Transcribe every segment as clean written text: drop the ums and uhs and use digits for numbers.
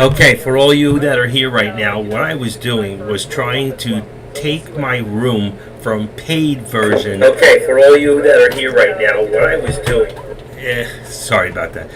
Okay, for all you that are here right now, what I was doing was trying to take my room from paid version. Okay, for all you that are here right now, what I was doing. Sorry about that.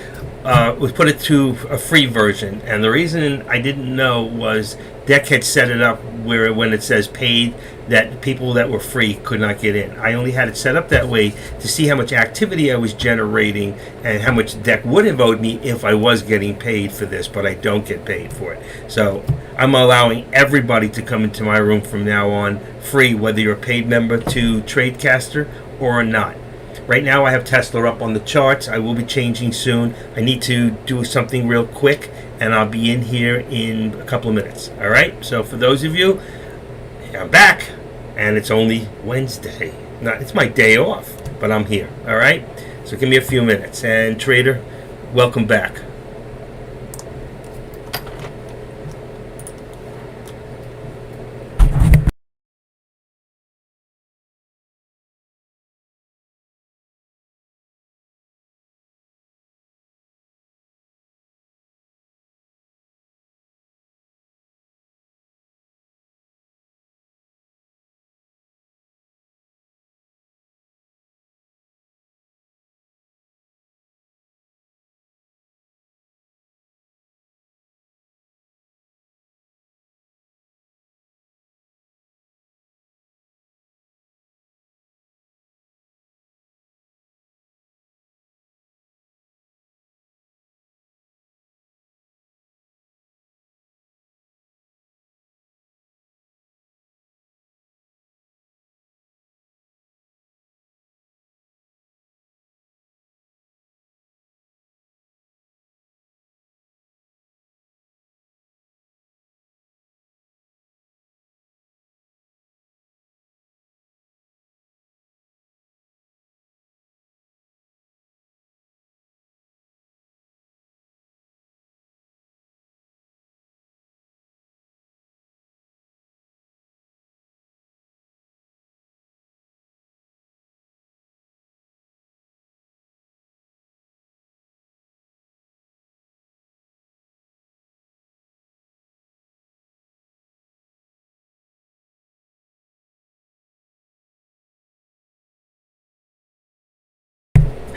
Was put it to a free version, and the reason I didn't know was Deck had set it up where when it says paid, that people that were free could not get in. I only had it set up that way to see how much activity I was generating and how much Deck would have owed me if I was getting paid for this, but I don't get paid for it. So I'm allowing everybody to come into my room from now on free, whether you're a paid member to Tradecaster or not. Right now I have Tesla up on the charts. I will be changing soon. I need to do something real quick, and I'll be in here in a couple of minutes. All right? So for those of you, I'm back, and it's only Wednesday. It's my day off, but I'm here. All right? So give me a few minutes. And Trader, welcome back.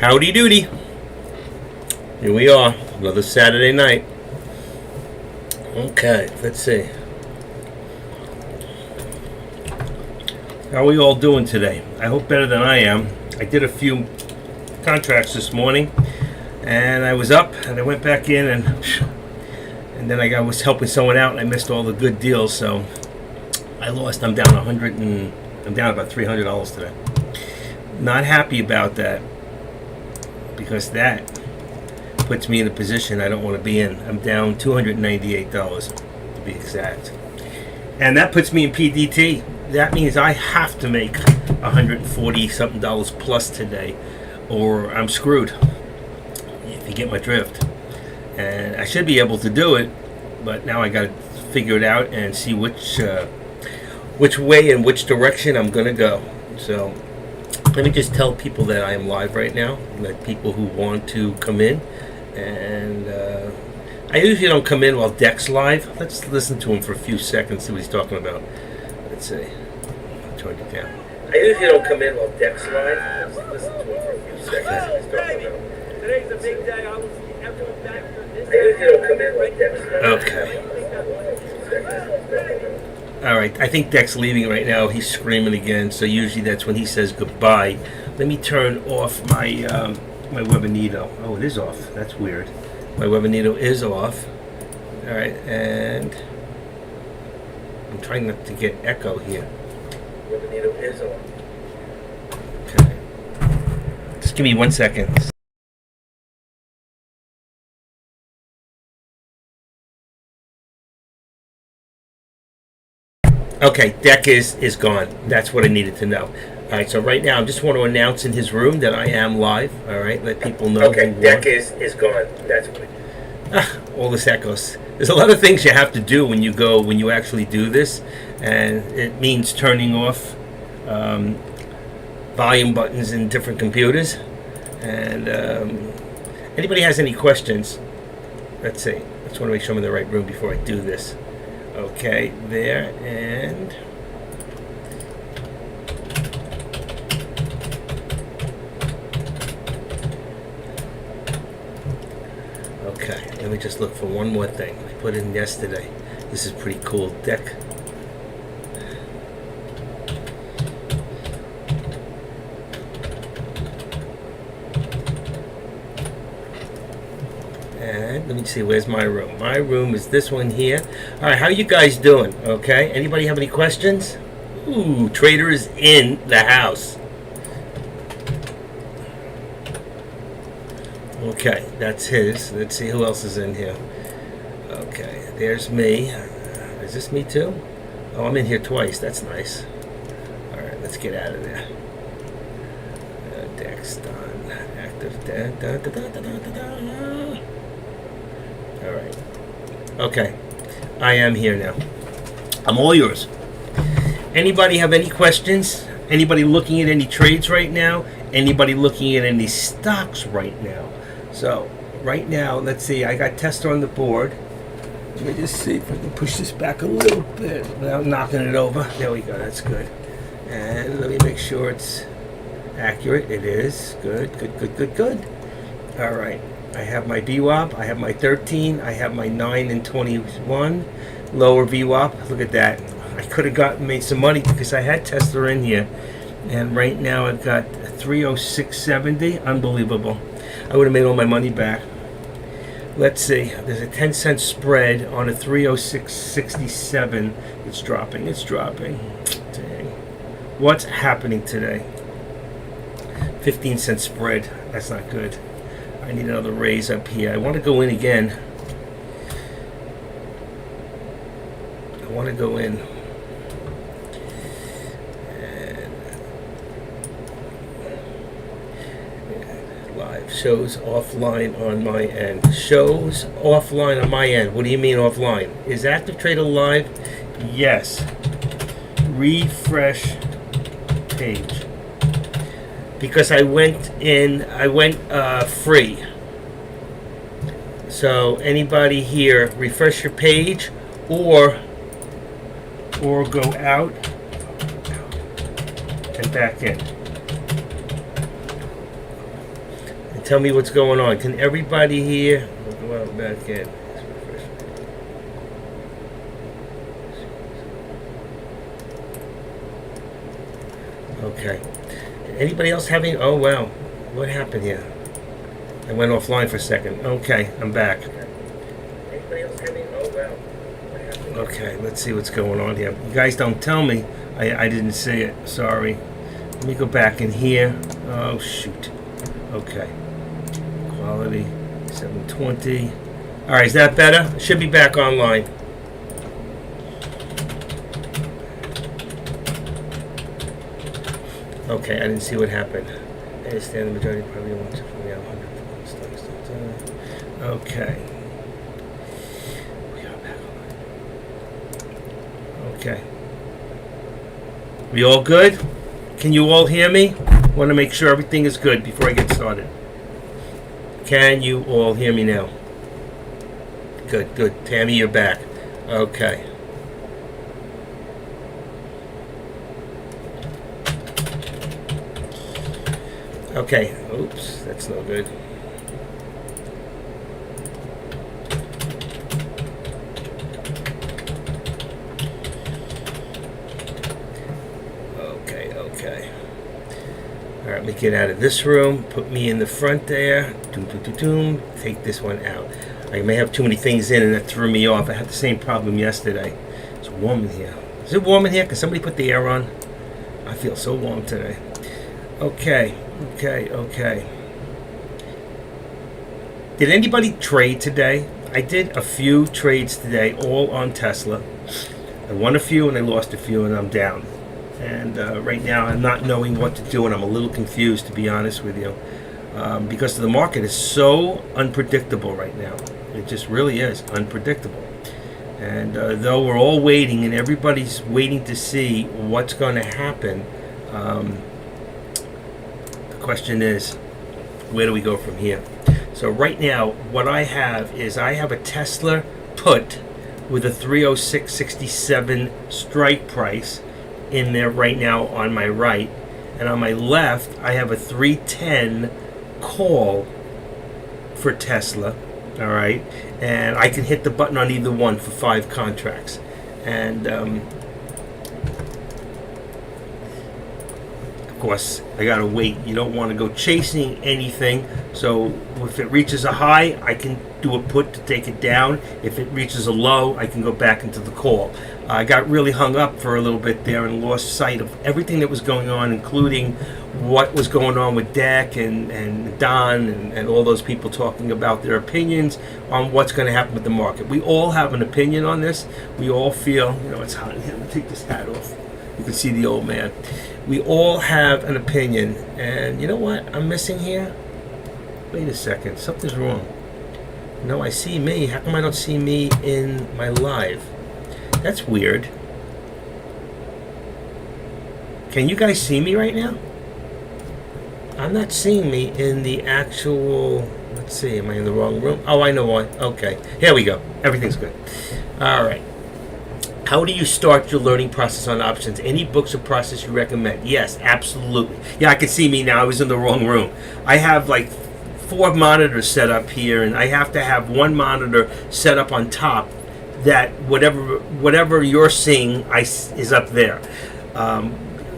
Howdy doody. Here we are, another Saturday night. Okay, let's see. How are we all doing today? I hope better than I am. I did a few contracts this morning, and I was up, and I went back in, and then I was helping someone out, and I missed all the good deals, so I lost. I'm down I'm down about $300 today. Not happy about that, because that puts me in a position I don't want to be in. I'm down $298 to be exact, and that puts me in PDT. That means I have to make $140 something plus today, or I'm screwed, if you get my drift. And I should be able to do it, but now I got to figure it out and see which way and which direction I'm going to go. So let me just tell people that I am live right now, that people who want to come in, and I usually don't come in while Deck's live. Let's listen to him for a few seconds, see what he's talking about. Let's see. I'll turn it down. I usually don't come in while Deck's live. Let's listen to him for a few seconds, see what he's talking about. Today's a big day. I will see everyone back for this. I usually don't come in while Deck's live. Okay. All right, I think Deck's leaving right now. He's screaming again, so usually that's when he says goodbye. Let me turn off my my Webinito. Oh, it is off. That's weird. My Webinito is off. All right, and I'm trying not to get echo here. Webinito is off. Okay. Just give me 1 second. Okay, Deck is gone. That's what I needed to know. All right, so right now I just want to announce in his room that I am live. All right, let people know. Okay, Deck is gone. That's what. All this echoes. There's a lot of things you have to do when you actually do this, and it means turning off volume buttons in different computers. And anybody has any questions? Let's see. just want to make sure I'm in the right room before I do this. Okay, there, and okay, let me just look for one more thing. I put in yesterday. This is pretty cool deck. And let me see, where's my room? My room is this one here. All right, how you guys doing? Okay, anybody have any questions? Ooh, Trader is in the house. Okay, that's his. Let's see who else is in here. Okay, there's me. Is this me too? Oh, I'm in here twice. That's nice. All right, let's get out of there. Deck's done. Active. All right. Okay, I am here now. I'm all yours. Anybody have any questions? Anybody looking at any trades right now? Anybody looking at any stocks right now? So right now, let's see. I got Tesla on the board. Let me just see if I can push this back a little bit without knocking it over. There we go. That's good. And let me make sure it's accurate. It is. Good, good, good, good, good. All right. I have my VWAP. I have my 13. I have my 9 and 21. Lower VWAP. Look at that. I could have made some money because I had Tesla in here. And right now I've got 306.70. Unbelievable. I would have made all my money back. Let's see. There's a 10-cent spread on a 306.67. It's dropping. It's dropping. Dang. What's happening today? 15-cent spread. That's not good. I need another raise up here. I want to go in again. I want to go in. Live shows offline on my end. Shows offline on my end. What do you mean offline? Is Active Trader live? Yes. Refresh page. Because I went free. So anybody here, refresh your page or go out and back in. And tell me what's going on. Can everybody here go out and back in? Okay. Anybody else having? Oh wow, what happened here? I went offline for a second. Okay, I'm back. Anybody else having? Oh wow, what happened? Okay, let's see what's going on here. You guys don't tell me. I didn't see it. Sorry. Let me go back in here. Oh shoot. Okay. Quality 720. All right, is that better? Should be back online. Okay, I didn't see what happened. I understand the majority probably wants from the 100 stocks. Okay. We are back on. Okay. We all good? Can you all hear me? Want to make sure everything is good before I get started. Can you all hear me now? Good, good. Tammy, you're back. Okay. Okay, oops, that's no good. Okay. All right, let me get out of this room, put me in the front there, take this one out. I may have too many things in and that threw me off. I had the same problem yesterday. It's warm in here. Is it warm in here? Can somebody put the air on? I feel so warm today. Okay. Did anybody trade today? I did a few trades today, all on Tesla. I won a few and I lost a few and I'm down. And right now I'm not knowing what to do and I'm a little confused, to be honest with you. Because the market is so unpredictable right now. It just really is unpredictable. And though we're all waiting and everybody's waiting to see what's going to happen, the question is, where do we go from here? So right now, what I have is I have a Tesla put with a 306.67 strike price in there right now on my right, and on my left I have a 310 call for Tesla. All right, and I can hit the button on either one for 5 contracts, and of course, I gotta wait. You don't want to go chasing anything. So if it reaches a high, I can do a put to take it down. If it reaches a low, I can go back into the call. I got really hung up for a little bit there and lost sight of everything that was going on, including what was going on with Dak and Don and all those people talking about their opinions on what's going to happen with the market. We all have an opinion on this. We all feel, it's hot in here. I'm going to take this hat off. You can see the old man. We all have an opinion, and you know what I'm missing here? Wait a second, something's wrong. No, I see me. How come I don't see me in my live? That's weird. Can you guys see me right now? I'm not seeing me in the actual... Let's see, am I in the wrong room? Oh, I know why. Okay, here we go. Everything's good. All right. How do you start your learning process on options? Any books or process you recommend? Yes, absolutely. Yeah, I can see me now. I was in the wrong room. I have like 4 monitors set up here, and I have to have one monitor set up on top that whatever you're seeing is up there.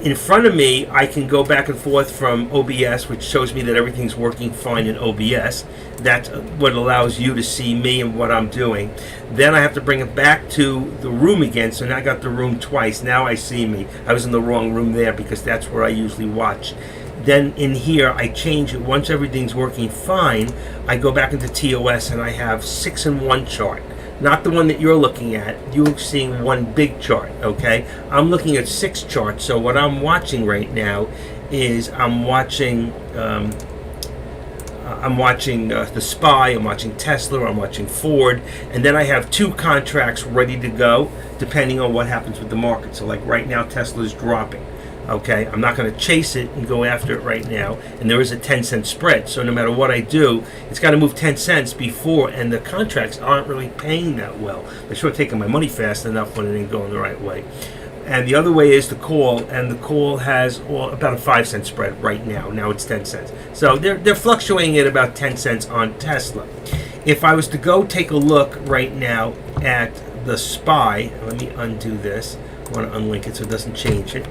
In front of me, I can go back and forth from OBS, which shows me that everything's working fine in OBS. That's what allows you to see me and what I'm doing. Then I have to bring it back to the room again, so now I got the room twice. Now I see me. I was in the wrong room there because that's where I usually watch. Then in here, I change it. Once everything's working fine, I go back into TOS and I have 6-in-1 chart. Not the one that you're looking at. You're seeing one big chart, okay? I'm looking at 6 charts. So what I'm watching right now is I'm watching the SPY, I'm watching Tesla, I'm watching Ford, and then I have 2 contracts ready to go depending on what happens with the market. So like right now, Tesla's dropping. Okay, I'm not going to chase it and go after it right now, and there is a 10-cent spread, so no matter what I do, it's got to move 10 cents before, and the contracts aren't really paying that well. They're sure taking my money fast enough when it ain't going the right way. And the other way is the call, and the call has about a 5-cent spread right now. Now it's 10 cents. So they're fluctuating at about 10 cents on Tesla. If I was to go take a look right now at the SPY, let me undo this. I want to unlink it so it doesn't change it.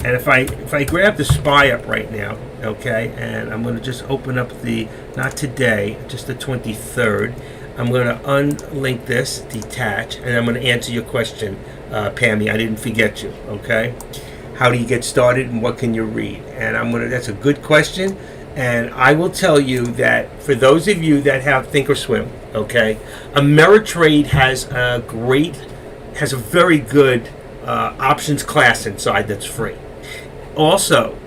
And if I grab the SPY up right now, okay, and I'm going to just open up not today, just the 23rd. I'm going to unlink this, detach, and I'm going to answer your question, Pammy. I didn't forget you, okay? How do you get started and what can you read? And that's a good question. And I will tell you that for those of you that have Thinkorswim, okay, Ameritrade has a very good options class inside that's free. Also,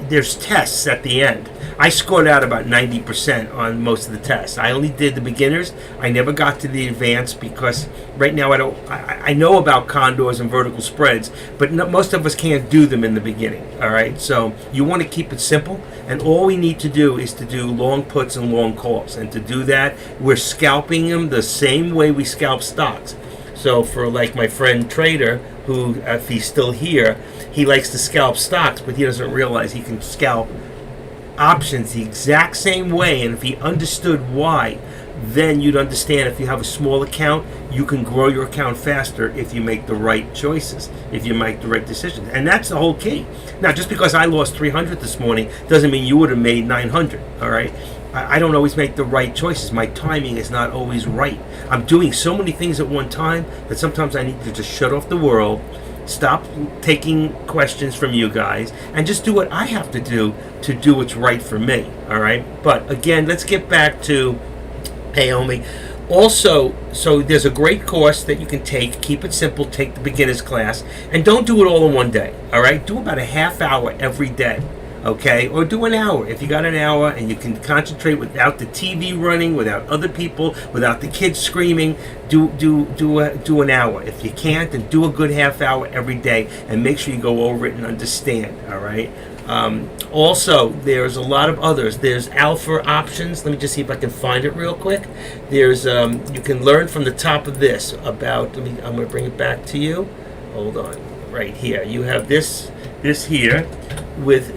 there's tests at the end. I scored out about 90% on most of the tests. I only did the beginners. I never got to the advanced because right now I know about condors and vertical spreads, but most of us can't do them in the beginning. All right, so you want to keep it simple, and all we need to do is to do long puts and long calls. And to do that, we're scalping them the same way we scalp stocks. So for like my friend Trader, who if he's still here, he likes to scalp stocks, but he doesn't realize he can scalp options the exact same way. And if he understood why, then you'd understand if you have a small account, you can grow your account faster if you make the right choices, if you make the right decisions. And that's the whole key. Now, just because I lost 300 this morning doesn't mean you would have made 900, all right? I don't always make the right choices. My timing is not always right. I'm doing so many things at one time that sometimes I need to just shut off the world, stop taking questions from you guys, and just do what I have to do what's right for me, all right? But again, let's get back to Payomi. Also, so there's a great course that you can take. Keep it simple. Take the beginner's class. And don't do it all in one day, all right? Do about a half hour every day. Okay, or do an hour. If you got an hour and you can concentrate without the TV running, without other people, without the kids screaming, do an hour. If you can't, then do a good half hour every day and make sure you go over it and understand. All right. Also, there's a lot of others. There's alpha options. Let me just see if I can find it real quick. There's you can learn from the top of this about. I'm going to bring it back to you. Hold on, right here. You have this here with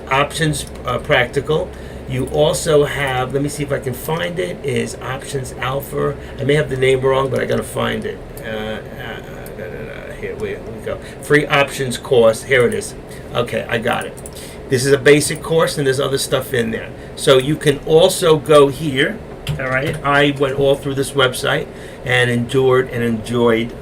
options practical. You also have. Let me see if I can find it. Is options alpha? I may have the name wrong, but I got to find it. Here we go. Free options course. Here it is. Okay, I got it. This is a basic course, and there's other stuff in there. So you can also go here. All right. I went all through this website and endured and enjoyed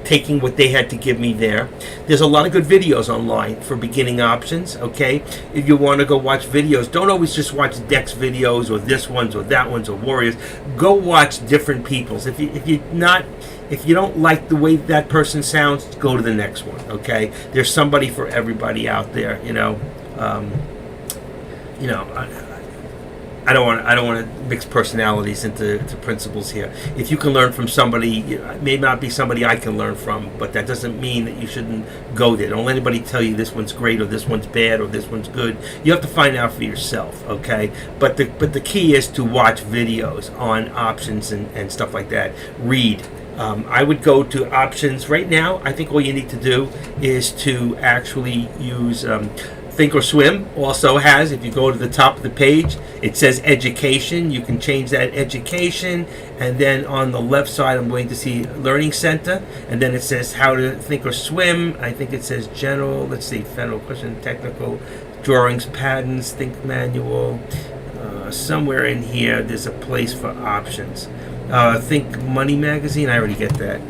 taking what they had to give me there. There's a lot of good videos online for beginning options. Okay, if you want to go watch videos, don't always just watch Dex videos or this ones or that ones or Warriors. Go watch different people's. If you don't like the way that person sounds, go to the next one. Okay, there's somebody for everybody out there. I don't want to mix personalities into principles here. If you can learn from somebody, it may not be somebody I can learn from, but that doesn't mean that you shouldn't go there. Don't let anybody tell you this one's great or this one's bad or this one's good. You have to find out for yourself, okay? But the key is to watch videos on options and stuff like that. Read. I would go to options right now. I think all you need to do is to actually use Thinkorswim also has, if you go to the top of the page, it says education. You can change that education, and then on the left side I'm going to see Learning Center, and then it says how to Thinkorswim. I think it says general, let's see, federal question, technical, drawings, patterns, think manual. Somewhere in here there's a place for options. Think Money Magazine, I already get that.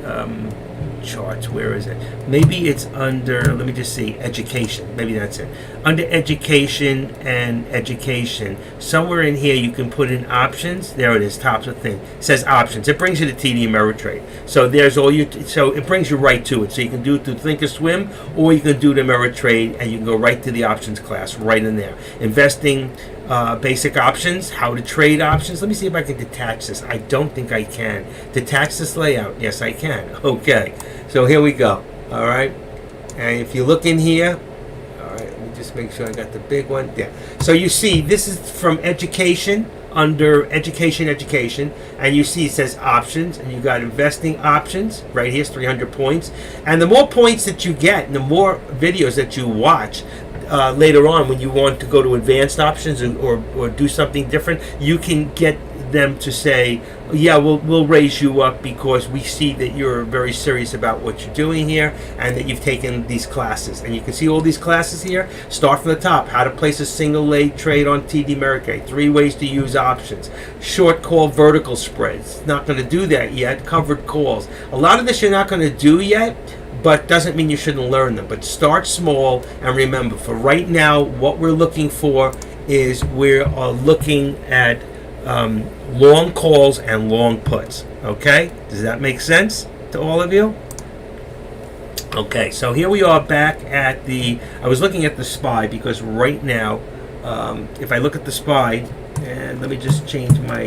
Charts, where is it? Maybe it's under, let me just see, education. Maybe that's it. Under education and education, somewhere in here you can put in options. There it is, top of the thing. It says options. It brings you to TD Ameritrade. So there's all so it brings you right to it. So you can do it through Thinkorswim, or you can do it Ameritrade, and you can go right to the options class right in there. Investing, basic options, how to trade options. Let me see if I can detach this. I don't think I can. Detach this layout. Yes, I can. Okay. So here we go. All right. And if you look in here, all right, let me just make sure I got the big one. Yeah. So you see, this is from education, under education, and you see it says options, and you got investing options right here. It's 300 points, and the more points that you get, and the more videos that you watch, later on when you want to go to advanced options or do something different, you can get them to say, yeah, we'll raise you up because we see that you're very serious about what you're doing here and that you've taken these classes. And you can see all these classes here. Start from the top. How to place a single leg trade on TD Ameritrade. 3 ways to use options. Short call vertical spreads. Not going to do that yet. Covered calls. A lot of this you're not going to do yet, but doesn't mean you shouldn't learn them. But start small, and remember, for right now, what we're looking for is we are looking at long calls and long puts. Okay? Does that make sense to all of you? Okay, so here we are back at I was looking at the SPY because right now, if I look at the SPY, and let me just change my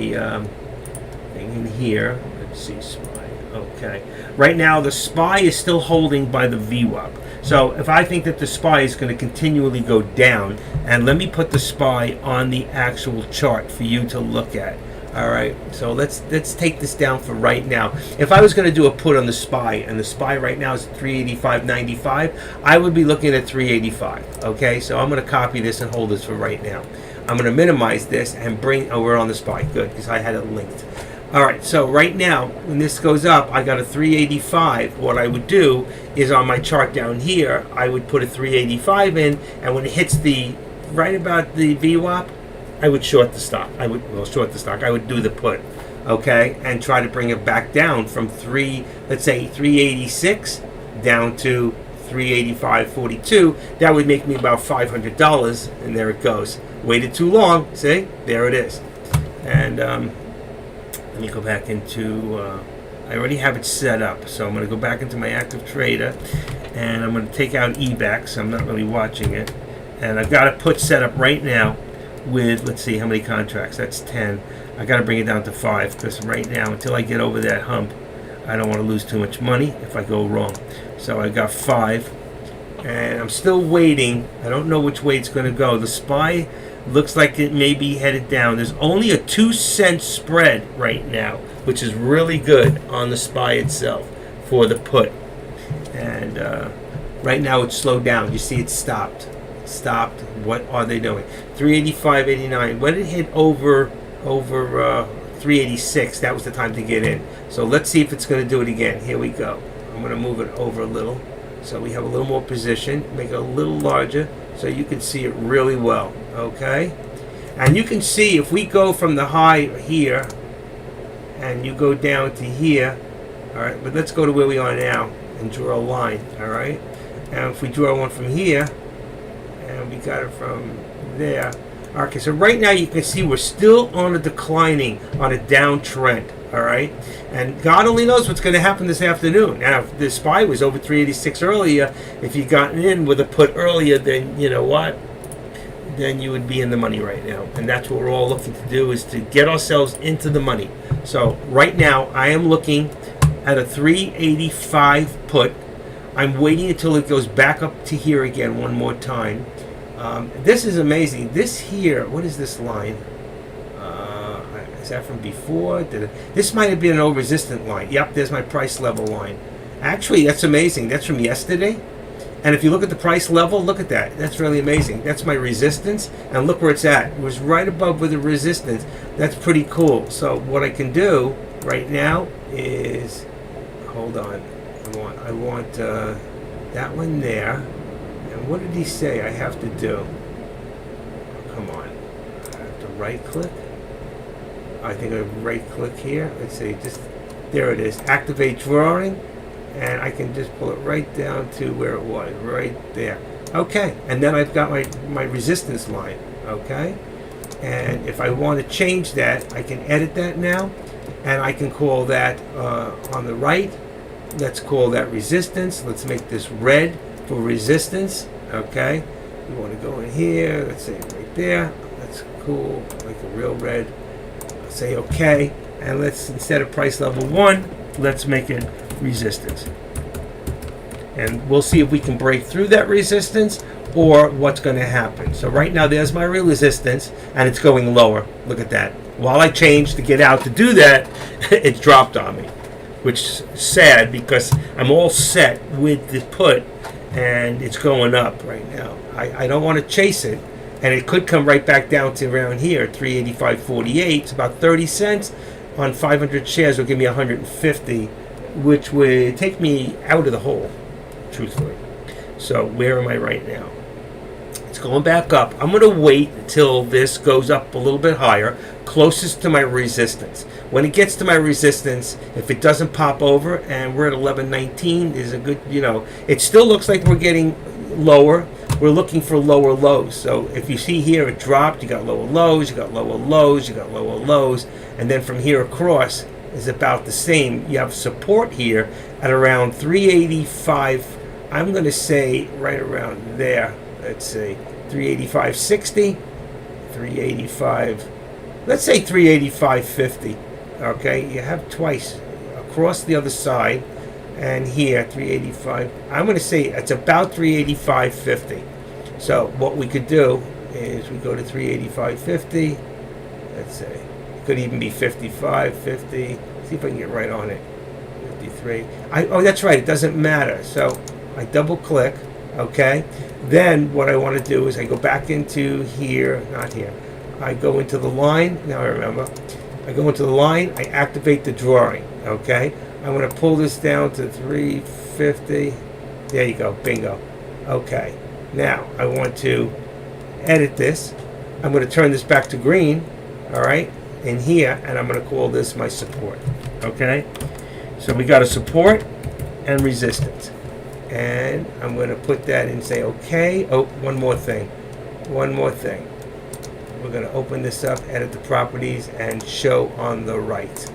thing in here. Let's see, SPY. Okay. Right now, the SPY is still holding by the VWAP. So if I think that the SPY is going to continually go down, and let me put the SPY on the actual chart for you to look at. All right. So let's take this down for right now. If I was going to do a put on the SPY, and the SPY right now is 385.95, I would be looking at 385. Okay. So I'm going to copy this and hold this for right now. I'm going to minimize this and bring. Oh, we're on the SPY. Good, because I had it linked. All right, so right now, when this goes up, I got a 385. What I would do is on my chart down here, I would put a 385 in, and when it hits right about the VWAP, I would short the stock. I would do the put, okay, and try to bring it back down from let's say 386 down to 385.42. That would make me about $500, and there it goes. Waited too long. See, there it is, and let me go back into, I already have it set up, so I'm going to go back into my active trader, and I'm going to take out eBack, so I'm not really watching it, and I've got a put set up right now with, let's see, how many contracts, that's 10, I got to bring it down to 5, because right now, until I get over that hump, I don't want to lose too much money if I go wrong, so I got 5, and I'm still waiting. I don't know which way it's going to go. The SPY looks like it may be headed down. There's only a 2-cent spread right now, which is really good on the SPY itself for the put. And right now it's slowed down. You see it stopped. What are they doing? 385.89. When it hit over 386, that was the time to get in. So let's see if it's going to do it again. Here we go. I'm going to move it over a little so we have a little more position. Make it a little larger so you can see it really well. Okay? And you can see if we go from the high here and you go down to here. All right, but let's go to where we are now and draw a line. All right? And if we draw one from here, and we got it from there. Okay, so right now you can see we're still on a declining, on a downtrend. All right, and God only knows what's going to happen this afternoon. Now, if the SPY was over 386 earlier, if you'd gotten in with a put earlier, then you know what? Then you would be in the money right now. And that's what we're all looking to do, is to get ourselves into the money. So right now, I am looking at a 385 put. I'm waiting until it goes back up to here again one more time. This is amazing. This here, what is this line? Is that from before? This might have been an old resistant line. Yep, there's my price level line. Actually, that's amazing. That's from yesterday. And if you look at the price level, look at that. That's really amazing. That's my resistance. And look where it's at. It was right above with the resistance. That's pretty cool. So what I can do right now is, hold on. I want that one there. And what did he say I have to do? Come on. I have to right click. I think I right click here. Let's see, just there it is. Activate drawing, and I can just pull it right down to where it was, right there. Okay, and then I've got my resistance line. Okay, and if I want to change that, I can edit that now, and I can call that on the right. Let's call that resistance. Let's make this red for resistance. Okay, we want to go in here. Let's say right there. That's cool, like a real red. Say okay, and let's, instead of price level 1, let's make it resistance, and we'll see if we can break through that resistance or what's going to happen. So right now there's my resistance, and it's going lower. Look at that. While I changed to get out to do that, it dropped on me, which is sad because I'm all set with the put and it's going up right now. I don't want to chase it. And it could come right back down to around here, 385.48. It's about 30 cents on 500 shares will give me 150, which would take me out of the hole, truthfully. So where am I right now? It's going back up. I'm going to wait until this goes up a little bit higher, closest to my resistance. When it gets to my resistance, if it doesn't pop over and we're at 11.19, is a good, it still looks like we're getting lower. We're looking for lower lows. So if you see here it dropped, you got lower lows, you got lower lows, you got lower lows, and then from here across is about the same. You have support here at around 385. I'm going to say right around there. Let's say 385.60, 385. Let's say 385.50. Okay, you have twice across the other side. And here, 385. I'm going to say it's about 385.50. So what we could do is we go to 385.50. Let's say it could even be 55.50. See if I can get right on it. 53. Oh, that's right. It doesn't matter. So I double click. Okay. Then what I want to do is I go back into here. Not here. I go into the line. Now I remember. I go into the line. I activate the drawing. Okay. I'm going to pull this down to 350. There you go. Bingo. Okay. Now, I want to edit this. I'm going to turn this back to green. All right. In here. And I'm going to call this my support. Okay. So we got a support and resistance. And I'm going to put that in and say, okay. Oh, one more thing. One more thing. We're going to open this up, edit the properties, and show on the right.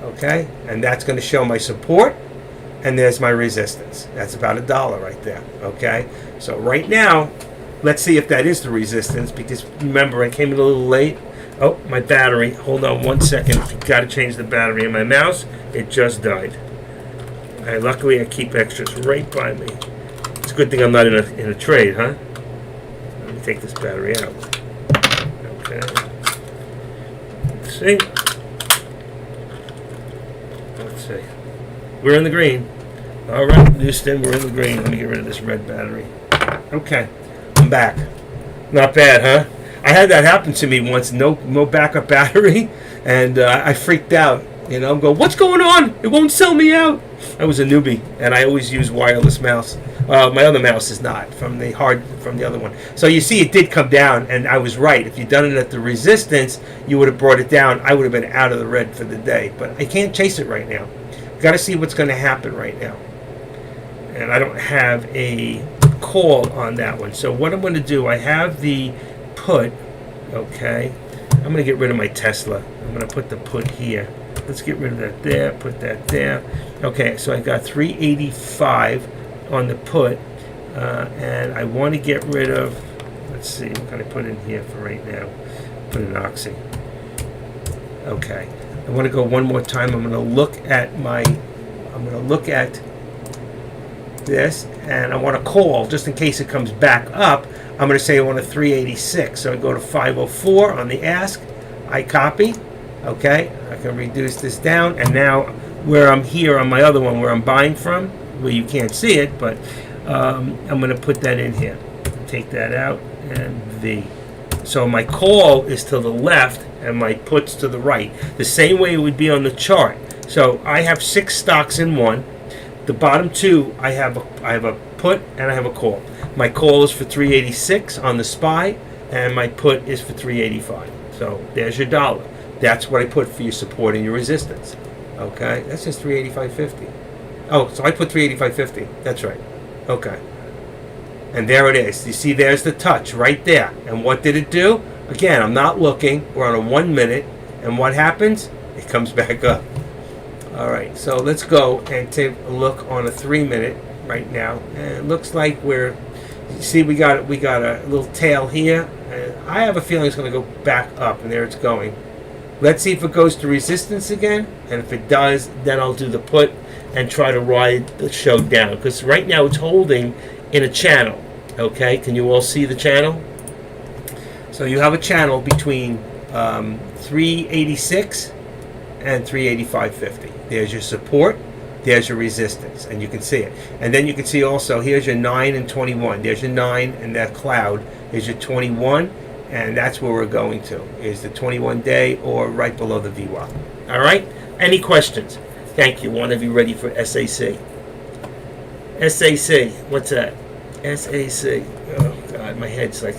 Okay, and that's going to show my support, and there's my resistance. That's about $1 right there. Okay, so right now, let's see if that is the resistance, because remember, I came in a little late. Oh, my battery. Hold on 1 second. Got to change the battery in my mouse. It just died. Luckily, I keep extras right by me. Let's good thing I'm not in a trade, huh? Let me take this battery out. Okay. Let's see. Let's see. We're in the green. All right, Houston, we're in the green. Let me get rid of this red battery. Okay, I'm back. Not bad, huh? I had that happen to me once. No backup battery, and I freaked out. You know, I'm going, what's going on? It won't sell me out. I was a newbie, and I always use wireless mouse. My other mouse is not from the other one. So you see, it did come down, and I was right. If you'd done it at the resistance, you would have brought it down. I would have been out of the red for the day. But I can't chase it right now. Got to see what's going to happen right now. And I don't have a call on that one. So what I'm going to do, I have the put. Okay, I'm going to get rid of my Tesla. I'm going to put the put here. Let's get rid of that there, put that there. Okay, so I got 385 on the put, and I want to get rid of, let's see, what can I put in here for right now? Put an oxy. Okay, I want to go one more time. I'm going to look at this, and I want to call, just in case it comes back up. I'm going to say I want a 386, so I go to 504 on the ask, I copy. Okay, I can reduce this down, and now where I'm here on my other one where I'm buying from, where you can't see it, but I'm going to put that in here. Take that out, and V. So my call is to the left, and my put's to the right. The same way it would be on the chart. So I have 6 stocks in one. The bottom 2, I have a put and I have a call. My call is for 386 on the SPY, and my put is for 385. So there's your dollar. That's what I put for your support and your resistance. Okay, that's just 385.50. Oh, so I put 385.50. That's right. Okay. And there it is. You see, there's the touch right there. And what did it do? Again, I'm not looking. We're on a 1 minute. And what happens? It comes back up. All right, so let's go and take a look on a 3 minute right now. And it looks like you see, we got a little tail here. And I have a feeling it's going to go back up, and there it's going. Let's see if it goes to resistance again, and if it does, then I'll do the put and try to ride the show down, because right now it's holding in a channel. Okay, can you all see the channel? So you have a channel between 386 and 385.50. There's your support, there's your resistance, and you can see it. And then you can see also, here's your 9 and 21. There's your 9 and that cloud. There's your 21. And that's where we're going to, is the 21-day or right below the VWAP. All right? Any questions? Thank you. Want to be ready for SAC. SAC. What's that? SAC. Oh, God, my head's like...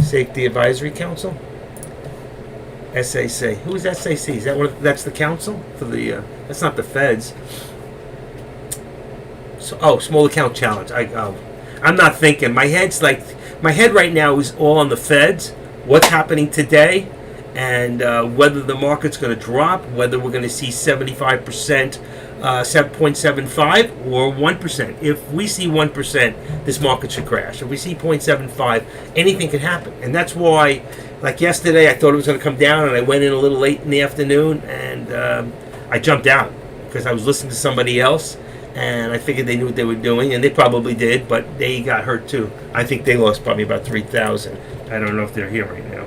Safety Advisory Council? SAC. Who is SAC? Is that that's the council for the? That's not the feds. So, small account challenge. I'm not thinking. My head right now is all on the feds. What's happening today, and whether the market's going to drop, whether we're going to see 75%, 7.75 or 1%. If we see 1%, this market should crash. If we see 0.75, anything can happen, and that's why. Like yesterday, I thought it was going to come down, and I went in a little late in the afternoon, and I jumped out because I was listening to somebody else, and I figured they knew what they were doing, and they probably did, but they got hurt too. I think they lost probably about 3,000. I don't know if they're here right now.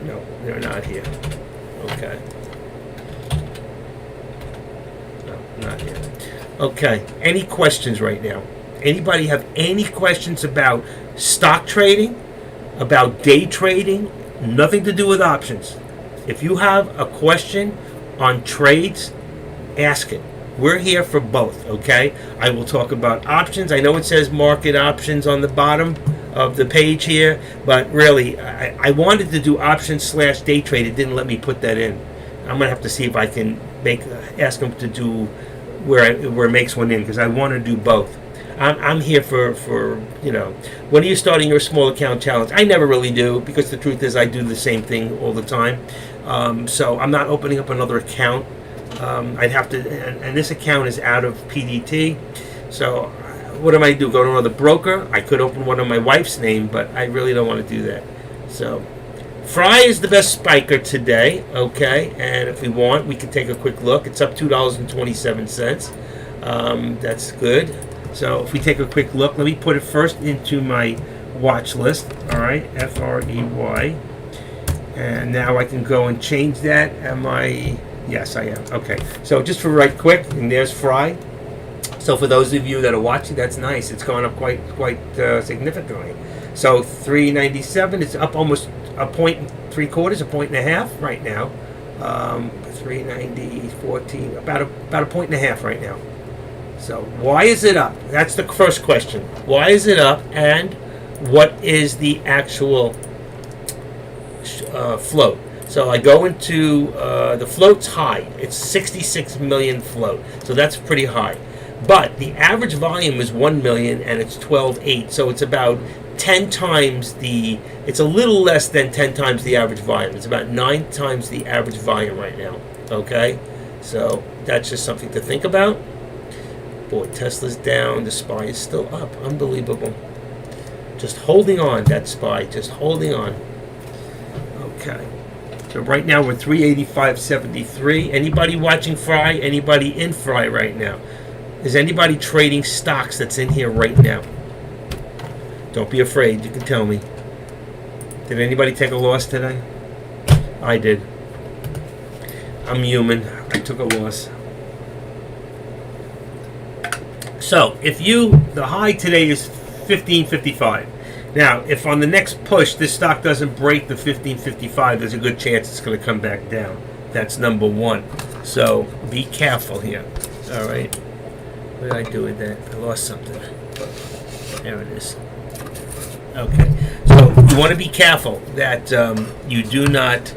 No, they're not here. Okay. No, not here. Okay. Any questions right now? Anybody have any questions about stock trading, about day trading? Nothing to do with options. If you have a question on trades, ask it. We're here for both, okay? I will talk about options. I know it says market options on the bottom of the page here, but really, I wanted to do options / day trade. It didn't let me put that in. I'm going to have to see if I can ask them to do where it makes one in, because I want to do both. I'm here for when are you starting your small account challenge? I never really do, because the truth is I do the same thing all the time. So I'm not opening up another account. I'd have to, and this account is out of PDT. So what am I do? Go to another broker? I could open one on my wife's name, but I really don't want to do that. So, Fry is the best spiker today, okay? And if we want, we can take a quick look. It's up $2.27. That's good. So if we take a quick look, let me put it first into my watch list. All right, FREY. And now I can go and change that. Am I? Yes, I am. Okay. So just for right quick, and there's Fry. So for those of you that are watching, that's nice. It's gone up quite significantly. So 397. It's up almost a point and three quarters, a point and a half right now. 390, 14, about a point and a half right now. So why is it up? That's the first question. Why is it up, and what is the actual float? So I go into the float's high. It's 66 million float. So that's pretty high. But the average volume is 1 million, and it's 12.8. So it's about 10 times it's a little less than 10 times the average volume. It's about 9 times the average volume right now. Okay? So that's just something to think about. Boy, Tesla's down. The SPY is still up. Unbelievable. Just holding on, that SPY. Just holding on. Okay. So right now we're 385.73. Anybody watching Fry? Anybody in Fry right now? Is anybody trading stocks that's in here right now? Don't be afraid. You can tell me. Did anybody take a loss today? I did. I'm human. I took a loss. So, the high today is 15.55. Now, if on the next push this stock doesn't break the 15.55, there's a good chance it's going to come back down. That's number one. So, be careful here. All right. What did I do with that? I lost something. There it is. Okay. So, you want to be careful that you do not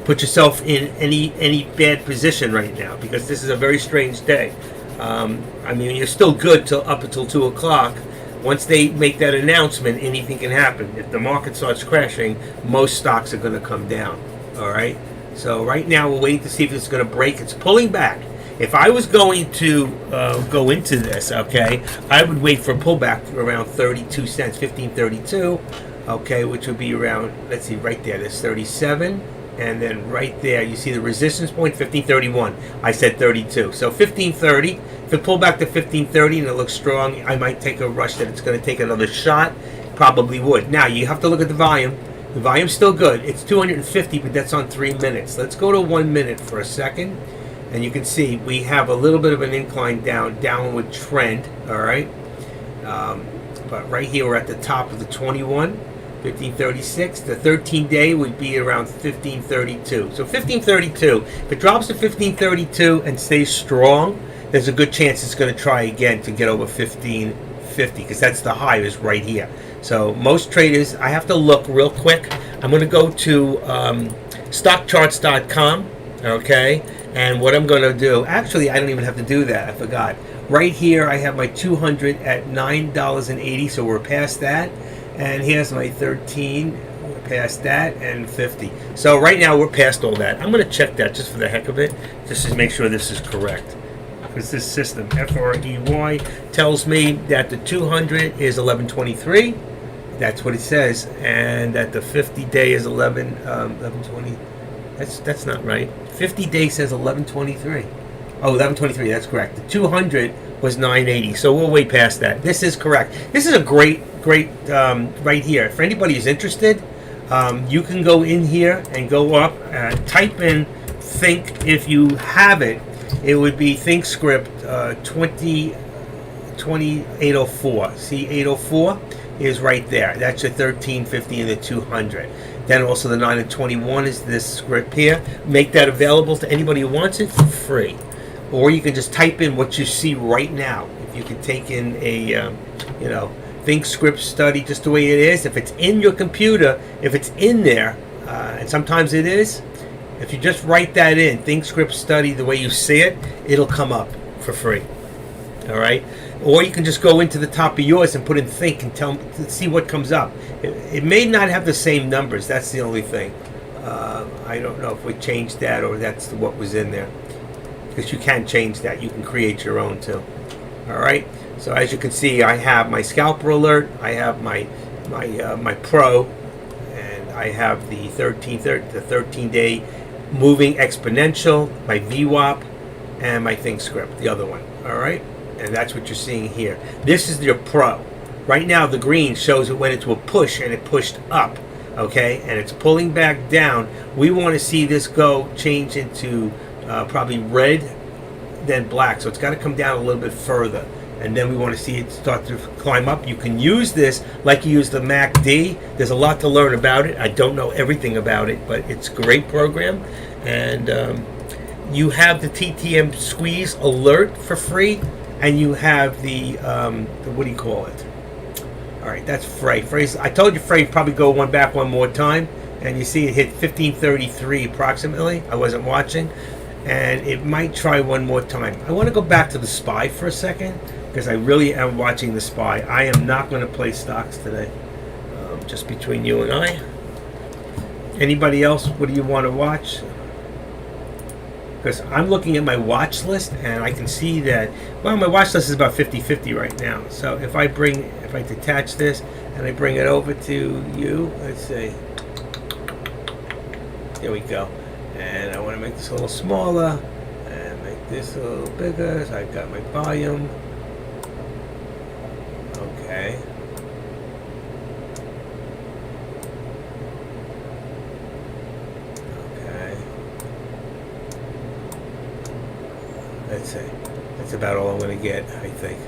put yourself in any bad position right now, because this is a very strange day. I mean, you're still good up until 2 o'clock. Once they make that announcement, anything can happen. If the market starts crashing, most stocks are going to come down. All right? So right now we're waiting to see if it's going to break. It's pulling back. If I was going to go into this, okay, I would wait for a pullback around 32 cents, 15.32, okay, which would be around, let's see, right there, there's 37. And then right there, you see the resistance point, 15.31. I said 32. So 15.30. If it pulled back to 15.30 and it looks strong, I might take a rush that it's going to take another shot. Probably would. Now, you have to look at the volume. The volume's still good. It's 250, but that's on 3 minutes. Let's go to 1 minute for a second. And you can see we have a little bit of an incline downward trend. All right. But right here, we're at the top of the 21. 15.36. The 13-day would be around 15.32. So 15.32. If it drops to 15.32 and stays strong, there's a good chance it's going to try again to get over 15.50, because that's the high is right here. So most traders, I have to look real quick. I'm going to go to stockcharts.com, okay? And what I'm going to do, actually, I don't even have to do that. I forgot. Right here, I have my 200 at $9.80, so we're past that. And here's my 13, we're past that, and 50. So right now we're past all that. I'm going to check that just for the heck of it, just to make sure this is correct. Because this system, FREY, tells me that the 200 is 1123. That's what it says. And that the 50-day is 1120. That's not right. 50-day says 1123. Oh, 1123, that's correct. The 200 was 980, so we're way past that. This is correct. This is a great right here. For anybody who's interested, you can go in here and go up, type in Think. If you have it, it would be ThinkScript 2804. See, 804 is right there. That's your 1350 and the 200. Then also the 9 and 21 is this script here. Make that available to anybody who wants it for free. Or you can just type in what you see right now. If you can take in a, ThinkScript study just the way it is. If it's in your computer, if it's in there, and sometimes it is, if you just write that in, ThinkScript study the way you see it, it'll come up for free. All right? Or you can just go into the top of yours and put in Think and see what comes up. It may not have the same numbers. That's the only thing. I don't know if we changed that or that's what was in there. Because you can change that. You can create your own too. All right? So as you can see, I have my scalper alert, I have my pro, and I have the 13-day moving exponential, my VWAP, and my ThinkScript, the other one. All right, and that's what you're seeing here. This is your pro. Right now, the green shows it went into a push and it pushed up. Okay, and it's pulling back down. We want to see this go change into probably red, then black. So it's got to come down a little bit further, and then we want to see it start to climb up. You can use this like you use the MACD. There's a lot to learn about it. I don't know everything about it, but it's a great program. And you have the TTM squeeze alert for free, and you have the what do you call it? All right, that's Frey. Frey's, I told you Frey probably go back one more time, and you see it hit 1533 approximately. I wasn't watching, and it might try one more time. I want to go back to the SPY for a second, because I really am watching the SPY. I am not going to play stocks today, just between you and I. Anybody else, what do you want to watch? Because I'm looking at my watch list, and I can see that, well, my watch list is about 50-50 right now. So if I detach this and I bring it over to you, let's see. Here we go. And I want to make this a little smaller and make this a little bigger. So I've got my volume. Okay. Let's see. That's about all I'm going to get, I think.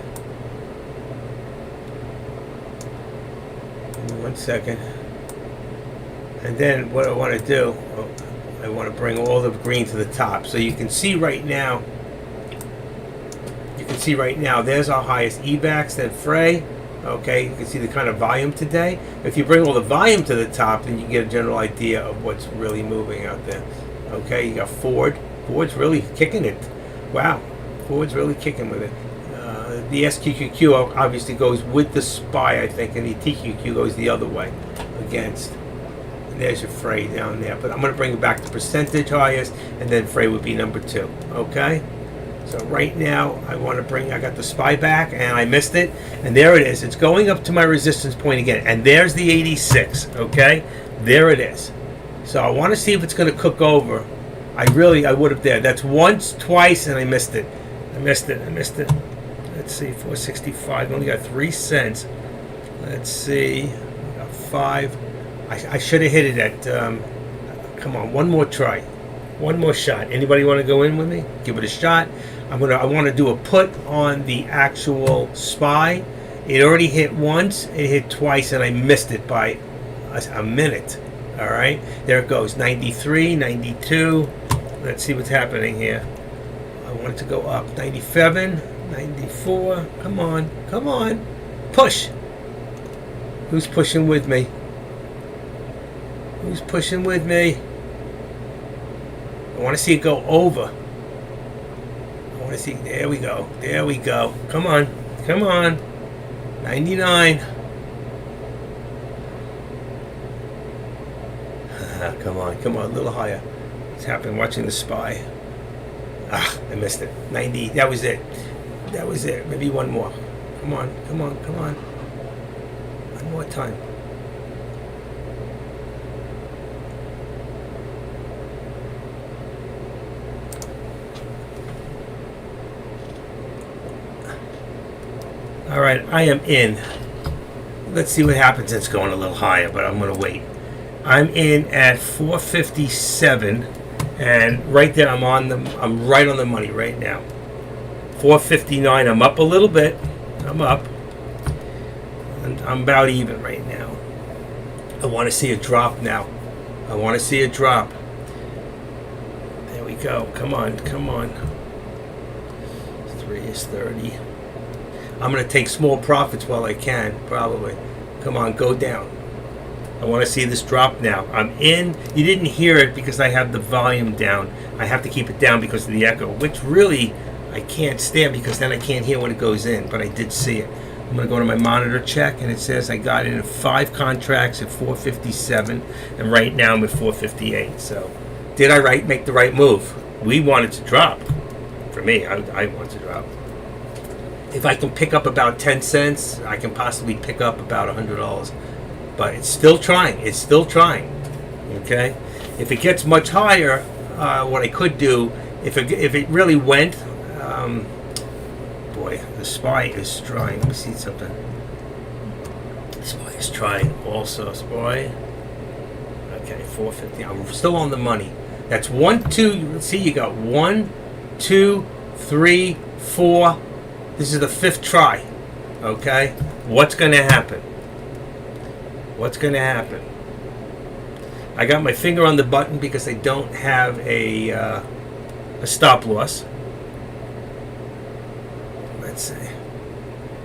Give me 1 second. And then what I want to do, I want to bring all the green to the top. So you can see right now, there's our highest EBAX, then Frey. Okay, you can see the kind of volume today. If you bring all the volume to the top, then you get a general idea of what's really moving out there. Okay, you got Ford. Ford's really kicking it. Wow, Ford's really kicking with it. The SQQQ obviously goes with the SPY, I think, and the TQQ goes the other way against. And there's your Frey down there. But I'm going to bring it back to percentage highest, and then Frey would be number 2. Okay? So right now, I got the SPY back, and I missed it. And there it is. It's going up to my resistance point again. And there's the 86. Okay? There it is. So I want to see if it's going to cook over. I would have there. That's once, twice, and I missed it. I missed it. Let's see, 465. Only got 3 cents. Let's see. I got 5. I should have hit it at. Come on, one more try, one more shot. Anybody want to go in with me? Give it a shot. I want to do a put on the actual SPY. It already hit once. It hit twice, and I missed it by a minute. All right, there it goes. 93, 92. Let's see what's happening here. I want it to go up. 97, 94. Come on. Push. Who's pushing with me? I want to see it go over. I want to see. There we go. Come on. 99. Come on, a little higher. What's happening? Watching the SPY. I missed it. 90. That was it. Maybe one more. Come on. One more time. All right, I am in. Let's see what happens. It's going a little higher, but I'm going to wait. I'm in at 457, and right there I'm right on the money right now. 459. I'm up a little bit. I'm up, and I'm about even right now. I want to see a drop now. There we go. Come on. 3 is 30. I'm going to take small profits while I can, probably. Come on, go down. I want to see this drop now. I'm in. You didn't hear it because I have the volume down. I have to keep it down because of the echo, which really I can't stand because then I can't hear when it goes in, but I did see it. I'm going to go to my monitor check, and it says I got in 5 contracts at 457, and right now I'm at 458. So did I make the right move? We wanted to drop. For me, I want to drop. if I can pick up about 10 cents, I can possibly pick up about $100. But it's still trying. It's still trying. Okay? If it gets much higher, what I could do, if it really went, boy, the SPY is trying. Let me see something. The SPY is trying also. SPY. Okay, 450. I'm still on the money. That's 1, 2. Let's see, you got 1, 2, 3, 4. This is the 5th try. Okay? What's going to happen? What's going to happen? I got my finger on the button because I don't have a stop loss. Let's see.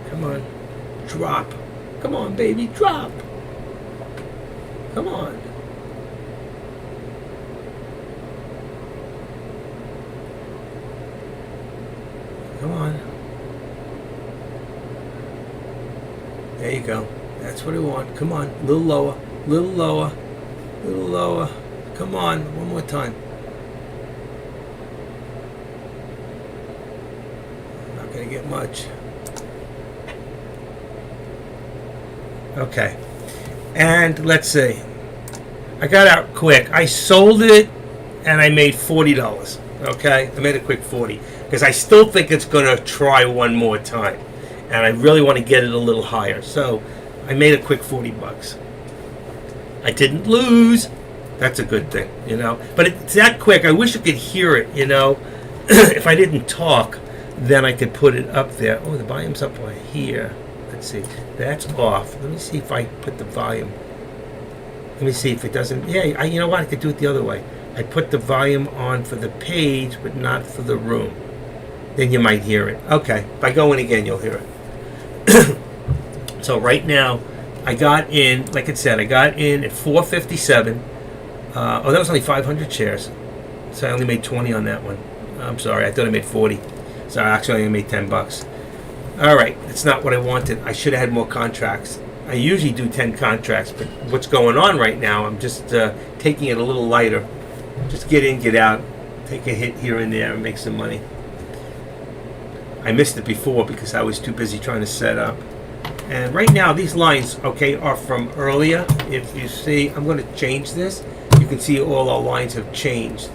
Come on. Drop. Come on, baby. Drop. Come on. Come on. There you go. That's what I want. Come on. A little lower. A little lower. A little lower. Come on. One more time. Not going to get much. Okay. And let's see. I got out quick. I sold it and I made $40. Okay? I made a quick 40. Because I still think it's going to try one more time. And I really want to get it a little higher. So I made a quick $40. I didn't lose. That's a good thing, you know. But it's that quick. I wish you could hear it, you know. If I didn't talk, then I could put it up there. Oh, the volume's up right here. Let's see. That's off. Let me see if I put the volume. Let me see if it doesn't. Yeah, you know what? I could do it the other way. I put the volume on for the page, but not for the room. Then you might hear it. Okay. If I go in again, you'll hear it. So right now, I got in, like I said, I got in at 457. That was only 500 shares. So I only made 20 on that one. I'm sorry, I thought I made 40. So actually I only made $10. All right, that's not what I wanted. I should have had more contracts. I usually do 10 contracts, but what's going on right now, I'm just taking it a little lighter. Just get in, get out, take a hit here and there and make some money. I missed it before because I was too busy trying to set up. And right now, these lines, okay, are from earlier. If you see, I'm going to change this. You can see all our lines have changed.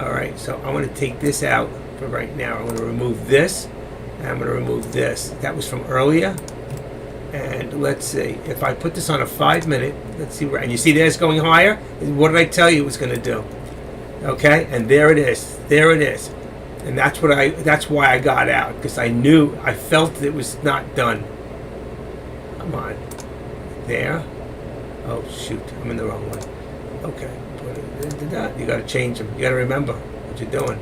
All right, so I'm going to take this out for right now. I'm going to remove this, and I'm going to remove this. That was from earlier. And let's see, if I put this on a 5-minute, let's see where, and you see there's going higher. What did I tell you it was going to do? Okay, and there it is. There it is. And that's why I got out, because I felt it was not done. Come on. There. Oh, shoot. I'm in the wrong one. Okay. You got to change them. You got to remember what you're doing.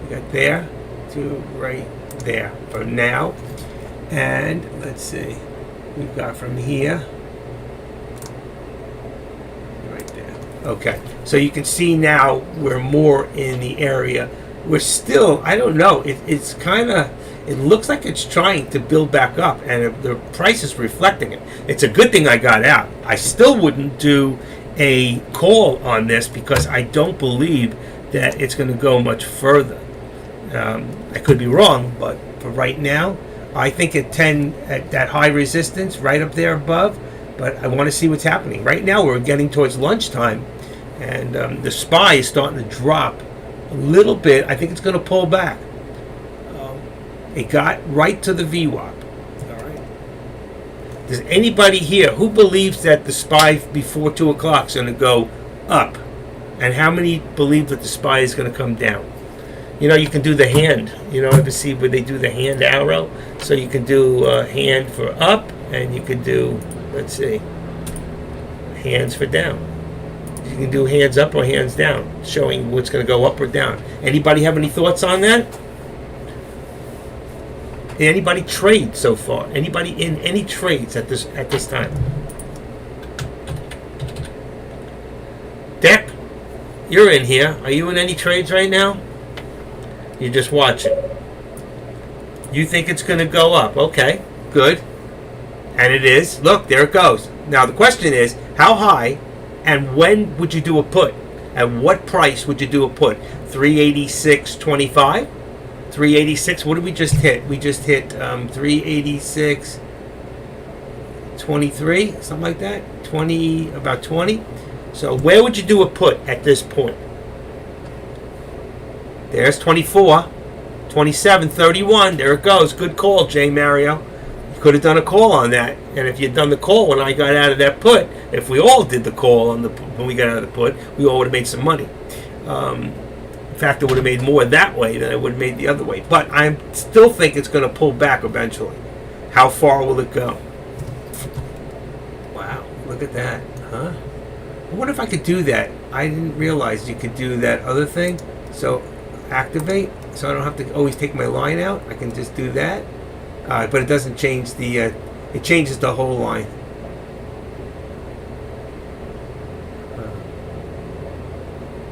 You got there to right there for now. And let's see. We've got from here. Right there. Okay. So you can see now we're more in the area. We're still, I don't know. It's kind of... It looks like it's trying to build back up, and the price is reflecting it. It's a good thing I got out. I still wouldn't do a call on this because I don't believe that it's going to go much further. I could be wrong, but for right now, I think at 10, at that high resistance, right up there above, but I want to see what's happening. Right now, we're getting towards lunchtime, and the SPY is starting to drop a little bit. I think it's going to pull back. It got right to the VWAP. All right. Does anybody here who believes that the SPY before 2 o'clock is going to go up? And how many believe that the SPY is going to come down? You know, you can do the hand. You know, ever see where they do the hand arrow? So you can do hand for up, and you can do, let's see, hands for down. You can do hands up or hands down, showing what's going to go up or down. Anybody have any thoughts on that? Anybody trade so far? Anybody in any trades at this time? Deck, you're in here. Are you in any trades right now? You're just watching. You think it's going to go up? Okay, good. And it is. Look, there it goes. Now the question is, how high, and when would you do a put? At what price would you do a put? 386.25. 386. What did we just hit? We just hit 386. 23, something like that. 20, about 20. So where would you do a put at this point? There's 24, 27, 31. There it goes. Good call, Jay Mario. You could have done a call on that. And if you'd done the call when I got out of that put, if we all did the call on the when we got out of the put, we all would have made some money. In fact, I would have made more that way than I would have made the other way. But I still think it's going to pull back eventually. How far will it go? Wow, look at that, huh? I wonder if I could do that. I didn't realize you could do that other thing. So activate, so I don't have to always take my line out. I can just do that. But it doesn't change the, it changes the whole line.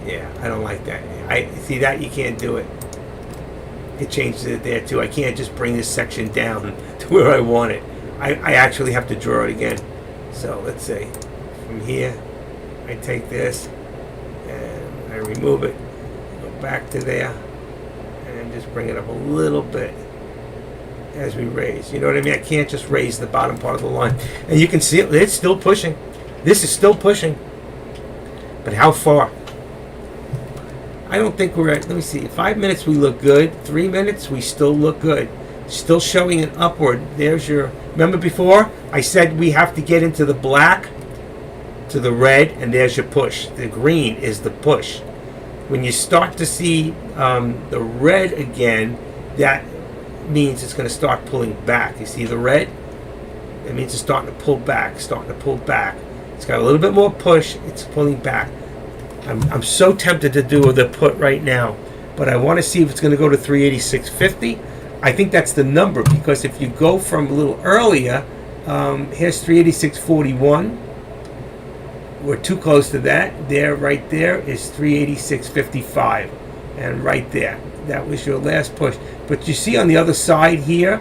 Yeah, I don't like that. I see that you can't do it. It changes it there too. I can't just bring this section down to where I want it. I actually have to draw it again. So let's say from here, I take this and I remove it, go back to there, and just bring it up a little bit as we raise. You know what I mean? I can't just raise the bottom part of the line. And you can see it's still pushing. This is still pushing. But how far? I don't think we're at, let me see, 5 minutes we look good, 3 minutes we still look good. Still showing an upward. There's your, remember before I said we have to get into the black to the red, and there's your push. The green is the push. When you start to see the red again, that means it's going to start pulling back. You see the red? That means it's starting to pull back, starting to pull back. It's got a little bit more push, it's pulling back. I'm so tempted to do the put right now, but I want to see if it's going to go to 386.50. I think that's the number, because if you go from a little earlier, here's 386.41. We're too close to that. There, right there is 386.55, and right there, that was your last push. But you see on the other side here,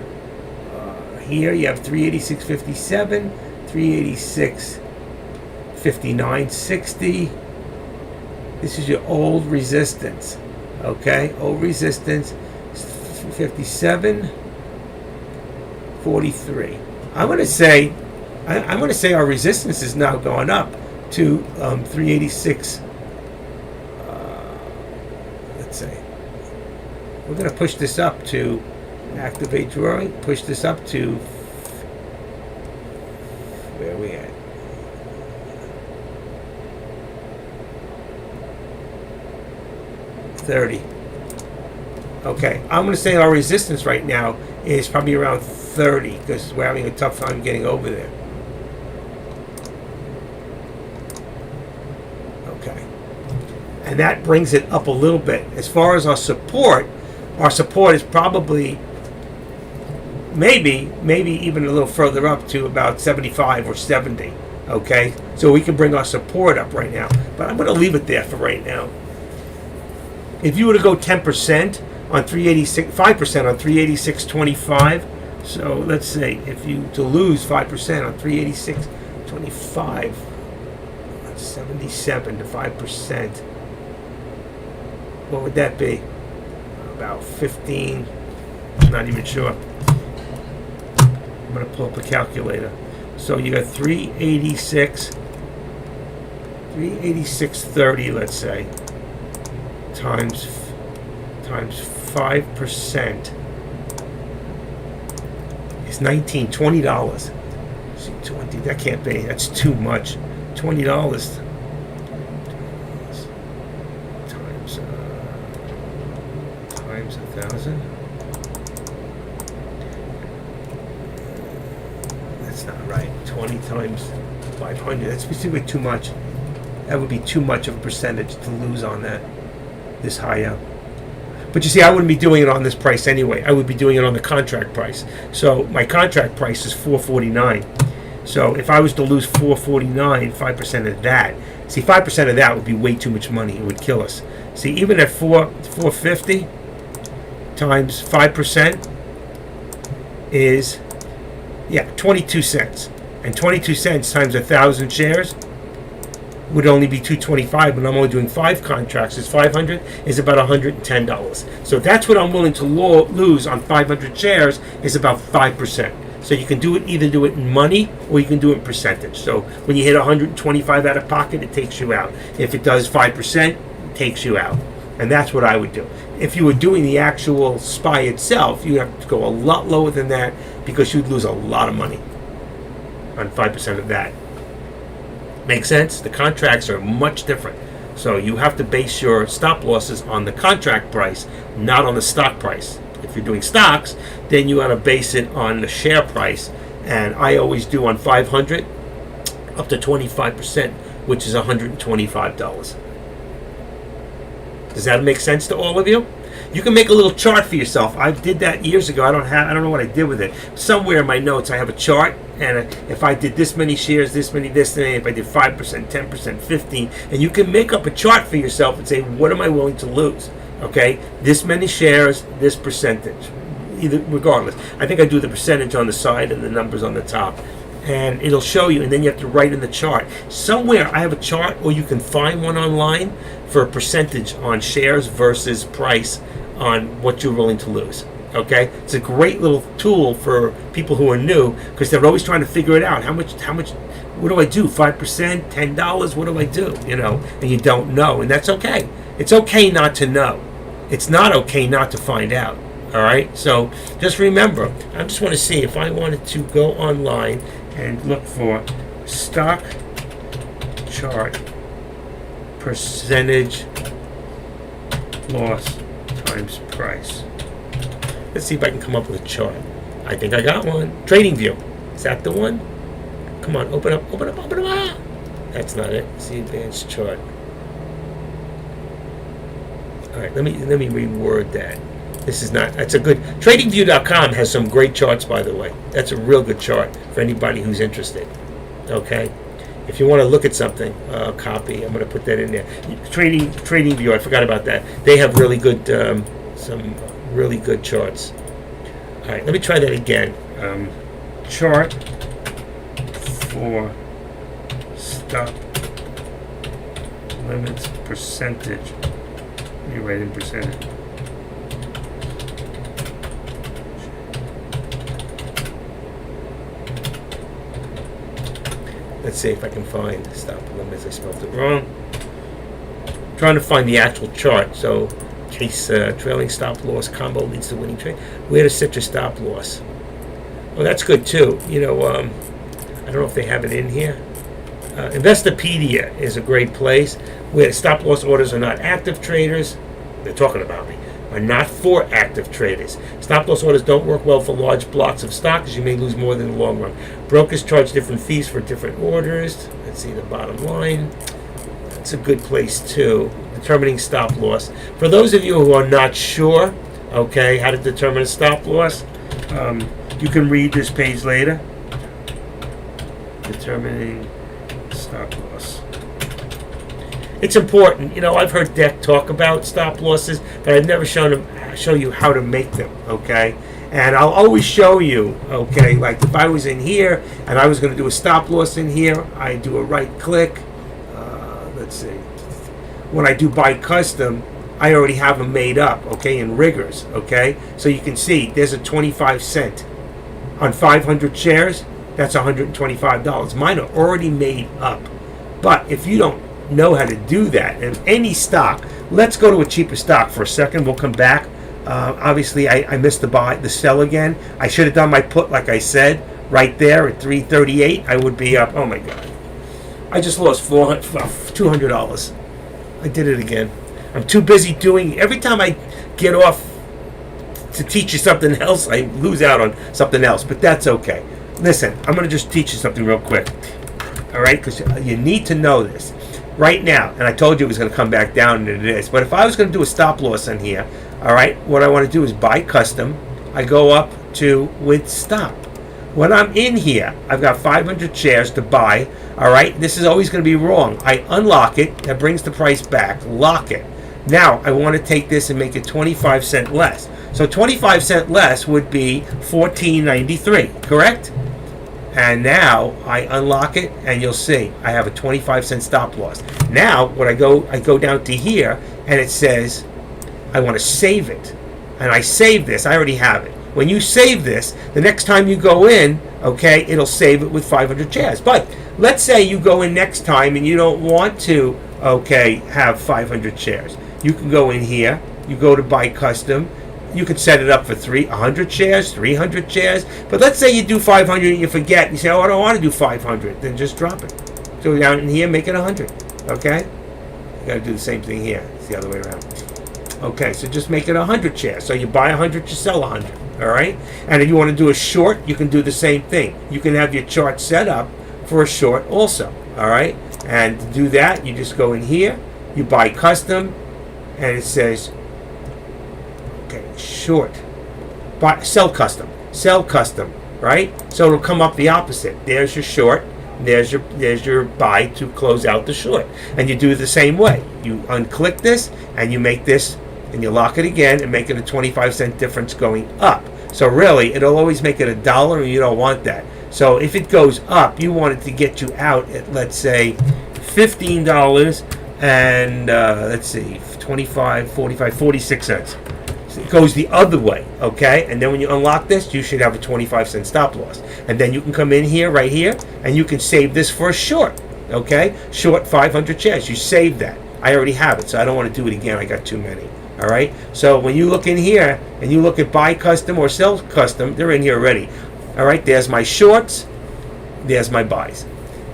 here you have 386.57, 386.59.60. This is your old resistance, okay? Old resistance, 57.43. I'm going to say our resistance is now going up to 386. Let's say we're going to push this up to activate drawing. Push this up to where are we at? 30. Okay, I'm going to say our resistance right now is probably around 30, because we're having a tough time getting over there. Okay, and that brings it up a little bit. As far as our support is probably maybe even a little further up to about 75 or 70. Okay, so we can bring our support up right now, but I'm going to leave it there for right now. If you were to go 10% on 386, 5% on 386.25, so let's say if you to lose 5% on 386.25, that's 77 to 5%. What would that be? About 15. I'm not even sure. I'm going to pull up a calculator. So you got 386.30, let's say, times 5% is $20. See, 20, that can't be, that's too much. $20 times 1,000. That's not right. 20 times 500, that's basically too much. That would be too much of a percentage to lose on that, this high up. But you see, I wouldn't be doing it on this price anyway. I would be doing it on the contract price. So my contract price is $449. So if I was to lose $449, 5% of that, see, 5% of that would be way too much money. It would kill us. See, even at $450 times 5% is, 22 cents. And 22 cents times 1,000 shares would only be $225, but I'm only doing 5 contracts. Is $500 is about $110. So that's what I'm willing to lose on 500 shares is about 5%. So you can either do it in money or you can do it in percentage. So when you hit 125 out of pocket, it takes you out. If it does 5%, it takes you out. And that's what I would do. If you were doing the actual SPY itself, you have to go a lot lower than that because you'd lose a lot of money on 5% of that. Make sense? The contracts are much different. So you have to base your stop losses on the contract price, not on the stock price. If you're doing stocks, then you want to base it on the share price. And I always do on 500 up to 25%, which is $125. Does that make sense to all of you? You can make a little chart for yourself. I did that years ago. I don't know what I did with it. Somewhere in my notes, I have a chart, and if I did this many shares, this many, if I did 5%, 10%, 15%, and you can make up a chart for yourself and say, what am I willing to lose? Okay, this many shares, this percentage, regardless. I think I do the percentage on the side and the numbers on the top, and it'll show you, and then you have to write in the chart. Somewhere I have a chart, or you can find one online for a percentage on shares versus price on what you're willing to lose. Okay, it's a great little tool for people who are new because they're always trying to figure it out. How much? What do I do? 5%, $10? What do I do? And you don't know, and that's okay. It's okay not to know. It's not okay not to find out. All right. So just remember, I just want to see if I wanted to go online and look for stock chart percentage loss times price. Let's see if I can come up with a chart. I think I got one. TradingView. Is that the one? Come on, open up. That's not it. See advanced chart. All right, let me reword that. This is not. That's a good. TradingView.com has some great charts, by the way. That's a real good chart for anybody who's interested. Okay. If you want to look at something, copy. I'm going to put that in there. TradingView. I forgot about that. They have really good, some really good charts. All right, let me try that again. Chart for stop limits percentage. Let me write in percentage. Let's see if I can find stop limits. I spelled it wrong. I'm trying to find the actual chart. So, in case trailing stop loss combo leads to winning trade, where to set your stop loss? Well, that's good too. I don't know if they have it in here. Investopedia is a great place where stop loss orders are not active traders. They're talking about me. Are not for active traders. Stop loss orders don't work well for large blocks of stock as you may lose more in the long run. Brokers charge different fees for different orders. Let's see the bottom line. That's a good place too. Determining stop loss. For those of you who are not sure, okay, how to determine a stop loss, you can read this page later. Determining stop loss. It's important. I've heard Deck talk about stop losses, but I've never show you how to make them, okay? And I'll always show you, okay, like if I was in here and I was going to do a stop loss in here, I do a right click. Let's see. When I do buy custom, I already have them made up, okay, in riggers, okay? So you can see there's a 25 cent. On 500 shares, that's $125. Mine are already made up. But if you don't know how to do that in any stock, let's go to a cheaper stock for a second. We'll come back. Obviously, I missed the sell again. I should have done my put, like I said, right there at 338. I would be up. Oh my God! I just lost $200. I did it again. I'm too busy doing. Every time I get off to teach you something else, I lose out on something else. But that's okay. Listen, I'm going to just teach you something real quick. All right, because you need to know this. Right now, and I told you it was going to come back down, and it is. But if I was going to do a stop loss in here, all right, what I want to do is buy custom. I go up to with stop. When I'm in here, I've got 500 shares to buy. All right, this is always going to be wrong. I unlock it. That brings the price back. Lock it. Now I want to take this and make it 25 cent less. So 25 cent less would be $14.93. Correct? And now I unlock it, and you'll see I have a 25-cent stop loss. Now, what I go down to here, and it says I want to save it, and I save this. I already have it. When you save this, the next time you go in, okay, it'll save it with 500 shares. But let's say you go in next time and you don't want to, okay, have 500 shares. You can go in here. You go to buy custom. You can set it up for 100 shares, 300 shares. But let's say you do 500 and you forget. You say, oh, I don't want to do 500. Then just drop it. Go down in here, make it 100. Okay? You got to do the same thing here. It's the other way around. Okay, so just make it 100 shares. So you buy 100, you sell 100. All right? And if you want to do a short, you can do the same thing. You can have your chart set up for a short also. All right? And to do that, you just go in here, you buy custom, and it says, short, sell custom, right? So it'll come up the opposite. There's your short, there's your buy to close out the short, and you do it the same way. You unclick this and you make this, and you lock it again and make it a 25-cent difference going up. So really, it'll always make it $1, and you don't want that. So if it goes up, you want it to get you out at, let's say, $15 and let's see, 25, 45, 46 cents. It goes the other way, okay? And then when you unlock this, you should have a 25-cent stop loss. And then you can come in here, right here, and you can save this for a short, okay? Short 500 shares. You save that. I already have it, so I don't want to do it again. I got too many, all right? So when you look in here and you look at buy custom or sell custom, they're in here already. All right, there's my shorts. There's my buys.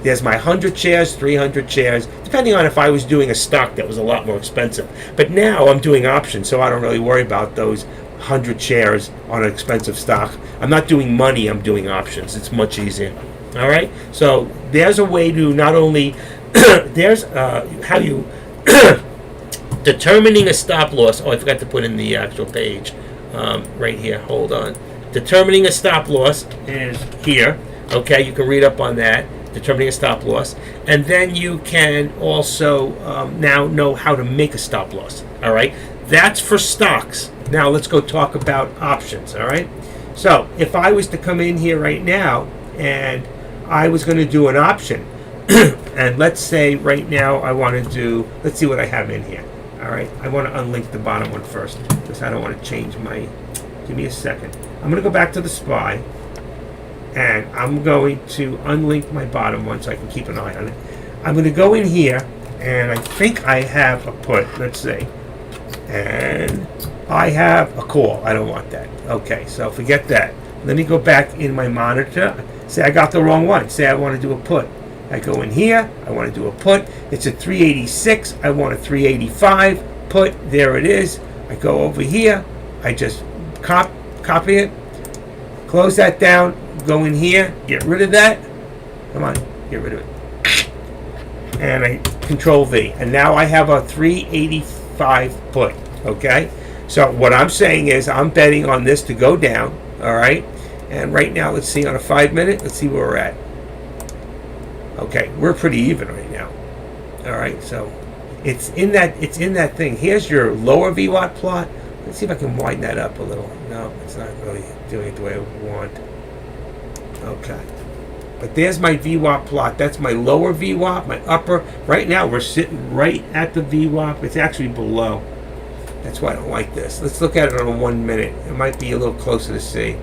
There's my 100 shares, 300 shares, depending on if I was doing a stock that was a lot more expensive. But now I'm doing options, so I don't really worry about those 100 shares on an expensive stock. I'm not doing money, I'm doing options. It's much easier. All right? So there's a way to not only, there's how you, determining a stop loss. Oh, I forgot to put in the actual page right here. Hold on. Determining a stop loss is here. Okay, you can read up on that. Determining a stop loss, and then you can also now know how to make a stop loss. All right, that's for stocks. Now let's go talk about options. All right, so if I was to come in here right now and I was going to do an option, and let's say right now I want to do, let's see what I have in here. All right, I want to unlink the bottom one first because I don't want to change my, give me a second. I'm going to go back to the SPY. And I'm going to unlink my bottom one so I can keep an eye on it. I'm going to go in here, and I think I have a put. Let's see. And I have a call. I don't want that. Okay, so forget that. Let me go back in my monitor. Say I got the wrong one. Say I want to do a put. I go in here. I want to do a put. It's a 386. I want a 385 put. There it is. I go over here. I just copy it. Close that down. Go in here, get rid of that. Come on, get rid of it. And I Control V. And now I have a 385 put. Okay? So what I'm saying is I'm betting on this to go down. All right? And right now, let's see on a 5-minute. Let's see where we're at. Okay, we're pretty even right now. All right, so it's in that thing. Here's your lower VWAP plot. Let's see if I can widen that up a little. No, it's not really doing it the way I want. Okay. But there's my VWAP plot. That's my lower VWAP, my upper. Right now, we're sitting right at the VWAP. It's actually below. That's why I don't like this. Let's look at it on a 1 minute. It might be a little closer to see.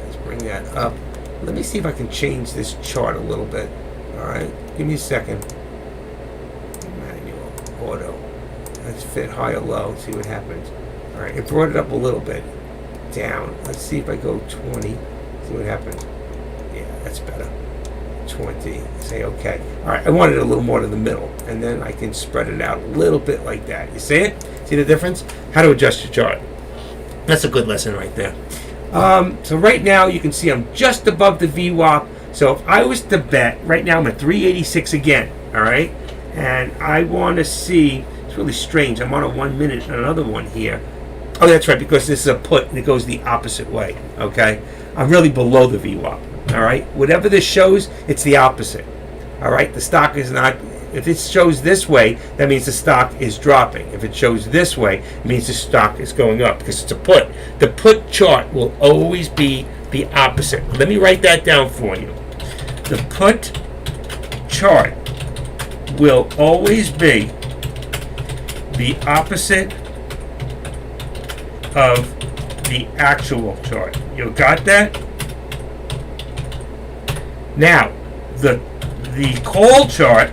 Let's bring that up. Let me see if I can change this chart a little bit. All right. Give me a second. Manual, auto. Let's fit high or low. See what happens. All right. It brought it up a little bit. Down. Let's see if I go 20. See what happens. Yeah, that's better. 20. Say okay. All right. I want it a little more to the middle, and then I can spread it out a little bit like that. You see it? See the difference? How to adjust your chart. That's a good lesson right there. So right now you can see I'm just above the VWAP. So if I was to bet, right now I'm at 386 again. All right. And I want to see. It's really strange. I'm on a 1 minute and another one here. Oh, that's right, because this is a put and it goes the opposite way, okay? I'm really below the VWAP, all right? Whatever this shows, it's the opposite, all right? The stock is not, if it shows this way, that means the stock is dropping. If it shows this way, it means the stock is going up because it's a put. The put chart will always be the opposite. Let me write that down for you. The put chart will always be the opposite of the actual chart. You got that? Now, the call chart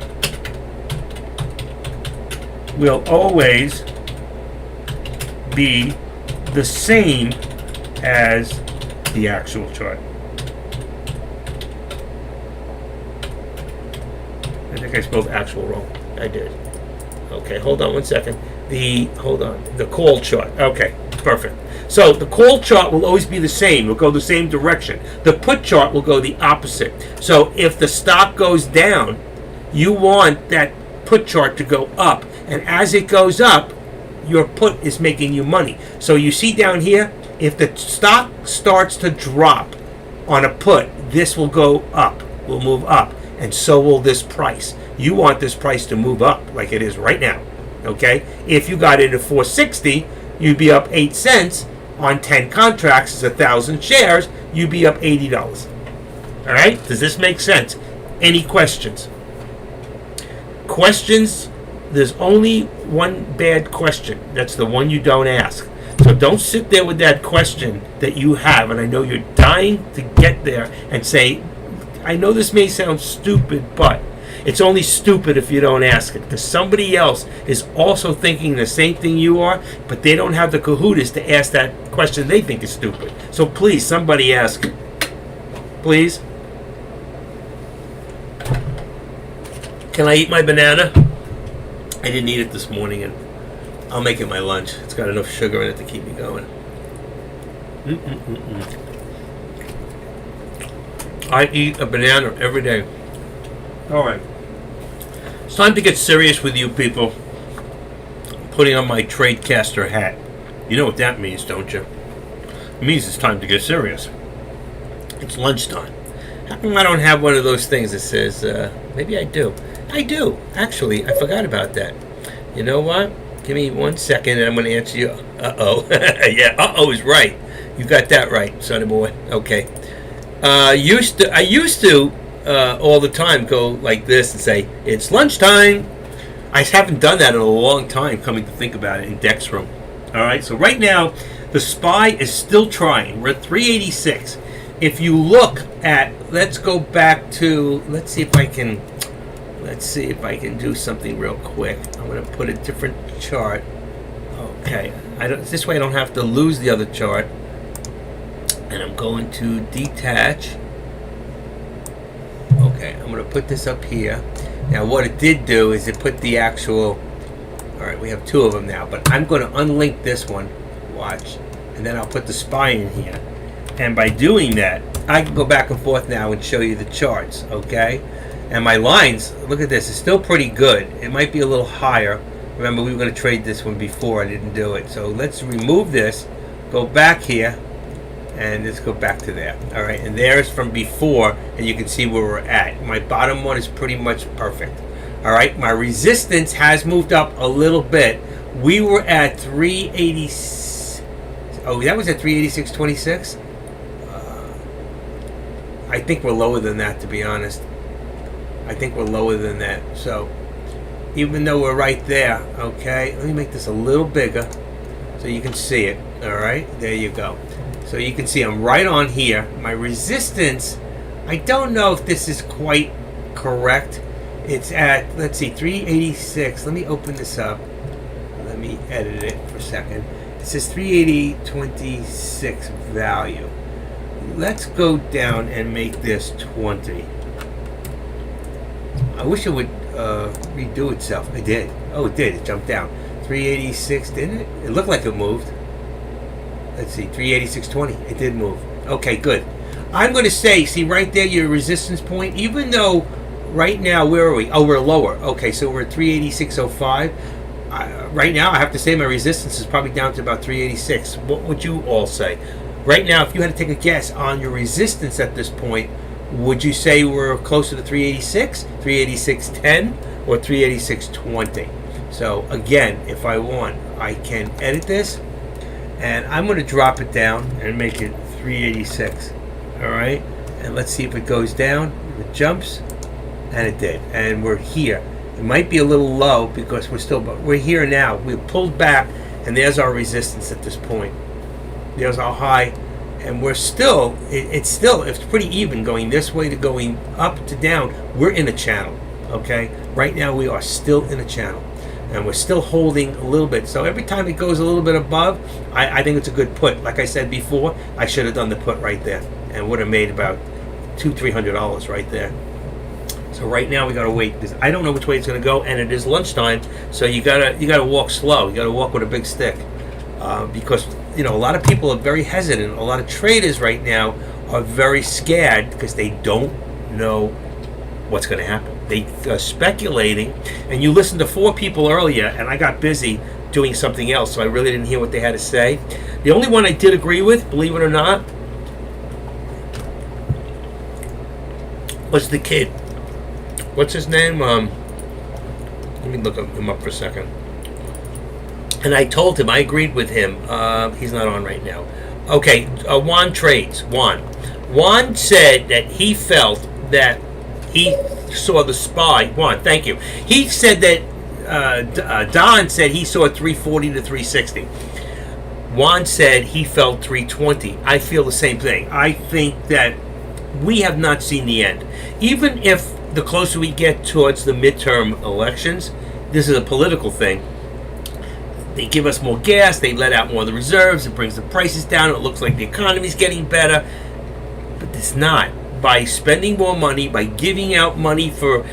will always be the same as the actual chart. I think I spelled actual wrong. I did. Okay, hold on one second. The call chart. Okay, perfect. So the call chart will always be the same. It'll go the same direction. The put chart will go the opposite. So if the stock goes down, you want that put chart to go up. And as it goes up, your put is making you money. So you see down here, if the stock starts to drop on a put, this will go up, will move up, and so will this price. You want this price to move up like it is right now, okay? If you got into 460, you'd be up 8 cents. On 10 contracts, it's 1,000 shares, you'd be up $80. All right? Does this make sense? Any questions? Questions? There's only one bad question. That's the one you don't ask. So don't sit there with that question that you have, and I know you're dying to get there and say, I know this may sound stupid, but it's only stupid if you don't ask it, because somebody else is also thinking the same thing you are, but they don't have the kahootas to ask that question they think is stupid. So please, somebody ask it. Please. Can I eat my banana? I didn't eat it this morning, and I'll make it my lunch. It's got enough sugar in it to keep me going. I eat a banana every day. All right. It's time to get serious with you people. I'm putting on my Tradecaster hat. You know what that means, don't you? It means it's time to get serious. It's lunchtime. How come I don't have one of those things that says, maybe I do. I do. Actually, I forgot about that. You know what? Give me 1 second and I'm going to answer you. Uh-oh. Yeah, uh-oh is right. You got that right, sonny boy. Okay. I used to all the time go like this and say, it's lunchtime. I haven't done that in a long time, coming to think about it, in Deck's room. All right, so right now, the SPY is still trying. We're at 386. If you look at, let's go back to, let's see if I can do something real quick. I'm going to put a different chart. Okay, this way I don't have to lose the other chart. And I'm going to detach. Okay, I'm going to put this up here. Now what it did do is it put the actual, alright, we have 2 of them now, but I'm going to unlink this one, watch, and then I'll put the SPY in here. And by doing that, I can go back and forth now and show you the charts, okay? And my lines, look at this, it's still pretty good. It might be a little higher. Remember, we were going to trade this one before, I didn't do it. So let's remove this, go back here, and let's go back to there. All right, and there's from before, and you can see where we're at. My bottom one is pretty much perfect. All right, my resistance has moved up a little bit. We were at 380. Oh, that was at 386.26. I think we're lower than that, to be honest. I think we're lower than that. So even though we're right there, okay, let me make this a little bigger so you can see it. All right, there you go. So you can see I'm right on here. My resistance, I don't know if this is quite correct. It's at, let's see, 386. Let me open this up. Let me edit it for a second. It says 380.26 value. Let's go down and make this 20. I wish it would redo itself. It did. Oh, it did. It jumped down. 386, didn't it? It looked like it moved. Let's see, 386.20. It did move. Okay, good. I'm going to say, see right there, your resistance point, even though right now, where are we? Oh, we're lower. Okay, so we're at 386.05. Right now, I have to say my resistance is probably down to about 386. What would you all say? Right now, if you had to take a guess on your resistance at this point, would you say we're closer to 386, 386.10, or 386.20? So again, if I want, I can edit this, and I'm going to drop it down and make it 386. All right, and let's see if it goes down. If it jumps, and it did, and we're here. It might be a little low because but we're here now. We pulled back, and there's our resistance at this point. There's our high, and we're still. It's pretty even going this way to going up to down. We're in a channel. Okay, right now we are still in a channel, and we're still holding a little bit. So every time it goes a little bit above, I think it's a good put. Like I said before, I should have done the put right there, and would have made about $200-300 right there. So right now we gotta wait because I don't know which way it's gonna go, and it is lunchtime, so you gotta walk slow. You gotta walk with a big stick because a lot of people are very hesitant. A lot of traders right now are very scared because they don't know what's going to happen. They are speculating, and you listened to 4 people earlier, and I got busy doing something else, so I really didn't hear what they had to say. The only one I did agree with, believe it or not, was the kid. What's his name? Let me look him up for a second. And I told him, I agreed with him. He's not on right now. Okay, Juan Trades. Juan said that he felt that he saw the SPY. Juan, thank you. He said that Don said he saw 340 to 360. Juan said he felt 320. I feel the same thing. I think that we have not seen the end. Even if the closer we get towards the midterm elections, this is a political thing. They give us more gas, they let out more of the reserves, it brings the prices down, it looks like the economy's getting better, but it's not. By spending more money, by giving out money for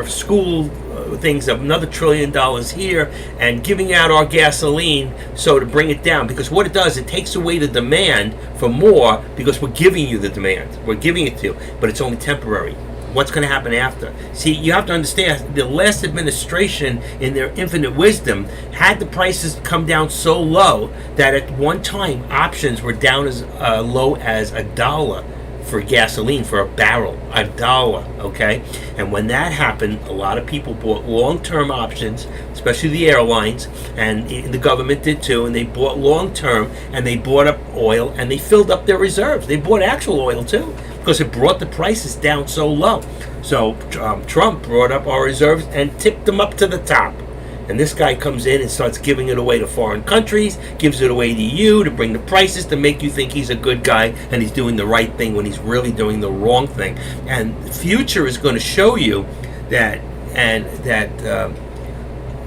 school things of another $1 trillion here, and giving out our gasoline so to bring it down, because what it does, it takes away the demand for more because we're giving you the demand. We're giving it to you, but it's only temporary. What's going to happen after? See, you have to understand, the last administration, in their infinite wisdom, had the prices come down so low that at one time options were down as low as $1 for gasoline for a barrel, $1, okay? And when that happened, a lot of people bought long-term options, especially the airlines, and the government did too, and they bought long-term, and they bought up oil, and they filled up their reserves. They bought actual oil too, because it brought the prices down so low. So Trump brought up our reserves and tipped them up to the top. And this guy comes in and starts giving it away to foreign countries, gives it away to you to bring the prices, to make you think he's a good guy and he's doing the right thing when he's really doing the wrong thing. And the future is going to show you that,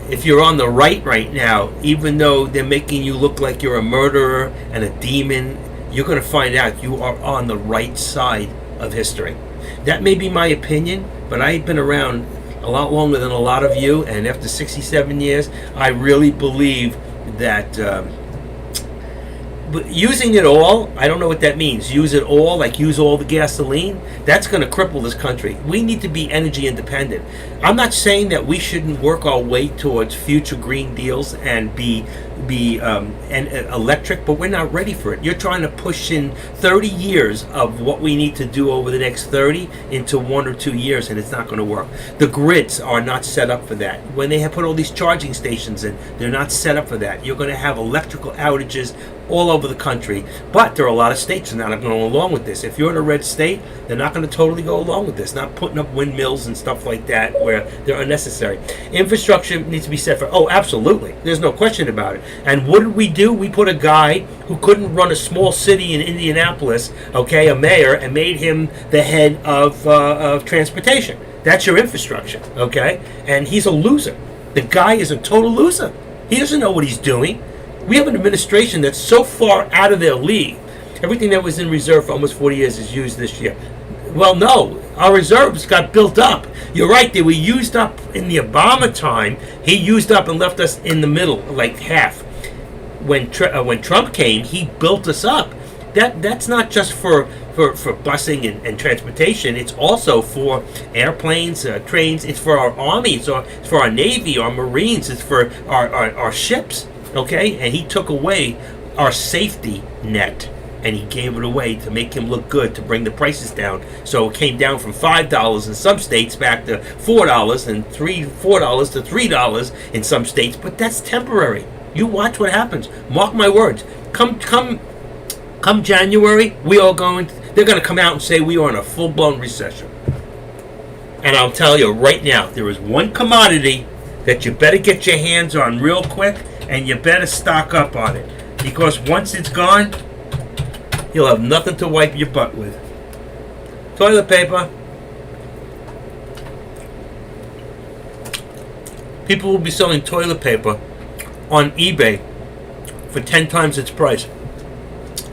if you're on the right now, even though they're making you look like you're a murderer and a demon, you're going to find out you are on the right side of history. That may be my opinion, but I've been around a lot longer than a lot of you, and after 67 years, I really believe that but using it all, I don't know what that means. Use it all, like use all the gasoline, that's going to cripple this country. We need to be energy independent. I'm not saying that we shouldn't work our way towards future green deals and be electric, but we're not ready for it. You're trying to push in 30 years of what we need to do over the next 30 into 1 or 2 years, and it's not going to work. The grids are not set up for that. When they have put all these charging stations in, they're not set up for that. You're going to have electrical outages all over the country, but there are a lot of states that are not going to go along with this. If you're in a red state, they're not going to totally go along with this, not putting up windmills and stuff like that where they're unnecessary. Infrastructure needs to be set for, absolutely, there's no question about it. And what did we do? We put a guy who couldn't run a small city in Indianapolis, a mayor, and made him the head of transportation. That's your infrastructure, and he's a loser. The guy is a total loser. He doesn't know what he's doing. We have an administration that's so far out of their league. Everything that was in reserve for almost 40 years is used this year. Well, no, our reserves got built up. You're right, they were used up in the Obama time. He used up and left us in the middle, like half. When Trump came, he built us up. That's not just for busing and transportation. It's also for airplanes, trains. It's for our army. It's for our Navy, our Marines. It's for our ships. And he took away our safety net and he gave it away to make him look good, to bring the prices down. So it came down from $5 in some states back to $4 and $4 to $3 in some states. But that's temporary. You watch what happens. Mark my words. Come Come January, they're going to come out and say we are in a full-blown recession. And I'll tell you right now, there is one commodity that you better get your hands on real quick, and you better stock up on it. Because once it's gone, you'll have nothing to wipe your butt with. Toilet paper. People will be selling toilet paper on eBay for 10 times its price.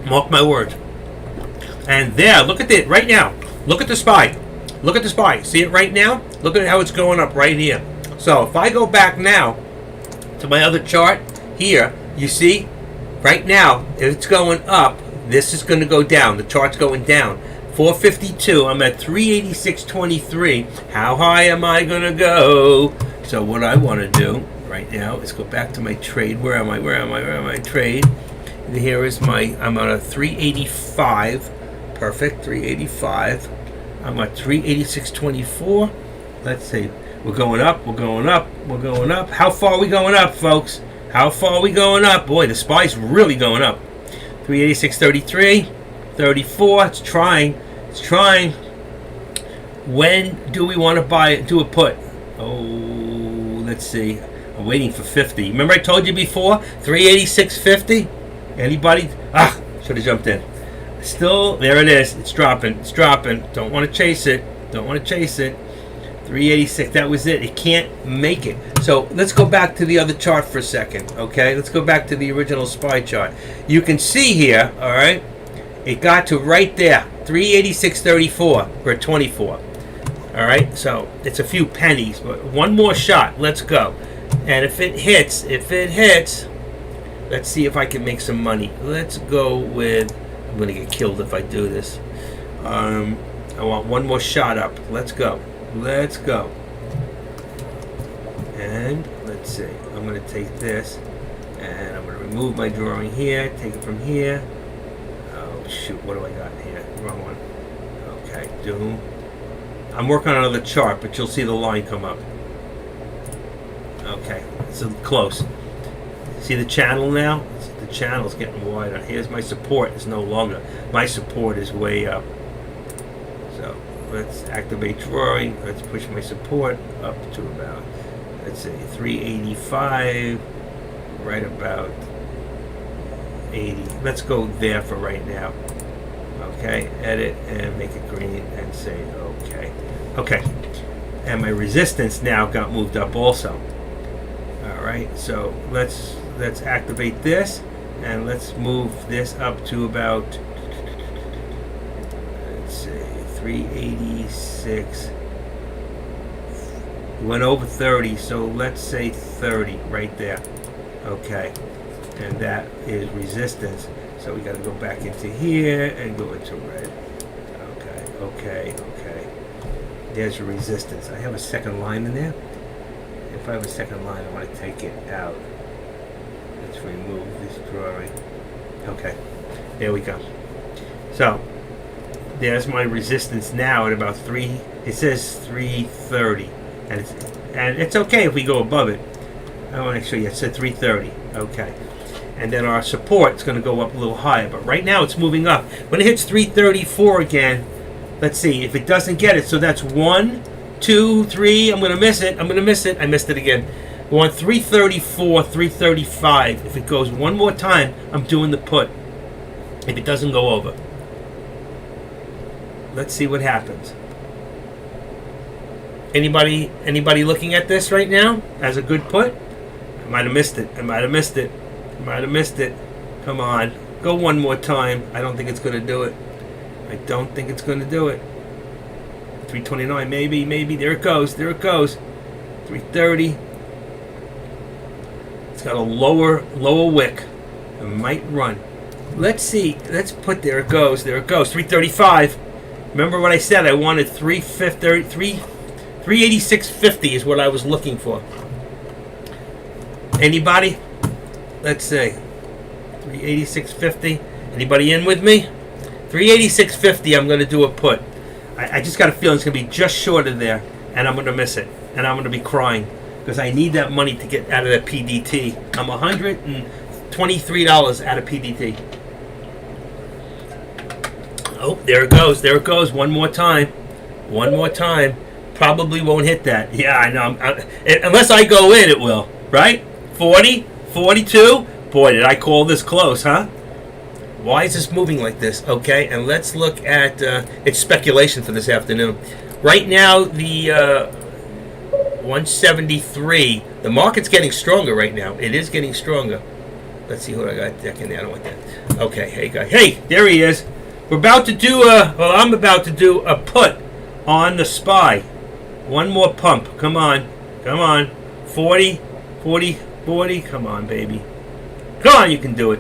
Mark my words. And there, look at it right now. Look at the SPY. Look at the SPY. See it right now? Look at how it's going up right here. So if I go back now to my other chart here, you see right now it's going up. This is going to go down. The chart's going down. 452. I'm at 386.23. How high am I going to go? So what I want to do right now is go back to my trade. Where am I? Trade. And here is I'm on a 385. Perfect. 385. I'm at 386.24. Let's see. We're going up. How far are we going up, folks? How far are we going up? Boy, the SPY's really going up. 386.33. 34. It's trying. When do we want to buy it? Do a put? Oh, let's see. I'm waiting for 50. Remember I told you before? 386.50? Anybody? Should have jumped in. Still, there it is. It's dropping. Don't want to chase it. 386. That was it. It can't make it. So let's go back to the other chart for a second. Okay? Let's go back to the original SPY chart. You can see here, all right, it got to right there. 386.34 for 24. All right? So it's a few pennies, but one more shot. Let's go. And if it hits, let's see if I can make some money. Let's go with, I'm going to get killed if I do this. I want one more shot up. Let's go. And let's see. I'm going to take this and I'm going to remove my drawing here. Take it from here. Oh shoot! What do I got here? Wrong one. Okay. Doom. I'm working on another chart, but you'll see the line come up. Okay. It's close. See the channel now? The channel's getting wider. Here's my support. It's no longer. My support is way up. So let's activate drawing. Let's push my support up to about, let's say 385, right about 80. Let's go there for right now. Okay, edit and make it green and say okay. Okay, and my resistance now got moved up also. All right, so let's activate this and let's move this up to about, let's see, 386. We went over 30, so let's say 30 right there. Okay, and that is resistance. So we got to go back into here and go into red. Okay. There's your resistance. I have a second line in there. If I have a second line, I want to take it out. Let's remove this drawing. Okay, there we go. So there's my resistance now at about 3. It says 330, and it's okay if we go above it. I want to show you. It said 330. Okay, and then our support is going to go up a little higher. But right now it's moving up. When it hits 334 again, let's see if it doesn't get it. So that's 1, 2, 3. I'm going to miss it. I missed it again. We want 334, 335. If it goes one more time, I'm doing the put. If it doesn't go over, let's see what happens. Anybody looking at this right now as a good put? I might have missed it. Come on, go one more time. I don't think it's going to do it. 329, maybe. There it goes. 330. It's got a lower wick. It might run. Let's see. Let's put, there it goes. 335. Remember what I said? I wanted 386.50 is what I was looking for. Anybody? Let's say 386.50. Anybody in with me? 386.50. I'm going to do a put. I just got a feeling it's going to be just short of there, and I'm going to miss it, and I'm going to be crying because I need that money to get out of that PDT. I'm $123 out of PDT. Oh, there it goes. There it goes. One more time. One more time. Probably won't hit that. Yeah, I know. Unless I go in, it will. Right? 40? 42? Boy, did I call this close, huh? Why is this moving like this? Okay, and let's look at its speculation for this afternoon. Right now, the 173. The market's getting stronger right now. It is getting stronger. Let's see what I got deck in there. I don't want that. Okay, hey guy. Hey, there he is. We're about to do I'm about to do a put on the SPY. One more pump. Come on. Come on. 40, 40, 40. Come on, baby. Come on, you can do it.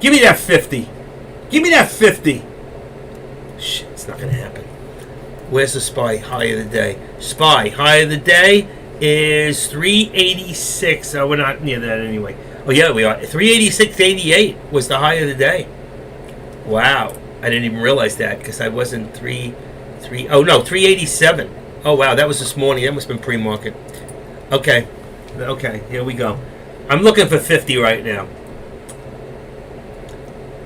Give me that 50. Give me that 50. Shit, it's not going to happen. Where's the SPY high of the day? SPY high of the day is 386. Oh, we're not near that anyway. Oh, yeah, we are. 386.88 was the high of the day. Wow. I didn't even realize that because I wasn't 387. Oh, wow, that was this morning. That must have been pre-market. Okay. Okay, here we go. I'm looking for 50 right now.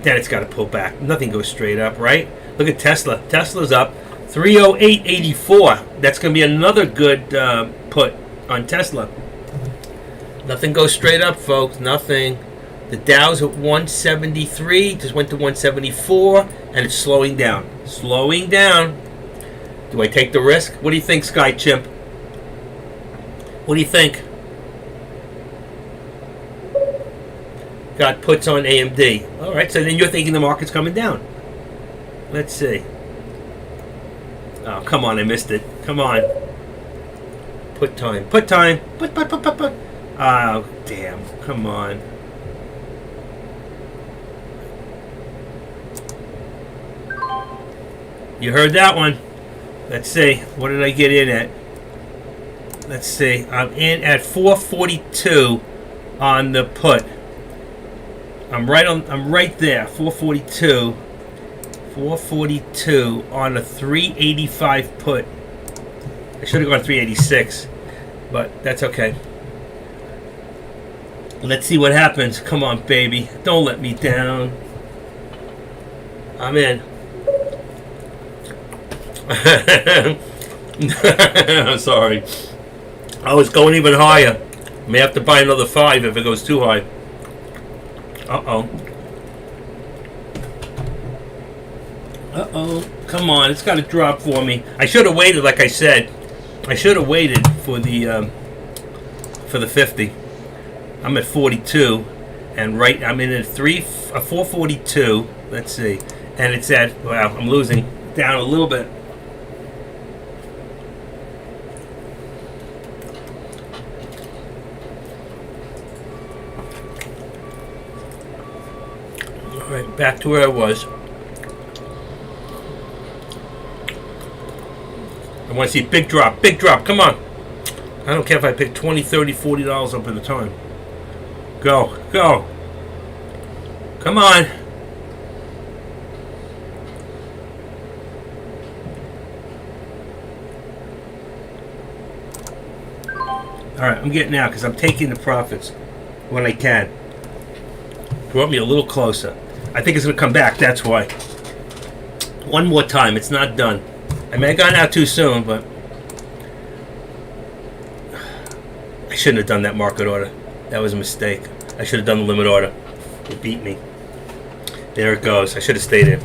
Then it's got to pull back. Nothing goes straight up, right? Look at Tesla. Tesla's up 308.84. That's going to be another good put on Tesla. Nothing goes straight up, folks. Nothing. The Dow's at 173. Just went to 174. And it's slowing down. Slowing down. Do I take the risk? What do you think, Sky Chimp? What do you think? Got puts on AMD. All right, so then you're thinking the market's coming down. Let's see. Oh, come on, I missed it. Come on. Put time. Put time. Put. Oh, damn. Come on. You heard that one. Let's see. What did I get in at? Let's see. I'm in at 442 on the put. I'm right there. 442. 442 on a 385 put. I should have gone 386, but that's okay. Let's see what happens. Come on, baby. Don't let me down. I'm in. I'm sorry. I was going even higher. May have to buy another 5 if it goes too high. Uh-oh. Uh-oh. Come on. It's got to drop for me. I should have waited, like I said. I should have waited for the 50. I'm at 42. And I'm in at 442. Let's see. And it's at, wow, I'm losing down a little bit. All right, back to where I was. I want to see big drop, come on. I don't care if I pick $20, $30, $40 up at the time. Go. Come on. All right, I'm getting out because I'm taking the profits when I can. Brought me a little closer. I think it's going to come back, that's why. One more time, it's not done. I may have gone out too soon, but I shouldn't have done that market order. That was a mistake. I should have done the limit order. It beat me. There it goes. I should have stayed in.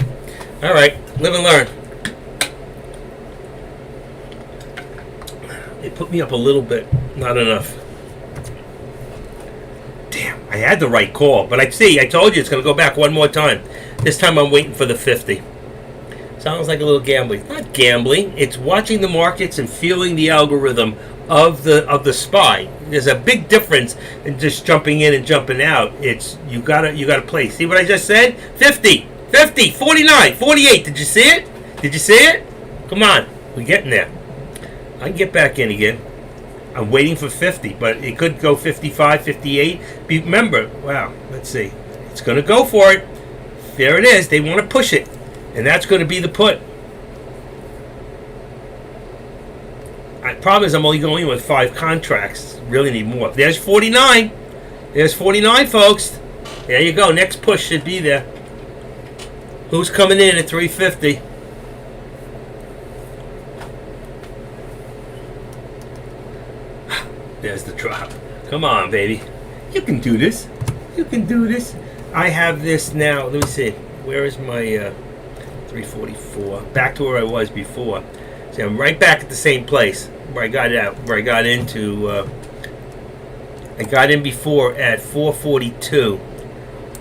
All right, live and learn. It put me up a little bit, not enough. Damn, I had the right call, but I told you it's going to go back one more time. This time I'm waiting for the 50. Sounds like a little gambling. Not gambling. It's watching the markets and feeling the algorithm of the SPY. There's a big difference in just jumping in and jumping out. It's you gotta play. See what I just said? 50, 49, 48. Did you see it? Come on, we're getting there. I can get back in again. I'm waiting for 50, but it could go 55, 58. Remember, wow. Let's see. It's gonna go for it. There it is. They want to push it. And that's going to be the put. The problem is I'm only going with 5 contracts. Really need more. There's 49. There's 49, folks. There you go. Next push should be there. Who's coming in at 350? There's the drop. Come on, baby. You can do this. You can do this. I have this now. Let me see. Where is my 344? Back to where I was before. See, I'm right back at the same place where I got out. Where I got into. I got in before at 442,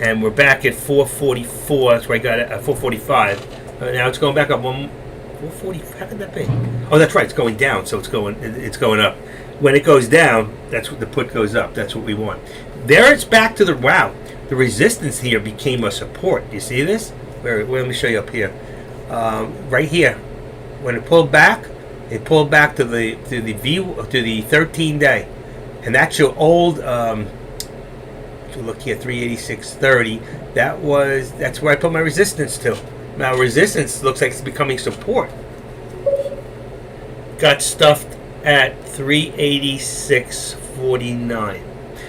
and we're back at 444. That's where I got it at 445. Now it's going back up. 440. How could that be? Oh, that's right. It's going down, so it's going up. When it goes down, that's what the put goes up. That's what we want. There, it's back to the wow. The resistance here became a support. You see this? Where let me show you up here. Right here. When it pulled back to the to the 13-day, and that's your old. If you look here, 386.30. That's where I put my resistance to. Now resistance looks like it's becoming support. Got stuffed at 386.49.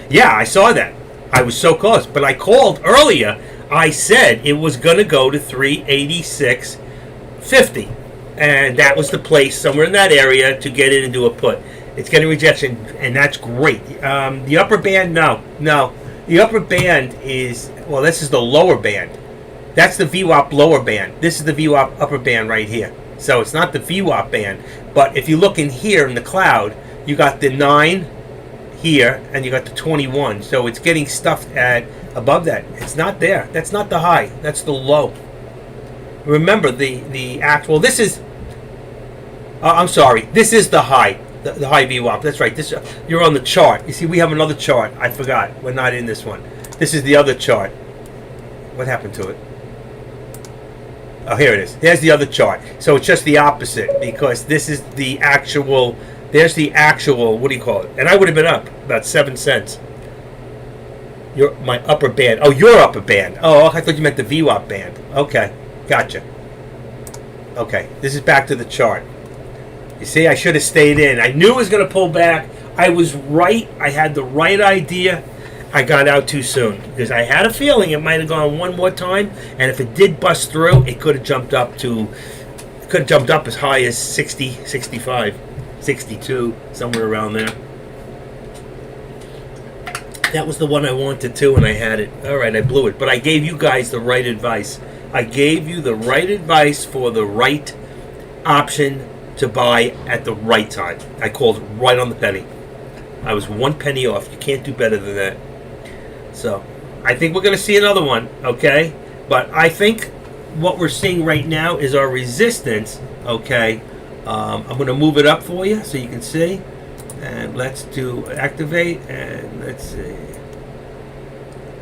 Yeah, I saw that. I was so close, but I called earlier. I said it was going to go to 386.50, and that was the place somewhere in that area to get in and do a put. It's getting rejection, and that's great. The upper band, no. The upper band is, well, this is the lower band. That's the VWAP lower band. This is the VWAP upper band right here. So it's not the VWAP band, but if you look in here in the cloud, you got the 9 here, and you got the 21. So it's getting stuffed at above that. It's not there. That's not the high. That's the low. Remember the actual. This is. I'm sorry. This is the high. The high VWAP. That's right. This you're on the chart. You see, we have another chart. I forgot. We're not in this one. This is the other chart. What happened to it? Oh, here it is. There's the other chart. So it's just the opposite, because this is the actual. There's the actual. What do you call it? And I would have been up about 7 cents. My upper band. Oh, your upper band. Oh, I thought you meant the VWAP band. Okay, gotcha. Okay, this is back to the chart. You see, I should have stayed in. I knew it was going to pull back. I was right. I had the right idea. I got out too soon because I had a feeling it might have gone one more time, and if it did bust through, it could have jumped up as high as 60, 65, 62, somewhere around there. That was the one I wanted to, and I had it. All right, I blew it, but I gave you guys the right advice. I gave you the right advice for the right option to buy at the right time. I called right on the penny. I was 1 penny off. You can't do better than that. So I think we're going to see another one, okay? But I think what we're seeing right now is our resistance, okay? I'm going to move it up for you so you can see. And let's do activate, and let's see.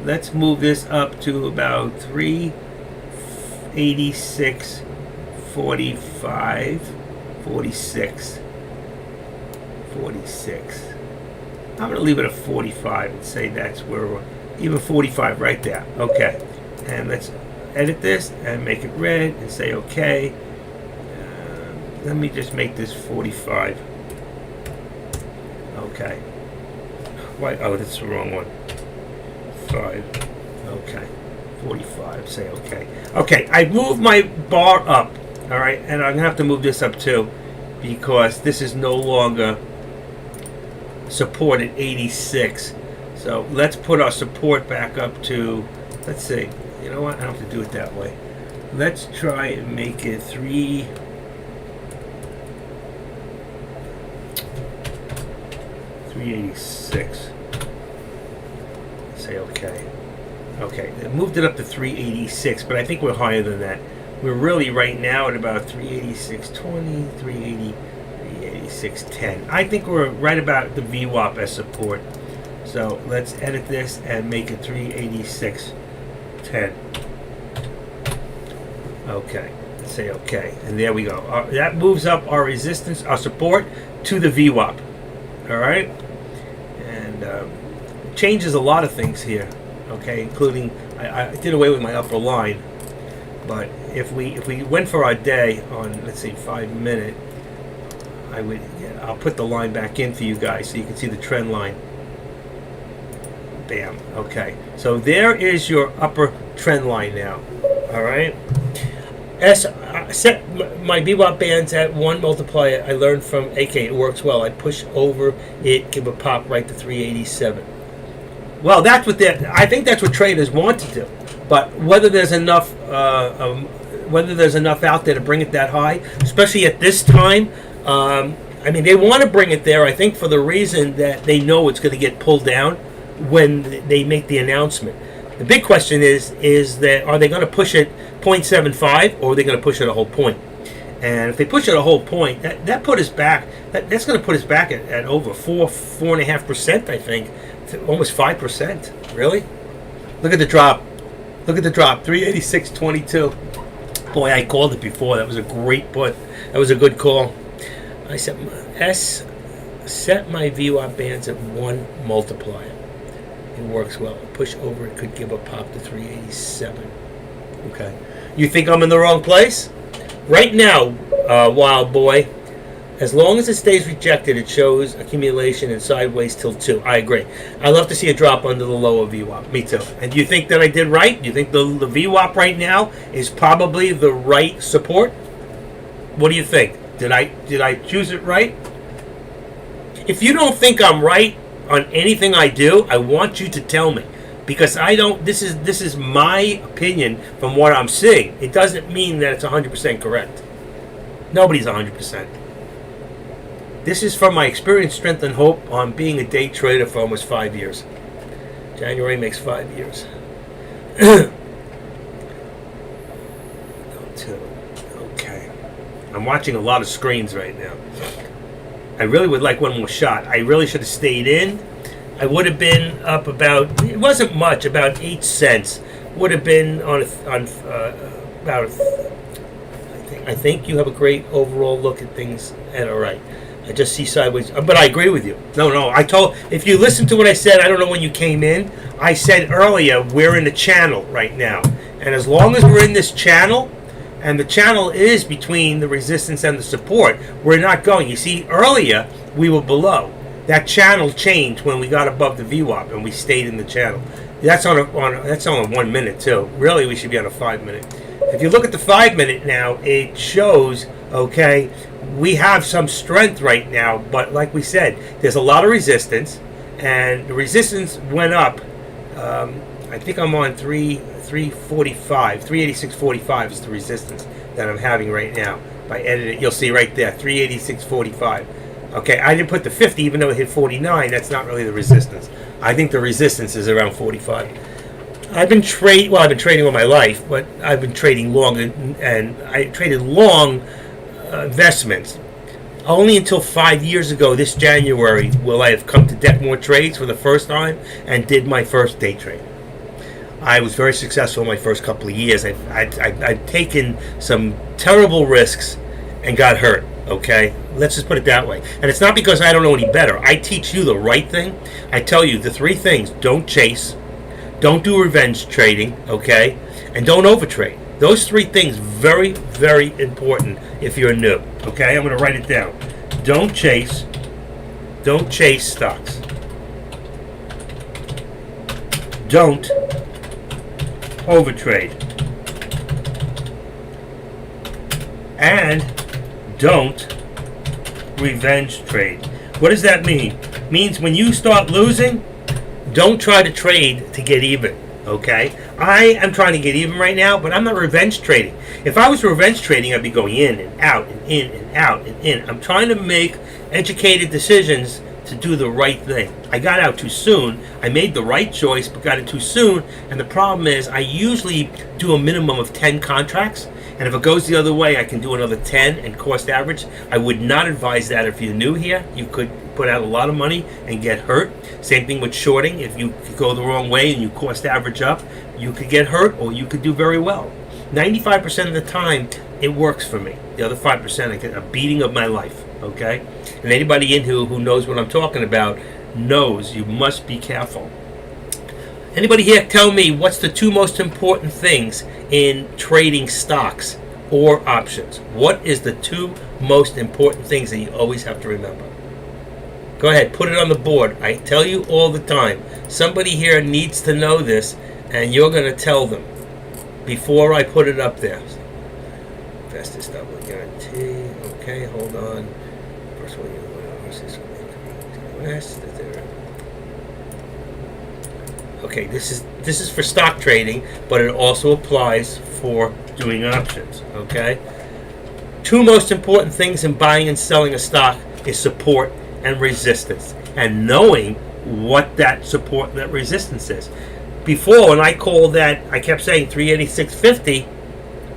Let's move this up to about 386.45, 46. I'm going to leave it at 45 and say that's where we're, even 45 right there. Okay. And let's edit this and make it red and say okay. Let me just make this 45. Okay. Why? Oh, that's the wrong one. 5. Okay. 45. Say okay. Okay. I moved my bar up. All right. And I'm going to have to move this up too, because this is no longer support at 86. So let's put our support back up to, let's see. You know what? I don't have to do it that way. Let's try and make it 386. Say okay. Okay, I moved it up to 386, but I think we're higher than that. We're really right now at about 386.20, 386.10. I think we're right about the VWAP as support. So let's edit this and make it 386.10. Okay, let's say okay, and there we go. That moves up our resistance, our support to the VWAP. All right, and changes a lot of things here. Okay, including I did away with my upper line, but if we went for our day on, let's say, 5 minute, I'll put the line back in for you guys so you can see the trend line. Bam. Okay, so there is your upper trend line now. All right. set my VWAP bands at 1 multiplier. I learned from AK. It works well. I push over it, give a pop right to 387. Well, that's what I think that's what traders want to do. But whether there's enough out there to bring it that high, especially at this time, I mean, they want to bring it there, I think, for the reason that they know it's going to get pulled down when they make the announcement. The big question is that are they going to push it 0.75 or are they going to push it a whole point? And if they push it a whole point, that put us back. That's going to put us back at over 4.5%, I think, to almost 5%. Really? Look at the drop. Look at the drop. 386.22. Boy, I called it before. That was a great put. That was a good call. I set my VWAP bands at 1 multiplier. It works well. Push over it could give a pop to 387. Okay. You think I'm in the wrong place? Right now, Wild Boy, as long as it stays rejected, it shows accumulation and sideways till 2. I agree. I love to see a drop under the lower VWAP. Me too. And do you think that I did right? Do you think the VWAP right now is probably the right support? What do you think? Did I choose it right? If you don't think I'm right on anything I do, I want you to tell me, because I don't. This is my opinion from what I'm seeing. It doesn't mean that it's 100% correct. Nobody's 100%. This is from my experience, strength, and hope on being a day trader for almost 5 years. January makes 5 years. 2. Okay. I'm watching a lot of screens right now. I really would like one more shot. I really should have stayed in. I would have been up about, it wasn't much, about 8 cents. Would have been on about, I think you have a great overall look at things, and all right. I just see sideways, but I agree with you. No, if you listen to what I said, I don't know when you came in, I said earlier, we're in the channel right now. And as long as we're in this channel, and the channel is between the resistance and the support, we're not going. You see, earlier, we were below. That channel changed when we got above the VWAP, and we stayed in the channel. That's on a 1 minute, too. Really, we should be on a 5 minute. If you look at the 5 minute now, it shows, okay, we have some strength right now, but like we said, there's a lot of resistance, and the resistance went up. I think I'm on 345, 386.45 is the resistance that I'm having right now. By editing, you'll see right there, 386.45. Okay, I didn't put the 50, even though it hit 49. That's not really the resistance. I think the resistance is around 45. I've been trading all my life, but I've been trading long, and I traded long investments. Only until 5 years ago, this January, will I have come to Deckmore Trades for the first time and did my first day trade. I was very successful in my first couple of years. I've taken some terrible risks and got hurt, okay? Let's just put it that way. And it's not because I don't know any better. I teach you the right thing. I tell you the 3 things. Don't chase. Don't do revenge trading, okay? And don't overtrade. Those 3 things, very, very important if you're new, okay? I'm going to write it down. Don't chase. Don't chase stocks. Don't overtrade. And don't revenge trade. What does that mean? It means when you start losing, don't try to trade to get even, okay? I am trying to get even right now, but I'm not revenge trading. If I was revenge trading, I'd be going in and out and in and out and in. I'm trying to make educated decisions to do the right thing. I got out too soon. I made the right choice, but got it too soon. And the problem is I usually do a minimum of 10 contracts. And if it goes the other way, I can do another 10 and cost average. I would not advise that if you're new here. You could put out a lot of money and get hurt. Same thing with shorting. If you go the wrong way and you cost average up, you could get hurt or you could do very well. 95% of the time, it works for me. The other 5%, I get a beating of my life, okay? And anybody in here who knows what I'm talking about knows you must be careful. Anybody here tell me what's the 2 most important things in trading stocks or options? What is the 2 most important things that you always have to remember? Go ahead, put it on the board. I tell you all the time. Somebody here needs to know this, and you're going to tell them before I put it up there. Fastest double guarantee. Okay, hold on. First one, okay, this is for stock trading, but it also applies for doing options. Okay. Two most important things in buying and selling a stock is support and resistance, and knowing what that support and that resistance is. Before, when I called that, I kept saying 386.50.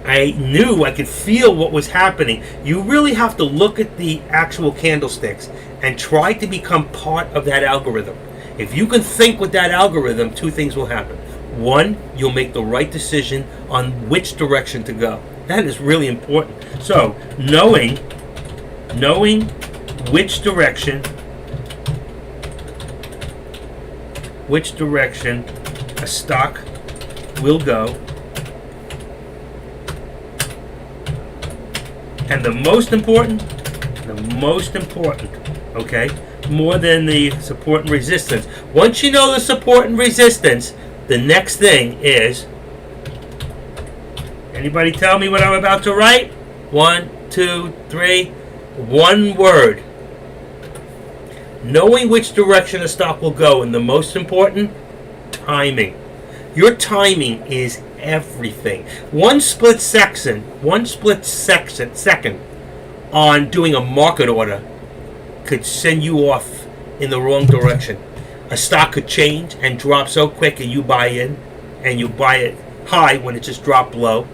I knew, I could feel what was happening. You really have to look at the actual candlesticks and try to become part of that algorithm. If you can think with that algorithm, two things will happen. One, you'll make the right decision on which direction to go. That is really important. So, knowing which direction a stock will go, and the most important, okay, more than the support and resistance. Once you know the support and resistance, the next thing is, anybody tell me what I'm about to write? 1, 2, 3, one word. Knowing which direction a stock will go, and the most important, timing. Your timing is everything. One split second on doing a market order could send you off in the wrong direction. A stock could change and drop so quick, and you buy in, and you buy it high when it just dropped low,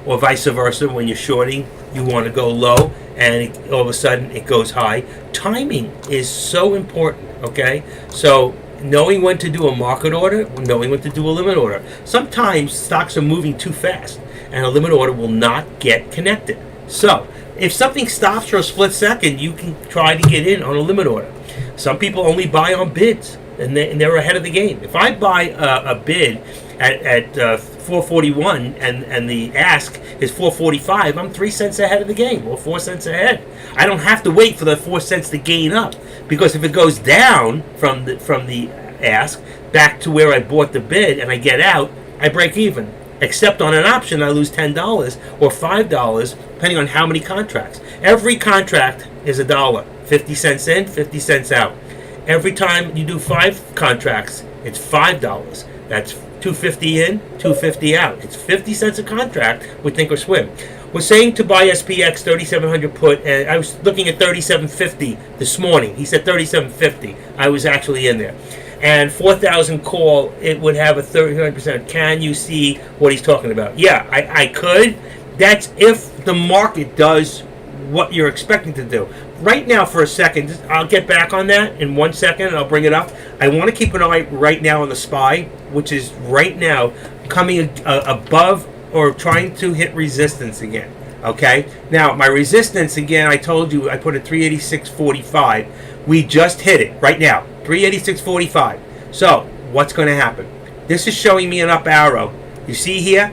or vice versa. When you're shorting, you want to go low, and all of a sudden it goes high. Timing is so important. Okay, so knowing when to do a market order, knowing when to do a limit order. Sometimes stocks are moving too fast, and a limit order will not get connected. So if something stops for a split second, you can try to get in on a limit order. Some people only buy on bids, and they're ahead of the game. If I buy a bid at 441 and the ask is 445, I'm 3 cents ahead of the game, or 4 cents ahead. I don't have to wait for the 4 cents to gain up, because if it goes down from the ask back to where I bought the bid and I get out, I break even. Except on an option, I lose $10 or $5, depending on how many contracts. Every contract is $1, 50 cents in, 50 cents out. Every time you do 5 contracts, it's $5. That's $2.50 in, $2.50 out. It's 50 cents a contract with Thinkorswim. We're saying to buy SPX 3700 put, and I was looking at 3750 this morning. He said 3750. I was actually in there. And 4,000 call, it would have a 39%. Can you see what he's talking about? Yeah, I could. That's if the market does what you're expecting to do. Right now, for a second, I'll get back on that in 1 second, and I'll bring it up. I want to keep an eye right now on the SPY, which is right now coming above or trying to hit resistance again. Okay? Now, my resistance, again, I told you, I put it 386.45. We just hit it right now, 386.45. So, what's going to happen? This is showing me an up arrow. You see here?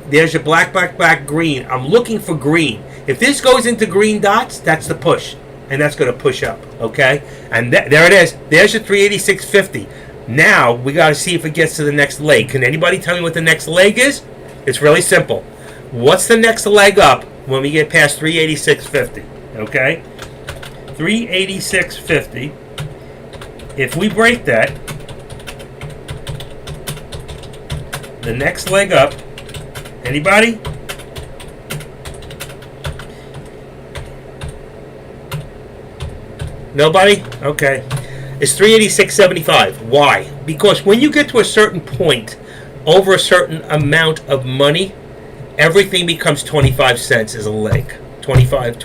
There's your black, black, black, green. I'm looking for green. If this goes into green dots, that's the push. And that's going to push up, okay? And there it is. There's your 386.50. Now, we got to see if it gets to the next leg. Can anybody tell me what the next leg is? It's really simple. What's the next leg up when we get past 386.50? Okay? 386.50. If we break that, the next leg up, anybody? Nobody? Okay. It's 386.75. Why? Because when you get to a certain point, over a certain amount of money, everything becomes 25 cents as a leg. 25.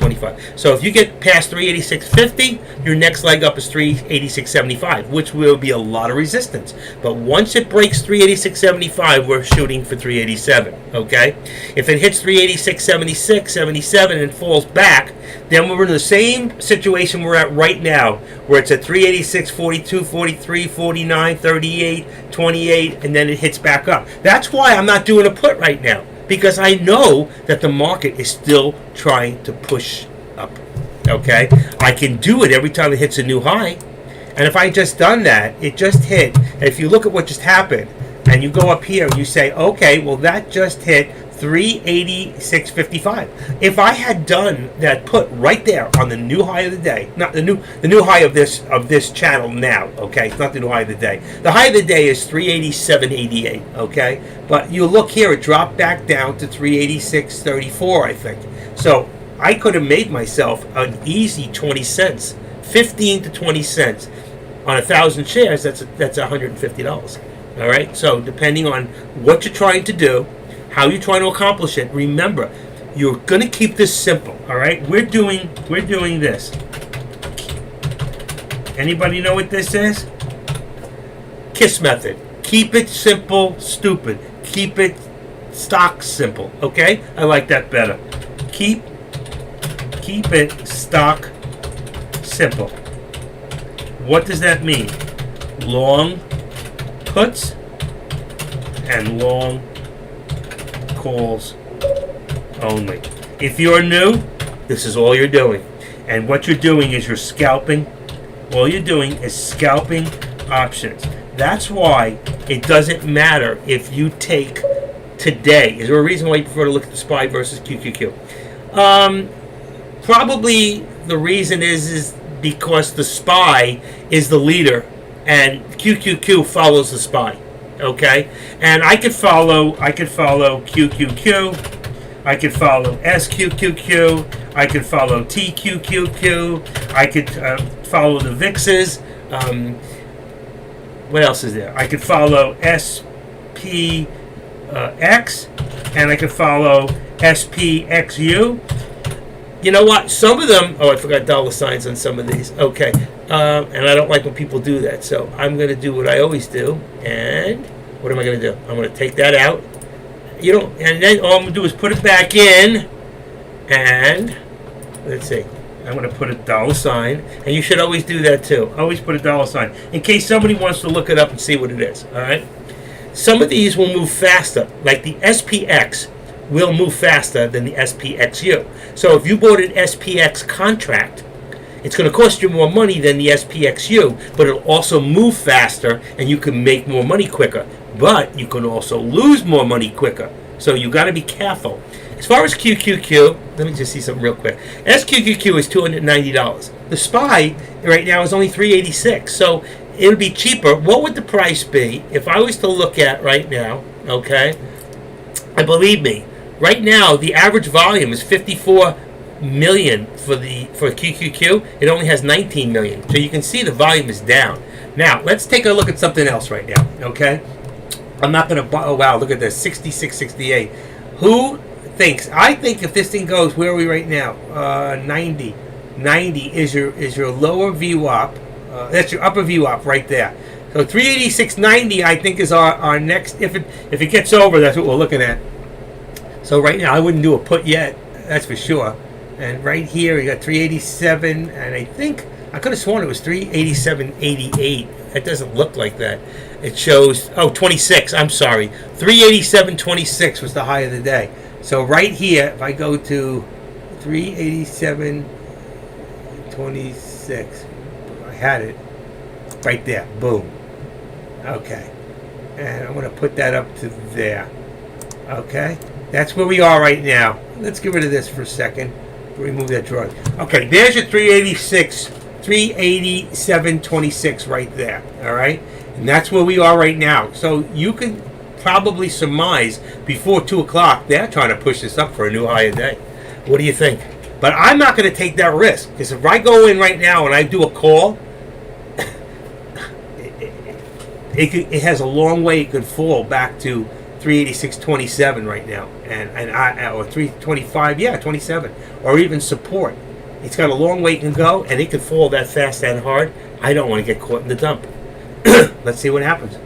So if you get past 386.50, your next leg up is 386.75, which will be a lot of resistance. But once it breaks 386.75, we're shooting for 387. Okay? If it hits 386.76, 77, and falls back, then we're in the same situation we're at right now, where it's at 386.42, 43, 49, 38, 28, and then it hits back up. That's why I'm not doing a put right now, because I know that the market is still trying to push up. Okay? I can do it every time it hits a new high. And if I just done that, it just hit. And if you look at what just happened, and you go up here and you say, okay, well, that just hit 386.55. If I had done that, put right there on the new high of the day, not the new high of this channel now. Okay, it's not the new high of the day. The high of the day is 387.88. Okay, but you look here, it dropped back down to 386.34, I think. So I could have made myself an easy 20 cents, 15 to 20 cents on 1,000 shares. That's $150. All right. So depending on what you're trying to do, how you're trying to accomplish it, remember, you're going to keep this simple. All right. We're doing this. Anybody know what this is? KISS method. Keep it simple, stupid. Keep it stock simple. Okay. I like that better. Keep it stock simple. What does that mean? Long puts and long calls only. If you're new, this is all you're doing. And what you're doing is you're scalping. All you're doing is scalping options. That's why it doesn't matter if you take today. Is there a reason why you prefer to look at the SPY versus QQQ? Probably the reason is because the SPY is the leader and QQQ follows the SPY. Okay, and I could follow QQQ, I could follow SQQQ, I could follow TQQQ, I could follow the VIXs. What else is there? I could follow SPX, and I could follow SPXU. You know what? Some of them. Oh, I forgot dollar signs on some of these. Okay, and I don't like when people do that. So I'm going to do what I always do. And what am I going to do? I'm going to take that out. And then all I'm going to do is put it back in. And let's see. I'm going to put a dollar sign. And you should always do that too. Always put a dollar sign in case somebody wants to look it up and see what it is. All right. Some of these will move faster, like the SPX. Will move faster than the SPXU. So if you bought an SPX contract, it's going to cost you more money than the SPXU, but it'll also move faster and you can make more money quicker. But you can also lose more money quicker. So you got to be careful. As far as QQQ, let me just see something real quick. SQQQ is $290. The SPY right now is only $386. So it'll be cheaper. What would the price be if I was to look at right now? Okay, and believe me, right now the average volume is 54 million for QQQ. It only has 19 million, so you can see the volume is down. Now let's take a look at something else right now. Okay, I'm not going to. Oh wow, look at this, 66.68. Who thinks? I think if this thing goes, where are we right now? 90 is your lower VWAP. That's your upper VWAP right there. So 386.90, I think, is our next. If it gets over, that's what we're looking at. So right now, I wouldn't do a put yet. That's for sure. And right here, we got 387, and I think I could have sworn it was 387.88. It doesn't look like that. It shows 26. I'm sorry, 387.26 was the high of the day. So right here, if I go to 387.26, I had it right there. Boom. Okay, and I'm going to put that up to there. Okay, that's where we are right now. Let's get rid of this for a second. Remove that drawing. Okay, there's your 387.26 right there. All right, and that's where we are right now. So you can probably surmise before 2 o'clock they're trying to push this up for a new higher day. What do you think? But I'm not going to take that risk, because if I go in right now and I do a call, it has a long way it could fall back to 386.27 right now, or 325, 27, or even support. It's got a long way it can go, and it could fall that fast and hard. I don't want to get caught in the dump. Let's see what happens.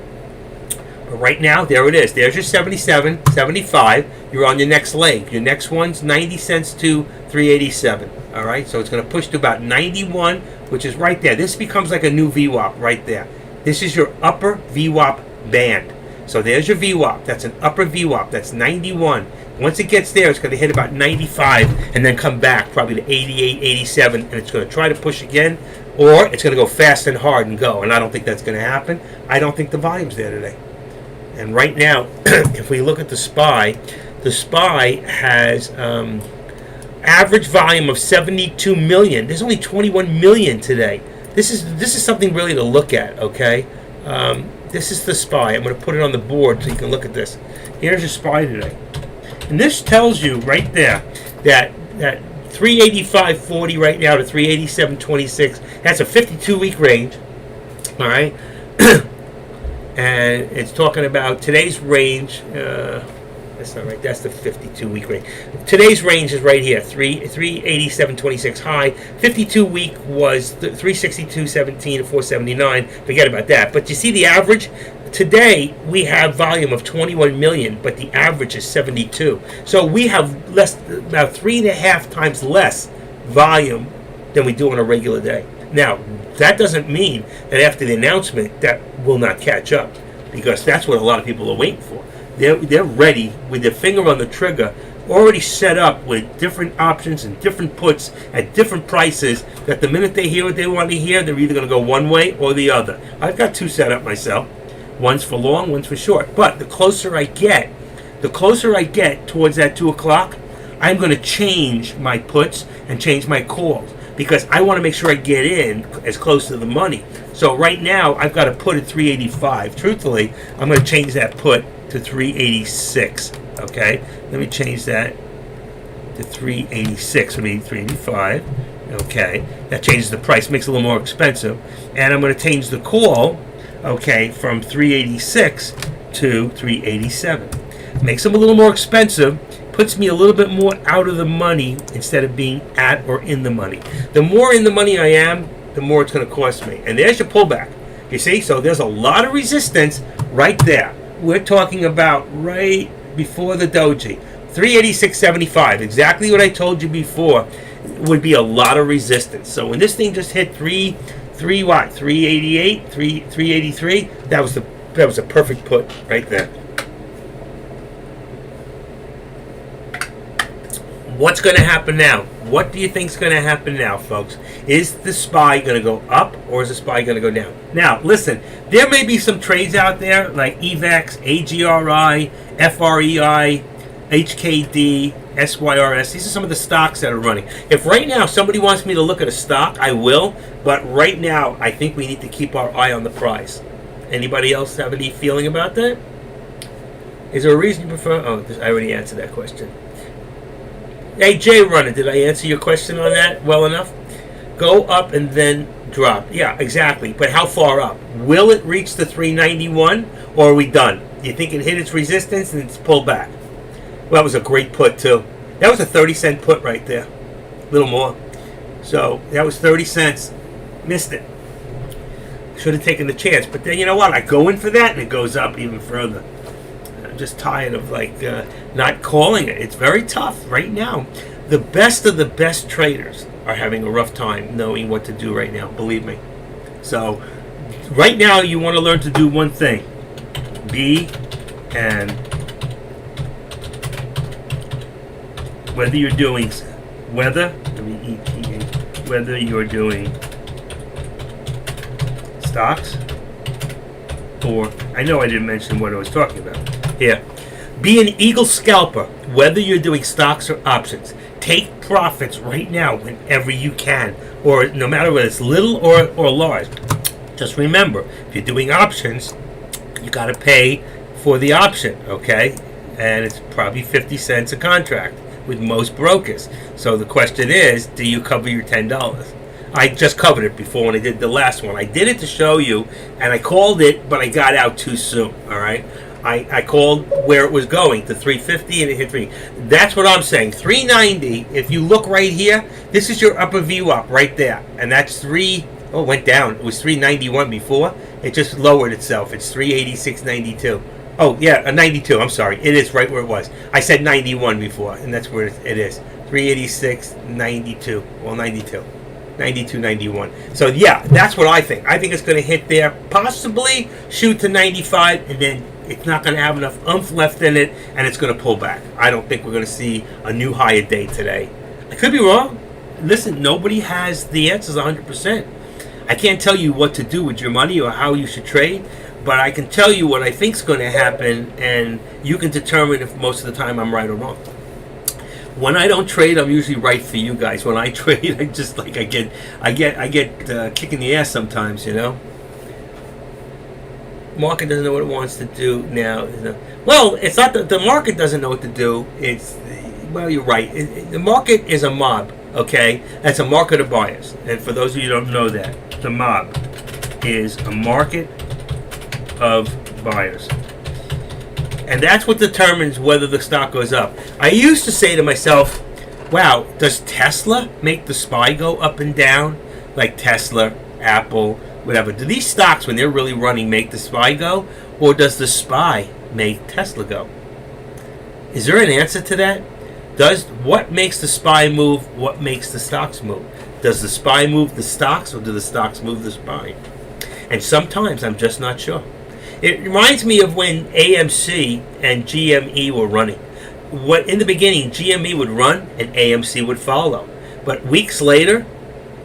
But right now, there it is. There's your 77, 75. You're on your next leg. Your next one's 90 cents to 387. All right, so it's going to push to about 91, which is right there. This becomes like a new VWAP right there. This is your upper VWAP band. So there's your VWAP. That's an upper VWAP. That's 91. Once it gets there, it's going to hit about 95 and then come back probably to 88, 87, and it's going to try to push again, or it's going to go fast and hard and go. And I don't think that's going to happen. I don't think the volume's there today. And right now, if we look at the SPY The SPY has average volume of 72 million. There's only 21 million today. This is something really to look at. Okay, this is the SPY. I'm going to put it on the board so you can look at this. Here's your SPY today, and this tells you right there that 385.40 right now to 387.26. That's a 52-week range. All right. And it's talking about today's range. That's not right. That's the 52-week range. Today's range is right here, 387.26 high. 52-week was 362.17 to 479. Forget about that. But you see the average? Today we have volume of 21 million, but the average is 72. So we have about 3.5 times less volume than we do on a regular day. Now, that doesn't mean that after the announcement that will not catch up, because that's what a lot of people are waiting for. They're ready with their finger on the trigger, already set up with different options and different puts at different prices, that the minute they hear what they want to hear, they're either going to go one way or the other. I've got two set up myself. One's for long, one's for short. But the closer I get towards that 2 o'clock, I'm going to change my puts and change my calls, because I want to make sure I get in as close to the money. So right now, I've got to put at 385. Truthfully, I'm going to change that put to 386. Okay, let me change that to 386. I mean 385. Okay, that changes the price, makes it a little more expensive. And I'm going to change the call, okay, from 386 to 387. Makes them a little more expensive. Puts me a little bit more out of the money instead of being at or in the money. The more in the money I am, the more it's going to cost me. And there's your pullback. You see? So there's a lot of resistance right there. We're talking about right before the doji. 386.75. Exactly what I told you before. Would be a lot of resistance. So when this thing just hit 388, 383, that was a perfect put right there. What's going to happen now? What do you think is going to happen now, folks? Is the SPY going to go up, or is the SPY going to go down? Now, listen, there may be some trades out there like EVEX, AGRI, FREI, HKD, SYRS. These are some of the stocks that are running. If right now somebody wants me to look at a stock, I will. But right now, I think we need to keep our eye on the price. Anybody else have any feeling about that? Is there a reason you prefer? Oh, I already answered that question. Hey, Jay Runner, did I answer your question on that well enough? Go up and then drop. Yeah, exactly. But how far up? Will it reach the 391, or are we done? Do you think it hit its resistance and it's pulled back? Well, that was a great put, too. That was a 30-cent put right there. A little more. So, that was 30 cents. Missed it. Should have taken the chance. But then, you know what? I go in for that, and it goes up even further. I'm just tired of, not calling it. It's very tough right now. The best of the best traders are having a rough time knowing what to do right now. Believe me. So, right now, you want to learn to do one thing. Whether you're doing stocks, or I know I didn't mention what I was talking about. Here, be an eagle scalper, whether you're doing stocks or options. Take profits right now whenever you can, or no matter whether it's little or large. Just remember, if you're doing options, you got to pay for the option, okay? And it's probably 50 cents a contract with most brokers. So the question is, do you cover your $10? I just covered it before when I did the last one. I did it to show you, and I called it, but I got out too soon, all right? I called where it was going to 350, and it hit 3. That's what I'm saying. 390, if you look right here, this is your upper view up right there. And that's it went down. It was 391 before. It just lowered itself. It's 386.92. Oh, yeah, a 92. I'm sorry. It is right where it was. I said 91 before, and that's where it is. 386.92. Well, 92. 92.91. So, yeah, that's what I think. I think it's going to hit there, possibly shoot to 95, and then it's not going to have enough oomph left in it, and it's going to pull back. I don't think we're going to see a new higher day today. I could be wrong. Listen, nobody has the answers 100%. I can't tell you what to do with your money or how you should trade, but I can tell you what I think's going to happen, and you can determine if most of the time I'm right or wrong. When I don't trade, I'm usually right for you guys. When I trade, I just like I get kick in the ass sometimes, you know. Market doesn't know what it wants to do now. Well, it's not that the market doesn't know what to do. Well, you're right. The market is a mob. Okay, that's a market of buyers. And for those of you who don't know that, the mob is a market of buyers. And that's what determines whether the stock goes up. I used to say to myself, wow, does Tesla make the SPY go up and down? Like Tesla, Apple, whatever. Do these stocks, when they're really running, make the SPY go? Or does the SPY make Tesla go? Is there an answer to that? What makes the SPY move? What makes the stocks move? Does the SPY move the stocks, or do the stocks move the SPY? And sometimes I'm just not sure. It reminds me of when AMC and GME were running. In the beginning, GME would run and AMC would follow. But weeks later,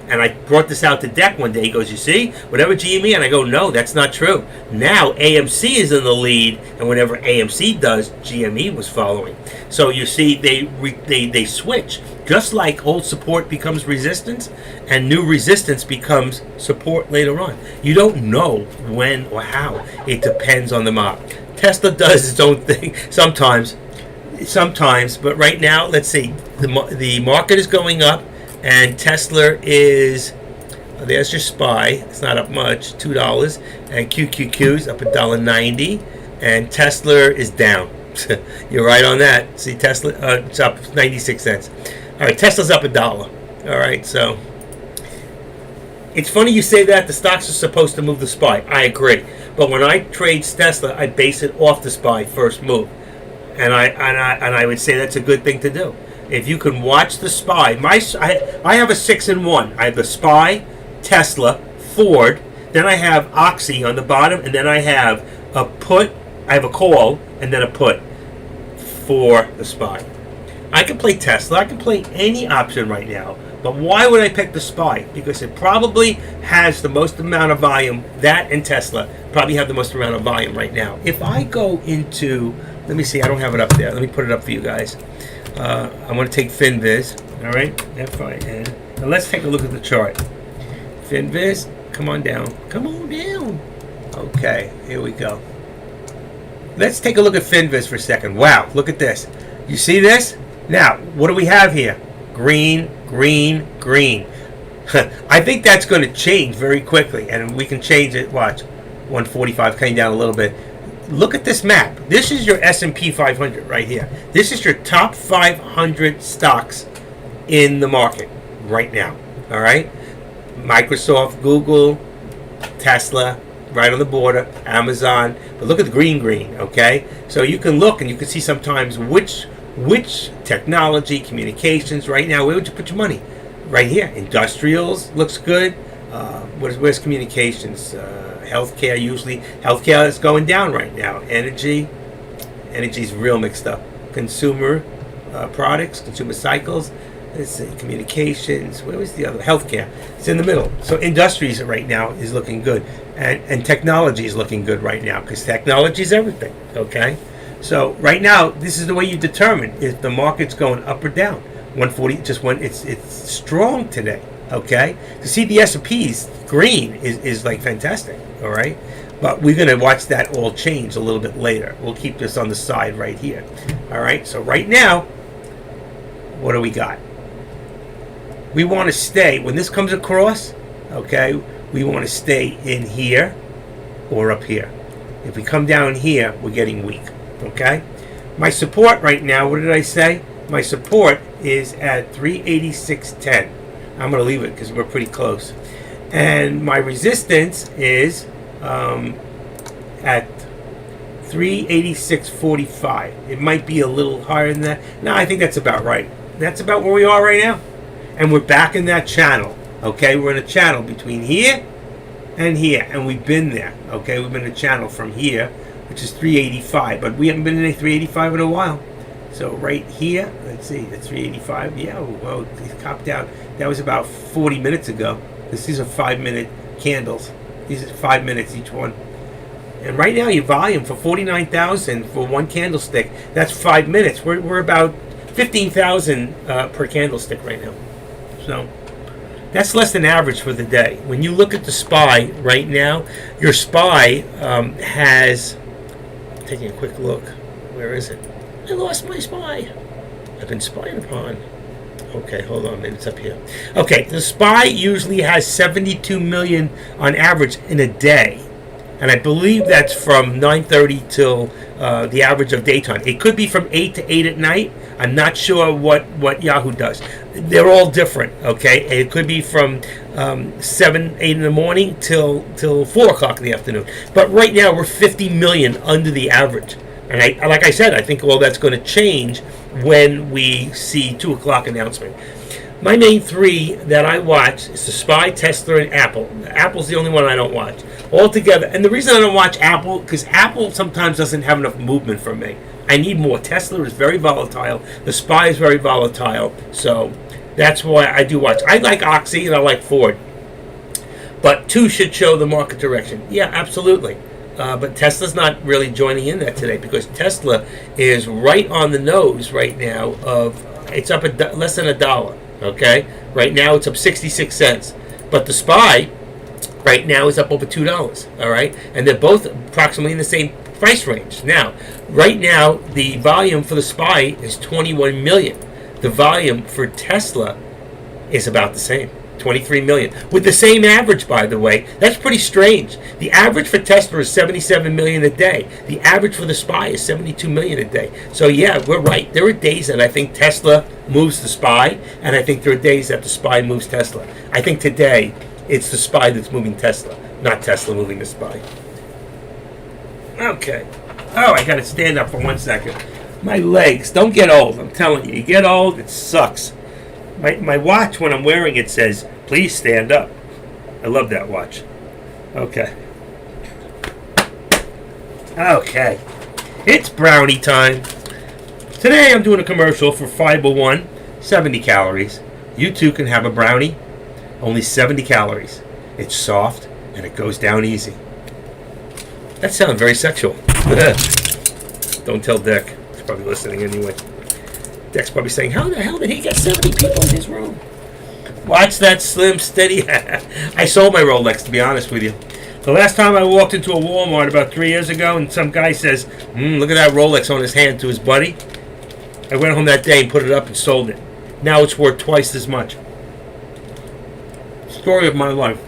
and I brought this out to Deck one day, he goes, you see, whatever GME, and I go, no, that's not true. Now AMC is in the lead, and whenever AMC does, GME was following. So you see, they switch. Just like old support becomes resistance, and new resistance becomes support later on. You don't know when or how. It depends on the mob. Tesla does its own thing sometimes, but right now, let's see, the market is going up, and Tesla is, there's your SPY, it's not up much, $2, and QQQ is up $1.90, and Tesla is down. You're right on that. See, Tesla, it's up 96 cents. All right, Tesla's up $1. All right, so it's funny you say that. The stocks are supposed to move the SPY. I agree, but when I trade Tesla, I base it off the SPY first move, and I would say that's a good thing to do. If you can watch the SPY, I have a 6-in-1. I have the SPY, Tesla, Ford, then I have Oxy on the bottom, and then I have a put. I have a call and then a put for the SPY. I can play Tesla. I can play any option right now. But why would I pick the SPY? Because it probably has the most amount of volume. That and Tesla probably have the most amount of volume right now. If I go into, let me see, I don't have it up there. Let me put it up for you guys. I'm going to take FinViz. All right, FIN. Now let's take a look at the chart. FinViz, come on down. Come on down. Okay, here we go. Let's take a look at FinViz for a second. Wow, look at this. You see this? Now, what do we have here? Green, green, green. I think that's going to change very quickly, and we can change it. Watch, 145 came down a little bit. Look at this map. This is your S&P 500 right here. This is your top 500 stocks in the market right now. All right? Microsoft, Google, Tesla, right on the border, Amazon. But look at the green, okay? So you can look and you can see sometimes which technology, communications right now, where would you put your money? Right here. Industrials looks good. Where's communications? Healthcare usually. Healthcare is going down right now. Energy's real mixed up. Consumer products, consumer cycles. Let's see, communications. Where was the other? Healthcare. It's in the middle. So industries right now is looking good, and technology is looking good right now because technology is everything. Okay, so right now this is the way you determine if the market's going up or down. 140 just went. It's strong today. Okay, to see the S&P's green is like fantastic. All right, but we're gonna watch that all change a little bit later. We'll keep this on the side right here. All right, so right now, what do we got? We want to stay, when this comes across, okay, we want to stay in here or up here. If we come down here, we're getting weak, okay? My support right now, what did I say? My support is at 386.10. I'm going to leave it because we're pretty close. And my resistance is at 386.45. It might be a little higher than that. No, I think that's about right. That's about where we are right now. And we're back in that channel, okay? We're in a channel between here and here, and we've been there, okay? We've been in a channel from here, which is 385, but we haven't been in a 385 in a while. So right here, let's see, the 385, yeah, well, it copped out. That was about 40 minutes ago. These are 5-minute candles. These are 5 minutes each one. And right now, your volume for 49,000 for one candlestick, that's 5 minutes. We're about 15,000 per candlestick right now. So that's less than average for the day. When you look at the SPY right now, your SPY has, taking a quick look, where is it? I lost my SPY. I've been spying upon. Okay, hold on a minute, it's up here. Okay, the SPY usually has 72 million on average in a day. And I believe that's from 9:30 till the average of daytime. It could be from 8 to 8 at night. I'm not sure what Yahoo does. They're all different, okay? It could be from 7, 8 in the morning till 4 o'clock in the afternoon. But right now, we're 50 million under the average. And like I said, I think all that's going to change when we see 2 o'clock announcement. My main three that I watch is the SPY, Tesla, and Apple. Apple's the only one I don't watch altogether. And the reason I don't watch Apple, because Apple sometimes doesn't have enough movement for me. I need more. Tesla is very volatile. The SPY is very volatile. So that's why I do watch. I like Oxy and I like Ford. But two should show the market direction. Yeah, absolutely. But Tesla's not really joining in that today because Tesla is right on the nose right now of, it's up less than $1. Okay, right now it's up 66 cents, but the SPY right now is up over $2. All right, and they're both approximately in the same price range. Now, right now the volume for the SPY is 21 million. The volume for Tesla is about the same, 23 million, with the same average, by the way. That's pretty strange. The average for Tesla is 77 million a day. The average for the SPY is 72 million a day. So yeah, we're right. There are days that I think Tesla moves the SPY, and I think there are days that the SPY moves Tesla. I think today it's the SPY that's moving Tesla, not Tesla moving the SPY. Okay. Oh, I got to stand up for 1 second. My legs don't get old. I'm telling you, you get old, it sucks. My watch, when I'm wearing it, says, please stand up. I love that watch. Okay. Okay. It's brownie time. Today I'm doing a commercial for Fiber One, 70 calories. You too can have a brownie, only 70 calories. It's soft and it goes down easy. That sounds very sexual. Don't tell Dick. He's probably listening anyway. Dick's probably saying, how the hell did he get 70 people in his room? Watch that Slim Steady. I sold my Rolex, to be honest with you. The last time I walked into a Walmart about 3 years ago and some guy says, look at that Rolex on his hand, to his buddy. I went home that day and put it up and sold it. Now it's worth twice as much. Story of my life.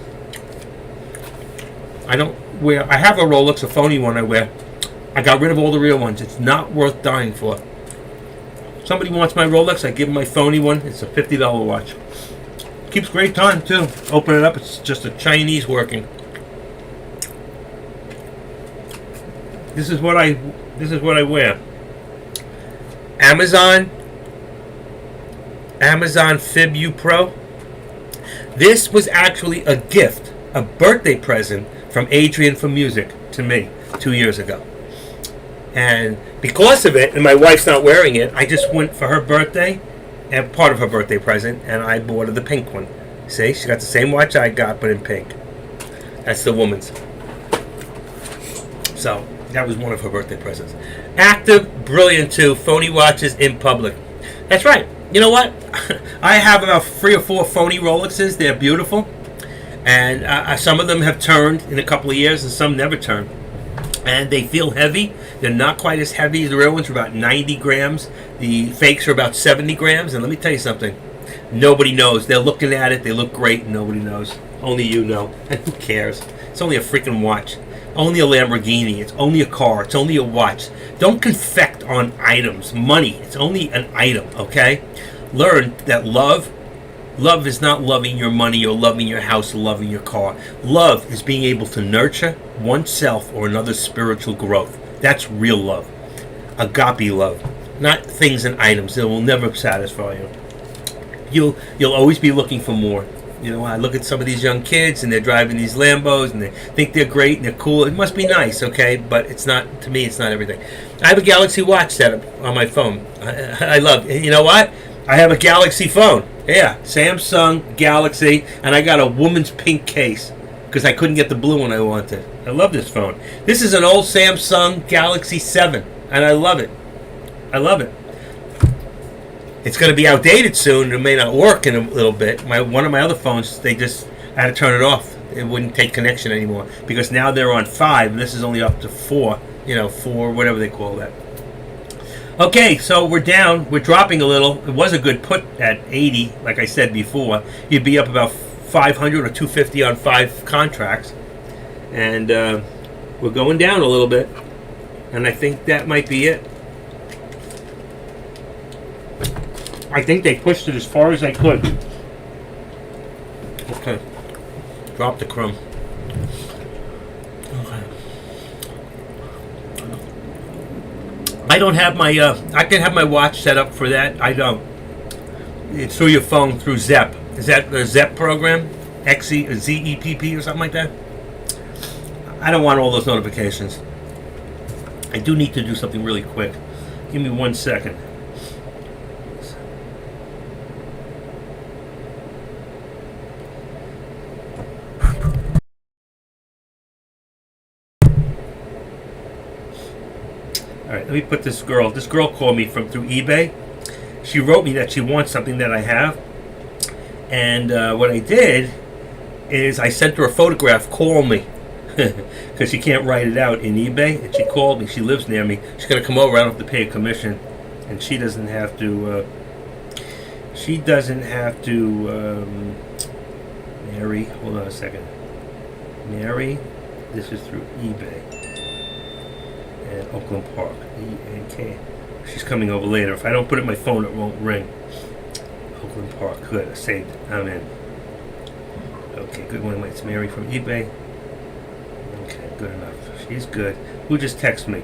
I have a Rolex, a phony one I wear. I got rid of all the real ones. It's not worth dying for. Somebody wants my Rolex, I give them my phony one. It's a $50 watch. Keeps great time too. Open it up, it's just a Chinese working. This is what I wear. Amazon Fib U Pro. This was actually a gift, a birthday present from Adrian from Music to me 2 years ago. And because of it, and my wife's not wearing it, I just went for her birthday, and part of her birthday present, and I bought her the pink one. See, she got the same watch I got, but in pink. That's the woman's. So, that was one of her birthday presents. Active, brilliant too, phony watches in public. That's right. You know what? I have about 3 or 4 phony Rolexes. They're beautiful. And some of them have turned in a couple of years, and some never turn. And they feel heavy. They're not quite as heavy as the real ones. Are about 90 grams. The fakes are about 70 grams. And let me tell you something. Nobody knows. They're looking at it. They look great. And nobody knows. Only you know. And who cares? It's only a freaking watch. Only a Lamborghini. It's only a car. It's only a watch. Don't confect on items. Money. It's only an item. Okay? Learn that love is not loving your money or loving your house or loving your car. Love is being able to nurture oneself or another's spiritual growth. That's real love. Agape love. Not things and items that will never satisfy you. You'll always be looking for more. You know, I look at some of these young kids and they're driving these Lambos and they think they're great and they're cool. It must be nice, okay? But it's not, to me, it's not everything. I have a Galaxy watch set up on my phone. I love it. You know what? I have a Galaxy phone. Yeah, Samsung Galaxy, and I got a woman's pink case. because I couldn't get the blue one I wanted. I love this phone. This is an old Samsung Galaxy 7, and I love it. I love it. It's going to be outdated soon. It may not work in a little bit. One of my other phones, I had to turn it off. It wouldn't take connection anymore because now they're on 5, and this is only up to 4. 4, whatever they call that. Okay, so we're down. We're dropping a little. It was a good put at 80, like I said before. You'd be up about 500 or 250 on 5 contracts, and we're going down a little bit. And I think that might be it. I think they pushed it as far as they could. Okay. Drop the crumb. Okay. I don't have my, I can have my watch set up for that. I don't. It's through your phone, through Zepp. Is that the Zepp program? ZEPP or something like that? I don't want all those notifications. I do need to do something really quick. Give me 1 second. All right, let me put this girl. This girl called me through eBay. She wrote me that she wants something that I have, and what I did is I sent her a photograph. Call me, because she can't write it out in eBay. And she called me. She lives near me. She's gonna come over. I don't have to pay a commission, and she doesn't have to. She doesn't have to. Mary, hold on a second. Mary, this is through eBay. And Oakland Park, E-N-K. She's coming over later. If I don't put it in my phone, it won't ring. Oakland Park, good. I saved it. I'm in. Okay, good one. It's Mary from eBay. Okay, good enough. She's good. Who just texted me?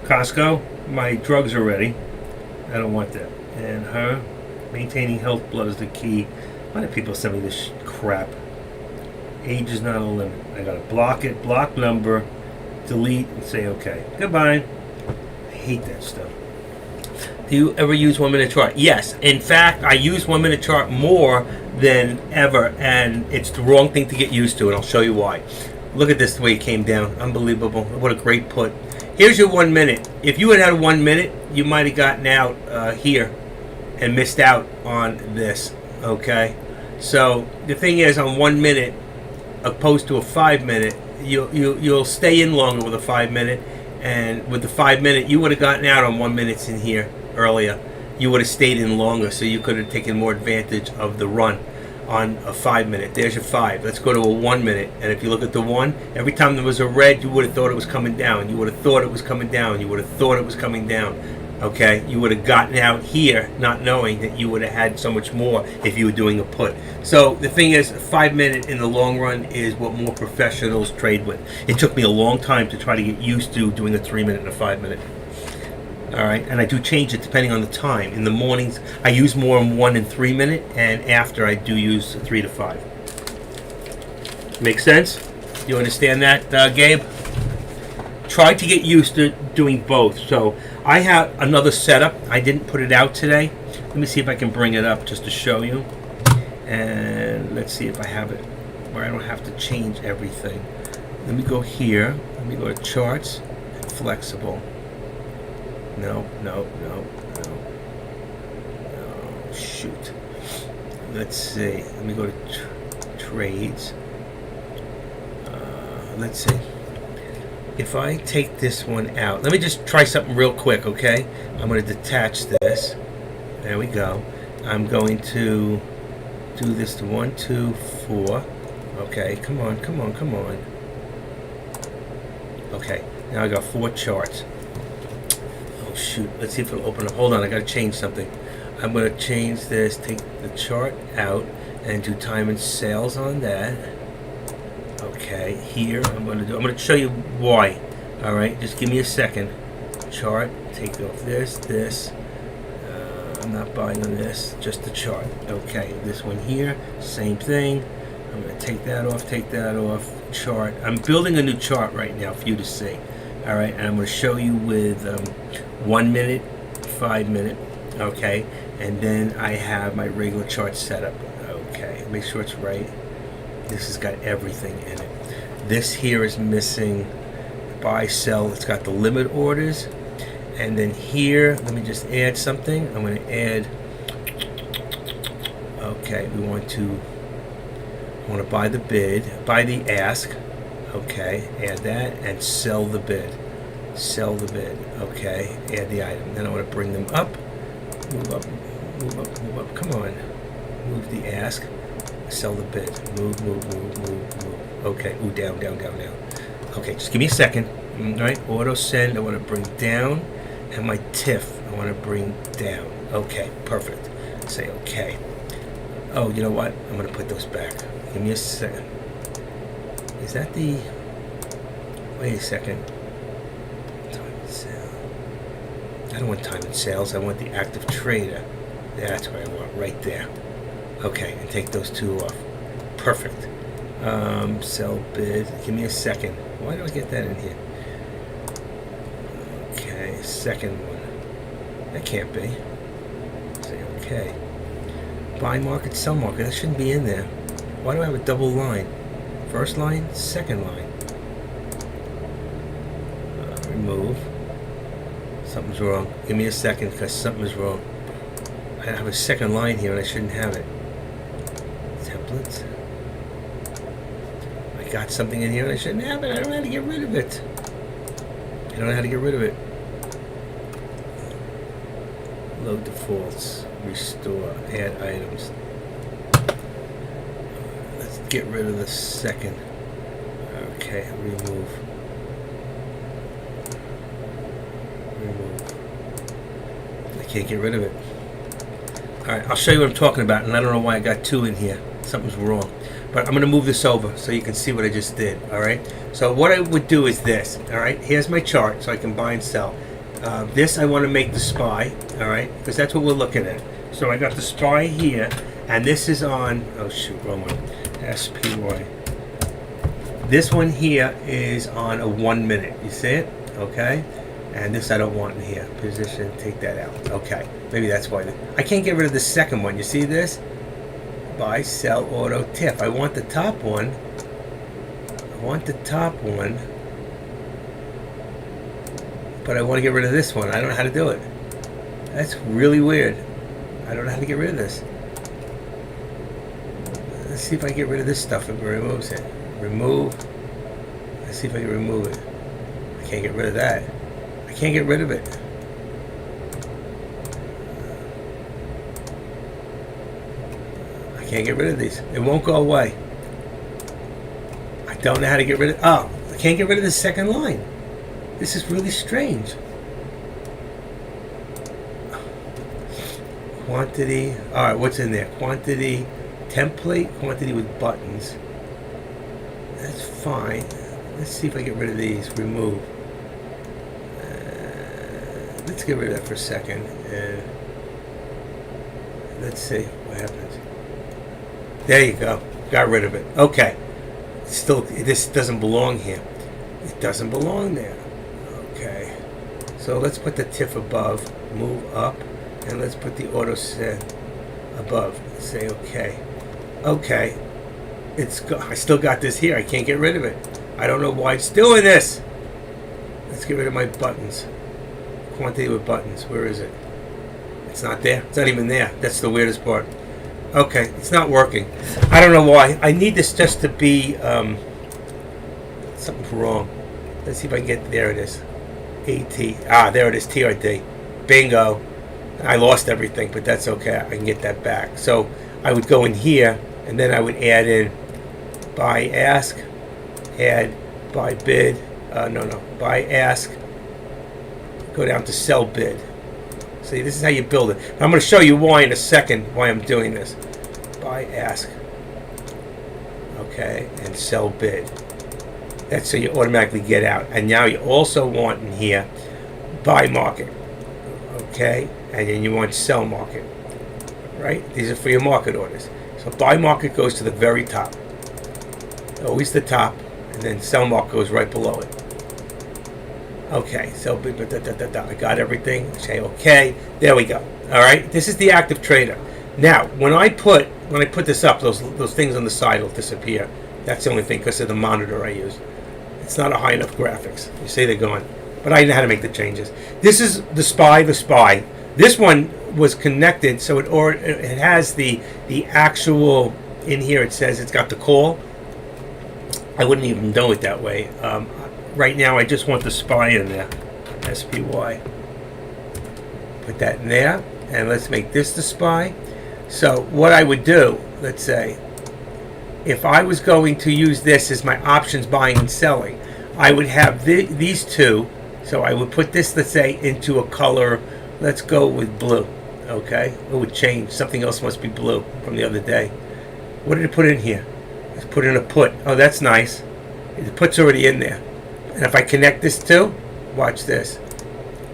Costco, my drugs are ready. I don't want that. And her, maintaining health blood is the key. Why do people send me this crap? Age is not a limit. I gotta block it, block number, delete, and say okay. Goodbye. I hate that stuff. Do you ever use 1 minute chart? Yes. In fact, I use 1 minute chart more than ever, and it's the wrong thing to get used to, and I'll show you why. Look at this, the way it came down. Unbelievable. What a great put. Here's your 1 minute. If you had 1 minute, you might have gotten out here and missed out on this. Okay? So the thing is, on 1 minute, opposed to a 5 minute, you'll stay in longer with a 5 minute, and with the 5 minute, you would have gotten out on 1 minute in here earlier. You would have stayed in longer, so you could have taken more advantage of the run on a 5 minute. There's your 5. Let's go to a 1 minute, and if you look at the 1, every time there was a red, you would have thought it was coming down. You would have thought it was coming down. You would have thought it was coming down. Okay, you would have gotten out here not knowing that you would have had so much more if you were doing a put. So the thing is, 5 minute in the long run is what more professionals trade with. It took me a long time to try to get used to doing a 3 minute and a 5 minute. All right, and I do change it depending on the time. In the mornings, I use more in 1 and 3 minute, and after I do use 3 to 5. Make sense? Do you understand that, Gabe? Try to get used to doing both. So I have another setup. I didn't put it out today. Let me see if I can bring it up just to show you. And let's see if I have it where I don't have to change everything. Let me go here. Let me go to charts and flexible. No. Oh, shoot. Let's see. Let me go to trades. Let's see. If I take this one out, let me just try something real quick, okay? I'm going to detach this. There we go. I'm going to do this to 1, 2, 4. Okay, come on. Okay, now I got 4 charts. Oh shoot, let's see if it'll open up. Hold on, I got to change something. I'm going to change this, take the chart out, and do time and sales on that. Okay, here I'm going to show you why. All right, just give me a second. Chart, take off this. I'm not buying on this, just the chart. Okay, this one here, same thing. I'm going to take that off. Chart. I'm building a new chart right now for you to see. All right, and I'm going to show you with 1 minute, 5 minute. Okay, and then I have my regular chart set up. Okay, make sure it's right. This has got everything in it. This here is missing buy, sell. It's got the limit orders. And then here, let me just add something. I'm going to add, okay, we want to buy the bid, buy the ask. Okay, add that and sell the bid. Sell the bid. Okay, add the item. Then I want to bring them up. Move up, move up, move up. Come on. Move the ask. Sell the bid. Move, move, move, move, move. Okay, ooh, down, down, down, down. Okay, just give me a second. All right, auto send. I want to bring down. And my TIFF, I want to bring down. Okay, perfect. Say okay. Oh, you know what? I'm going to put those back. Give me a second. Is that the... Wait a second. Time and sale. I don't want time and sales. I want the active trader. That's what I want, right there. Okay, and take those two off. Perfect. Sell bid. Give me a second. Why do I get that in here? Okay, second one. That can't be. Say okay. Buy market, sell market. That shouldn't be in there. Why do I have a double line? First line, second line. Remove. Something's wrong. Give me a second because something is wrong. I have a second line here and I shouldn't have it. Templates. I got something in here and I shouldn't have it. I don't know how to get rid of it. I don't know how to get rid of it. Load defaults. Restore. Add items. Let's get rid of the second. Okay, remove. Remove. I can't get rid of it. Alright, I'll show you what I'm talking about, and I don't know why I got two in here. Something's wrong. But I'm going to move this over so you can see what I just did. Alright? So what I would do is this. Alright? Here's my chart so I can buy and sell. This I want to make the SPY. Alright? Because that's what we're looking at. So I got the SPY here, and this is on... Oh shoot, wrong one. SPY. This one here is on a 1 minute. You see it? Okay? And this I don't want in here. Position, take that out. Okay. Maybe that's why. I can't get rid of the second one. You see this? Buy, sell, auto, TIFF. I want the top one. I want the top one. But I want to get rid of this one. I don't know how to do it. That's really weird. I don't know how to get rid of this. Let's see if I can get rid of this stuff if it removes it. Remove. Let's see if I can remove it. I can't get rid of that. I can't get rid of it. I can't get rid of these. It won't go away. I don't know how to get rid of... Oh, I can't get rid of the second line. This is really strange. Quantity. Alright, what's in there? Quantity, template, quantity with buttons. That's fine. Let's see if I get rid of these. Remove. Let's get rid of that for a second. Let's see what happens. There you go. Got rid of it. Okay. Still, this doesn't belong here. It doesn't belong there. Okay. So let's put the TIFF above. Move up. And let's put the auto set above. Say okay. Okay. I still got this here. I can't get rid of it. I don't know why it's doing this. Let's get rid of my buttons. Quantity with buttons. Where is it? It's not there. It's not even there. That's the weirdest part. Okay, it's not working. I don't know why. I need this just to be something's wrong. Let's see if I can get there. It is. AT. Ah, there it is. TRD. Bingo. I lost everything, but that's okay. I can get that back. So I would go in here, and then I would add in buy ask, add buy bid. Buy ask. Go down to sell bid. See, this is how you build it. I'm going to show you why in a second, why I'm doing this. Buy ask. Okay, and sell bid. That's so you automatically get out. And now you also want in here buy market. Okay, and then you want sell market. Right? These are for your market orders. So buy market goes to the very top. Always the top, and then sell market goes right below it. Okay, so I got everything. Say okay. There we go. All right. This is the active trader. Now, when I put when I put this up, those things on the side will disappear. That's the only thing because of the monitor I use. It's not a high enough graphics. You say they're gone, but I know how to make the changes. This is the SPY. The SPY. This one was connected, so it has the actual in here. It says it's got the call. I wouldn't even know it that way. Right now, I just want the SPY in there. SPY. Put that in there, and let's make this the SPY. So what I would do, let's say, if I was going to use this as my options buying and selling, I would have these two. So I would put this, let's say, into a color. Let's go with blue. Okay, it would change. Something else must be blue from the other day. What did it put in here? Let's put in a put. Oh, that's nice. The put's already in there. And if I connect this too, watch this.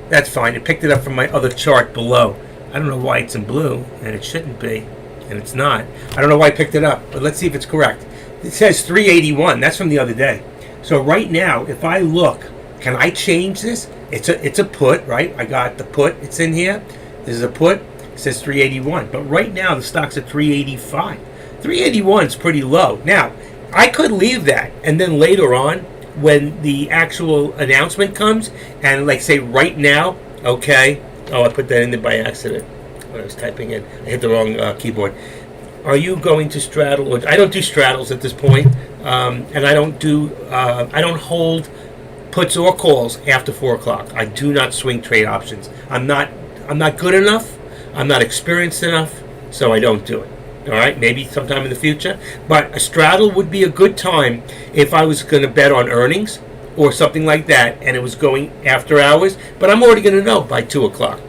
That's fine. It picked it up from my other chart below. I don't know why it's in blue, and it shouldn't be, and it's not. I don't know why I picked it up, but let's see if it's correct. It says 381. That's from the other day. So right now, if I look, can I change this? It's a put, right? I got the put. It's in here. This is a put. It says 381. But right now, the stock's at 385. 381 is pretty low. Now, I could leave that, and then later on, when the actual announcement comes, and like say right now, okay. Oh, I put that in there by accident when I was typing in. I hit the wrong keyboard. Are you going to straddle? I don't do straddles at this point, and I don't hold puts or calls after 4 o'clock. I do not swing trade options. I'm not good enough. I'm not experienced enough, so I don't do it. All right, maybe sometime in the future. But a straddle would be a good time if I was going to bet on earnings or something like that, and it was going after hours. But I'm already going to know by 2 o'clock,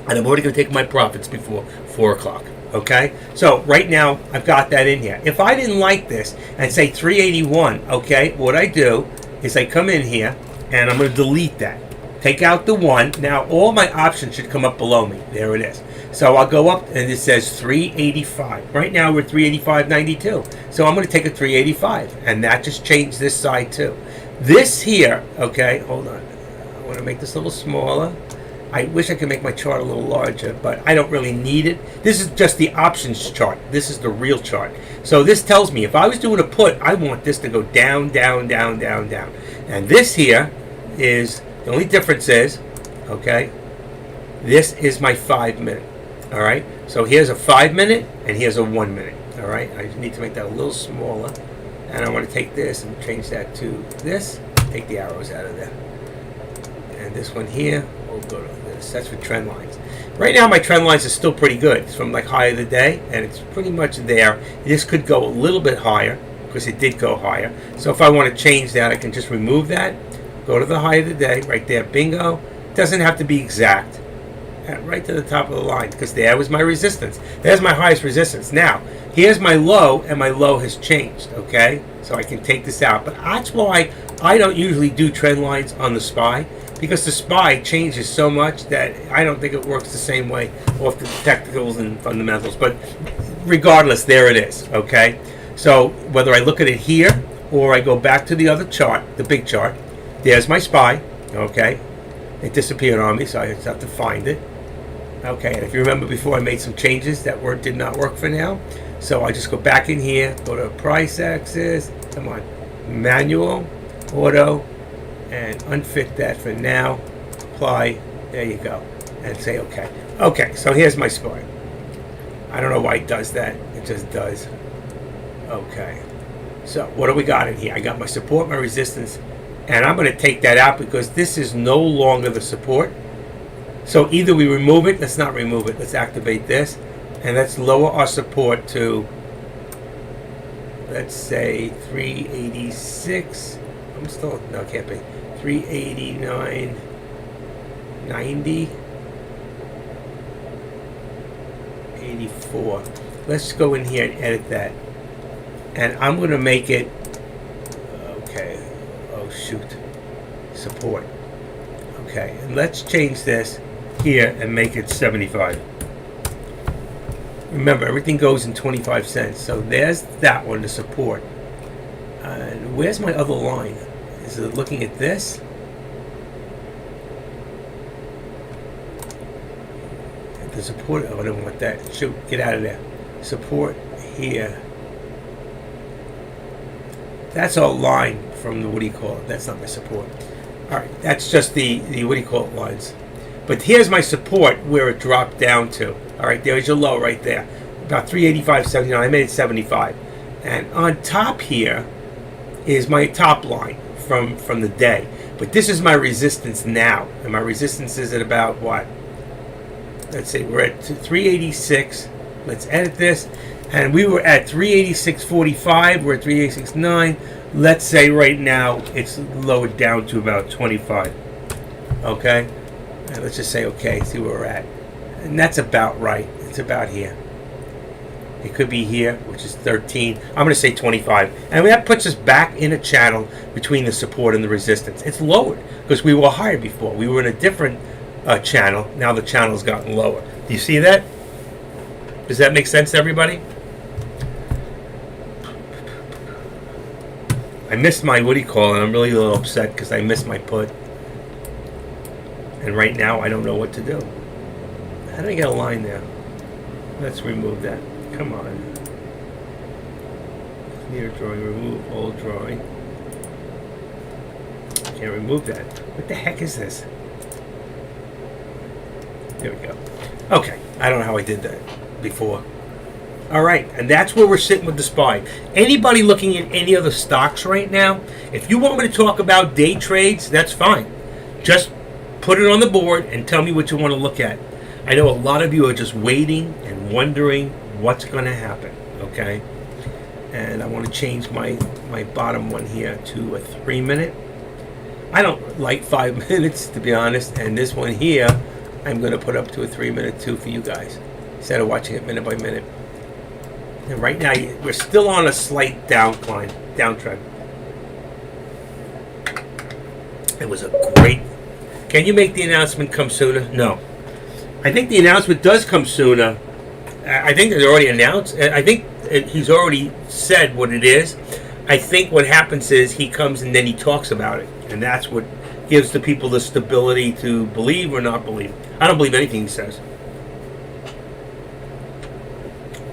and I'm already going to take my profits before 4 o'clock. Okay, so right now I've got that in here. If I didn't like this and say 381, okay, what I do is I come in here and I'm going to delete that. Take out the 1. Now all my options should come up below me. There it is. So I'll go up and it says 385. Right now we're 385.92. So I'm going to take a 385, and that just changed this side too. This here, okay, hold on. I want to make this a little smaller. I wish I could make my chart a little larger, but I don't really need it. This is just the options chart. This is the real chart. So this tells me if I was doing a put, I want this to go down, down, down, down, down. And this here is, the only difference is, okay, this is my 5 minute. All right, so here's a 5 minute and here's a 1 minute. All right, I just need to make that a little smaller, and I want to take this and change that to this. Take the arrows out of there, and this one here, we'll go to this. That's for trend lines. Right now, my trend lines are still pretty good. It's from like high of the day, and it's pretty much there. This could go a little bit higher because it did go higher. So if I want to change that, I can just remove that. Go to the high of the day right there. Bingo. It doesn't have to be exact. Right to the top of the line, because there was my resistance. There's my highest resistance. Now, here's my low, and my low has changed, okay? So I can take this out. But that's why I don't usually do trend lines on the SPY, because the SPY changes so much that I don't think it works the same way off the technicals and fundamentals. But regardless, there it is, okay? So whether I look at it here or I go back to the other chart, the big chart, there's my SPY, okay? It disappeared on me, so I just have to find it. Okay, and if you remember before, I made some changes that did not work for now. So I just go back in here, go to price axis, come on, manual, auto, and unfit that for now. Apply, there you go, and say okay. Okay, so here's my SPY. I don't know why it does that, it just does. Okay, so what do we got in here? I got my support, my resistance, and I'm going to take that out because this is no longer the support. So either we remove it, let's not remove it, let's activate this, and let's lower our support to, let's say 386. I'm still, no, it can't be. 389.90. 84. Let's go in here and edit that. And I'm going to make it, okay, oh shoot, support. Okay, and let's change this here and make it 75. Remember, everything goes in 25 cents. So there's that one to support. And where's my other line? Is it looking at this? The support, oh, I don't want that. Shoot, get out of there. Support here. That's a line from the, what do you call it? That's not my support. All right, that's just the what do you call it, lines. But here's my support where it dropped down to. All right, there's your low right there. About 385.79. I made it 75. And on top here is my top line from the day. But this is my resistance now. And my resistance is at about what? Let's see, we're at 386. Let's edit this. And we were at 386.45. We're at 386.9. Let's say right now it's lowered down to about 25. Okay? And let's just say, okay, see where we're at. And that's about right. It's about here. It could be here, which is 13. I'm going to say 25. And that puts us back in a channel between the support and the resistance. It's lowered because we were higher before. We were in a different channel. Now the channel's gotten lower. Do you see that? Does that make sense to everybody? I missed my, what do you call it? I'm really a little upset because I missed my put. And right now I don't know what to do. How do I get a line there? Let's remove that. Come on. Clear drawing, remove old drawing. Can't remove that. What the heck is this? There we go. Okay. I don't know how I did that before. All right. And that's where we're sitting with the SPY. Anybody looking at any other stocks right now, if you want me to talk about day trades, that's fine. Just put it on the board and tell me what you want to look at. I know a lot of you are just waiting and wondering what's going to happen, okay? And I want to change my bottom one here to a 3-minute. I don't like 5 minutes, to be honest, and this one here I'm going to put up to a 3-minute too for you guys instead of watching it minute by minute. And right now we're still on a slight downtrend. It was a great. Can you make the announcement come sooner? No. I think the announcement does come sooner. I think they're already announced. I think he's already said what it is. I think what happens is he comes and then he talks about it. And that's what gives the people the stability to believe or not believe. I don't believe anything he says.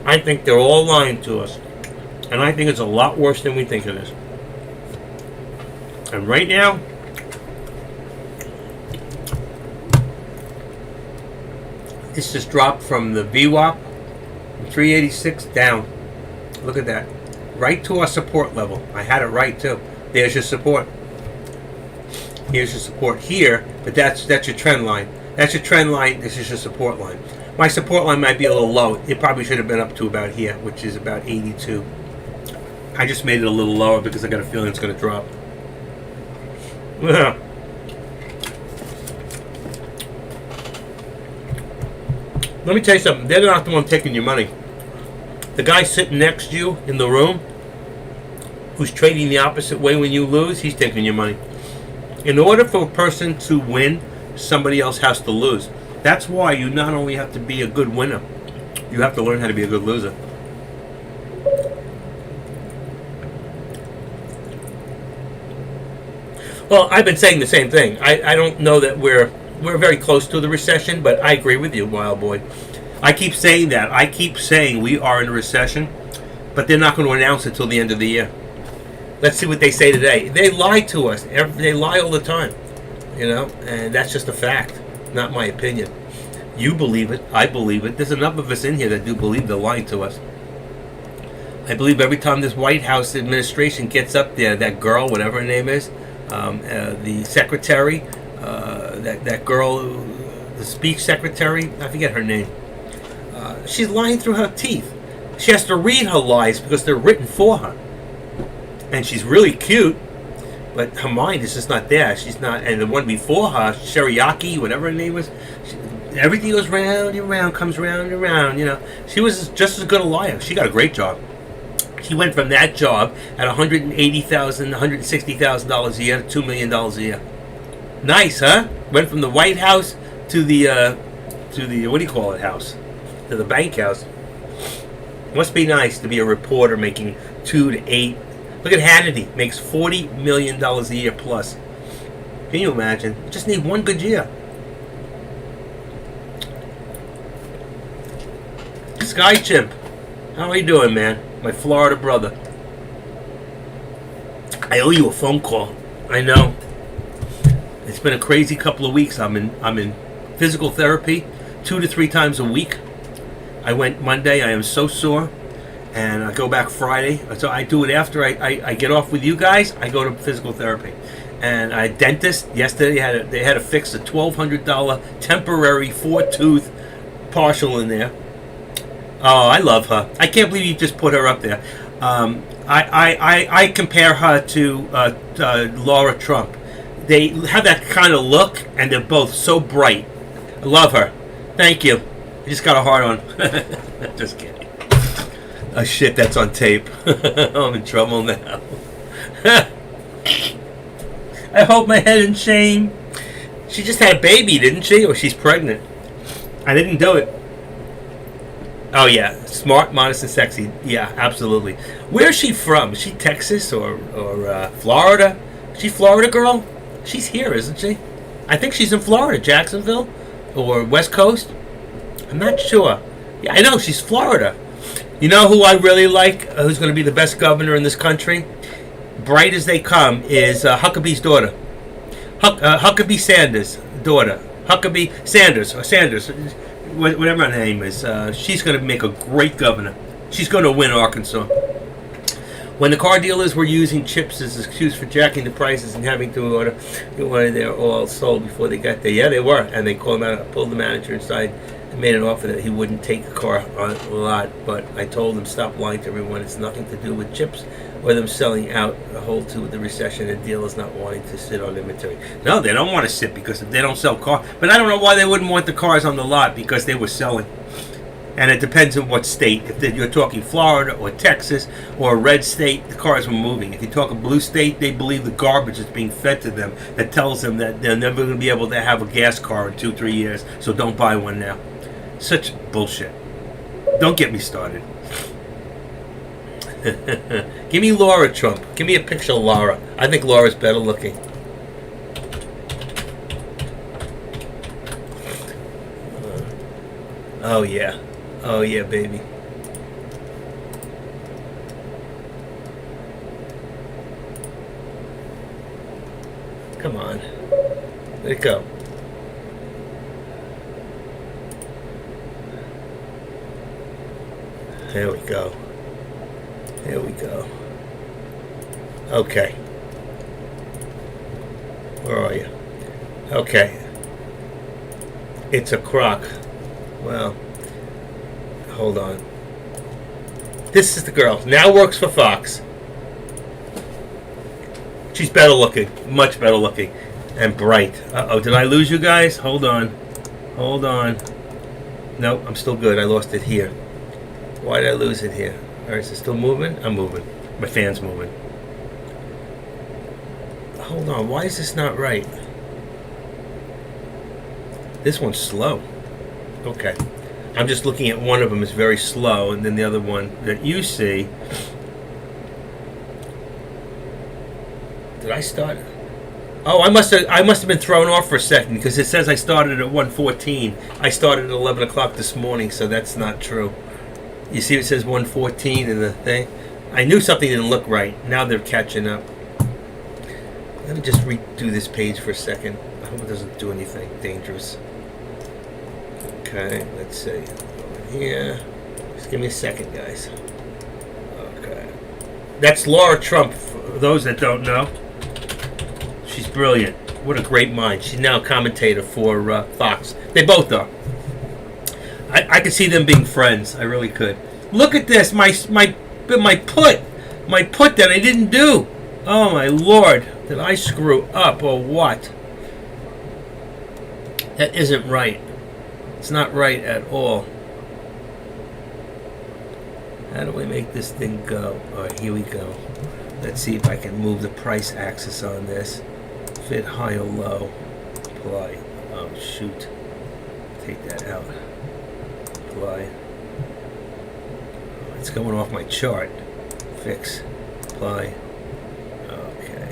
I think they're all lying to us. And I think it's a lot worse than we think it is. And right now, this just dropped from the VWAP, 386 down. Look at that. Right to our support level. I had it right too. There's your support. Here's your support here, but that's your trend line. That's your trend line. This is your support line. My support line might be a little low. It probably should have been up to about here, which is about 82. I just made it a little lower because I got a feeling it's going to drop. Let me tell you something. They're not the one taking your money. The guy sitting next to you in the room, who's trading the opposite way when you lose, he's taking your money. In order for a person to win, somebody else has to lose. That's why you not only have to be a good winner, you have to learn how to be a good loser. Well, I've been saying the same thing. I don't know that we're very close to the recession, but I agree with you, Wild Boy. I keep saying that. I keep saying we are in a recession, but they're not going to announce it till the end of the year. Let's see what they say today. They lie to us. They lie all the time, and that's just a fact, not my opinion. You believe it. I believe it. There's enough of us in here that do believe they're lying to us. I believe every time this White House administration gets up there, that girl, whatever her name is, the secretary, that girl, the speech secretary, I forget her name. She's lying through her teeth. She has to read her lies because they're written for her. And she's really cute, but her mind is just not there. She's not. And the one before her, Sheriaki, whatever her name was, everything goes round and round, comes round and round. She was just as good a liar. She got a great job. She went from that job at $180,000, $160,000 a year to $2 million a year. Nice, huh? Went from the White House to the what do you call it house? To the bank house. Must be nice to be a reporter making 2 to 8. Look at Hannity, makes $40 million a year plus. Can you imagine? You just need one good year. Sky Chimp, How are you doing, man? My Florida brother. I owe you a phone call. I know. It's been a crazy couple of weeks. I'm in physical therapy 2 to 3 times a week. I went Monday. I am so sore. And I go back Friday. So I do it after I get off with you guys. I go to physical therapy. And a dentist yesterday they had to fix a $1,200 temporary 4-tooth partial in there. Oh, I love her. I can't believe you just put her up there. I compare her to Laura Trump. They have that kind of look, and they're both so bright. I love her. Thank you. I just got a heart on. Just kidding. Oh shit, that's on tape. I'm in trouble now. I hold my head in shame. She just had a baby, didn't she? Or she's pregnant. I didn't do it. Oh yeah, smart, modest, and sexy. Yeah, absolutely. Where's she from? Is she Texas or Florida? Is she Florida girl? She's here, isn't she? I think she's in Florida, Jacksonville, or West Coast. I'm not sure. Yeah, I know she's Florida. You know who I really like? Who's going to be the best governor in this country? Bright as they come is Huckabee's daughter. Huckabee Sanders' daughter. Huckabee Sanders or Sanders. Whatever her name is, she's going to make a great governor. She's going to win Arkansas. When the car dealers were using chips as an excuse for jacking the prices and having to order they're all sold before they got there, yeah, they were. And they pulled the manager inside and made an offer that he wouldn't take the car on the lot. But I told him, stop lying to everyone. It's nothing to do with chips or them selling out a whole to the recession and dealers not wanting to sit on inventory. No, they don't want to sit because they don't sell cars. But I don't know why they wouldn't want the cars on the lot, because they were selling. And it depends on what state. If you're talking Florida or Texas or a red state, the cars were moving. If you talk a blue state, they believe the garbage is being fed to them that tells them that they're never going to be able to have a gas car in 2-3 years, so don't buy one now. Such bullshit. Don't get me started. Give me Laura Trump. Give me a picture of Laura. I think Laura's better looking. Oh yeah. Oh yeah, baby. Come on. Let it go. There we go. There we go. Okay. Where are you? Okay. It's a crock. Well, hold on. This is the girl. Now works for Fox. She's better looking. Much better looking. And bright. Uh-oh, did I lose you guys? Hold on. Hold on. Nope, I'm still good. I lost it here. Why did I lose it here? Alright, is it still moving? I'm moving. My fan's moving. Hold on, why is this not right? This one's slow. Okay. I'm just looking at one of them is very slow, and then the other one that you see. Did I start? Oh, I must have been thrown off for a second, because it says I started at 1:14. I started at 11 o'clock this morning, so that's not true. You see it says 1:14 in the thing? I knew something didn't look right. Now they're catching up. Let me just redo this page for a second. I hope it doesn't do anything dangerous. Okay, let's see. Over here. Just give me a second, guys. Okay. That's Laura Trump, for those that don't know. She's brilliant. What a great mind. She's now a commentator for Fox. They both are. I could see them being friends. I really could. Look at this. My put that I didn't do. Oh my Lord. Did I screw up or what? That isn't right. It's not right at all. How do we make this thing go? Alright, here we go. Let's see if I can move the price axis on this. Fit high or low. Apply. Oh shoot. Take that out. Apply. It's going off my chart. Fix. Apply. Okay.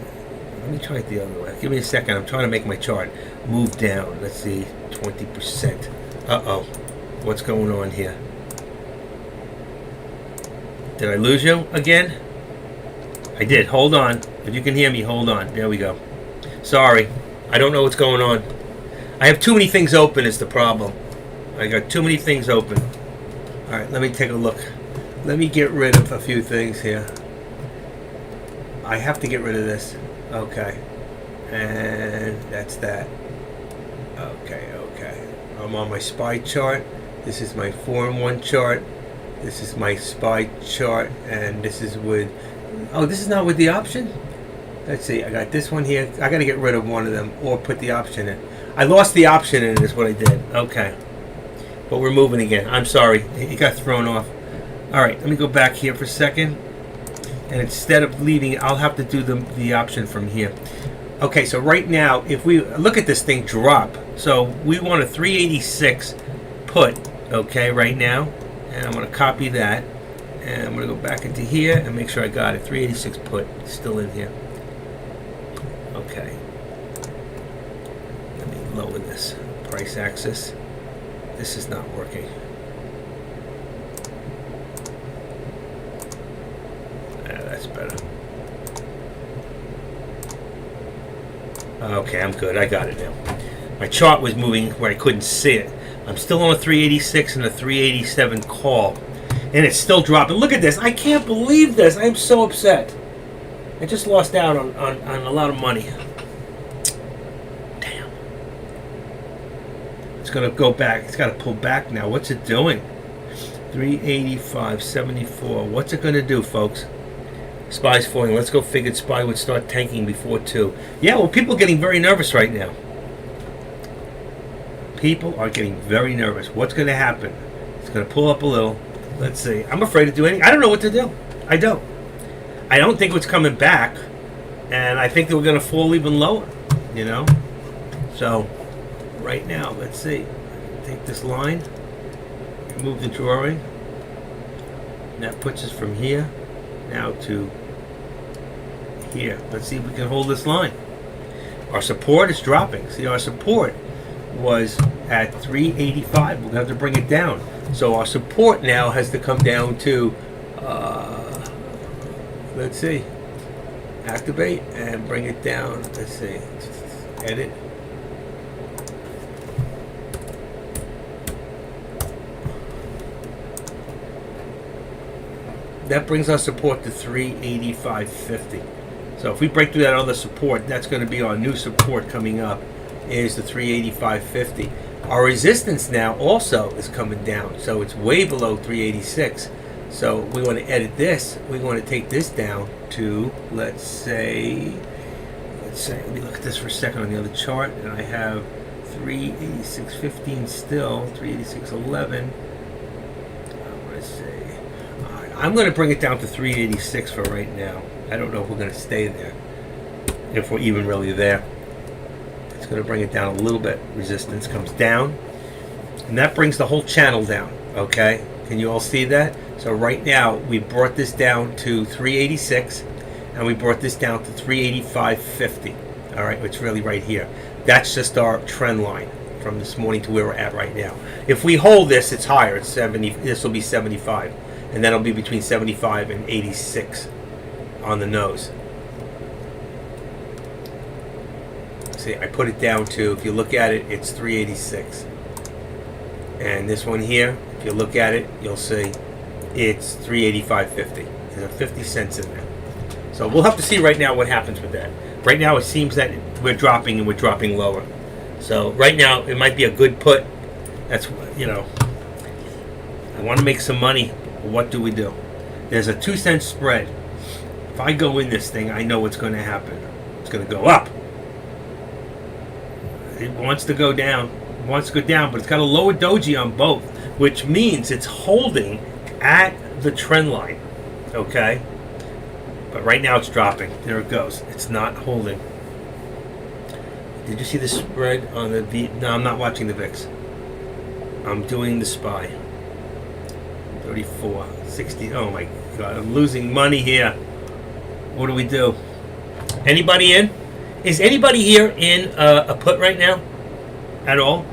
Let me try it the other way. Give me a second. I'm trying to make my chart move down. Let's see. 20%. Uh-oh. What's going on here? Did I lose you again? I did. Hold on. If you can hear me, hold on. There we go. Sorry. I don't know what's going on. I have too many things open is the problem. I got too many things open. All right, let me take a look. Let me get rid of a few things here. I have to get rid of this. Okay. And that's that. Okay. I'm on my SPY chart. This is my 4-in-1 chart. This is my SPY chart. And this is with... Oh, this is not with the option? Let's see. I got this one here. I got to get rid of one of them or put the option in. I lost the option in it is what I did. Okay. But we're moving again. I'm sorry. It got thrown off. All right. Let me go back here for a second. And instead of leaving, I'll have to do the option from here. Okay, so right now, if we look at this thing drop, so we want a 386 put, okay, right now. And I'm going to copy that. And I'm going to go back into here and make sure I got it. 386 put, still in here. Okay. Let me lower this price axis. This is not working. That's better. Okay, I'm good. I got it now. My chart was moving where I couldn't see it. I'm still on a 386 and a 387 call. And it's still dropping. Look at this. I can't believe this. I'm so upset. I just lost out on a lot of money. Damn. It's going to go back. It's got to pull back now. What's it doing? 385.74. What's it going to do, folks? SPY's falling. Let's go figure SPY would start tanking before 2. Yeah, well, people are getting very nervous right now. People are getting very nervous. What's going to happen? It's going to pull up a little. Let's see. I'm afraid to do anything. I don't know what to do. I don't think it's coming back. And I think that we're going to fall even lower. You know? So, right now, let's see. Take this line. Move the drawing. And that puts us from here now to here. Let's see if we can hold this line. Our support is dropping. See, our support was at 385. We're going to have to bring it down. So our support now has to come down to, let's see, activate and bring it down. Let's see, edit. That brings our support to 385.50. So if we break through that other support, that's going to be our new support coming up, is the 385.50. Our resistance now also is coming down, so it's way below 386. So we want to edit this. We want to take this down to, let's say, let me look at this for a second on the other chart, and I have 386.15 still, 386.11. I'm going to bring it down to 386 for right now. I don't know if we're going to stay there, if we're even really there. It's going to bring it down a little bit. Resistance comes down, and that brings the whole channel down. Okay, can you all see that? So right now we brought this down to 386, and we brought this down to 385.50. All right, it's really right here. That's just our trend line from this morning to where we're at right now. If we hold this, it's higher. It's 70. This will be 75. And that'll be between 75 and 86 on the nose. See, I put it down to, if you look at it, it's 386. And this one here, if you look at it, you'll see it's 385.50. There's a 50 cents in there. So we'll have to see right now what happens with that. Right now it seems that we're dropping and we're dropping lower. So right now it might be a good put. That's, you know, I want to make some money. What do we do? There's a 2-cent spread. If I go in this thing, I know what's going to happen. It's going to go up. It wants to go down. It wants to go down, but it's got a lower doji on both, which means it's holding at the trend line. Okay? But right now it's dropping. There it goes. It's not holding. Did you see the spread on the V? No, I'm not watching the VIX. I'm doing the SPY. 34, 60. Oh my God, I'm losing money here. What do we do? Anybody in? Is anybody here in a put right now? At all?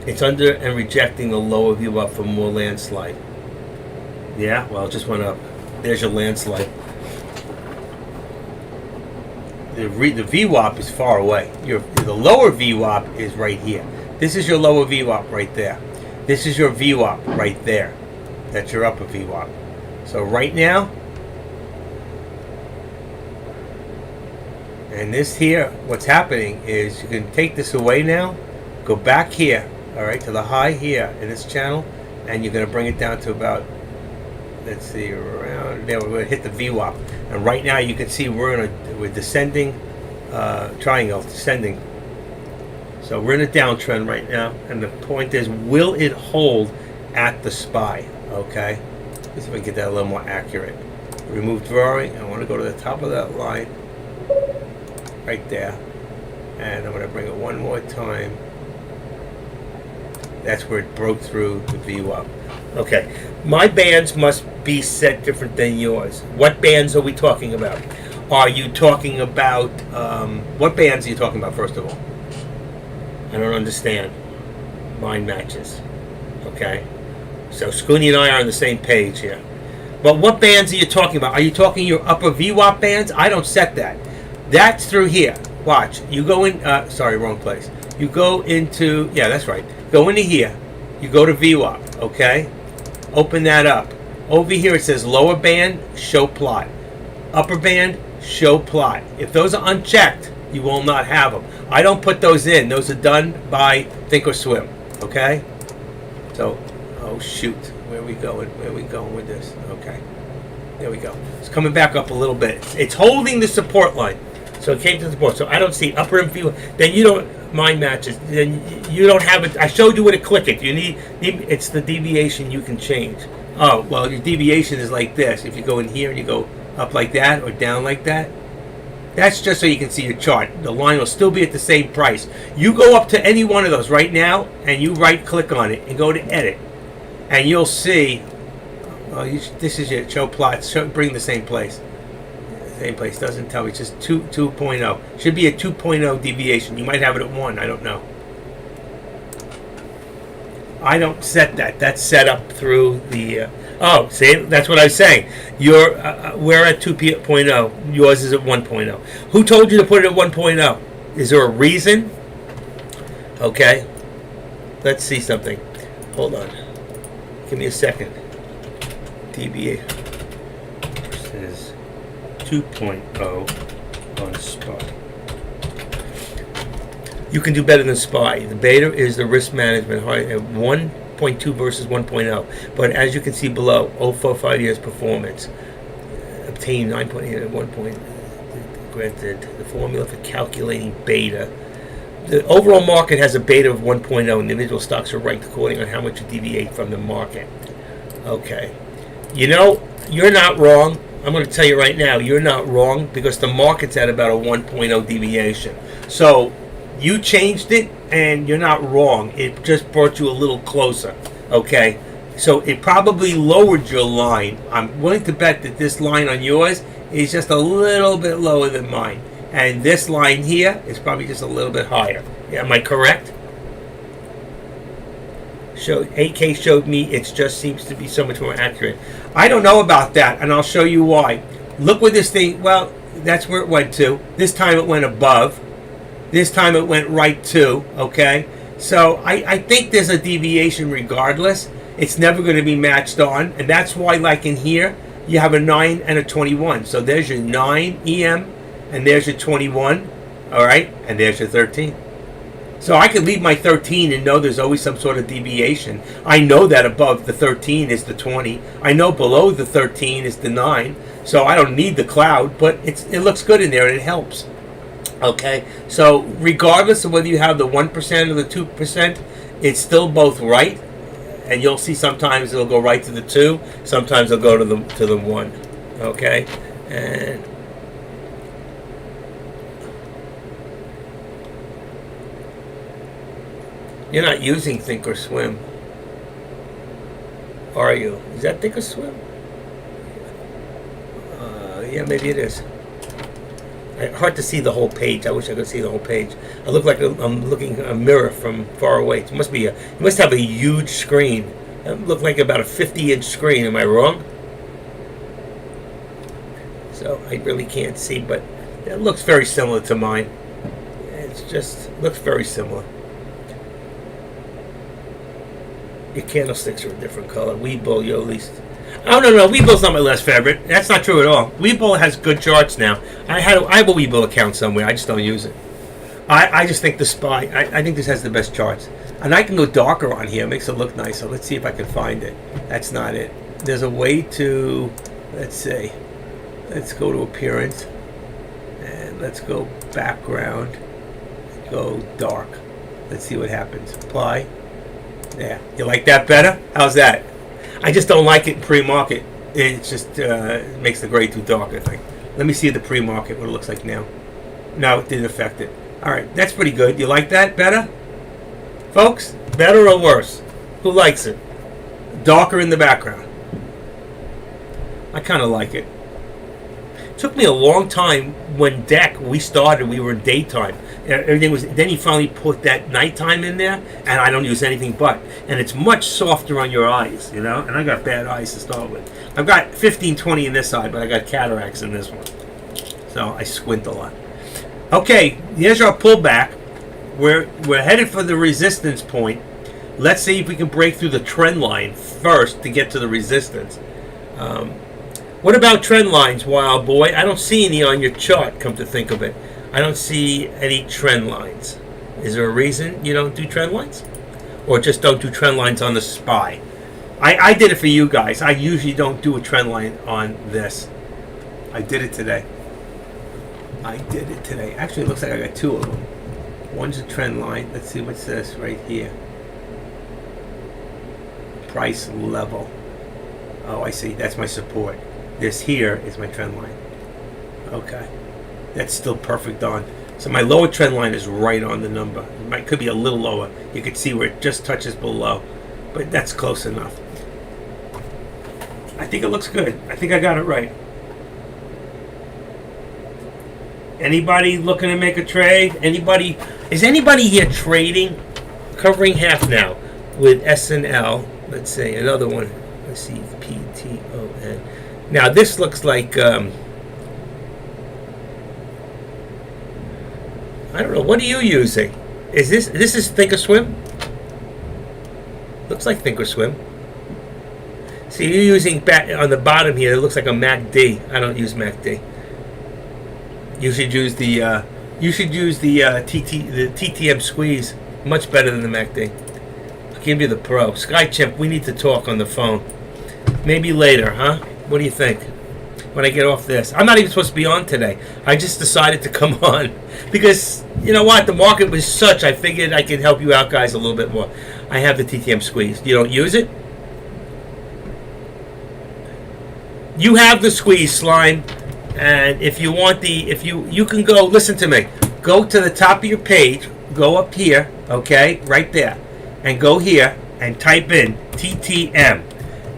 It's under and rejecting the lower VWAP for more landslide. Yeah, well, it just went up. There's your landslide. The VWAP is far away. The lower VWAP is right here. This is your lower VWAP right there. This is your VWAP right there. That's your upper VWAP. So right now, and this here, what's happening is you can take this away now, go back here, all right, to the high here in this channel, and you're going to bring it down to about, let's see, around there. We're going to hit the VWAP, and right now you can see we're descending triangle, descending. So we're in a downtrend right now, and the point is, will it hold at the SPY? Okay, let's see if I can get that a little more accurate. Remove drawing. I want to go to the top of that line, right there, and I'm going to bring it one more time. That's where it broke through the VWAP. Okay, my bands must be set different than yours. What bands are we talking about? Are you talking about, what bands are you talking about, first of all? I don't understand. Mine matches. Okay? So Scooney and I are on the same page here. But what bands are you talking about? Are you talking your upper VWAP bands? I don't set that. That's through here. Watch. You go in, sorry, wrong place. You go into, yeah, that's right. Go into here. You go to VWAP, okay? Open that up. Over here it says lower band, show plot. Upper band, show plot. If those are unchecked, you will not have them. I don't put those in. Those are done by Thinkorswim, okay? So, oh shoot. Where are we going? Where are we going with this? Okay. There we go. It's coming back up a little bit. It's holding the support line. So it came to the support. So I don't see upper and VWAP. Then you don't, mine matches. Then you don't have it. I showed you where to click it. You need, it's the deviation you can change. Oh, well, your deviation is like this. If you go in here and you go up like that or down like that, that's just so you can see your chart. The line will still be at the same price. You go up to any one of those right now and you right click on it and go to edit. And you'll see, this is your show plots. Bring the same place. Same place. Doesn't tell me. It's just 2.0. Should be a 2.0 deviation. You might have it at 1. I don't know. I don't set that. That's set up through the... oh, see? That's what I was saying. We're at 2.0. Yours is at 1.0. Who told you to put it at 1.0? Is there a reason? Okay. Let's see something. Hold on. Give me a second. DBA versus 2.0 on SPY. You can do better than SPY. The beta is the risk management at 1.2 versus 1.0. But as you can see below, 045 years performance. Obtained 9.8 at 1 point. Granted, the formula for calculating beta. The overall market has a beta of 1.0. Individual stocks are ranked according on how much you deviate from the market. Okay. You know, you're not wrong. I'm going to tell you right now, you're not wrong because the market's at about a 1.0 deviation. So you changed it and you're not wrong. It just brought you a little closer. Okay. So it probably lowered your line. I'm willing to bet that this line on yours is just a little bit lower than mine. And this line here is probably just a little bit higher. Yeah, am I correct? AK showed me it just seems to be so much more accurate. I don't know about that, and I'll show you why. Look where this thing, well, that's where it went to. This time it went above. This time it went right to, okay? So I think there's a deviation regardless. It's never going to be matched on, and that's why, like in here, you have a 9 and a 21. So there's your 9 EM, and there's your 21, all right? And there's your 13. So I could leave my 13 and know there's always some sort of deviation. I know that above the 13 is the 20. I know below the 13 is the 9. So I don't need the cloud, but it looks good in there and it helps. Okay? So regardless of whether you have the 1% or the 2%, it's still both right. And you'll see sometimes it'll go right to the 2. Sometimes it'll go to the 1. Okay? And... you're not using Thinkorswim, are you? Is that Thinkorswim? Yeah, maybe it is. Hard to see the whole page. I wish I could see the whole page. I look like I'm looking at a mirror from far away. It must have a huge screen. It look like about a 50-inch screen. Am I wrong? So I really can't see, but it looks very similar to mine. It's just looks very similar. Your candlesticks are a different color. Webull, your least. Oh no, Webull's not my last favorite. That's not true at all. Webull has good charts now. I have a Webull account somewhere. I just don't use it. I just think the Spy. I think this has the best charts, and I can go darker on here. It makes it look nicer. Let's see if I can find it. That's not it. There's a way to. Let's see. Let's go to appearance, and let's go background. Go dark. Let's see what happens. Apply. Yeah. You like that better? How's that? I just don't like it in pre-market. It just makes the gray too dark, I think. Let me see the pre-market, what it looks like now. No, it didn't affect it. All right, that's pretty good. You like that better? Folks, better or worse? Who likes it? Darker in the background. I kind of like it. Took me a long time when we started, we were in daytime. Everything was. Then he finally put that nighttime in there, and I don't use anything but. And it's much softer on your eyes, you know. And I got bad eyes to start with. I've got 15-20 in this side, but I got cataracts in this one, so I squint a lot. Okay, here's our pullback. We're headed for the resistance point. Let's see if we can break through the trend line first to get to the resistance. What about trend lines, Wild Boy? I don't see any on your chart, come to think of it. I don't see any trend lines. Is there a reason you don't do trend lines? Or just don't do trend lines on the SPY? I did it for you guys. I usually don't do a trend line on this. I did it today. Actually, it looks like I got two of them. One's a trend line. Let's see what's this right here. Price level. Oh, I see. That's my support. This here is my trend line. Okay. That's still perfect on. So my lower trend line is right on the number. It could be a little lower. You could see where it just touches below. But that's close enough. I think it looks good. I think I got it right. Anybody looking to make a trade? Is anybody here trading? Covering half now with SNL. Let's see, another one. Let's see, PTON. Now this looks like I don't know. What are you using? Is this is Thinkorswim? Looks like Thinkorswim. See, you're using back on the bottom here. It looks like a MACD. I don't use MACD. You should use the TTM squeeze. Much better than the MACD. I'll give you the Pro. Sky Chimp, we need to talk on the phone. Maybe later, huh? What do you think? When I get off this. I'm not even supposed to be on today. I just decided to come on. Because, you know what? The market was such, I figured I could help you out guys a little bit more. I have the TTM squeeze. You don't use it? You have the squeeze, Slime. And if you want you can go, listen to me. Go to the top of your page. Go up here, okay? Right there. And go here and type in TTM.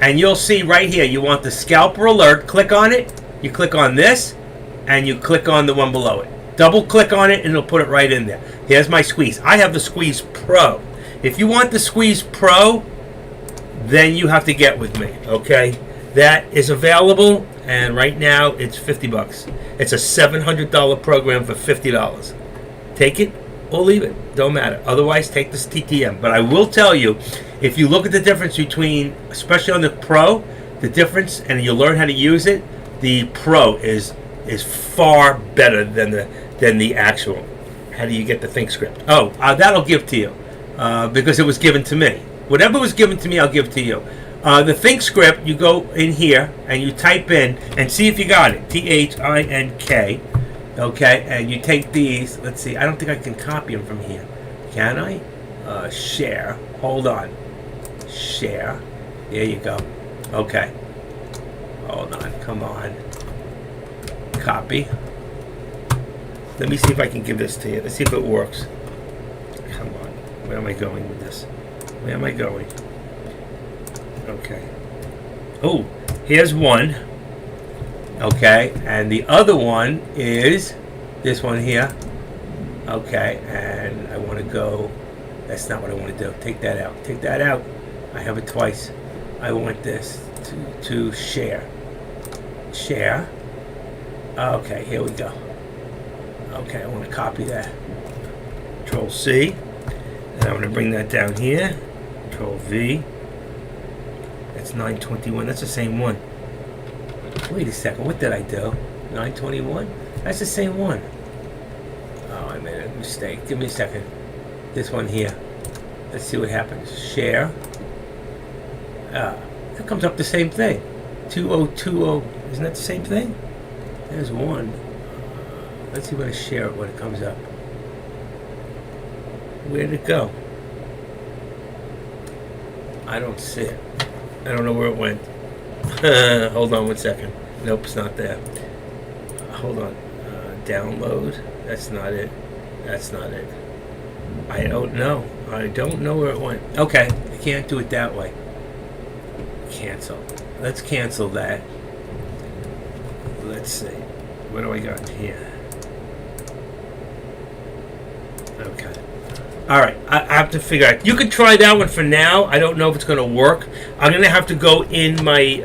And you'll see right here, you want the scalper alert. Click on it. You click on this, and you click on the one below it. Double click on it, and it'll put it right in there. Here's my squeeze. I have the Squeeze Pro. If you want the Squeeze Pro, then you have to get with me, okay? That is available, and right now it's $50. It's a $700 program for $50. Take it or leave it. Don't matter. Otherwise, take this TTM. But I will tell you, if you look at the difference between, especially on the Pro, the difference, and you learn how to use it, the Pro is far better than the actual. How do you get the ThinkScript? Oh, that'll give to you because it was given to me. Whatever was given to me, I'll give to you. The ThinkScript, you go in here and you type in and see if you got it. THINK. Okay, and you take these. Let's see. I don't think I can copy them from here. Can I? Share. Hold on. Share. There you go. Okay. Hold on. Come on. Copy. Let me see if I can give this to you. Let's see if it works. Come on. Where am I going with this? Where am I going? Okay. Oh, here's one. Okay, and the other one is this one here. Okay, and I want to go. That's not what I want to do. Take that out. Take that out. I have it twice. I want this to share. Share. Okay, here we go. Okay, I want to copy that. Control C. And I'm going to bring that down here. Control V. That's 921. That's the same one. Wait a second. What did I do? 921? That's the same one. Oh, I made a mistake. Give me a second. This one here. Let's see what happens. Share. That comes up the same thing. 2020. Isn't that the same thing? There's one. Let's see when I share it, when it comes up. Where did it go? I don't see it. I don't know where it went. Hold on one second. Nope, it's not there. Hold on. Download. That's not it. That's not it. I don't know. I don't know where it went. Okay, I can't do it that way. Cancel. Let's cancel that. Let's see. What do I got here? Okay. All right. I have to figure out. You could try that one for now. I don't know if it's going to work. I'm going to have to go in my.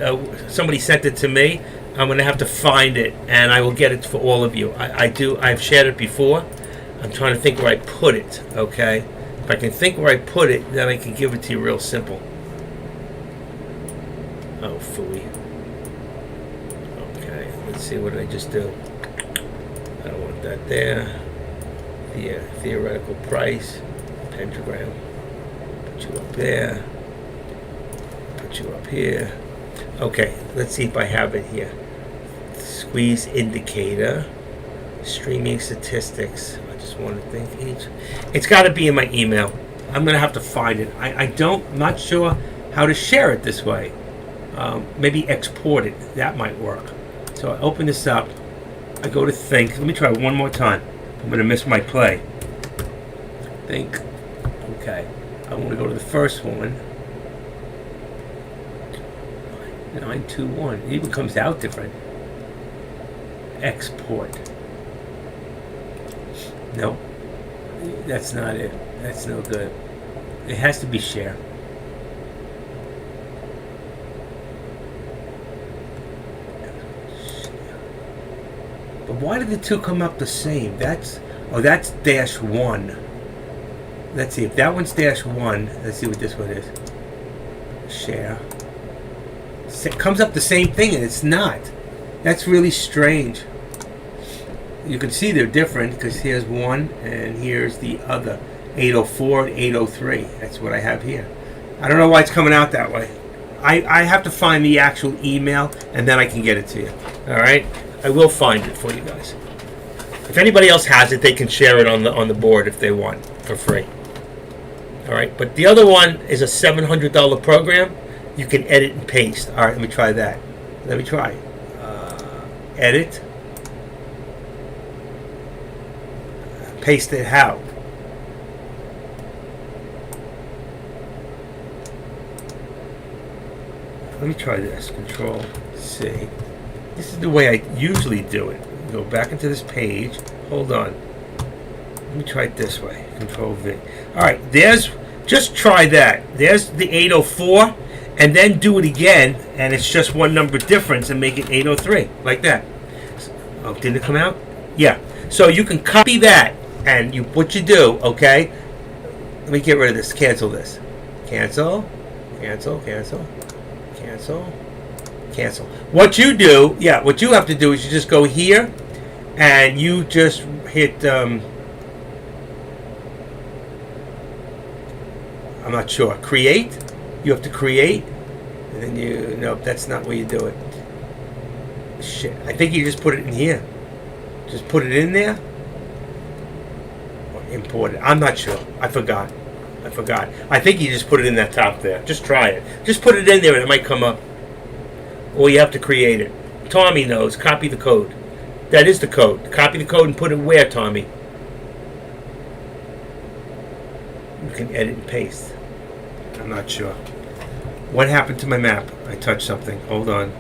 Somebody sent it to me. I'm going to have to find it, and I will get it for all of you. I've shared it before. I'm trying to think where I put it. Okay. If I can think where I put it, then I can give it to you real simple. Oh, phooey. Okay. Let's see. What did I just do? I don't want that there. The theoretical price. Pentagram. Put you up there. Put you up here. Okay, let's see if I have it here. Squeeze indicator. Streaming statistics. I just want to think each. It's got to be in my email. I'm going to have to find it. I'm not sure how to share it this way. Maybe export it. That might work. So I open this up. I go to think. Let me try one more time. I'm going to miss my play. Think. Okay. I want to go to the first one. 921. It even comes out different. Export. Nope. That's not it. That's no good. It has to be share. But why did the two come up the same? That's -1. Let's see if that one's -1. Let's see what this one is. Share. It comes up the same thing and it's not. That's really strange. You can see they're different because here's one and here's the other. 804 and 803. That's what I have here. I don't know why it's coming out that way. I have to find the actual email and then I can get it to you. All right? I will find it for you guys. If anybody else has it, they can share it on the board if they want for free. All right? But the other one is a $700 program. You can edit and paste. All right, let me try that. Let me try. Edit. Paste it how? Let me try this. Control C. This is the way I usually do it. Go back into this page. Hold on. Let me try it this way. Control V. All right, just try that. There's the 804. And then do it again, and it's just one number difference, and make it 803, like that. Oh, didn't it come out? Yeah. So you can copy that, and what you do, okay? Let me get rid of this. Cancel this. Cancel. Cancel. Cancel. Cancel. Cancel. What you do, what you have to do is you just go here, and you just hit. I'm not sure. Create. You have to create, and then nope, that's not where you do it. Shit, I think you just put it in here. Just put it in there. Or import it. I'm not sure. I forgot. I think you just put it in that top there. Just try it. Just put it in there and it might come up. Or you have to create it. Tommy knows. Copy the code. That is the code. Copy the code and put it where, Tommy? You can edit and paste. I'm not sure. What happened to my map? I touched something. Hold on.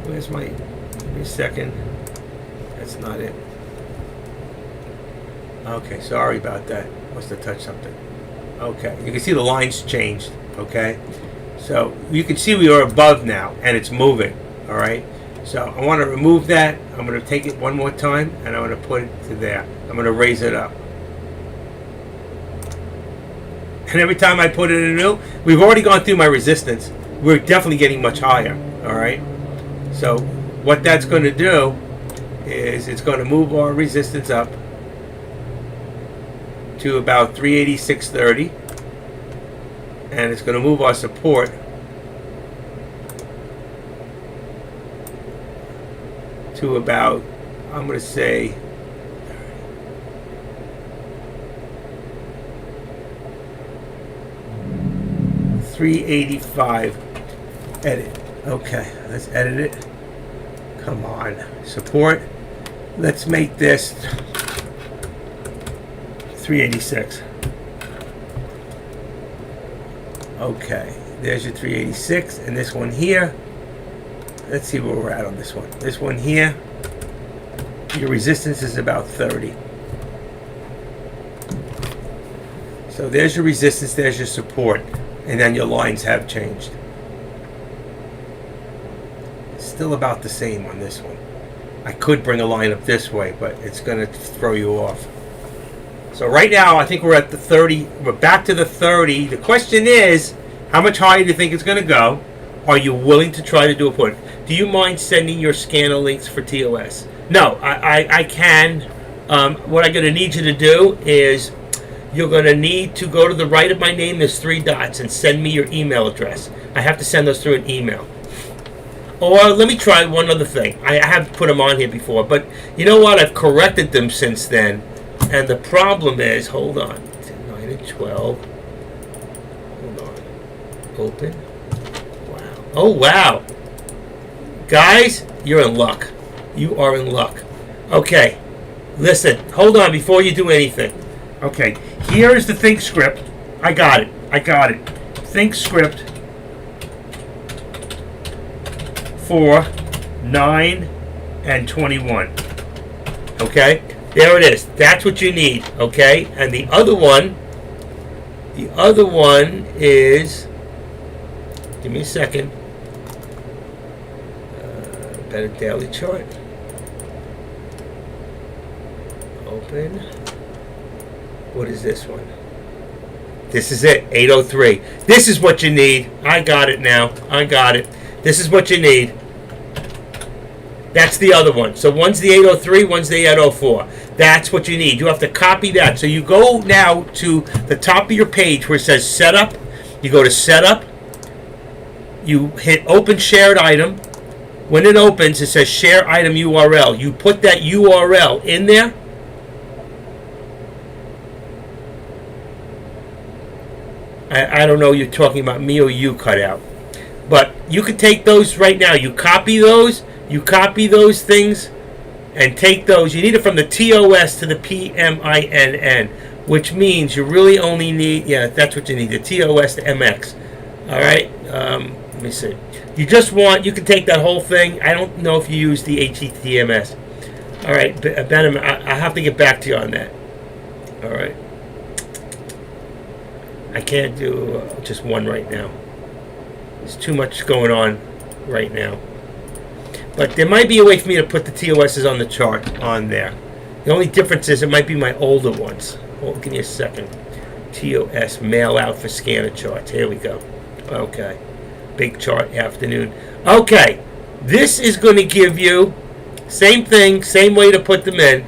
Where's my Give me a second. That's not it. Okay, sorry about that. Must have touched something. Okay, you can see the lines changed. Okay, so you can see we are above now, and it's moving. All right. So I want to remove that. I'm going to take it one more time, and I'm going to put it to there. I'm going to raise it up. And every time I put it in new, we've already gone through my resistance. We're definitely getting much higher. All right. So what that's going to do is it's going to move our resistance up to about 386.30, and it's going to move our support to about, I'm going to say, $385. Edit. Okay, let's edit it. Come on, support. Let's make this 386. Okay, there's your 386, and this one here. Let's see where we're at on this one. This one here, your resistance is about 30. So there's your resistance, there's your support, and then your lines have changed. Still about the same on this one. I could bring a line up this way, but it's going to throw you off. So right now, I think we're at the 30. We're back to the 30. The question is, how much higher do you think it's going to go? Are you willing to try to do a put? Do you mind sending your scanner links for TOS? No, I can. What I'm going to need you to do is you're going to need to go to the right of my name. There's 3 dots and send me your email address. I have to send those through an email. Or let me try one other thing. I have put them on here before, but you know what? I've corrected them since then. And the problem is, hold on, 9 and 12. Hold on. Open. Wow. Oh, wow. Guys, you're in luck. You are in luck. Okay. Listen, hold on before you do anything. Okay. Here is the Think script. I got it. Think script for 9 and 21. Okay? There it is. That's what you need. Okay? And the other one is, give me a second. Better daily chart. Open. What is this one? This is it. 803. This is what you need. I got it now. I got it. This is what you need. That's the other one. So one's the 803, one's the 804. That's what you need. You have to copy that. So you go now to the top of your page where it says Setup. You go to Setup. You hit Open Shared Item. When it opens, it says Share Item URL. You put that URL in there. I don't know, you're talking about me or you, cut out. But you could take those right now. You copy those things and take those. You need it from the TOS to the PMINN, which means you really only need, that's what you need, the TOS to MX. All right, let me see. You can take that whole thing. I don't know if you use the HETMS. All right, Ben, I have to get back to you on that. All right. I can't do just one right now. There's too much going on right now. But there might be a way for me to put the TOSs on the chart on there. The only difference is it might be my older ones. Hold, give me a second. TOS mail out for scanner charts. Here we go. Okay. Big chart afternoon. Okay. This is going to give you, same thing, same way to put them in.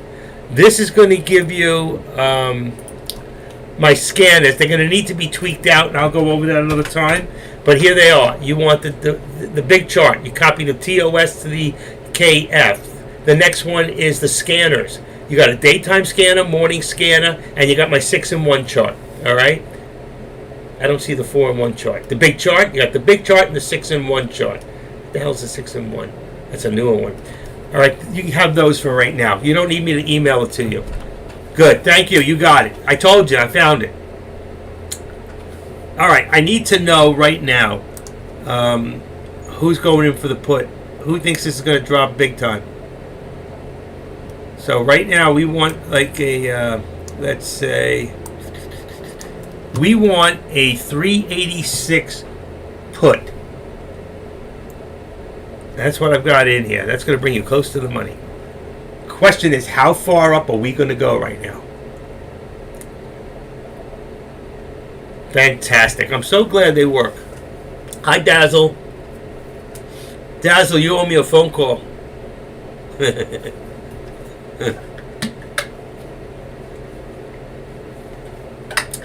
This is going to give you my scanners. They're going to need to be tweaked out, and I'll go over that another time. But here they are. You want the big chart. You copy the TOS to the KF. The next one is the scanners. You got a daytime scanner, morning scanner, and you got my 6-in-1 chart. All right? I don't see the 4-in-1 chart. The big chart, you got the big chart and the 6-in-1 chart. What the hell's the 6-in-1? That's a newer one. All right, you can have those for right now. You don't need me to email it to you. Good, thank you. You got it. I told you, I found it. All right, I need to know right now who's going in for the put Who thinks this is going to drop big time? So right now we want like a, let's say, we want a 386 put. That's what I've got in here. That's going to bring you close to the money. Question is, how far up are we going to go right now? Fantastic. I'm so glad they work. Hi, Dazzle. Dazzle, you owe me a phone call.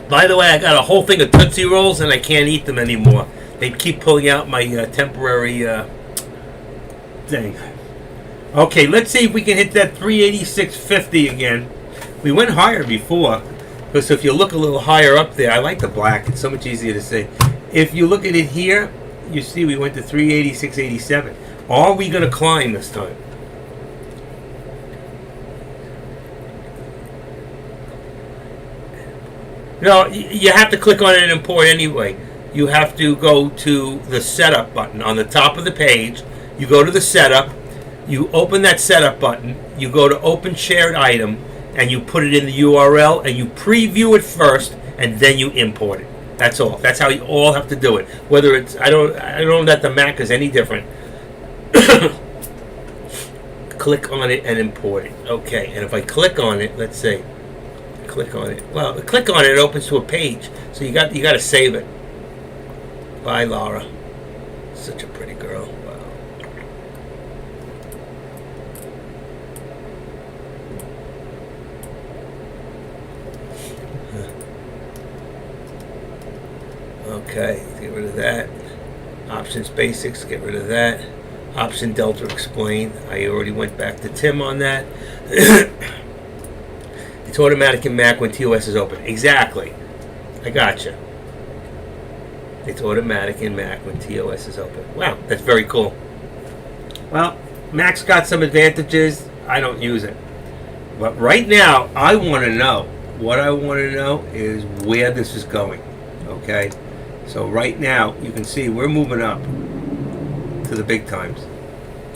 By the way, I got a whole thing of Tootsie Rolls and I can't eat them anymore. They keep pulling out my temporary thing. Okay, let's see if we can hit that 386.50 again. We went higher before. Because if you look a little higher up there, I like the black. It's so much easier to see. If you look at it here, you see we went to 386.87. Are we going to climb this time? No, you have to click on it and import anyway. You have to go to the setup button on the top of the page. You go to the setup. You open that setup button. You go to open shared item. And you put it in the URL and you preview it first and then you import it. That's all. That's how you all have to do it. Whether it's I don't know that the Mac is any different. Click on it and import it. Okay, and if I click on it, let's say click on it. Well, click on it, it opens to a page. So you got to save it. Bye, Laura. Such a pretty girl. Wow. Okay, get rid of that. Options basics, get rid of that. Option delta explain. I already went back to Tim on that. It's automatic in Mac when TOS is open. Exactly. I gotcha. It's automatic in Mac when TOS is open. Wow, that's very cool. Well, Mac's got some advantages. I don't use it. But right now, I want to know. What I want to know is where this is going. Okay? So right now, you can see we're moving up to the big times.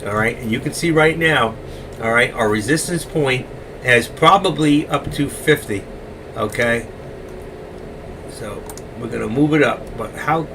All right, and you can see right now, all right, our resistance point has probably up to 50. Okay, so we're gonna move it up, but how?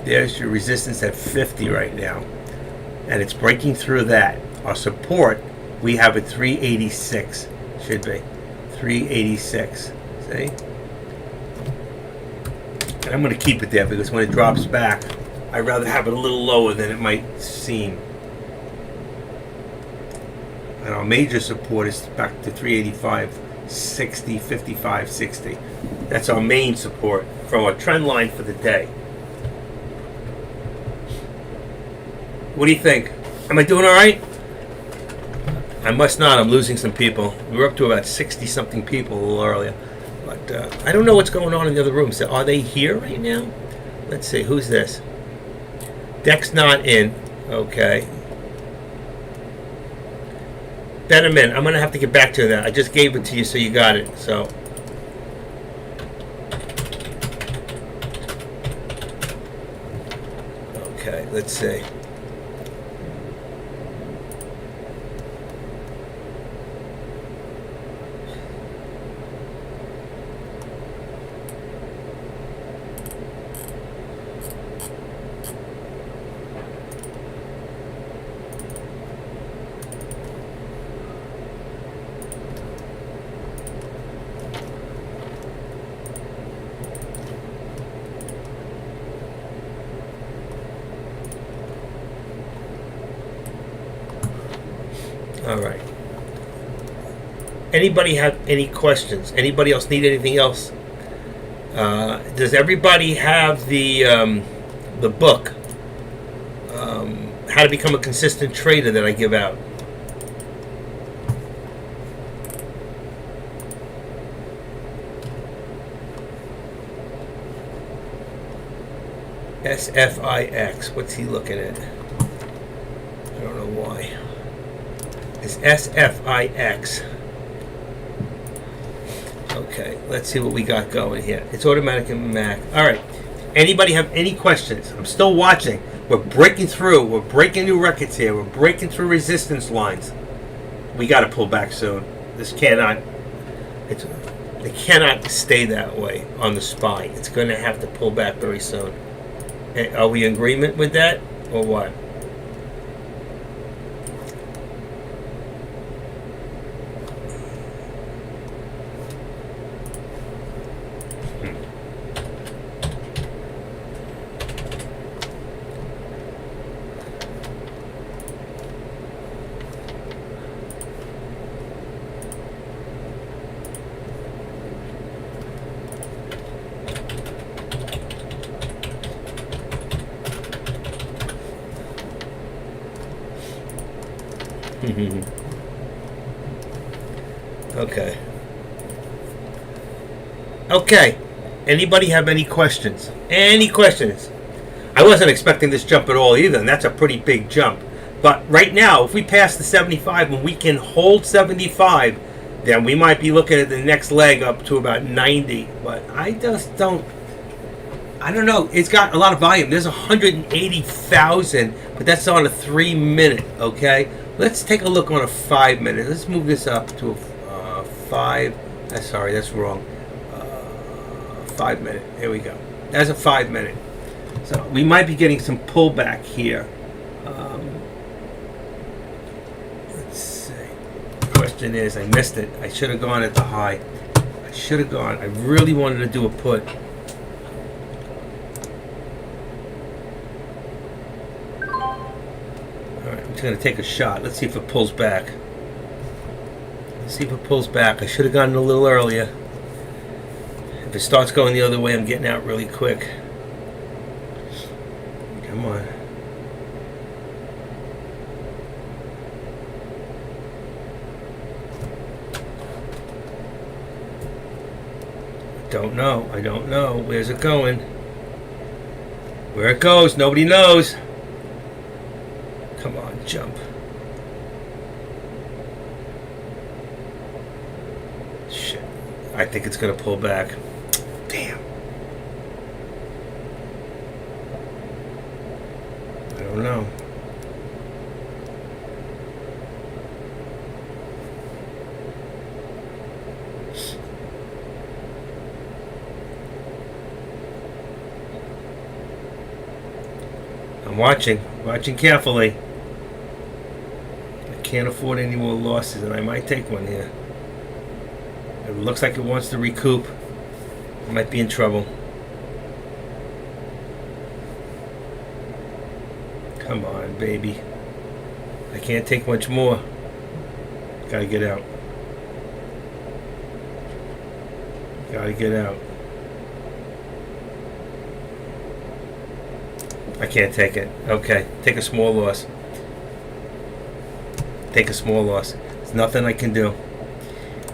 There's your resistance at 50 right now. And it's breaking through that. Our support, we have at 386. Should be. 386. See? And I'm going to keep it there because when it drops back, I'd rather have it a little lower than it might seem. And our major support is back to 385, 60, 55, 60. That's our main support from our trend line for the day. What do you think? Am I doing all right? I must not. I'm losing some people. We were up to about 60-something people a little earlier. But I don't know what's going on in the other room. So are they here right now? Let's see. Who's this? Deck's not in. Okay. Benjamin, I'm going to have to get back to that. I just gave it to you so you got it. So. Okay. Let's see. All right. Anybody have any questions? Anybody else need anything else? Does everybody have the book, How to Become a Consistent Trader, that I give out? SFIX. What's he looking at? I don't know why. It's SFIX. Okay, let's see what we got going here. It's automatic and Mac. All right. Anybody have any questions? I'm still watching. We're breaking through. We're breaking new records here. We're breaking through resistance lines. We got to pull back soon. This cannot. It cannot stay that way on the SPY. It's going to have to pull back very soon. Are we in agreement with that, or what? Okay. Okay. Anybody have any questions? Any questions? I wasn't expecting this jump at all either, and that's a pretty big jump. But right now, if we pass the 75 and we can hold 75, then we might be looking at the next leg up to about 90. But I just don't. I don't know. It's got a lot of volume. There's 180,000, but that's on a 3-minute. Okay. Let's take a look on a 5-minute. Let's move this up to a 5. Sorry, that's wrong. 5-minute. Here we go. That's a 5-minute. So we might be getting some pullback here. Let's see. The question is, I missed it. I should have gone at the high. I should have gone. I really wanted to do a put. I'm just going to take a shot. Let's see if it pulls back. Let's see if it pulls back. I should have gotten a little earlier. If it starts going the other way, I'm getting out really quick. Come on. Don't know. I don't know. Where's it going? Where it goes, nobody knows. Come on, jump. Shit. I think it's going to pull back. Damn. I don't know. I'm watching carefully. I can't afford any more losses, and I might take one here. It looks like it wants to recoup. I might be in trouble. Come on, baby. I can't take much more. Gotta get out. Gotta get out. I can't take it. Okay, take a small loss. Take a small loss. There's nothing I can do.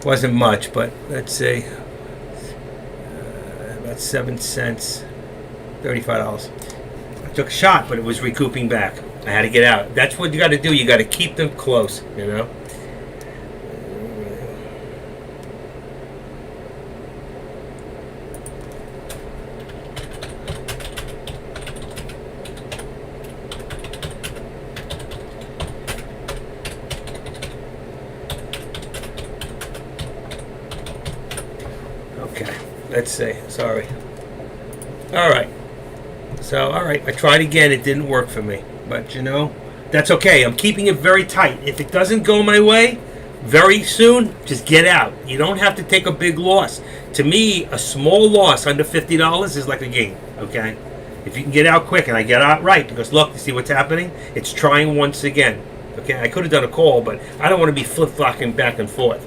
Wasn't much, but let's say about 7 cents, $35. I took a shot, but it was recouping back. I had to get out. That's what you got to do. You got to keep them close, you know. Let's see. Sorry. All right. So, all right. I tried again. It didn't work for me. But, you know, that's okay. I'm keeping it very tight. If it doesn't go my way very soon, just get out. You don't have to take a big loss. To me, a small loss under $50 is like a gain. Okay? If you can get out quick, and I get out right, because look, you see what's happening? It's trying once again. Okay? I could have done a call, but I don't want to be flip-flopping back and forth.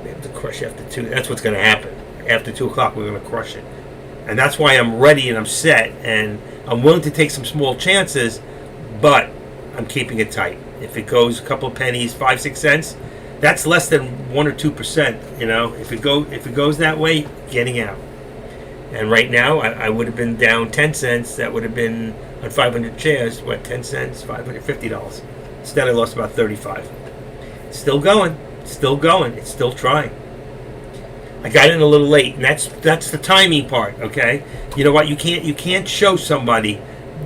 We have to crush after 2. That's what's going to happen. After 2 o'clock, we're going to crush it. And that's why I'm ready and I'm set. And I'm willing to take some small chances, but I'm keeping it tight. If it goes a couple of pennies, 5, 6 cents, that's less than 1 or 2%. You know, if it goes that way, getting out. And right now, I would have been down 10 cents. That would have been on 500 shares. What, 10 cents? $550. Instead, I lost about 35. Still going. Still going. It's still trying. I got in a little late, and that's the timing part. Okay. You know what? You can't show somebody.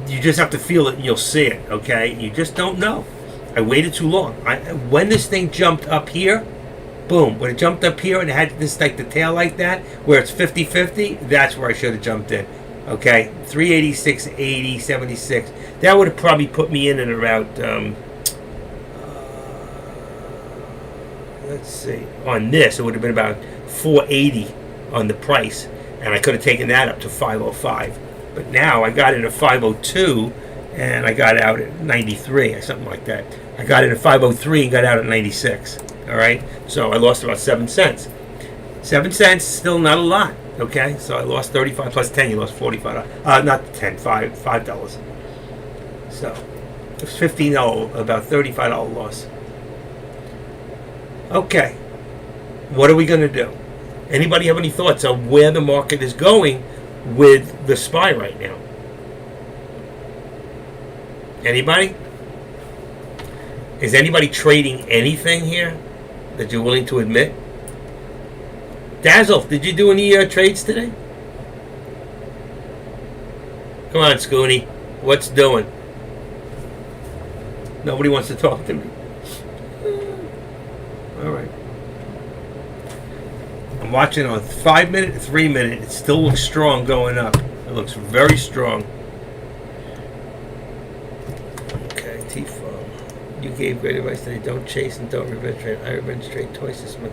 You just have to feel it, and you'll see it. Okay. You just don't know. I waited too long. When this thing jumped up here, boom. When it jumped up here and it had this like the tail like that, where it's 50-50, that's where I should have jumped in. Okay, 386.80, 76. That would have probably put me in at about, let's see, on this, it would have been about 480 on the price. And I could have taken that up to 505. But now I got in at 502 and I got out at 93 or something like that. I got in at 503 and got out at 96. All right, so I lost about 7 cents. 7 cents, still not a lot. Okay, so I lost 35 plus 10. You lost $45. Not 10, $5. So it's $15, about $35 loss. Okay, what are we going to do? Anybody have any thoughts on where the market is going with the SPY right now? Anybody? Is anybody trading anything here that you're willing to admit? Dazzle, did you do any trades today? Come on, Scooney. What's doing? Nobody wants to talk to me. All right. I'm watching on 5 minute, 3 minute. It still looks strong going up. It looks very strong. Okay, T-Phone. You gave great advice today. Don't chase and don't revenge trade. I revenge trade twice this month.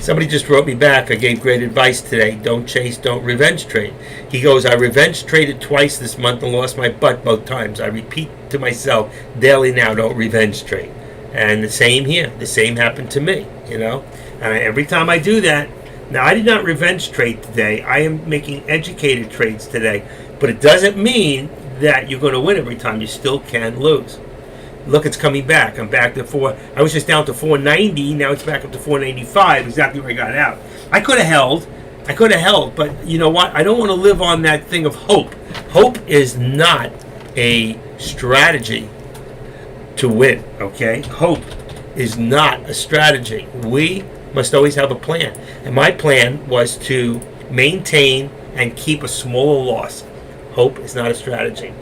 Somebody just wrote me back. I gave great advice today. Don't chase, don't revenge trade. He goes, I revenge traded twice this month and lost my butt both times. I repeat to myself daily now, don't revenge trade. And the same here. The same happened to me, you know. And every time I do that, now I did not revenge trade today. I am making educated trades today. But it doesn't mean that you're going to win every time. You still can lose. Look, it's coming back. I'm back to 4. I was just down to 490. Now it's back up to 495. Exactly where I got out. I could have held. But you know what? I don't want to live on that thing of hope. Hope is not a strategy to win. Okay? Hope is not a strategy. We must always have a plan. And my plan was to maintain and keep a smaller loss. Hope is not a strategy.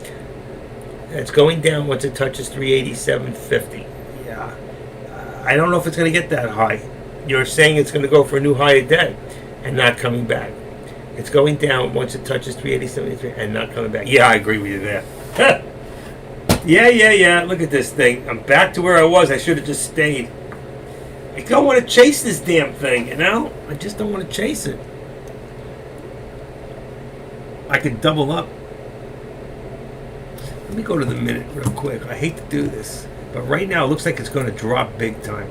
It's going down once it touches 387.50. Yeah. I don't know if it's going to get that high. You're saying it's going to go for a new high today and not coming back. It's going down once it touches 380.73 and not coming back. Yeah, I agree with you there. Yeah. Look at this thing. I'm back to where I was. I should have just stayed. I don't want to chase this damn thing, you know? I just don't want to chase it. I could double up. Let me go to the minute real quick. I hate to do this, but right now it looks like it's going to drop big time.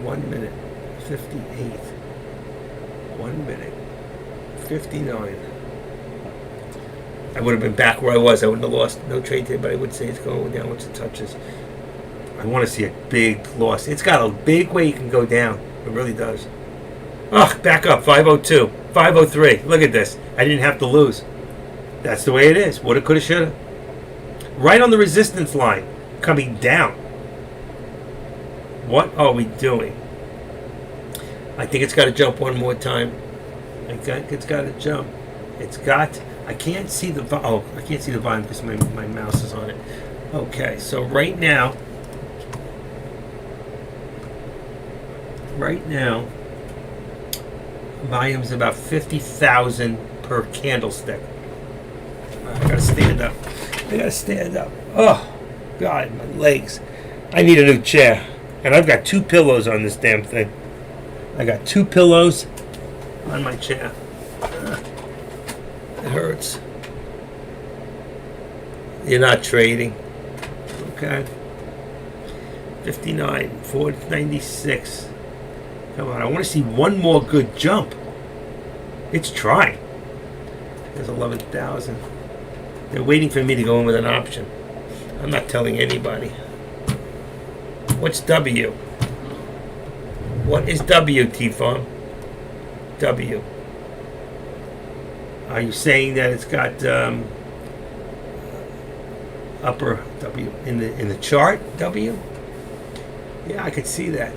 1 minute, 58. 1 minute, 59. I would have been back where I was. I wouldn't have lost no trade today, but I would say it's going down once it touches. I want to see a big loss. It's got a big way you can go down. It really does. Oh, back up. 502, 503. Look at this. I didn't have to lose. That's the way it is. Woulda, coulda, shoulda. Right on the resistance line, coming down. What are we doing? I think it's got to jump one more time. I think it's got to jump. It's got. I can't see the. I can't see the volume because my mouse is on it. Okay, so right now, volume's about 50,000 per candlestick. I gotta stand up. Oh, God, my legs. I need a new chair. And I've got 2 pillows on this damn thing. I got 2 pillows on my chair. It hurts. You're not trading. Okay. 59, 496. Come on, I want to see one more good jump. It's trying. There's 11,000. They're waiting for me to go in with an option. I'm not telling anybody. What's W? What is W, T-Farm? W. Are you saying that it's got upper W in the chart? W? Yeah, I could see that.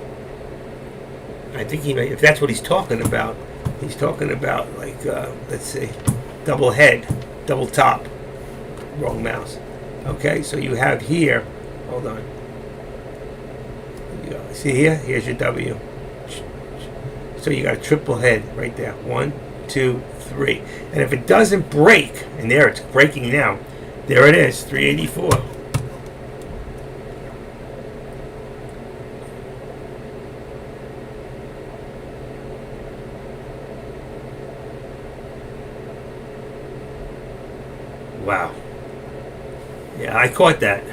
I think he may, if that's what he's talking about, he's talking about like let's see, double head, double top. Wrong mouse. Okay, so you have here. Hold on. Here you go. See here? Here's your W. So you got a triple head right there. 1, 2, 3. And if it doesn't break, and there it's breaking now, there it is, 384. Wow. Yeah, I caught that.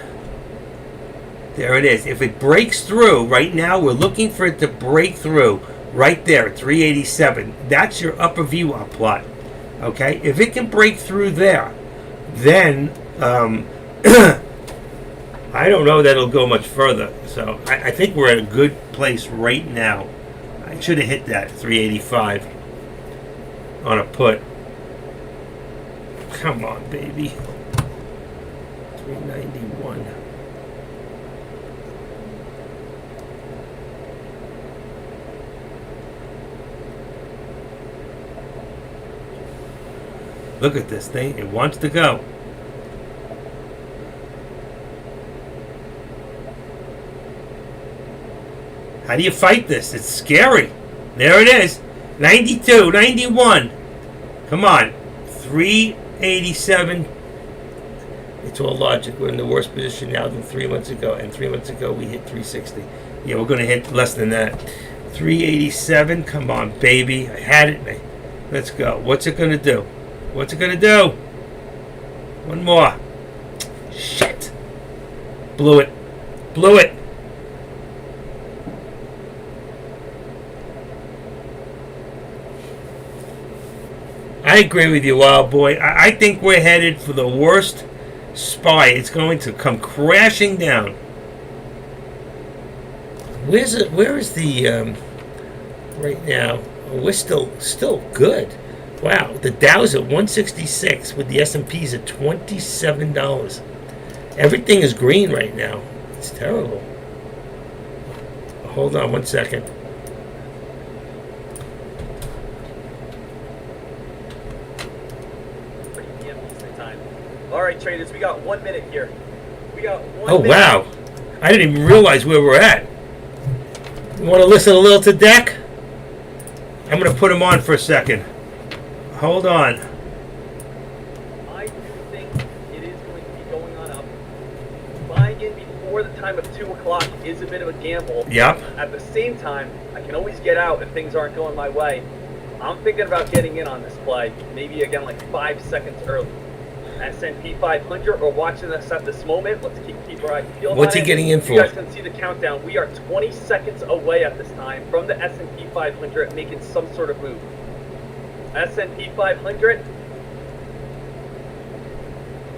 There it is. If it breaks through, right now we're looking for it to break through. Right there at 387. That's your upper VWAP plot. Okay? If it can break through there, then I don't know that it'll go much further. So I think we're at a good place right now. I should have hit that 385 on a put. Come on, baby. 391. Look at this thing. It wants to go. How do you fight this? It's scary. There it is. 92, 91. Come on. 387. It's all logic. We're in the worse position now than 3 months ago. And 3 months ago we hit 360. Yeah, we're going to hit less than that. 387. Come on, baby. I had it. Let's go. What's it going to do? What's it going to do? One more. Shit. Blew it. Blew it. I agree with you, Wild Boy. I think we're headed for the worst spy. It's going to come crashing down. Where's it? Where is the right now? We're still good. Wow, the Dow's at 166 with the S&P's at $27. Everything is green right now. It's terrible. Hold on one second. All right, traders, we got 1 minute here. We got 1 Oh, minute. wow. I didn't even realize where we're at. You want to listen a little to Deck? I'm going to put him on for a second. Hold on. I do think it is going to be going on up. Buying in before the time of 2 o'clock is a bit of a gamble. Yep. At the same time, I can always get out if things aren't going my way. I'm thinking about getting in on this play, maybe again like 5 seconds early. S&P 500, or watching this at this moment. Let's keep our eyes peeled. What's he getting in for? You guys can see the countdown. We are 20 seconds away at this time from the S&P 500 making some sort of move. S&P 500.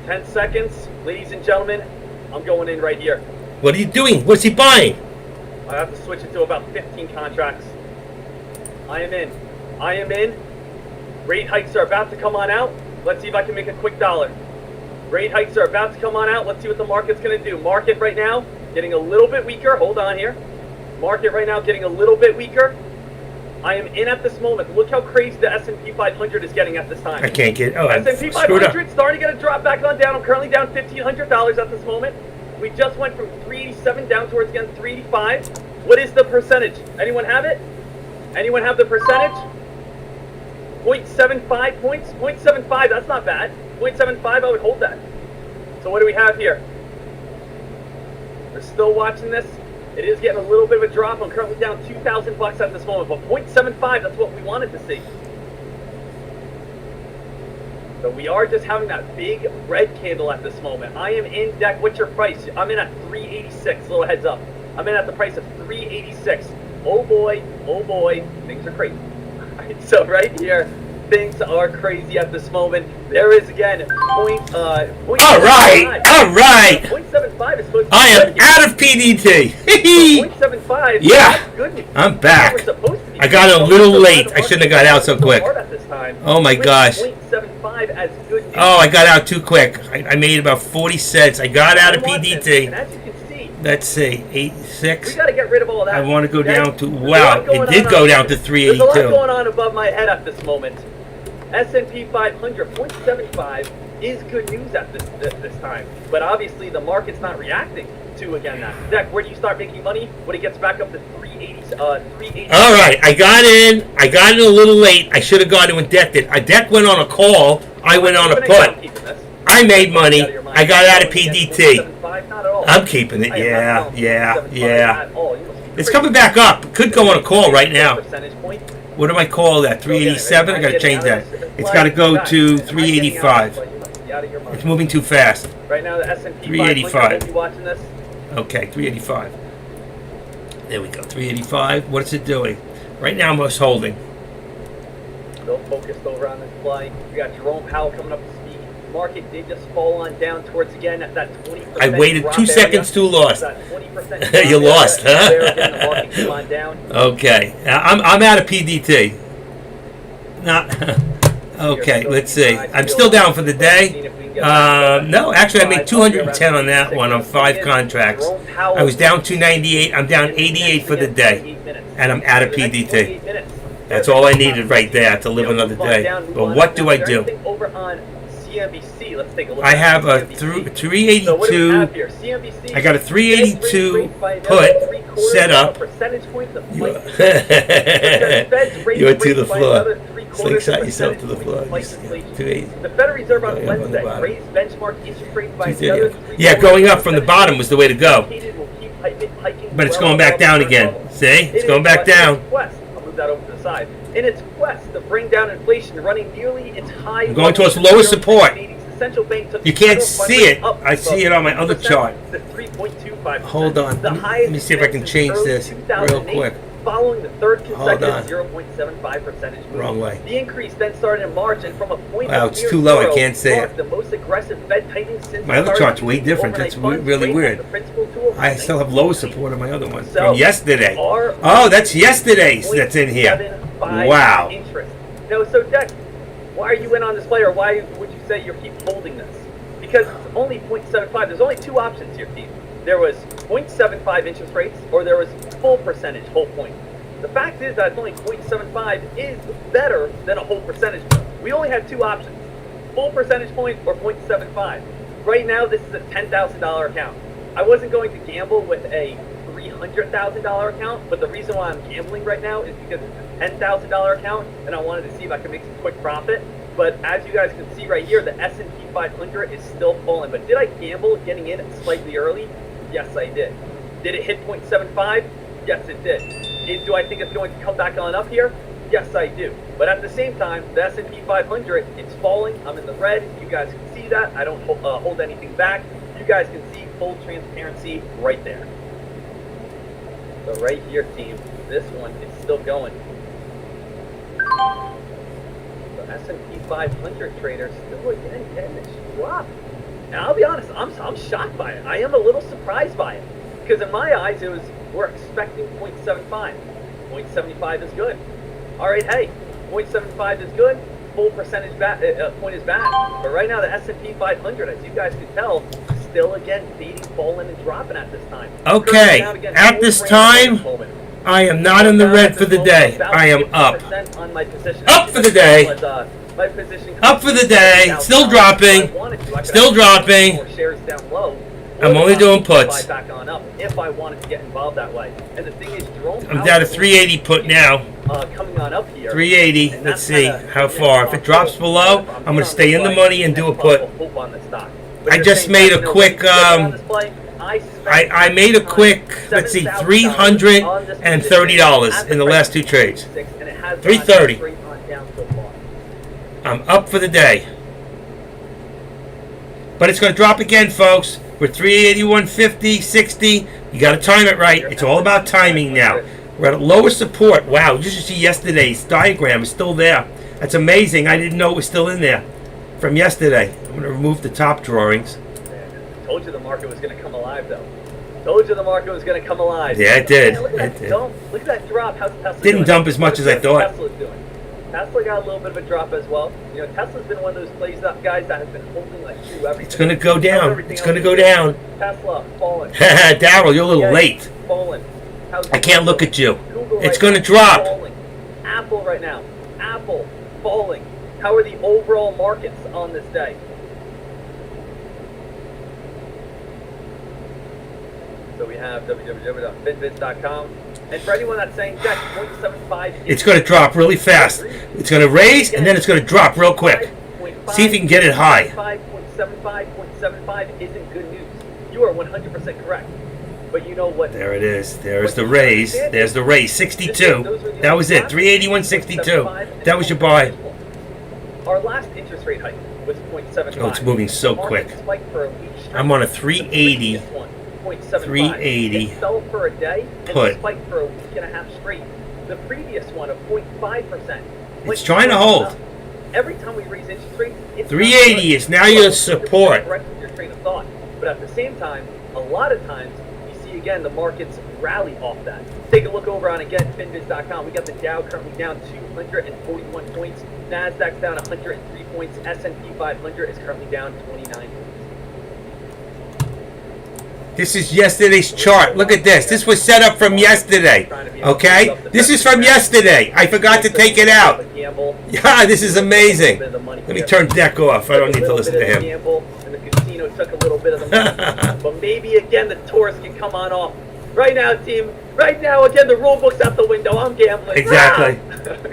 10 seconds. Ladies and gentlemen, I'm going in right here. What are you doing? What's he buying? I have to switch it to about 15 contracts. I am in. I am in. Rate hikes are about to come on out. Let's see if I can make a quick dollar. Rate hikes are about to come on out. Let's see what the market's going to do. Market right now getting a little bit weaker. Hold on here. Market right now getting a little bit weaker. I am in at this moment. Look how crazy the S&P 500 is getting at this time. I can't get. Oh, S&P I'm screwed up. 500 starting to get a drop back on down. I'm currently down $1,500 at this moment. We just went from 387 down towards again 385. What is the percentage? Anyone have it? Anyone have the percentage? 0.75 points? 0.75, that's not bad. 0.75, I would hold that. So what do we have here? We're still watching this. It is getting a little bit of a drop. I'm currently down $2,000 at this moment, but 0.75, that's what we wanted to see. So we are just having that big red candle at this moment. I am in Deck. What's your price? I'm in at 386. Little heads up. I'm in at the price of 386. Oh boy, things are crazy. All right, so right here, things are crazy at this moment. There is again point. All right. 0.75 is supposed to be I am good here. out of PDT. 0.75. Yeah. That's good news. I'm back. We're supposed to be I got a good. little So late. the I shouldn't have got out so quick. hard at this time. Oh my With gosh. 0.75 as good news. Oh, I got out too quick. I made about 40 cents. I got out of I want this, PDT. And as you can see, Let's see, we 86. got to get rid of all that. I want to go Okay? down to, There's a wow, lot going it did on go up down to here. There's a lot 382. going on above my head at this moment. S&P 500 0.75 is good news at this time, but obviously the market's not reacting to again that. Zach, where do you start making money when it gets back up to 380? 380. All right, I got in a little late. I should have gone in with Deck. Deck went on a call. I went on a Keeping it, I'm put. keeping this. I made money. Out of your mind. I got out of Going against PDT. 0.75, not at all. I'm keeping it. I am Yeah, not going yeah, 0.75 yeah. at all. You must be It's crazy. coming back up. Could go on a call right now. Percentage point. What do I call that? 387? I got to change that. It's got to go to 385. It's moving too fast. Right now, the S&P 385. 500, you watching this? Okay, 385. There we go. 385. What's it doing? Right now, I'm just holding. Still focused over on this play. We got Jerome Powell coming up to speak. Market did just fall on down towards again at that 20%. I waited drop 2 area. seconds too lost. That 20% You lost, huh? There again, the market came on down. Okay, I'm out of PDT. Not. Okay, let's see. I'm still down for the day. No, actually, I made 210 on that one on 5 contracts. I was down 298. I'm down 88 for the day, and I'm out of PDT. That's all I needed right there to live another day. But what do I do? Over on CNBC, let's take a look. I at have a CNBC. So what do we 382. have here? CNBC, I got a 382 put set up. You're to the floor. Slingshot yourself to the floor. The Federal Reserve on Wednesday raised benchmark interest rates by another 3 Yeah, going up from the bottom was the way to go. Will keep hiking But it's well going back above down current again. levels. See? It's In going back down. quest, I'll move that over to the side. In its quest to bring down inflation, running nearly its high. I'm going towards level lowest support. the central bank took You can't federal fund see rate it. up I see it on my other 2% chart. to 3.25%. Hold on. The Let highest me see if I can since change early this real 2008, quick. Following the third Hold on. consecutive 0.75 percentage move. Wrong way. The increase then started in March, and from a point Wow, of it's near too low, I zero, can't see it. marked the most aggressive Fed tightening since My other the chart's start way of different. overnight That's funds really rate weird. as the principal tool. I still have lower support on my other one So, from yesterday. our Oh, that's yesterday's that's in here. 0.75 Wow. interest. No, so Dex, why are you in on this play, or why would you say you keep holding this? Because it's only 0.75. There's only 2 options here, Steve. There was 0.75 interest rates, or there was full percentage whole point. The fact is that it's only 0.75 is better than a whole percentage point. We only had 2 options: full percentage point or 0.75. Right now, this is a $10,000 account. I wasn't going to gamble with a $300,000 account, but the reason why I'm gambling right now is because it's a $10,000 account, and I wanted to see if I could make some quick profit. But as you guys can see right here, the S&P 500 is still falling. But did I gamble getting in slightly early? Yes, I did. Did it hit 0.75? Yes, it did. Do I think it's going to come back on up here? Yes, I do. But at the same time, the S&P 500, it's falling. I'm in the red. You guys can see that. I don't hold anything back. You guys can see full transparency right there. So right here, team, this one is still going. The S&P 500 traders still again getting this drop. And I'll be honest, I'm shocked by it. I am a little surprised by it. Because in my eyes, we're expecting 0.75. 0.75 is good. All right, hey, 0.75 is good. Full percentage point is bad. But right now, the S&P 500, as you guys can tell, still again fading, falling, and dropping at this time. Okay, at this time, I am not in the red for the day. I am up. On my position. Up for the day. My position Up for the day. Still dropping. Still dropping. Shares down low. I'm only doing puts. Back on up if I wanted to get involved that way. And the thing is, Jerome I'm down to 380 put now. Coming on up here. 380. And Let's that's see kinda- how far. If it drops below, I'm going to stay in the money and do a put. Hope on the stock. But I at the just same made time, a you know, quick, when you get on this play, I made a quick, let's see, $330 in the last 2 trades. $330. I'm up for the day. But it's going to drop again, folks. We're 381.50, 60. You got to time it right. It's all about timing now. We're at lower support. Wow, you should see yesterday's diagram is still there. That's amazing. I didn't know it was still in there from yesterday. I'm going to remove the top drawings. Man, told you the market was going to come alive, though. Told you the market was going to come alive. Yeah, it did. Man, look at It that did. dump. Look at that drop. How's Tesla Didn't doing? dump as much as I thought. Tesla's doing. Tesla got a little bit of a drop as well. You know, Tesla's been one of those plays that guys that have been holding like shoe everything. It's going to go down. Everything It's going to else go is down. Tesla falling. Daryl, you're a little Yeah, late. Falling. How's I can't look at you. Google It's right going to now, drop. Falling. Apple right now. Apple falling. How are the overall markets on this day? So we have www.finviz.com. And for anyone that's saying, Jack, 0.75. It's going to drop really fast. It's going to raise, and then it's going to drop real quick. See if you can get it high. 0.75 isn't good news. You are 100% correct. But you know what? There it is. There's the raise. There's the raise. 62. That was it. 381.62. That was your buy. Our last interest rate hike was 0.75. Oh, it's moving so The market quick. spiked for a week straight. I'm on a The 380. previous one, 0.75. 380 It fell for a day and put. spiked for a week and a half straight. The previous one of 0.5%. It's trying to hold. Every time we raise interest rates, it's 380 is now your support. correct with your train of thought. But at the same time, a lot of times you see again the markets rally off that. Take a look over on again finviz.com. We got the Dow currently down 241 points, Nasdaq's down 103 points, S&P 500 is currently down 29 points. This is yesterday's chart. Look at this. This was set up from yesterday. Okay? This is from yesterday. I forgot to take it out. Yeah, this is amazing. Let me turn Deck off. I don't need to listen to him. And the casino took a little bit of the money. But maybe again the tourists can come on off. Right now, team. Right now, again, the rule book's out the window. I'm gambling. Exactly.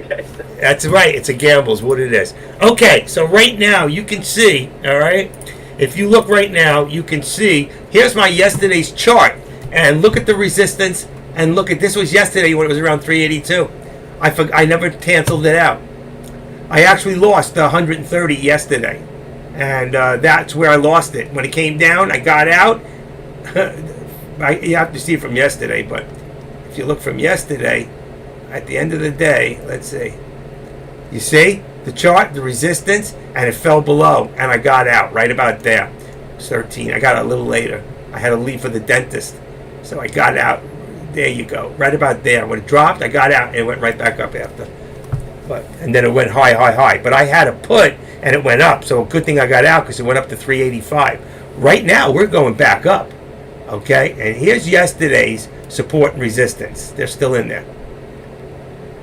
Okay, so That's right. It's a gamble is what it is. Okay, so right now you can see, all right? If you look right now, you can see, here's my yesterday's chart. And look at the resistance. And look at, this was yesterday when it was around 382. I never canceled it out. I actually lost 130 yesterday. And that's where I lost it. When it came down, I got out. You have to see it from yesterday, but if you look from yesterday, at the end of the day, let's see. You see the chart, the resistance, and it fell below, and I got out right about there. It's 13. I got out a little later. I had to leave for the dentist, so I got out. There you go, right about there. When it dropped, I got out, and it went right back up after. And then it went high. But I had a put, and it went up. So a good thing I got out because it went up to 385. Right now, we're going back up. Okay, and here's yesterday's support and resistance. They're still in there.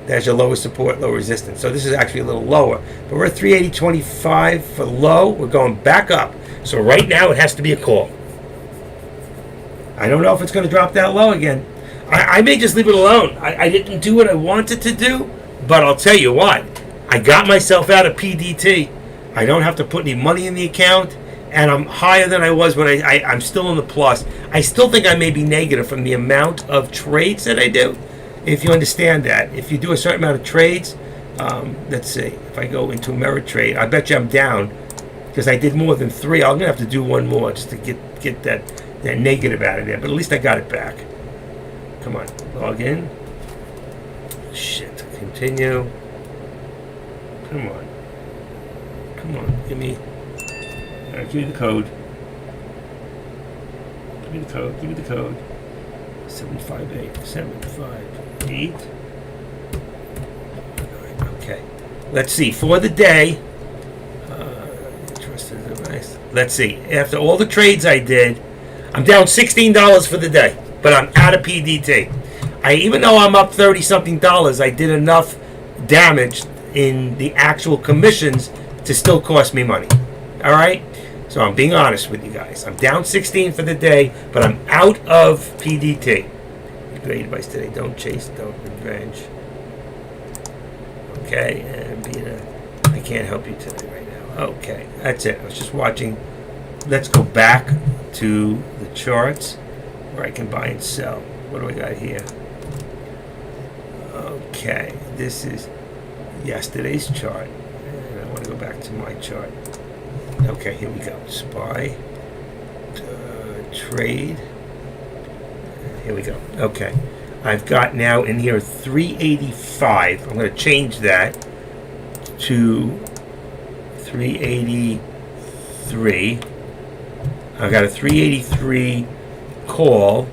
There's your lowest support, low resistance. So this is actually a little lower. But we're at 380.25 for low. We're going back up. So right now it has to be a call. I don't know if it's going to drop that low again. I may just leave it alone. I didn't do what I wanted to do, but I'll tell you what. I got myself out of PDT. I don't have to put any money in the account. And I'm higher than I was when I'm still in the plus. I still think I may be negative from the amount of trades that I do. If you understand that. If you do a certain amount of trades, let's see. If I go into Ameritrade, I bet you I'm down. Because I did more than 3. I'm going to have to do one more just to get that negative out of there. But at least I got it back. Come on. Log in. Shit. Continue. Come on. Come on. Give me the code. Give me the code. 758. Okay. Let's see. For the day. Let's see. After all the trades I did, I'm down $16 for the day. But I'm out of PDT. Even though I'm up $30-something, I did enough damage in the actual commissions to still cost me money. All right? So I'm being honest with you guys. I'm down 16 for the day, but I'm out of PDT. Great advice today. Don't chase, don't revenge. Okay, and I can't help you today right now. Okay, that's it. I was just watching. Let's go back to the charts where I can buy and sell. What do I got here? Okay, this is yesterday's chart. And I want to go back to my chart. Okay, here we go. SPY, trade. Here we go. Okay, I've got now in here 385. I'm going to change that to 383. I got a 383 call,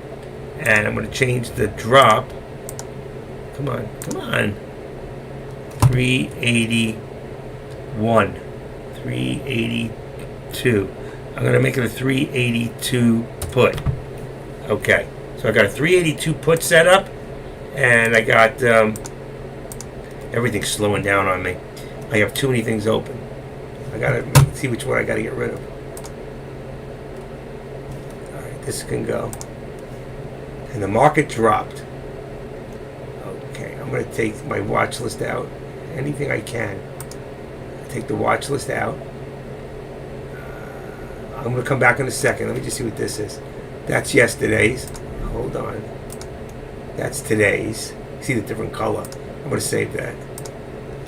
and I'm going to change the drop. Come on, come on. 381, 382. I'm going to make it a 382 put. Okay, so I got a 382 put set up, and I got everything's slowing down on me. I have too many things open. I gotta see which one I gotta get rid of. All right, this can go. And the market dropped. Okay, I'm gonna take my watch list out. Anything I can. Take the watch list out. I'm gonna come back in a second. Let me just see what this is. That's yesterday's. Hold on. That's today's. See the different color. I'm going to save that.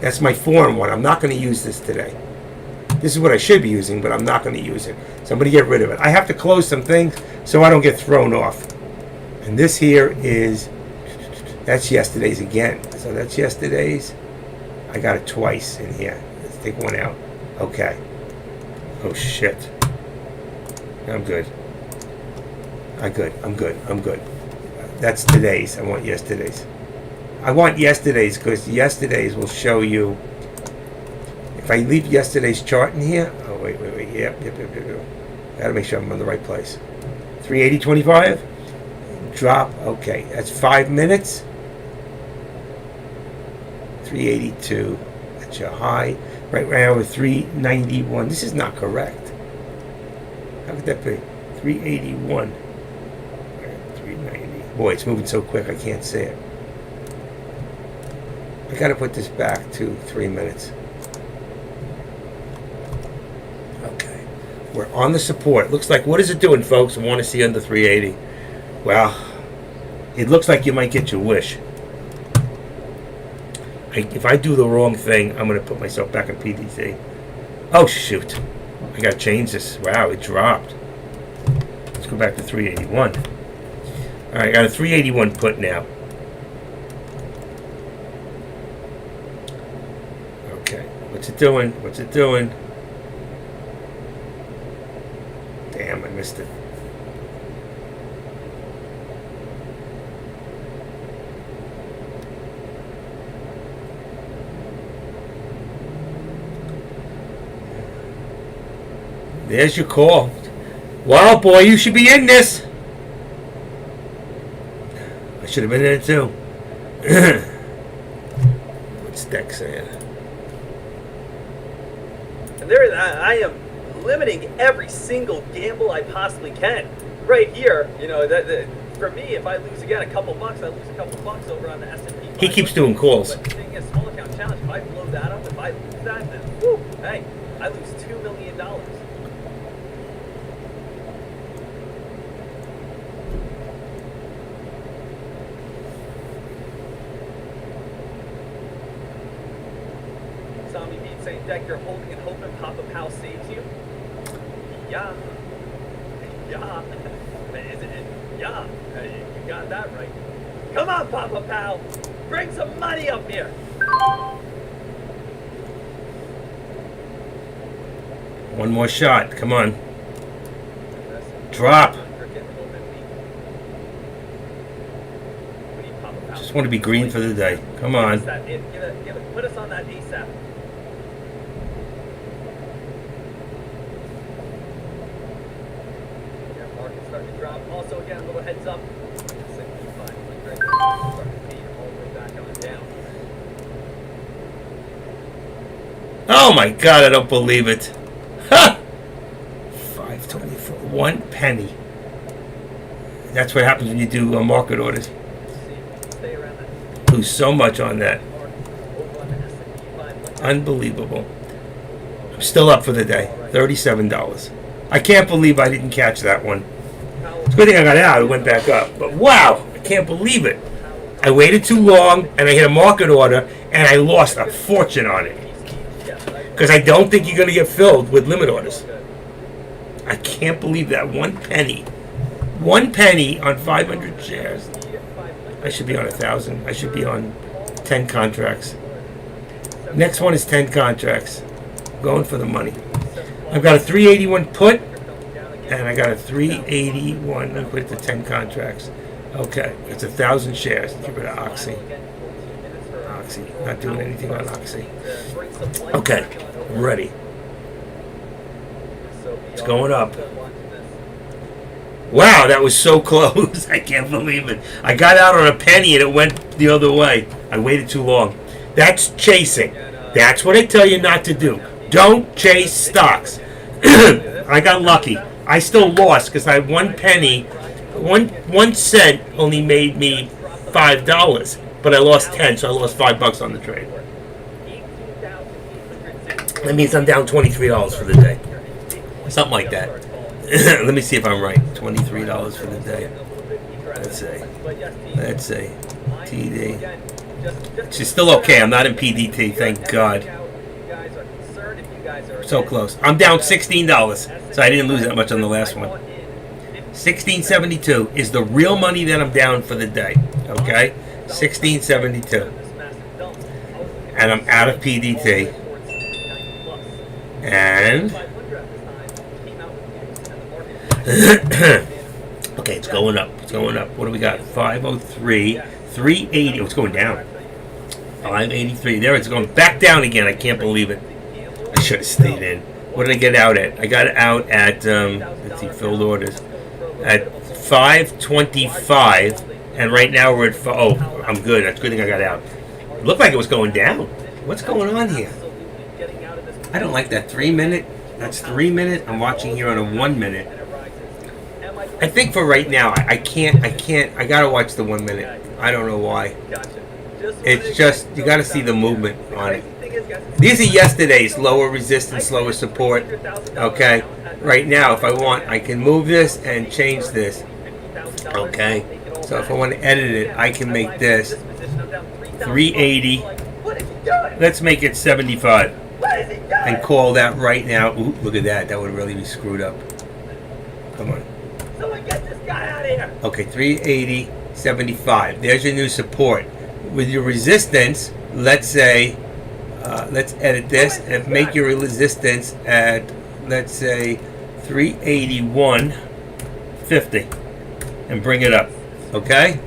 That's my foreign one. I'm not going to use this today. This is what I should be using, but I'm not going to use it. So I'm going to get rid of it. I have to close some things so I don't get thrown off. And this here is, that's yesterday's again. So that's yesterday's. I got it twice in here. Let's take one out. Okay. Oh, shit. I'm good. I'm good. That's today's. I want yesterday's. I want yesterday's because yesterday's will show you. If I leave yesterday's chart in here. Oh, wait. Yep. Gotta make sure I'm on the right place. 380.25. Drop. Okay. That's 5 minutes. 382. That's your high. Right now with 391. This is not correct. How could that be? 381. 390. Boy, it's moving so quick I can't see it. I gotta put this back to 3 minutes. Okay. We're on the support. Looks like, what is it doing, folks? I want to see under 380. Well, it looks like you might get your wish. If I do the wrong thing, I'm going to put myself back in PDC. Oh, shoot. I got to change this. Wow, it dropped. Let's go back to 381. All right, I got a 381 put now. Okay, what's it doing? Damn, I missed it. There's your call. Wow, boy, you should be in this. I should have been in it too. What's Deck saying? And I am limiting every single gamble I possibly can. Right here, you know, for me, if I lose again a couple bucks, I lose a couple bucks over on the S&P. He keeps doing calls. But the thing is, small account challenge, if I blow that up, if I lose that, then whoo, hey, I lose $2 million. Zombie Beat saying, Deck, you're holding and hoping Papa Pal saves you? Yeah. Yeah. Is it? Yeah. You got that right. Come on, Papa Pal. Bring some money up here. One more shot. Come on. Drop. Just want to be green for the day. Come on. Put us on that ASAP. Yeah, market's starting to drop. Also, again, a little heads up. S&P 500 starting to be all the way back on down. Oh my God, I don't believe it. Ha! 524. 1 penny. That's what happens when you do market orders. Stay around that. Lose so much on that. Over on the S&P 500. Unbelievable. I'm still up for the day. $37. I can't believe I didn't catch that one. It's a good thing I got out. It went back up. But wow, I can't believe it. I waited too long, and I hit a market order, and I lost a fortune on it. Because I don't think you're going to get filled with limit orders. I can't believe that. 1 penny. 1 penny on 500 shares. I should be on 1,000. I should be on 10 contracts. Next one is 10 contracts. Going for the money. I've got a 381 put, and I got a 381. And put it to 10 contracts. Okay, it's 1,000 shares. Get rid of Oxy. Oxy, not doing anything on Oxy. Okay, I'm ready. It's going up. Wow, that was so close. I can't believe it. I got out on a penny and it went the other way. I waited too long. That's chasing. That's what I tell you not to do. Don't chase stocks. I got lucky. I still lost because I had 1 penny. 1 cent only made me $5, but I lost 10, so I lost $5 on the trade. That means I'm down $23 for the day. Something like that. Let me see if I'm right. $23 for the day. Let's see. TD. She's still okay. I'm not in PDT, thank God. So close. I'm down $16, so I didn't lose that much on the last one. 1672 is the real money that I'm down for the day. Okay? 1672. And I'm out of PDT. And okay, it's going up. It's going up. What do we got? 503, 380. Oh, it's going down. 583. There, it's going back down again. I can't believe it. I should have stayed in. What did I get out at? I got out at let's see, filled orders at 525, and right now we're at I'm good. That's a good thing I got out. It looked like it was going down. What's going on here? I don't like that 3 minute. That's 3 minute. I'm watching here on a 1 minute. I think for right now, I can't. I gotta watch the 1 minute. I don't know why. It's just you gotta see the movement on it. These are yesterday's lower resistance, lower support. Okay. Right now, if I want, I can move this and change this. Okay. So if I want to edit it, I can make this 380. Let's make it 75. And call that right now. Ooh, look at that. That would really be screwed up. Come on. Someone get this guy out of here. Okay, 380, 75. There's your new support. With your resistance, let's say, let's edit this and make your resistance at, let's say, 381.50 and bring it up. Okay?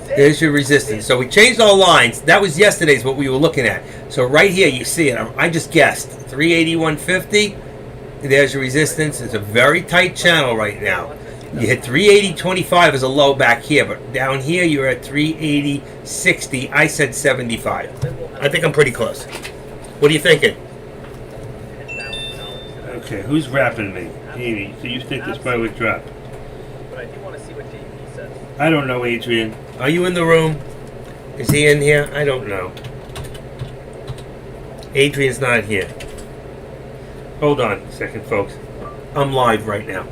There's your resistance. So we changed our lines. That was yesterday's what we were looking at. So right here, you see it. I just guessed. 381.50. There's your resistance. It's a very tight channel right now. You hit 380.25 as a low back here, but down here you're at 380.60. I said 75. I think I'm pretty close. What are you thinking? Okay, who's rapping me? Amy, so you think this boy would drop? But I do want to see what JP says. I don't know, Adrian. Are you in the room? Is he in here? I don't know. Adrian's not here. Hold on a second, folks. I'm live right now.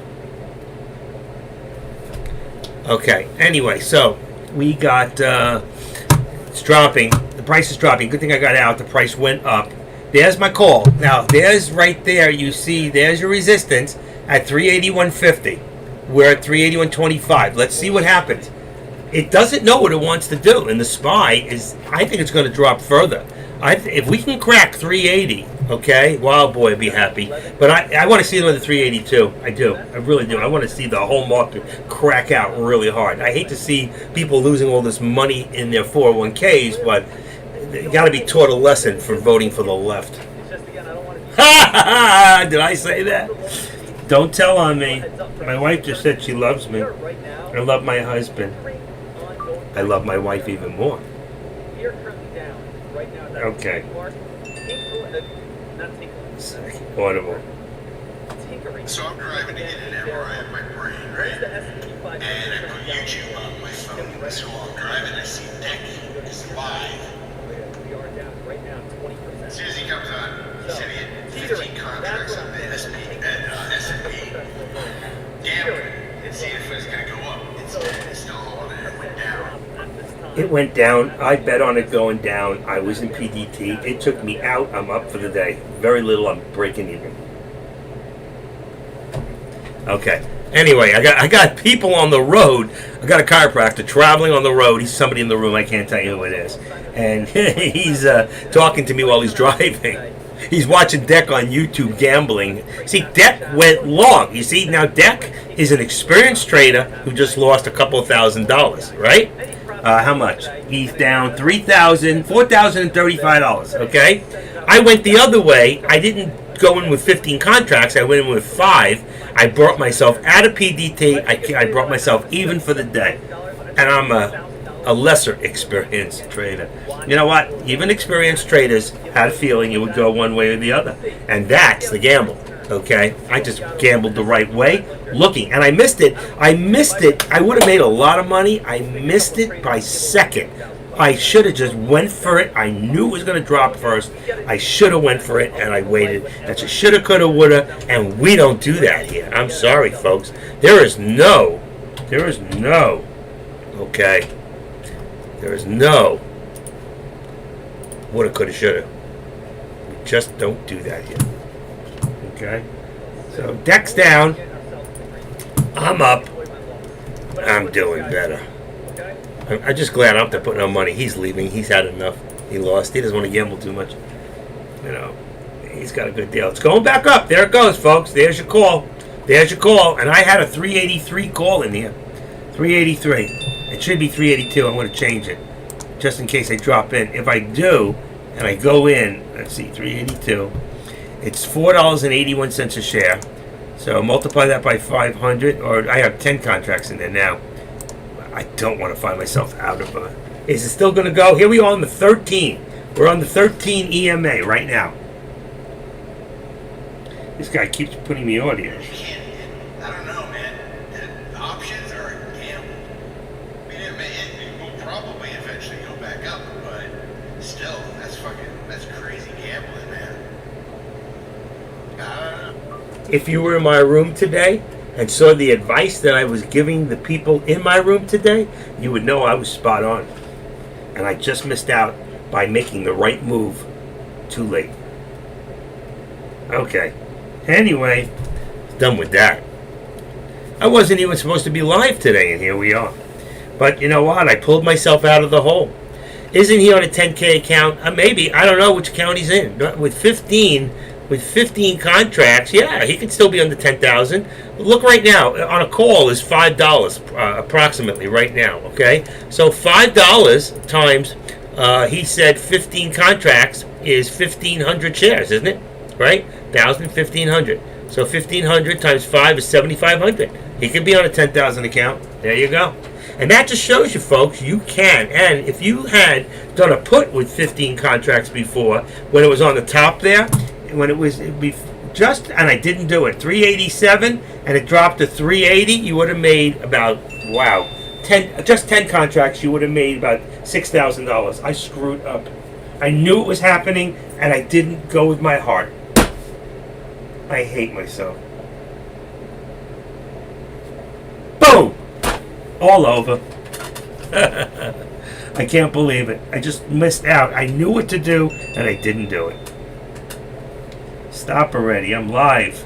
Okay, anyway, so we got, it's dropping. The price is dropping. Good thing I got out. The price went up. There's my call. Now, there's right there, you see, there's your resistance at 381.50. We're at 381.25. Let's see what happens. It doesn't know what it wants to do, and the SPY is, I think it's going to drop further. If we can crack 380, okay, Wild Boy would be happy. But I want to see another 382. I do. I really do. I want to see the whole market crack out really hard. I hate to see people losing all this money in their 401ks, but you got to be taught a lesson for voting for the left. Did I say that? Don't tell on me. My wife just said she loves me. I love my husband. I love my wife even more. Okay. Audible. So I'm driving to get an MRI of my brain, right? And I put YouTube on my phone. So I'm driving, I see Nick is live. As soon as he comes on, he said he had 15 contracts on the S&P. Damn it. And see if it's going to go up. It's still holding it. It went down. It went down. I bet on it going down. I was in PDT. It took me out. I'm up for the day. Very little. I'm breaking even. Okay. Anyway, I got people on the road. I got a chiropractor traveling on the road. He's somebody in the room. I can't tell you who it is. And he's talking to me while he's driving. He's watching Deck on YouTube gambling. See, Deck went long. You see, now Deck is an experienced trader who just lost a couple of $1,000, right? How much? He's down $4,035, okay? I went the other way. I didn't go in with 15 contracts. I went in with 5. I brought myself out of PDT. I brought myself even for the day. And I'm a lesser experienced trader. You know what? Even experienced traders had a feeling it would go one way or the other. And that's the gamble. Okay? I just gambled the right way, looking. And I missed it. I would have made a lot of money. I missed it by second. I should have just went for it. I knew it was going to drop first. I should have went for it, and I waited. That's a shoulda, coulda, woulda, and we don't do that here. I'm sorry, folks. There is no, okay? There is no woulda, coulda, shoulda. We just don't do that here. Okay? So, Deck's down. I'm up. I'm doing better. I'm just glad I don't have to put no money. He's leaving. He's had enough. He lost. He doesn't want to gamble too much. You know, he's got a good deal. It's going back up. There it goes, folks. There's your call. There's your call. And I had a 383 call in here. 383. It should be 382. I'm going to change it just in case I drop in. If I do, and I go in, let's see, 382. It's $4.81 a share. So multiply that by 500, or I have 10 contracts in there now. I don't want to find myself out of it. Is it still going to go? Here we are on the 13. We're on the 13 EMA right now. This guy keeps putting me on here. I don't know, man. The options are a gamble. I mean, it will probably eventually go back up, but still, that's crazy gambling, man. I don't know. If you were in my room today and saw the advice that I was giving the people in my room today, you would know I was spot on. And I just missed out by making the right move too late. Okay. Anyway, done with that. I wasn't even supposed to be live today, and here we are. But you know what? I pulled myself out of the hole. Isn't he on a 10K account? Maybe. I don't know which account he's in. With 15 contracts, yeah, he could still be under 10,000. Look right now, on a call is $5 approximately right now, okay? So $5 times, he said 15 contracts is 1,500 shares, isn't it? Right? 1,000, 1,500. So 1,500 times 5 is 7,500. He could be on a 10,000 account. There you go. And that just shows you, folks, you can. And if you had done a put with 15 contracts before, when it was on the top there, when it was just, and I didn't do it, 387, and it dropped to 380, you would have made about, wow, 10 contracts, you would have made about $6,000. I screwed up. I knew it was happening, and I didn't go with my heart. I hate myself. Boom! All over. I can't believe it. I just missed out. I knew what to do, and I didn't do it. Stop already. I'm live.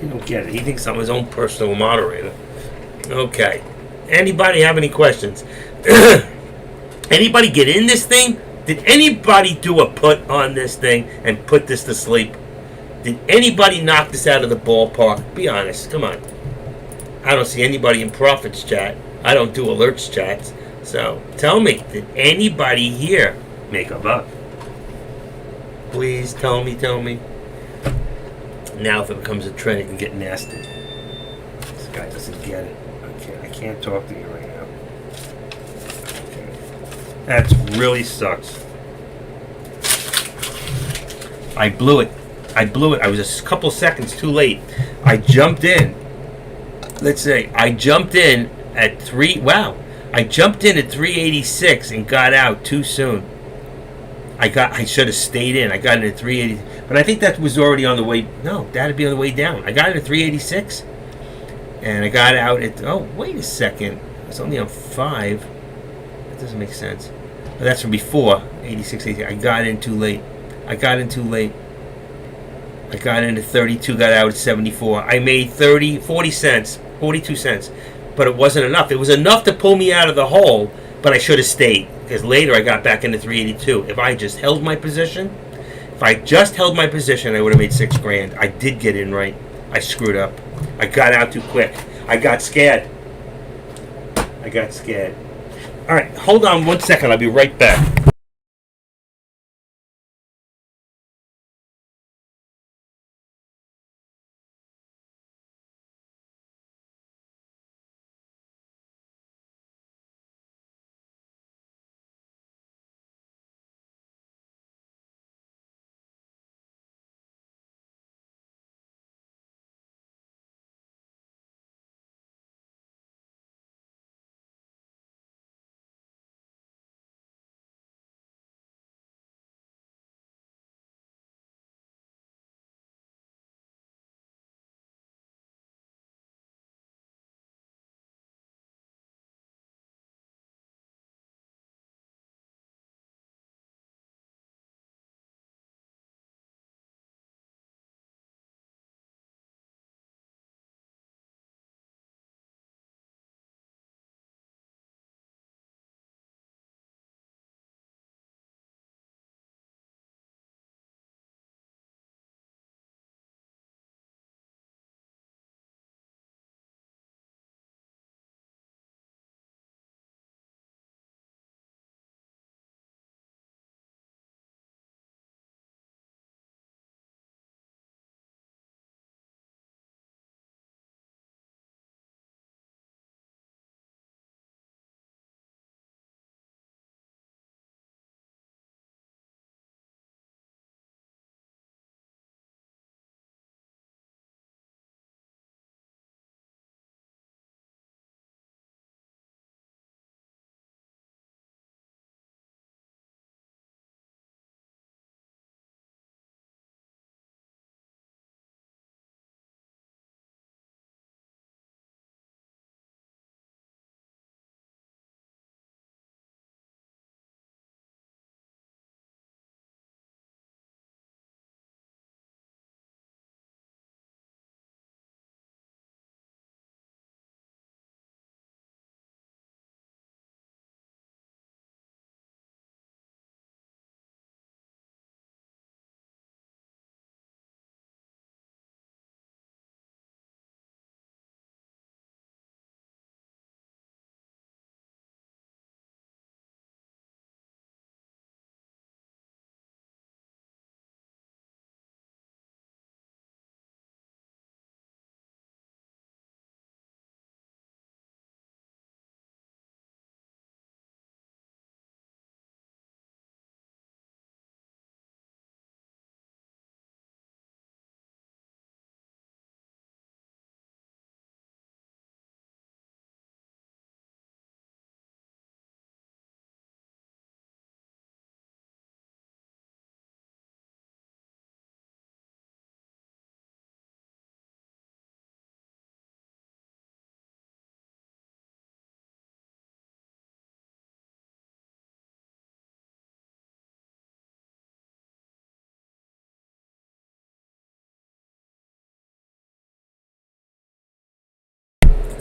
He don't get it. He thinks I'm his own personal moderator. Okay. Anybody have any questions? Anybody get in this thing? Did anybody do a put on this thing and put this to sleep? Did anybody knock this out of the ballpark? Be honest. Come on. I don't see anybody in Profits chat. I don't do alerts chats. So tell me, did anybody here make a buck? Please tell me. Now if it becomes a trend, it can get nasty. This guy doesn't get it. I can't talk to you right now. Okay. That really sucks. I blew it. I was a couple seconds too late. I jumped in. Let's say I jumped in at 386 and got out too soon. I should have stayed in. I got in at 380, but I think that was already on the way. No, that'd be on the way down. I got in at 386, and I got out at. Oh, wait a second. It's only on 5. That doesn't make sense. But that's from before 86, 80. I got in too late. I got in at 32, got out at 74. I made 40 cents, 42 cents, but it wasn't enough. It was enough to pull me out of the hole, but I should have stayed because later I got back into 382. If I just held my position, I would have made $6,000. I did get in right. I screwed up. I got out too quick. I got scared. All right, hold on 1 second. I'll be right back.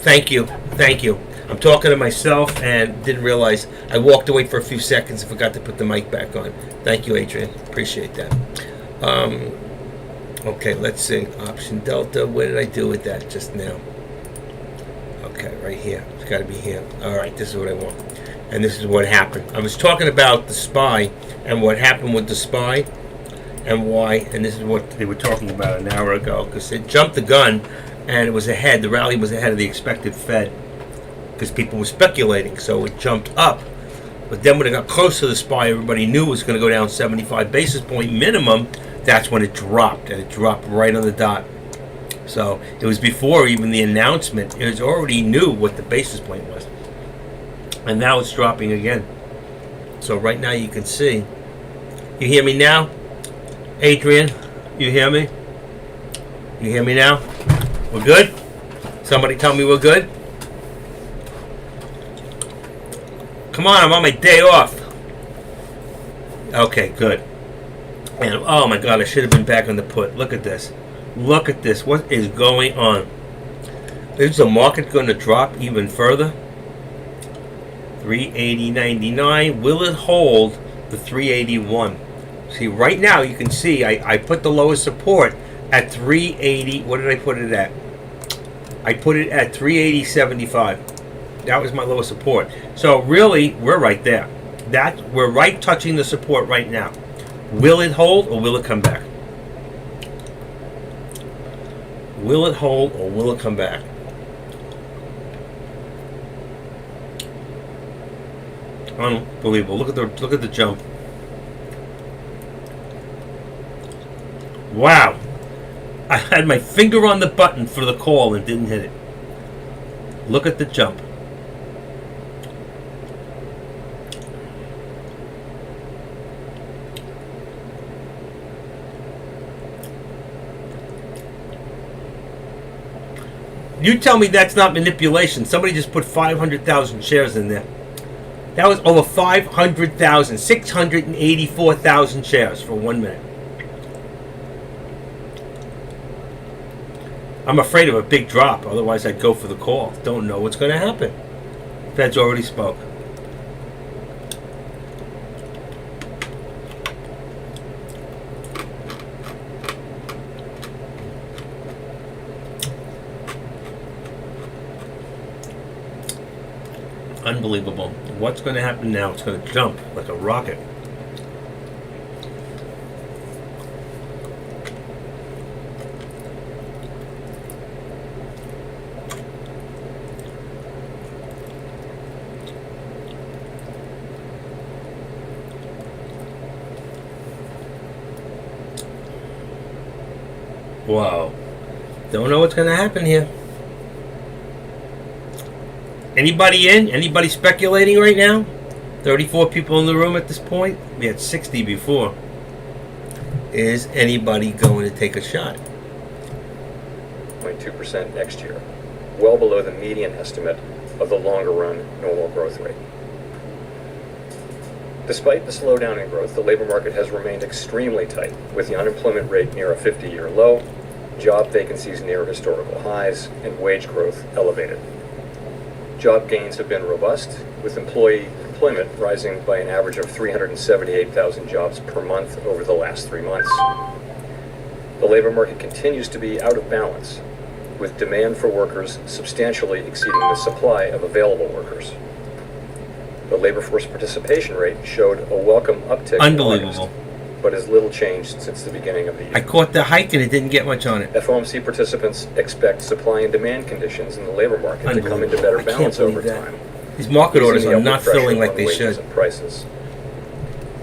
Thank you. I'm talking to myself and didn't realize I walked away for a few seconds and forgot to put the mic back on. Thank you, Adrian. Appreciate that. Okay, let's see. Option Delta. What did I do with that just now? Okay, right here. It's got to be here. All right, this is what I want. And this is what happened. I was talking about the SPY and what happened with the SPY and why. And this is what they were talking about an hour ago because it jumped the gun and it was ahead. The rally was ahead of the expected Fed because people were speculating. So it jumped up. But then when it got close to the SPY, everybody knew it was going to go down 75 basis point minimum. That's when it dropped, and it dropped right on the dot. So it was before even the announcement. It was already knew what the basis point was. And now it's dropping again. So right now you can see. You hear me now? Adrian, you hear me? You hear me now? We're good? Somebody tell me we're good? Come on, I'm on my day off. Okay, good. And oh my God, I should have been back on the put. Look at this. Look at this. What is going on? Is the market going to drop even further? 380.99. Will it hold the 381? See, right now you can see I put the lowest support at 380. What did I put it at? I put it at 380.75. That was my lowest support. So really, we're right there. We're right touching the support right now. Will it hold or will it come back? Will it hold or will it come back? Unbelievable. Look at the jump. Wow. I had my finger on the button for the call and didn't hit it. Look at the jump. You tell me that's not manipulation. Somebody just put 500,000 shares in there. That was over 500,000, 684,000 shares for 1 minute. I'm afraid of a big drop. Otherwise, I'd go for the call. Don't know what's going to happen. Fed's already spoke. Unbelievable. What's going to happen now? It's going to jump like a rocket. Wow. Don't know what's going to happen here. Anybody in? Anybody speculating right now? 34 people in the room at this point. We had 60 before. Is anybody going to take a shot? 0.2% next year, well below the median estimate of the longer run normal growth rate. Despite the slowdown in growth, the labor market has remained extremely tight, with the unemployment rate near a 50-year low, job vacancies near historical highs, and wage growth elevated. Job gains have been robust, with employment rising by an average of 378,000 jobs per month over the last 3 months. The labor market continues to be out of balance, with demand for workers substantially exceeding the supply of available workers. The labor force participation rate showed a welcome uptick Unbelievable. in August, but has little changed since the beginning of the year. I caught the hike and it didn't get much on it. FOMC participants expect supply and demand conditions in the labor market to come into Unbelievable. better I can't balance over believe that. time. These market orders easing are the not upward pressure filling like on they wages should. and prices.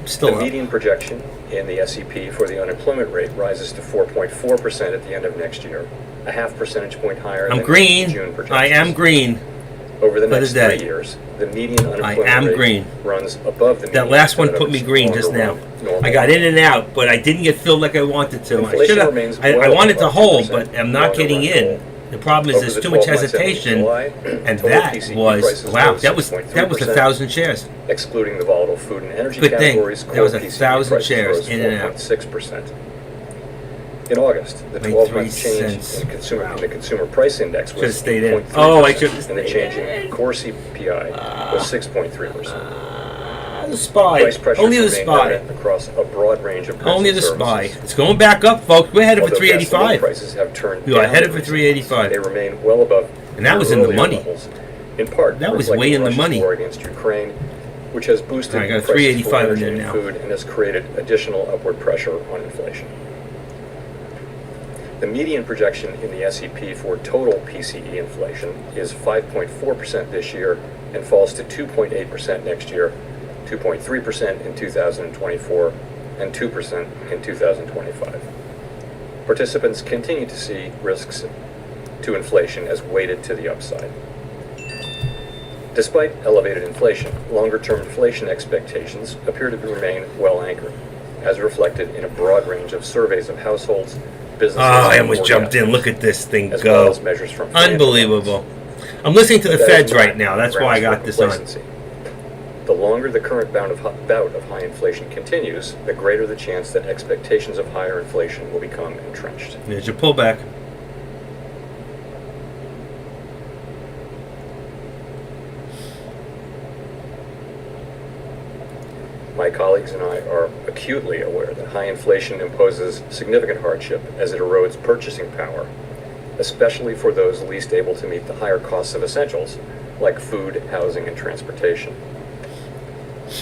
Still The up. median projection in the SEP for the unemployment rate rises to 4.4% at the end of next year, a half percentage point higher I'm than green. June projections. I am green. Over the for the next day. 3 years, the median unemployment am rate green. runs above the median. That last one estimate put of me its green just now. longer-run normal. I got in and out, but I didn't get filled like I wanted to. I Inflation should have. remains I well wanted to above hold, 2% but I'm not getting longer-run in. goal. The problem is Over there's the too much 12 months ending hesitation, July, and total that PCE was prices wow. rose That was 6.3%. 1,000 shares. Excluding the volatile food and energy Good thing. categories, There was core 1,000 PCE prices shares rose in and out. 4.6%. In August, the Made 12-month 3 change cents. in Wow. the consumer price index Should've was stayed in. 8.3%, Oh, I should've and the stayed change in core CPI was 6.3%. The SPY. Price pressures Only the remain SPY. evident across a broad range of goods Only and the SPY. services. It's going back up, folks. We're headed for Although gasoline 385. prices have turned We are down headed in for recent 385. months. They remain well above And that was in the earlier money. levels, in part That was reflecting way in the Russia's money. war against Ukraine, which has boosted I got a prices for 385 in energy there and now. food and has created additional upward pressure on inflation. The median projection in the SEP for total PCE inflation is 5.4% this year and falls to 2.8% next year, 2.3% in 2024, and 2% in 2025. Participants continue to see risks to inflation as weighted to the upside. Despite elevated inflation, longer-term inflation expectations appear to remain well anchored, as reflected in a broad range of surveys of households, businesses, Oh, I and almost jumped in. forecasters, Look at this thing as well go. as measures from financial Unbelievable. I'm listening to the markets. That is Feds not right now. That's why I grounds got for this on. complacency. The longer the current bout of high inflation continues, the greater the chance that expectations of higher inflation will become entrenched. There's your pullback. My colleagues and I are acutely aware that high inflation imposes significant hardship as it erodes purchasing power, especially for those least able to meet the higher costs of essentials like food, housing, and transportation.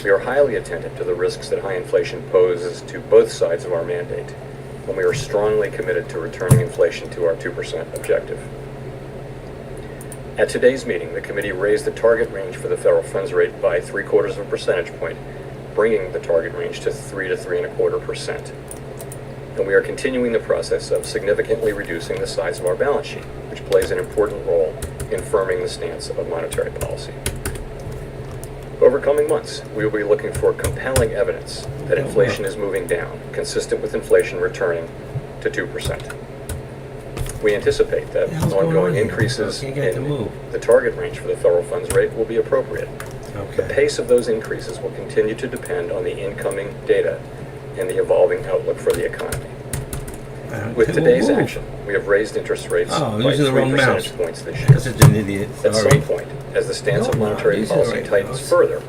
We are highly attentive to the risks that high inflation poses to both sides of our mandate, and we are strongly committed to returning inflation to our 2% objective. At today's meeting, the committee raised the target range for the federal funds rate by 0.75 percentage point, bringing the target range to 3 to 3.25%. And we are continuing the process of significantly reducing the size of our balance sheet, which plays an important role in firming the stance of monetary policy. Over coming months, we will be looking for compelling evidence that inflation is moving down, consistent with inflation returning to 2%. We anticipate that What the hell's going on ongoing here? increases I can't get it to move. in the target range for the federal funds rate will be appropriate. The Okay. pace of those increases will continue to depend on the incoming data and the evolving outlook for the economy. With today's Ooh. action, we have raised interest rates Oh, I'm by using the 3 wrong percentage mouse. points this year. That's such an idiot. At Sorry. some point, as the stance of No, monetary these are the policy right tightens mouse. further,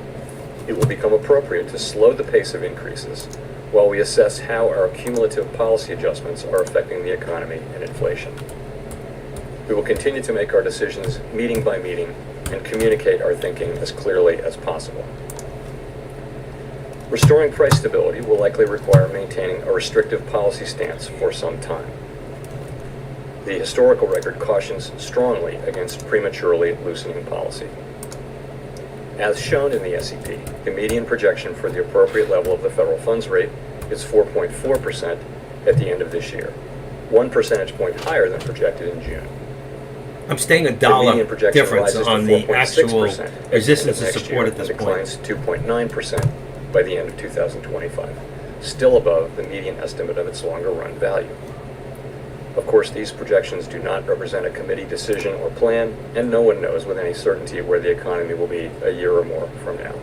it will become appropriate to slow the pace of increases while we assess how our cumulative policy adjustments are affecting the economy and inflation. We will continue to make our decisions meeting by meeting and communicate our thinking as clearly as possible. Restoring price stability will likely require maintaining a restrictive policy stance for some time. The historical record cautions strongly against prematurely loosening policy. As shown in the SEP, the median projection for the appropriate level of the federal funds rate is 4.4% at the end of this year, 1 percentage point higher than projected in June. I'm staying a The dollar median projection difference rises to on the 4.6% actual at the end resistance of and next support year at this and point. declines to 2.9% by the end of 2025, still above the median estimate of its longer run value. Of course, these projections do not represent a committee decision or plan, and no one knows with any certainty where the economy will be a year or more from now.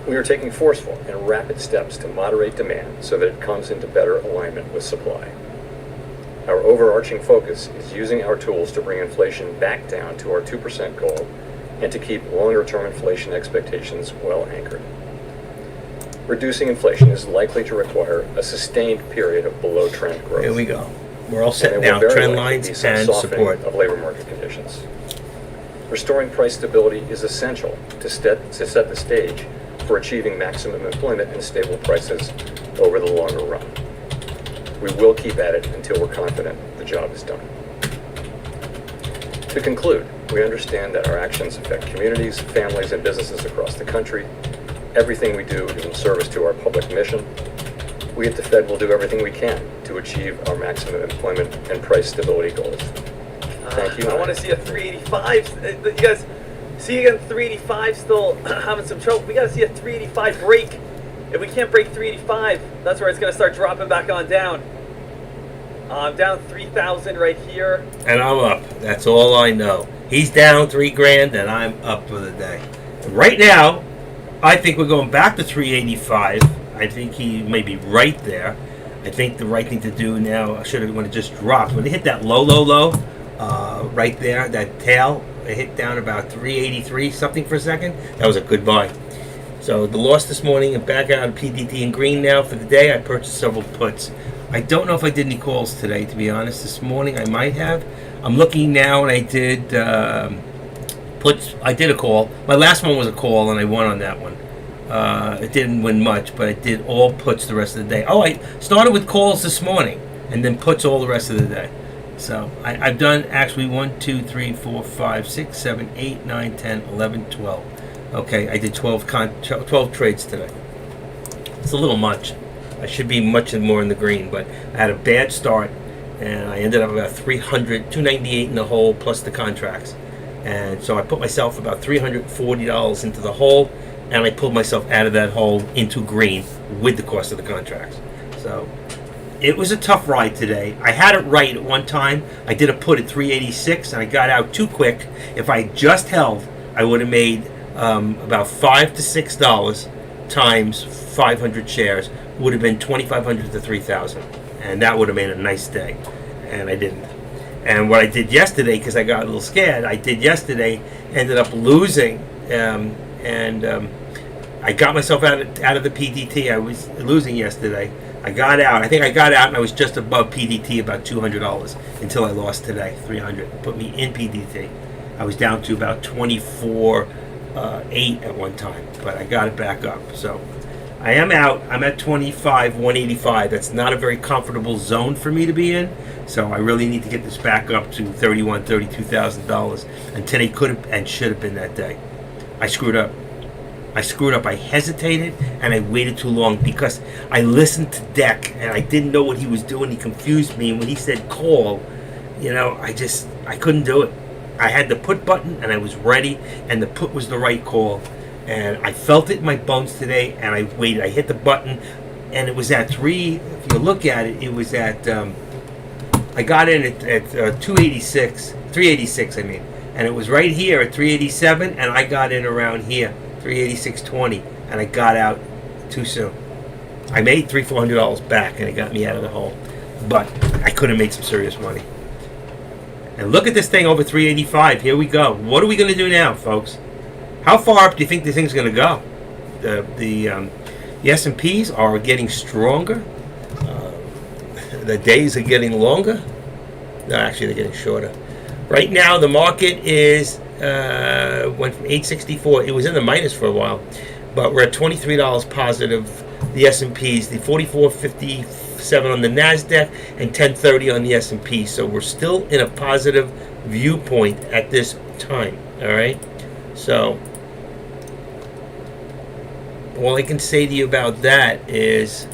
We are taking forceful and rapid steps to moderate demand so that it comes into better alignment with supply. Our overarching focus is using our tools to bring inflation back down to our 2% goal and to keep longer-term inflation expectations well anchored. Reducing inflation is likely to require a sustained period of below-trend growth. Here we go. We're all And setting there will down very trend likely lines be some and softening support. of labor market conditions. Restoring price stability is essential to set the stage for achieving maximum employment and stable prices over the longer run. We will keep at it until we're confident the job is done. To conclude, we understand that our actions affect communities, families, and businesses across the country. Everything we do is in service to our public mission. We at the Fed will do everything we can to achieve our maximum employment and price stability goals. Thank you. I want to see a 385. You guys see again 385 still having some trouble. We got to see a 385 break. If we can't break 385, that's where it's going to start dropping back on down. I'm down 3,000 right here. And I'm up. That's all I know. He's down $3,000 and I'm up for the day. Right now, I think we're going back to 385. I think he may be right there. I think the right thing to do now, I should have when it just dropped. When it hit that low, right there, that tail, it hit down about 383 something for a second. That was a good buy. So the loss this morning and back out of PDT in green now for the day. I purchased several puts. I don't know if I did any calls today, to be honest. This morning I might have. I'm looking now, and I did puts. I did a call. My last one was a call, and I won on that one. It didn't win much, but I did all puts the rest of the day. Oh, I started with calls this morning, and then puts all the rest of the day. So I've done actually 1, 2, 3, 4, 5, 6, 7, 8, 9, 10, 11, 12. Okay, I did 12 trades today. It's a little much. I should be much more in the green, but I had a bad start, and I ended up about 298 in the hole plus the contracts. And so I put myself about $340 into the hole, and I pulled myself out of that hole into green with the cost of the contracts. So it was a tough ride today. I had it right at one time. I did a put at 386, and I got out too quick. If I just held, I would have made about $5 to $6 times 500 shares would have been 2,500 to 3,000, and that would have made a nice day, and I didn't. And what I did yesterday, because I got a little scared, ended up losing, I got myself out of the PDT. I was losing yesterday. I got out. I think I got out, and I was just above PDT, about $200, until I lost today, $300. Put me in PDT. I was down to about 24.8 at one time, but I got it back up. So I am out. I'm at 185. That's not a very comfortable zone for me to be in. So I really need to get this back up to $32,000. And today could have and should have been that day. I screwed up. I hesitated and I waited too long because I listened to Deck and I didn't know what he was doing. He confused me. And when he said call, I couldn't do it. I had the put button and I was ready, and the put was the right call. And I felt it in my bones today, and I waited. I hit the button, and it was at 3. If you look at it, it was at, I got in at 386, I mean. And it was right here at 387, and I got in around here, 386.20, and I got out too soon. I made $300-400 back, and it got me out of the hole. But I could have made some serious money. And look at this thing over 385. Here we go. What are we going to do now, folks? How far up do you think this thing's going to go? The S&Ps are getting stronger. The days are getting longer. No, actually, they're getting shorter. Right now, the market is went from 864. It was in the minus for a while, but we're at $23 positive. The S&Ps, the 44.57 on the Nasdaq, and 10.30 on the S&P. So we're still in a positive viewpoint at this time. All right. So all I can say to you about that is,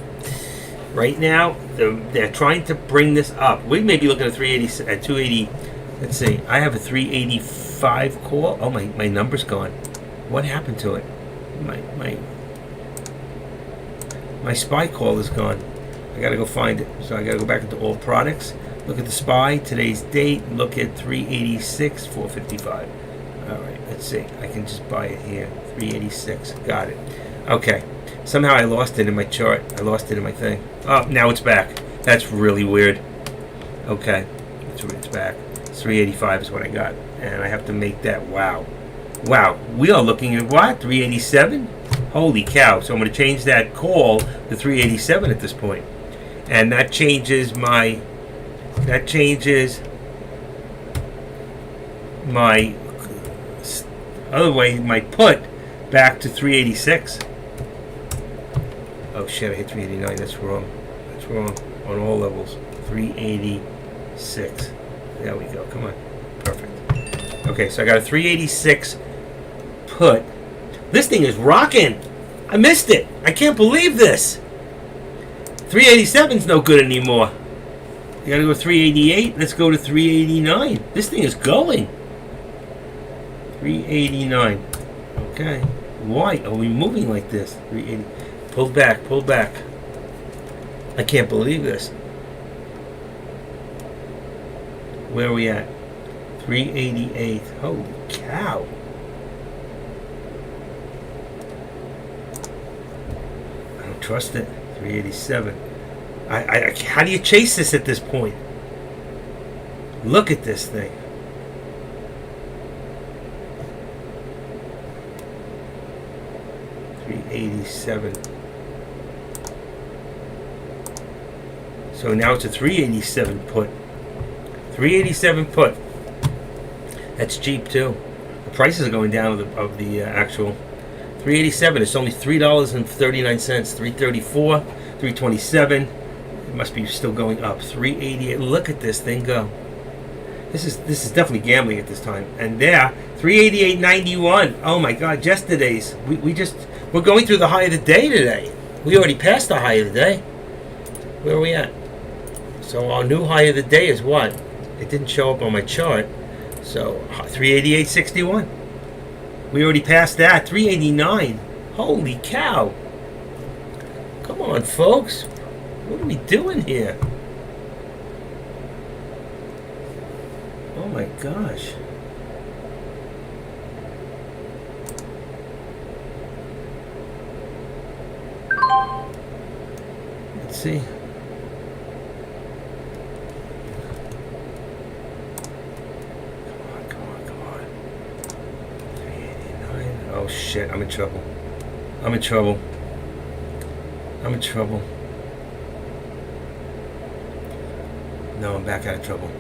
right now they're trying to bring this up. We may be looking at 380 at 280. Let's see. I have a 385 call. Oh, my number's gone. What happened to it? My SPY call is gone. I gotta go find it. So I gotta go back into all products. Look at the SPY, today's date. Look at 386, 455. All right, let's see. I can just buy it here. 386. Got it. Okay. Somehow I lost it in my chart. I lost it in my thing. Oh, now it's back. That's really weird. Okay. It's back. 385 is what I got. And I have to make that. Wow. Wow. We are looking at what? 387? Holy cow. So I'm going to change that call to 387 at this point. And that changes my other way, my put back to 386. Oh shit, I hit 389. That's wrong. That's wrong on all levels. 386. There we go. Come on. Perfect. Okay, so I got a 386 put. This thing is rocking. I missed it. I can't believe this. 387's no good anymore. You gotta go 388. Let's go to 389. This thing is going. 389. Okay. Why are we moving like this? 380. Pull back. Pull back. I can't believe this. Where are we at? 388. Holy cow. I don't trust it. 387. I how do you chase this at this point? Look at this thing. $387. So now it's a 387 put. 387 put. That's cheap too. The prices are going down of the actual 387. It's only $3.39. 334, 327. It must be still going up. 388. Look at this thing go. This is definitely gambling at this time. And there, 388.91. Oh my God! Yesterday's. We're going through the high of the day today. We already passed the high of the day. Where are we at? So our new high of the day is what? It didn't show up on my chart. So 388.61. We already passed that. 389. Holy cow. Come on, folks. What are we doing here? Oh my gosh. see. Come on. 389. Oh shit, I'm in trouble. No, I'm back out of trouble.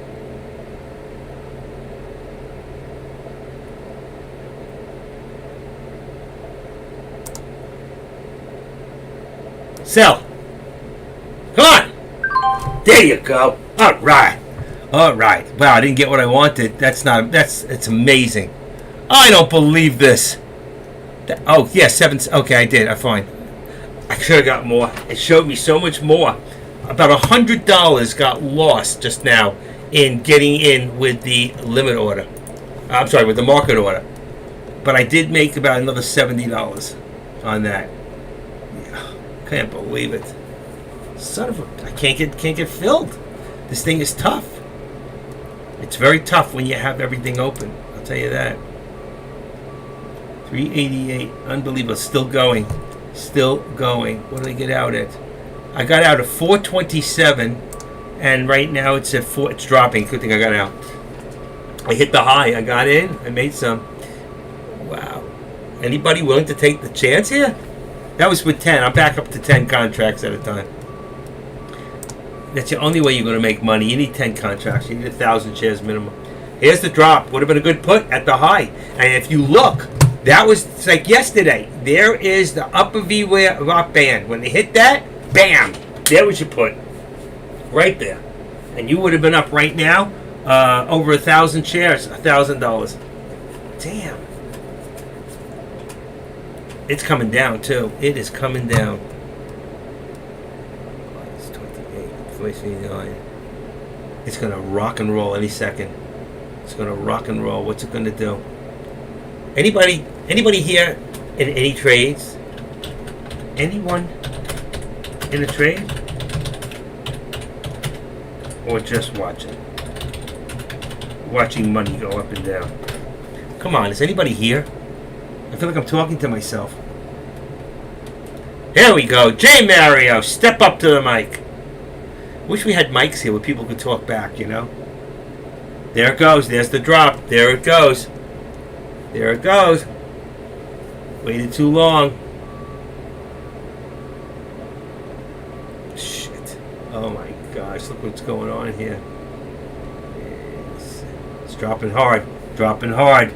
Sell. Come on. There you go. All right. Wow, I didn't get what I wanted. It's amazing. I don't believe this. Oh, yeah, 7. Okay, I did. I'm fine. I should have got more. It showed me so much more. About $100 got lost just now in getting in with the limit order. I'm sorry, with the market order. But I did make about another $70 on that. Can't believe it. Son of a... I can't get filled. This thing is tough. It's very tough when you have everything open. I'll tell you that. 388. Unbelievable. Still going. What did I get out at? I got out at 427, and right now it's at 4. It's dropping. Good thing I got out. I hit the high. I got in. I made some. Wow. Anybody willing to take the chance here? That was with 10. I'm back up to 10 contracts at a time. That's the only way you're going to make money. You need 10 contracts. You need 1,000 shares minimum. Here's the drop. Would have been a good put at the high. And if you look, that was it's like yesterday. There is the upper VWAP band. When they hit that, bam! There was your put. Right there. And you would have been up right now over 1,000 shares, $1,000. Damn. It's coming down, too. It is coming down. It's 28, 49. It's going to rock and roll any second. It's going to rock and roll. What's it going to do? Anybody here in any trades? Anyone in a trade? Or just watching? Watching money go up and down. Come on, is anybody here? I feel like I'm talking to myself. Here we go. J Mario, step up to the mic. Wish we had mics here where people could talk back, you know? There it goes. There's the drop. There it goes. There it goes. Waited too long. Shit. Oh my gosh. Look what's going on here. It's dropping hard. Dropping hard.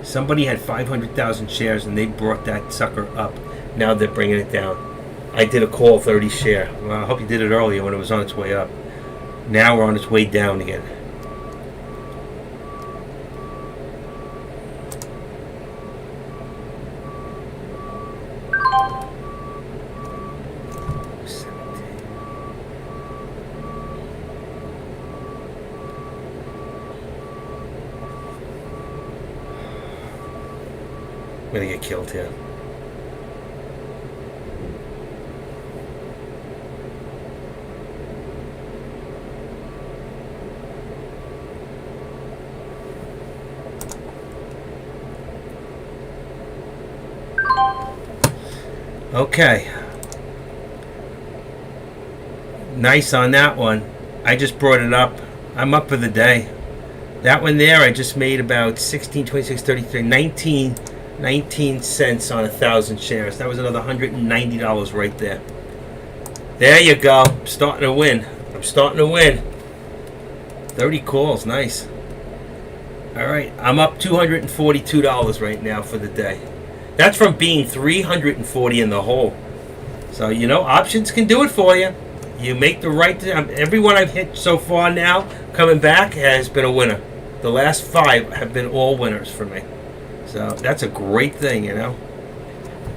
Somebody had 500,000 shares and they brought that sucker up. Now they're bringing it down. I did a call 30 share. Well, I hope you did it earlier when it was on its way up. Now we're on its way down again. I'm gonna get killed here. Okay. Nice on that one. I just brought it up. I'm up for the day. That one there, I just made about 16, 26, 33, 19 cents on 1,000 shares. That was another $190 right there. There you go. I'm starting to win. 30 calls. Nice. All right. I'm up $242 right now for the day. That's from being 340 in the hole. So, you know, options can do it for you. You make the right... everyone I've hit so far now, coming back, has been a winner. The last 5 have been all winners for me. So, that's a great thing, you know.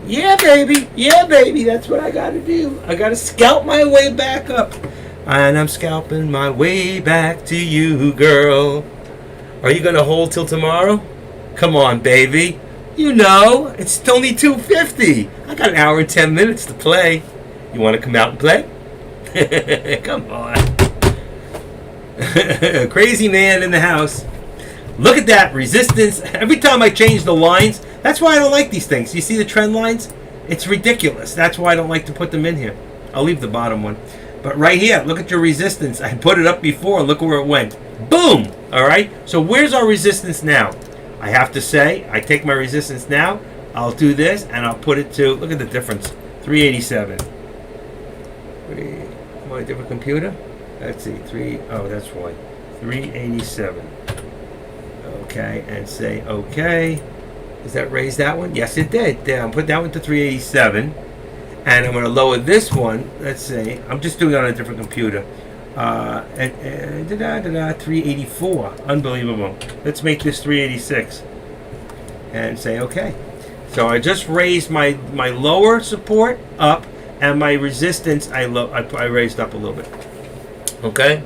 Yeah, baby. Yeah, baby. That's what I got to do. I got to scalp my way back up. And I'm scalping my way back to you, girl. Are you going to hold till tomorrow? Come on, baby. You know, it's only 2:50. I got an hour and 10 minutes to play. You want to come out and play? Come on. Crazy man in the house. Look at that resistance. Every time I change the lines, that's why I don't like these things. You see the trend lines? It's ridiculous. That's why I don't like to put them in here. I'll leave the bottom one. But right here, look at your resistance. I put it up before. Look where it went. Boom! All right? So where's our resistance now? I have to say, I take my resistance now. I'll do this, and I'll put it to, look at the difference, 387. Am I a different computer? Let's see, that's why. 387. Okay, and say okay. Does that raise that one? Yes, it did. There, I'll put that one to 387. And I'm going to lower this one. Let's say, I'm just doing it on a different computer. 384. Unbelievable. Let's make this 386. And say okay. So I just raised my lower support up, and my resistance I raised up a little bit. Okay.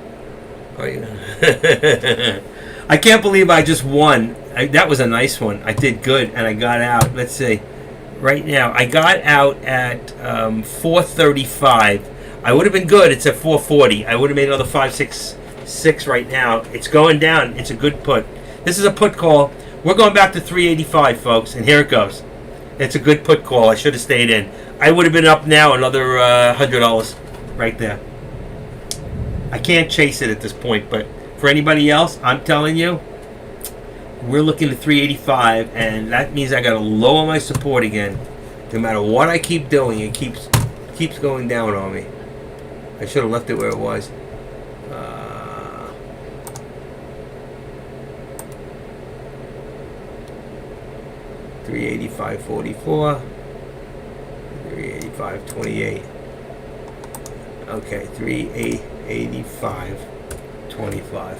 I can't believe I just won. That was a nice one. I did good, and I got out. Let's see. Right now, I got out at 435. I would have been good. It's at 440. I would have made another 566 right now. It's going down. It's a good put. This is a put call. We're going back to 385, folks, and here it goes. It's a good put call. I should have stayed in. I would have been up now another $100 right there. I can't chase it at this point, but for anybody else, I'm telling you, we're looking at 385, and that means I got to lower my support again. No matter what I keep doing, it keeps going down on me. I should have left it where it was. 385.44, 385.28. Okay, 385.25.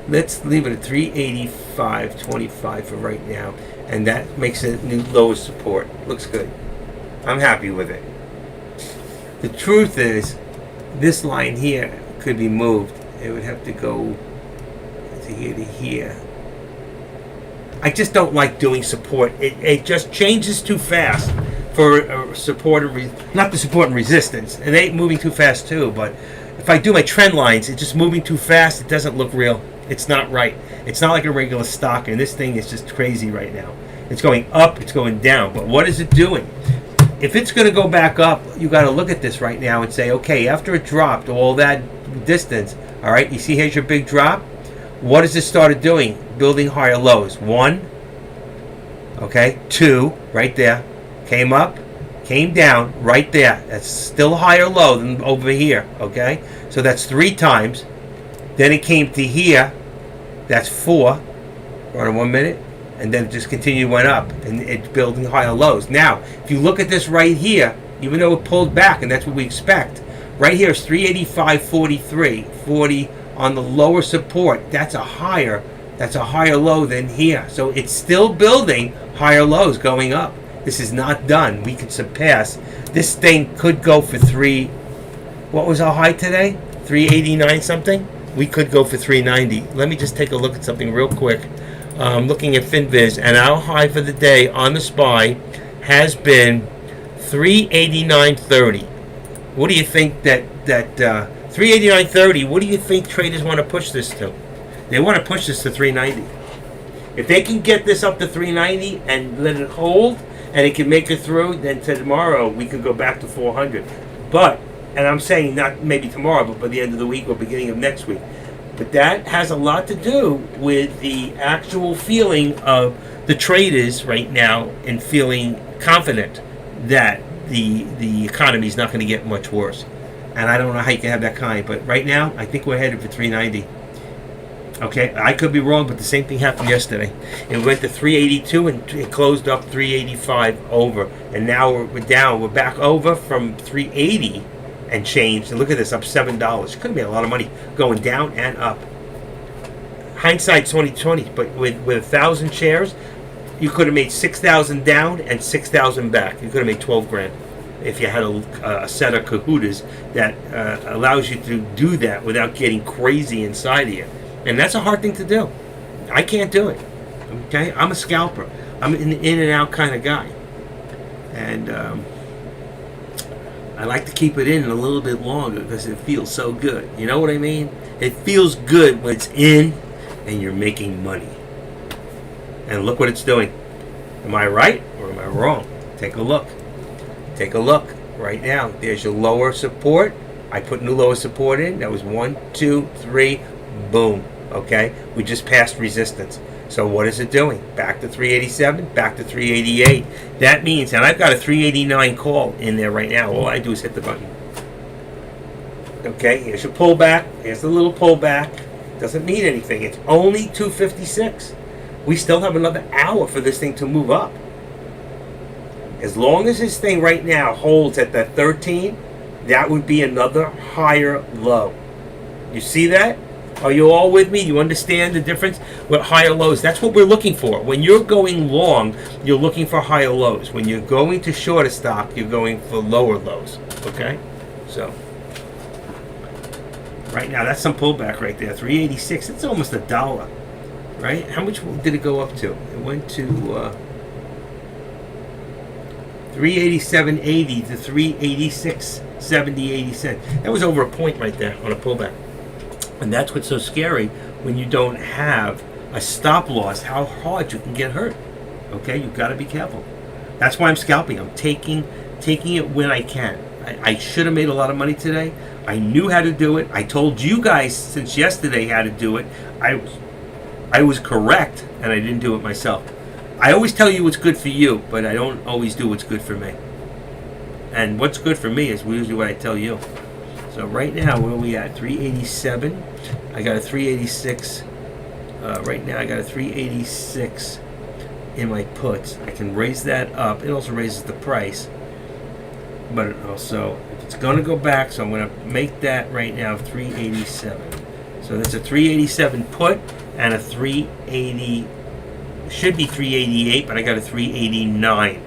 Let's leave it at 385.25 for right now, and that makes it new lowest support. Looks good. I'm happy with it. The truth is, this line here could be moved. It would have to go to here to here. I just don't like doing support. It just changes too fast for support and not the support and resistance. And they ain't moving too fast too. But if I do my trend lines, it's just moving too fast. It doesn't look real. It's not right. It's not like a regular stock. And this thing is just crazy right now. It's going up. It's going down. But what is it doing? If it's going to go back up, you got to look at this right now and say, okay, after it dropped all that distance, all right, you see here's your big drop. What has it started doing? Building higher lows. 1, okay, 2, right there. Came up, came down, right there. That's still a higher low than over here, okay? So that's 3 times. Then it came to here. That's 4. Run in 1 minute. And then it just continued, went up. And it's building higher lows. Now, if you look at this right here, even though it pulled back, and that's what we expect, right here is 385.43, 40 on the lower support. That's a higher low than here. So it's still building higher lows going up. This is not done. We could surpass. This thing could go for 3. What was our high today? 389 something? We could go for 390. Let me just take a look at something real quick. Looking at FinViz, and our high for the day on the SPY has been 389.30. What do you think that 389.30? What do you think traders want to push this to? They want to push this to 390. If they can get this up to 390 and let it hold, and it can make it through, then tomorrow we could go back to 400. But, and I'm saying not maybe tomorrow, but by the end of the week or beginning of next week. But that has a lot to do with the actual feeling of the traders right now and feeling confident that the economy is not going to get much worse. And I don't know how you can have that kind, but right now I think we're headed for 390. Okay, I could be wrong, but the same thing happened yesterday. It went to 382 and it closed up 385 over, and now we're down. We're back over from 380 and changed. And look at this, up $7. Could have made a lot of money going down and up. Hindsight 2020, but with 1,000 shares, you could have made 6,000 down and 6,000 back. You could have made 12 grand if you had a set of Kahutas that allows you to do that without getting crazy inside of you. And that's a hard thing to do. I can't do it. Okay, I'm a scalper. I'm an in and out kind of guy, and I like to keep it in a little bit longer because it feels so good. You know what I mean? It feels good when it's in and you're making money. And look what it's doing. Am I right or am I wrong? Take a look. Take a look right now. There's your lower support. I put new lower support in. That was 1, 2, 3, boom. Okay, we just passed resistance. So what is it doing? Back to 387, back to 388. That means, and I've got a 389 call in there right now. All I do is hit the button. Okay, here's your pullback. Here's the little pullback. Doesn't mean anything. It's only 256. We still have another hour for this thing to move up. As long as this thing right now holds at that 13, that would be another higher low. You see that? Are you all with me? You understand the difference with higher lows? That's what we're looking for. When you're going long, you're looking for higher lows. When you're going to short a stock, you're going for lower lows. Okay? So, right now, that's some pullback right there. 386. It's almost $1. Right? How much did it go up to? It went to 387.80 to 386.70, 80 cents. That was over a point right there on a pullback. And that's what's so scary when you don't have a stop loss, how hard you can get hurt. Okay? You've got to be careful. That's why I'm scalping. I'm taking it when I can. I should have made a lot of money today. I knew how to do it. I told you guys since yesterday how to do it. I was correct, and I didn't do it myself. I always tell you what's good for you, but I don't always do what's good for me. And what's good for me is usually what I tell you. So right now, where are we at? 387. I got a 386. Right now, I got a 386 in my puts. I can raise that up. It also raises the price. But it also, if it's going to go back, so I'm going to make that right now 387. So that's a 387 put and a 380, should be 388, but I got a 389.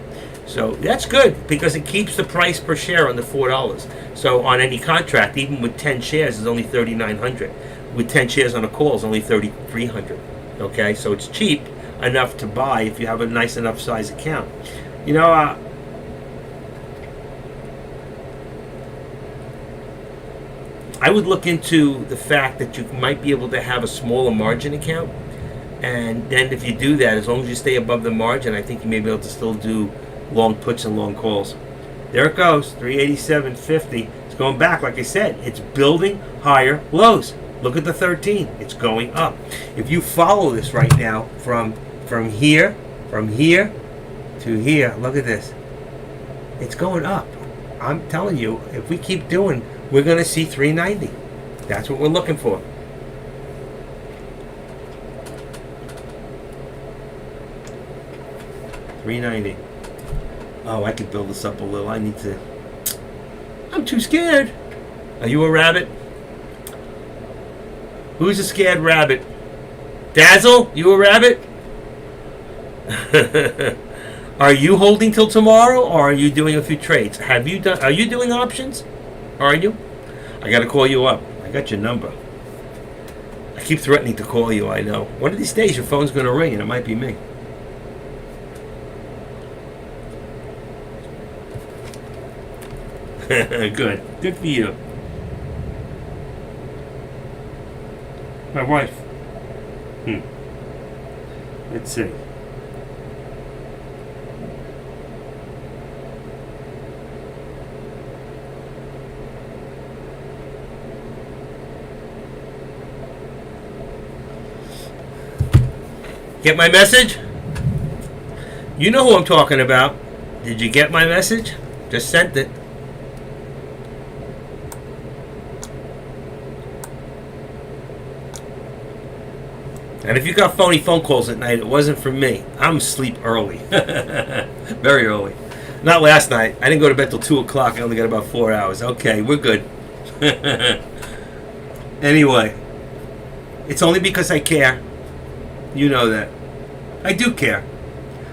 So that's good because it keeps the price per share under $4. So on any contract, even with 10 shares, it's only $3,900. With 10 shares on a call, it's only $3,300. Okay, so it's cheap enough to buy if you have a nice enough size account. You know, I would look into the fact that you might be able to have a smaller margin account. And then if you do that, as long as you stay above the margin, I think you may be able to still do long puts and long calls. There it goes, 387.50. It's going back, like I said. It's building higher lows. Look at the 13. It's going up. If you follow this right now from here to here, look at this. It's going up. I'm telling you, if we keep doing, we're going to see 390. That's what we're looking for. $390. Oh, I could build this up a little. I need to. I'm too scared. Are you a rabbit? Who's a scared rabbit? Dazzle, you a rabbit? Are you holding till tomorrow, or are you doing a few trades? Have you done? Are you doing options? Are you? I got to call you up. I got your number. I keep threatening to call you. I know. One of these days, your phone's going to ring, and it might be me. Good. Good for you. My wife. Let's see. Get my message? You know who I'm talking about. Did you get my message? Just sent it. And if you got phony phone calls at night, it wasn't from me. I'm asleep early. Very early. Not last night. I didn't go to bed till 2 o'clock. I only got about 4 hours. Okay, we're good. Anyway, it's only because I care. You know that. I do care.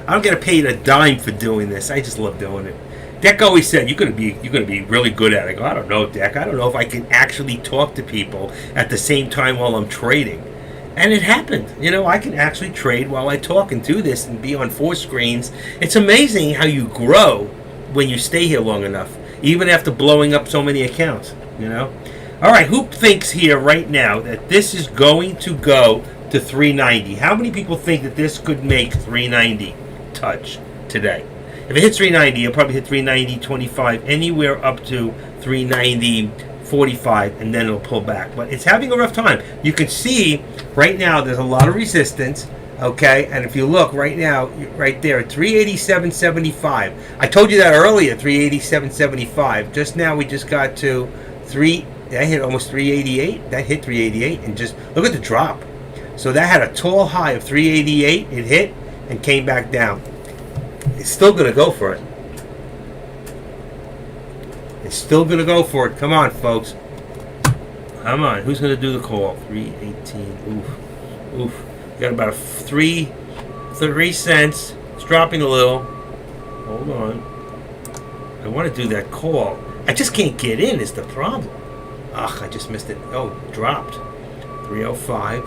I don't get paid a dime for doing this. I just love doing it. Deck always said, you're gonna be really good at it. I go, I don't know, Deck. I don't know if I can actually talk to people at the same time while I'm trading. And it happened. You know, I can actually trade while I talk and do this and be on 4 screens. It's amazing how you grow when you stay here long enough, even after blowing up so many accounts, you know? All right, who thinks here right now that this is going to go to 390. How many people think that this could make 390 touch today? If it hits 390, it'll probably hit 390.25, anywhere up to 390.45, and then it'll pull back. But it's having a rough time. You can see right now there's a lot of resistance. Okay, and if you look right now, right there at 387.75. I told you that earlier, 387.75. Just now we just got to that hit almost 388. That hit 388, and just look at the drop. So that had a tall high of 388. It hit and came back down. It's still going to go for it. It's still going to go for it. Come on, folks. Come on. Who's going to do the call? 318. Oof. Oof. Got about 3 cents. It's dropping a little. Hold on. I want to do that call. I just can't get in is the problem. Ugh, I just missed it. Oh, dropped. 305.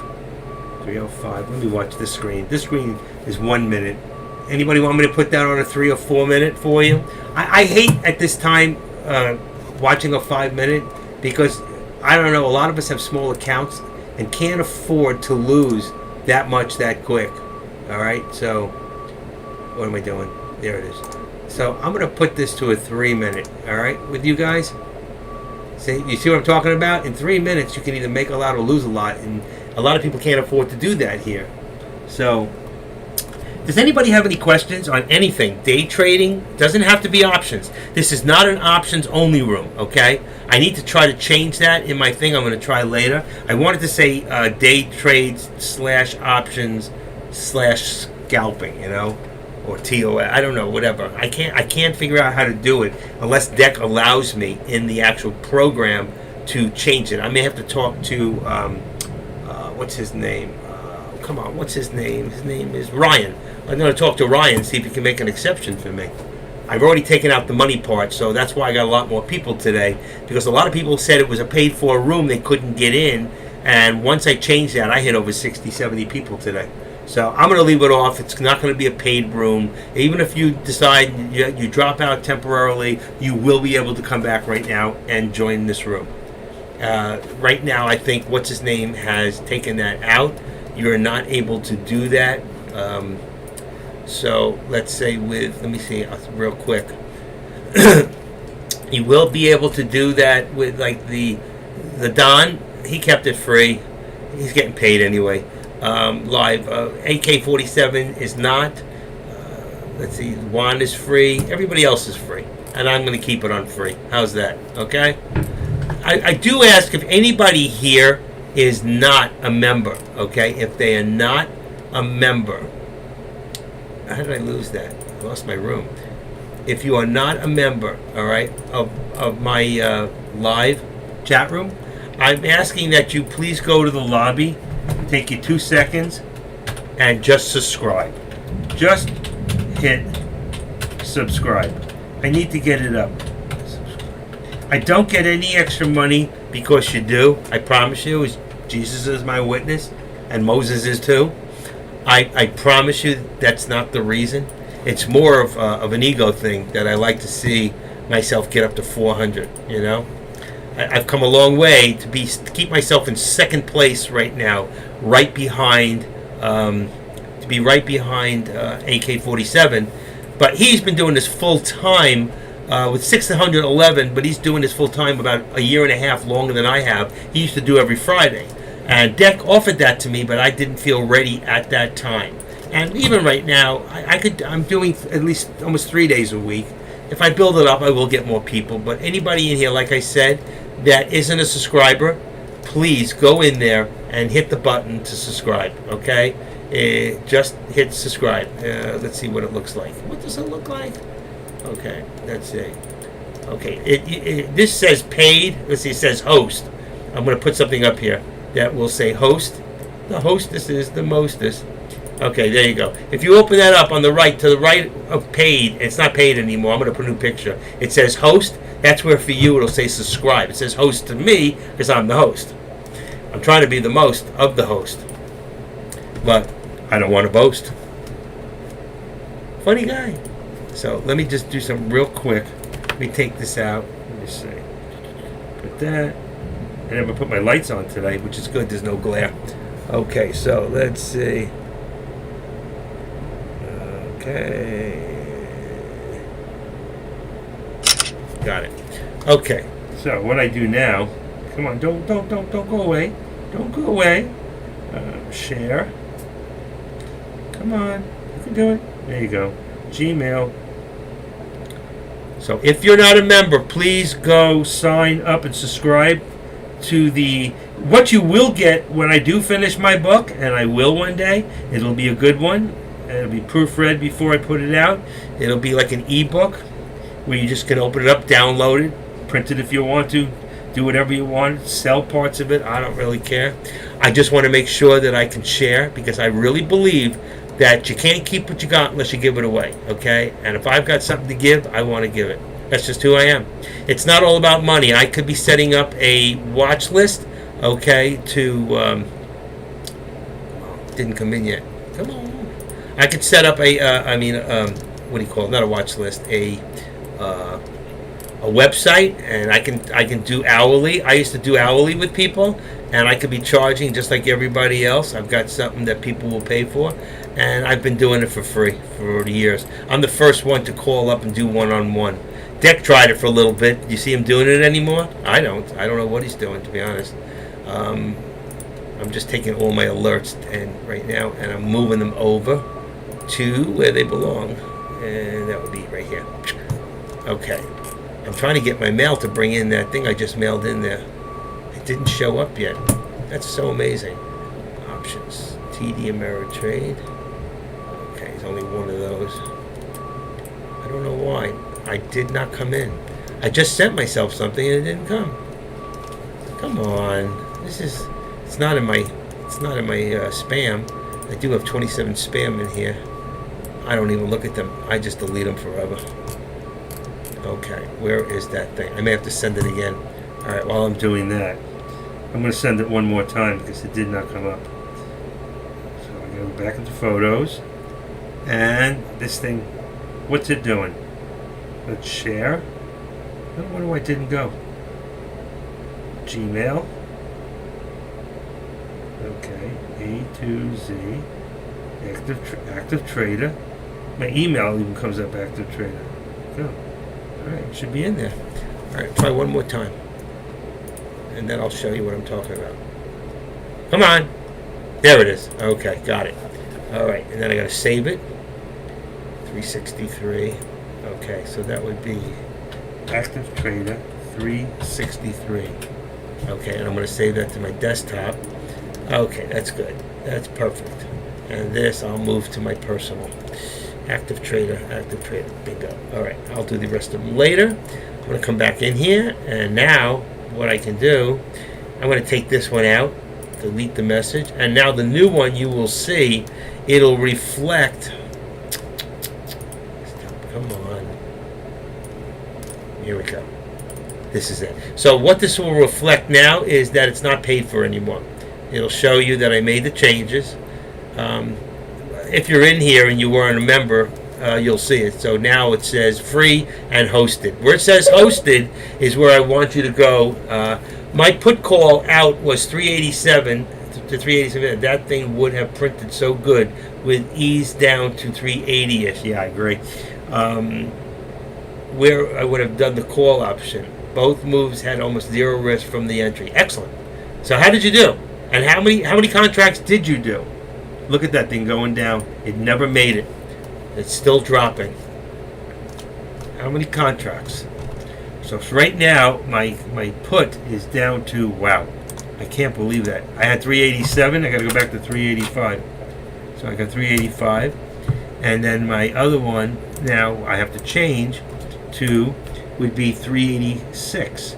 305. Let me watch this screen. This screen is 1 minute. Anybody want me to put that on a 3 or 4 minute for you? I hate at this time watching a 5 minute because I don't know, a lot of us have small accounts and can't afford to lose that much that quick. All right, so what am I doing? There it is. So I'm going to put this to a 3 minute. All right, with you guys. See, you see what I'm talking about? In 3 minutes, you can either make a lot or lose a lot, and a lot of people can't afford to do that here. So, does anybody have any questions on anything? Day trading doesn't have to be options. This is not an options only room, okay? I need to try to change that in my thing. I'm going to try later. I wanted to say day trades / options / scalping, you know, or TOS. I don't know, whatever. I can't figure out how to do it unless Deck allows me in the actual program to change it. I may have to talk to what's his name? Come on, what's his name? His name is Ryan. I'm going to talk to Ryan, see if he can make an exception for me. I've already taken out the money part, so that's why I got a lot more people today, because a lot of people said it was a paid-for room, they couldn't get in, and once I changed that, I hit over 60, 70 people today. So I'm going to leave it off. It's not going to be a paid room. Even if you decide you drop out temporarily, you will be able to come back right now and join this room. Right now, I think what's his name has taken that out. You're not able to do that. So let's say let me see real quick. You will be able to do that with like the Don. He kept it free. He's getting paid anyway. Live AK-47 is not. Let's see, Juan is free. Everybody else is free, and I'm going to keep it on free. How's that? Okay. I do ask if anybody here is not a member. Okay, if they are not a member. How did I lose that? I lost my room. If you are not a member, all right, of my live chat room, I'm asking that you please go to the lobby, take you 2 seconds, and just subscribe. Just hit subscribe. I need to get it up. I don't get any extra money because you do. I promise you, Jesus is my witness, and Moses is too. I promise you that's not the reason. It's more of an ego thing that I like to see myself get up to 400, you know. I've come a long way to keep myself in second place right now, right behind, to be right behind AK-47. But he's been doing this full time with 611, but he's doing this full time about a year and a half longer than I have. He used to do every Friday. And Deck offered that to me, but I didn't feel ready at that time. And even right now, I'm doing at least almost 3 days a week. If I build it up, I will get more people. But anybody in here, like I said, that isn't a subscriber, please go in there and hit the button to subscribe, okay? Just hit subscribe. Let's see what it looks like. What does it look like? Okay, let's see. Okay, this says paid. Let's see, it says host. I'm going to put something up here that will say host. The hostess is the mostest. Okay, there you go. If you open that up on the right, to the right of paid, it's not paid anymore. I'm going to put a new picture. It says host. That's where for you it'll say subscribe. It says host to me because I'm the host. I'm trying to be the most of the host. But I don't want to boast. Funny guy. So let me just do something real quick. Let me take this out. Let me see. Put that. And I'm going to put my lights on today, which is good. There's no glare. Okay, so let's see. Okay. Got it. Okay. So what I do now, come on, don't go away. Don't go away. Share. Come on, you can do it. There you go. Gmail. So if you're not a member, please go sign up and subscribe to the. What you will get when I do finish my book, and I will one day, it'll be a good one. It'll be proofread before I put it out. It'll be like an ebook where you just can open it up, download it, print it if you want to, do whatever you want, sell parts of it. I don't really care. I just want to make sure that I can share, because I really believe that you can't keep what you got unless you give it away, okay? And if I've got something to give, I want to give it. That's just who I am. It's not all about money. I could be setting up a watch list, okay, to, didn't come in yet. Come on. I could set up a, what do you call it? Not a watch list, a website, and I can do hourly. I used to do hourly with people, and I could be charging just like everybody else. I've got something that people will pay for, and I've been doing it for free for years. I'm the first one to call up and do one-on-one. Deck tried it for a little bit. Do you see him doing it anymore? I don't know what he's doing, to be honest. I'm just taking all my alerts and right now, and I'm moving them over to where they belong, and that would be right here. Okay. I'm trying to get my mail to bring in that thing I just mailed in there. It didn't show up yet. That's so amazing. Options. TD Ameritrade. Okay, there's only one of those. I don't know why. I did not come in. I just sent myself something and it didn't come. Come on. It's not in my spam. I do have 27 spam in here. I don't even look at them. I just delete them forever. Okay, where is that thing? I may have to send it again. All right, while I'm doing that, I'm going to send it one more time because it did not come up. So I go back into photos, and this thing, what's it doing? Let's share. I wonder why it didn't go. Gmail. Okay, A to Z. Active Trader. My email even comes up Active Trader. Go. All right, should be in there. All right, try one more time, and then I'll show you what I'm talking about. Come on. There it is. Okay, got it. All right, and then I got to save it. 363. Okay, so that would be Active Trader 363. Okay, and I'm going to save that to my desktop. Okay, that's good. That's perfect. And this I'll move to my personal. Active Trader, bingo. All right, I'll do the rest of them later. I'm going to come back in here, and now what I can do, I'm going to take this one out, delete the message, and now the new one you will see, it'll reflect. Come on. Here we go. This is it. So what this will reflect now is that it's not paid for anymore. It'll show you that I made the changes. If you're in here and you weren't a member, you'll see it. So now it says free and hosted. Where it says hosted is where I want you to go. My put call out was 387 to 387. That thing would have printed so good with ease down to 380ish. Yeah, I agree. Where I would have done the call option. Both moves had almost zero risk from the entry. Excellent. So how did you do? And how many contracts did you do? Look at that thing going down. It never made it. It's still dropping. How many contracts? So right now, my put is down to, wow, I can't believe that. I had 387. I got to go back to 385. So I got 385. And then my other one, now I have to change to, would be 386.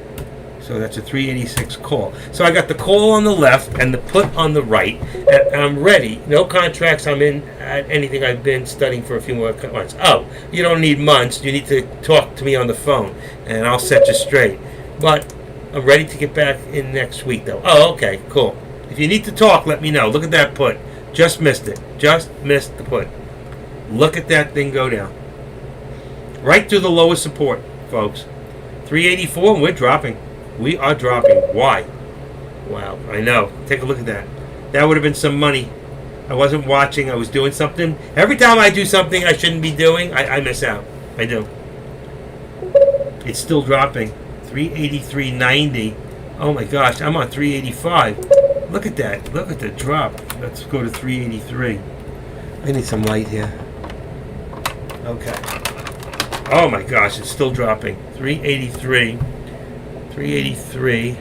So that's a 386 call. So I got the call on the left and the put on the right. And I'm ready. No contracts. I'm in at anything. I've been studying for a few more months. Oh, you don't need months. You need to talk to me on the phone, and I'll set you straight. But I'm ready to get back in next week, though. Oh, okay, cool. If you need to talk, let me know. Look at that put. Just missed it. Just missed the put. Look at that thing go down. Right through the lowest support, folks. 384, and we're dropping. We are dropping. Why? Wow, I know. Take a look at that. That would have been some money. I wasn't watching. I was doing something. Every time I do something I shouldn't be doing, I miss out. I do. It's still dropping. 383.90. Oh my gosh, I'm on 385. Look at that. Look at the drop. Let's go to 383. I need some light here. Okay. Oh my gosh, it's still dropping. 383. 383.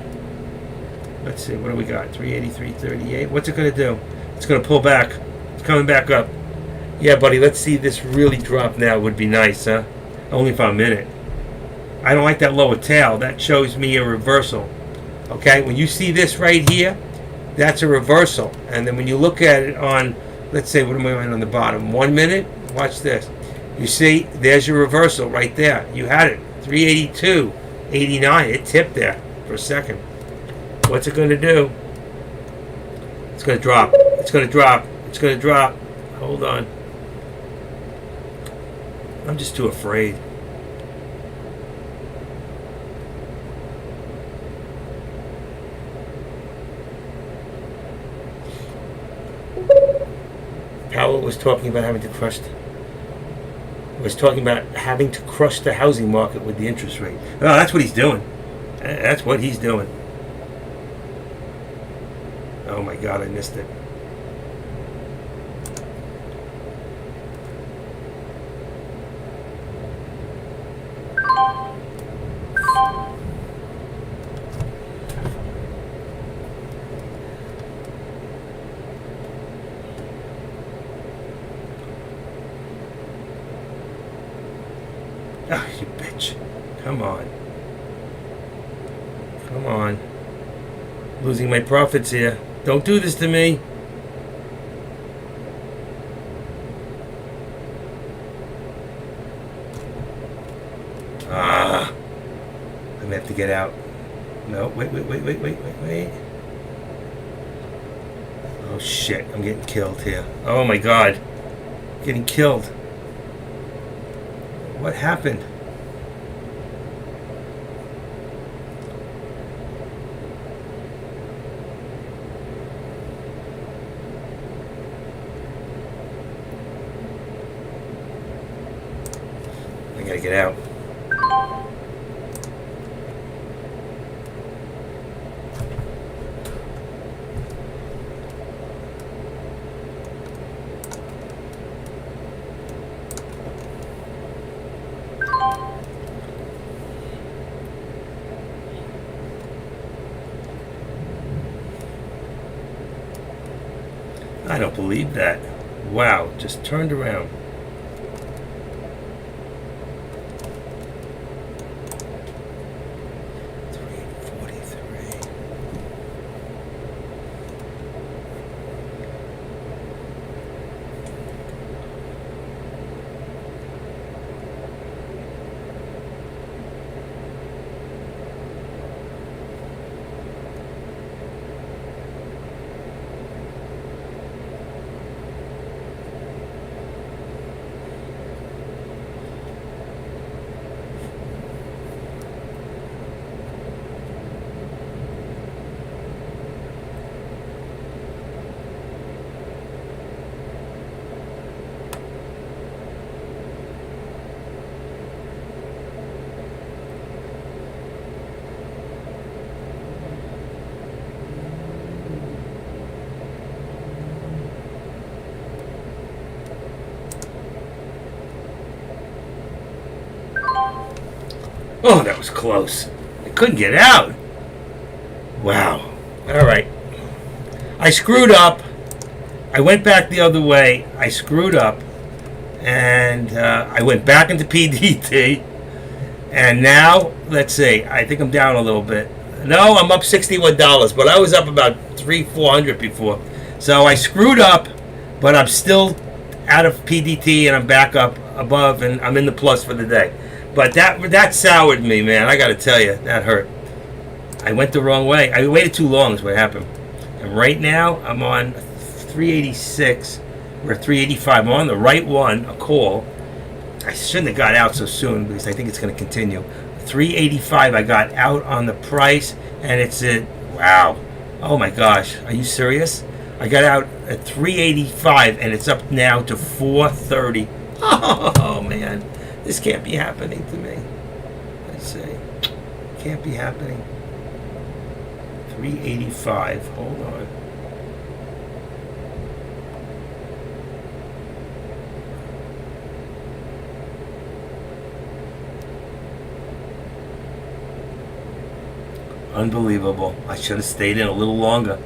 Let's see, what do we got? 383.38. What's it going to do? It's going to pull back. It's coming back up. Yeah, buddy, let's see this really drop now. Would be nice, huh? Only for a minute. I don't like that lower tail. That shows me a reversal. Okay, when you see this right here, that's a reversal. And then when you look at it on, let's say, what am I on the bottom? 1 minute? Watch this. You see, there's your reversal right there. You had it. 382.89. It tipped there for a second. What's it going to do? It's going to drop. It's going to drop. It's going to drop. Hold on. I'm just too afraid. Powell was talking about having to crush the housing market with the interest rate. Oh, that's what he's doing. That's what he's doing. Oh my God, I missed it. Oh, you bitch. Come on. Come on. Losing my profits here. Don't do this to me. I'm gonna have to get out. No, wait. Oh shit, I'm getting killed here. Oh my God. Getting killed. What happened? I gotta get out. I don't believe that. Wow, just turned around. Oh, that was close. I couldn't get out. Wow. All right. I screwed up. I went back the other way. I screwed up. And I went back into PDT. And now, let's see. I think I'm down a little bit. No, I'm up $61. But I was up about $300-400 before. So I screwed up. But I'm still out of PDT. And I'm back up above. And I'm in the plus for the day. But that soured me, man. I got to tell you, that hurt. I went the wrong way. I waited too long is what happened. And right now, I'm on 386 or 385. I'm on the right one, a call. I shouldn't have got out so soon because I think it's going to continue. 385, I got out on the price, and it's at, wow. Oh my gosh. Are you serious? I got out at 385 and it's up now to 430. Oh man, this can't be happening to me. I say, can't be happening. 385. Hold on. Unbelievable. I should have stayed in a little longer.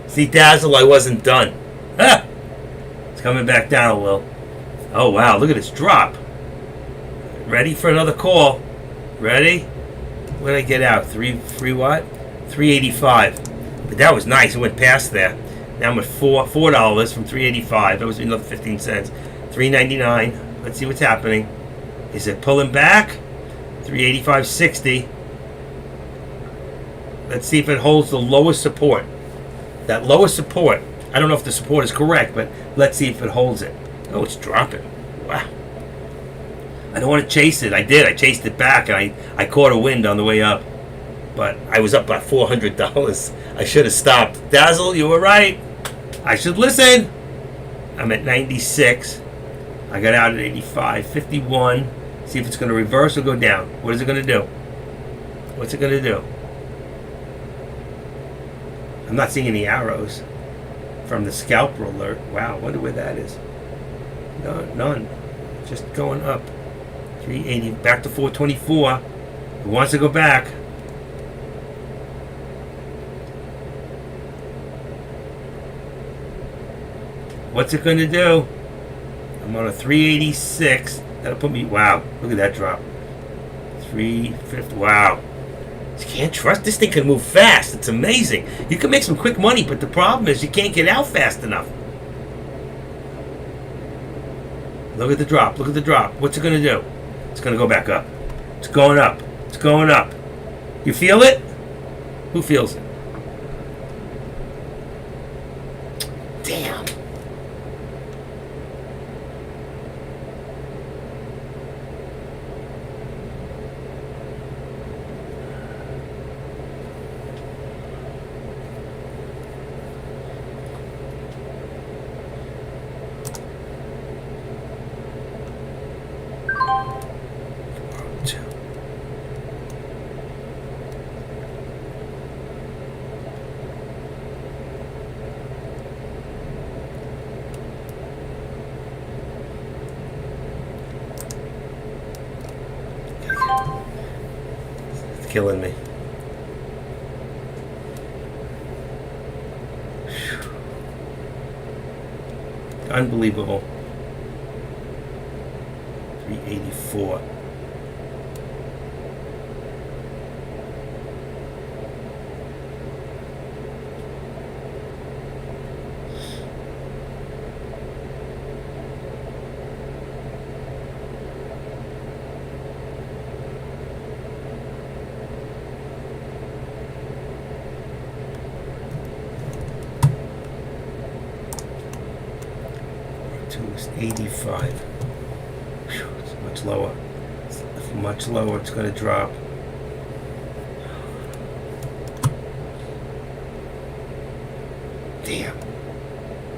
See, Dazzle, I wasn't done. Ah! It's coming back down a little. Oh, wow. Look at this drop. Ready for another call. Ready? When did I get out? Three what? 385. But that was nice. It went past there. Now I'm at $4 from 385. That was another 15 cents. 3.99. Let's see what's happening. Is it pulling back? 385.60. Let's see if it holds the lowest support. That lowest support. I don't know if the support is correct, but let's see if it holds it. Oh, it's dropping. Wow. I don't want to chase it. I did. I chased it back, and I caught a wind on the way up. But I was up by $400. I should have stopped. Dazzle, you were right. I should listen. I'm at 96. I got out at 85. 51. See if it's going to reverse or go down. What is it going to do? What's it going to do? I'm not seeing any arrows from the scalper alert. Wow, I wonder where that is. No, none. Just going up. 380 back to 424. It wants to go back. What's it going to do? I'm on a 386. That'll put me. Wow, look at that drop. 350. Wow. You can't trust this thing. Can move fast. It's amazing. You can make some quick money, but the problem is you can't get out fast enough. Look at the drop. Look at the drop. What's it going to do? It's going to go back up. It's going up. It's going up. You feel it? Who feels it? Damn. Killing me. Unbelievable. 384. It's 85. Whew, it's much lower. It's much lower. It's going to drop. Damn.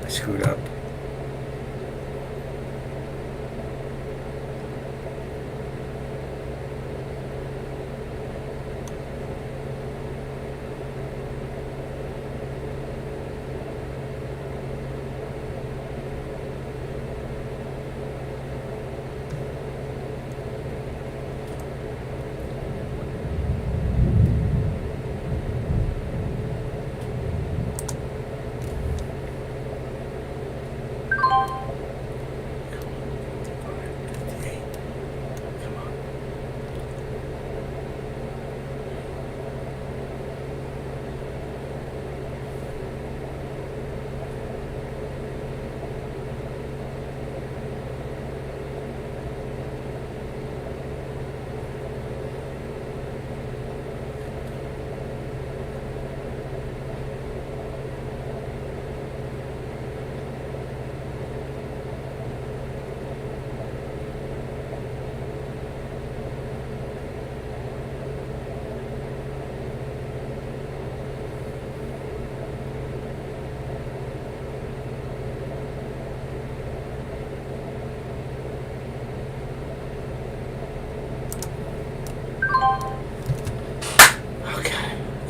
I screwed up.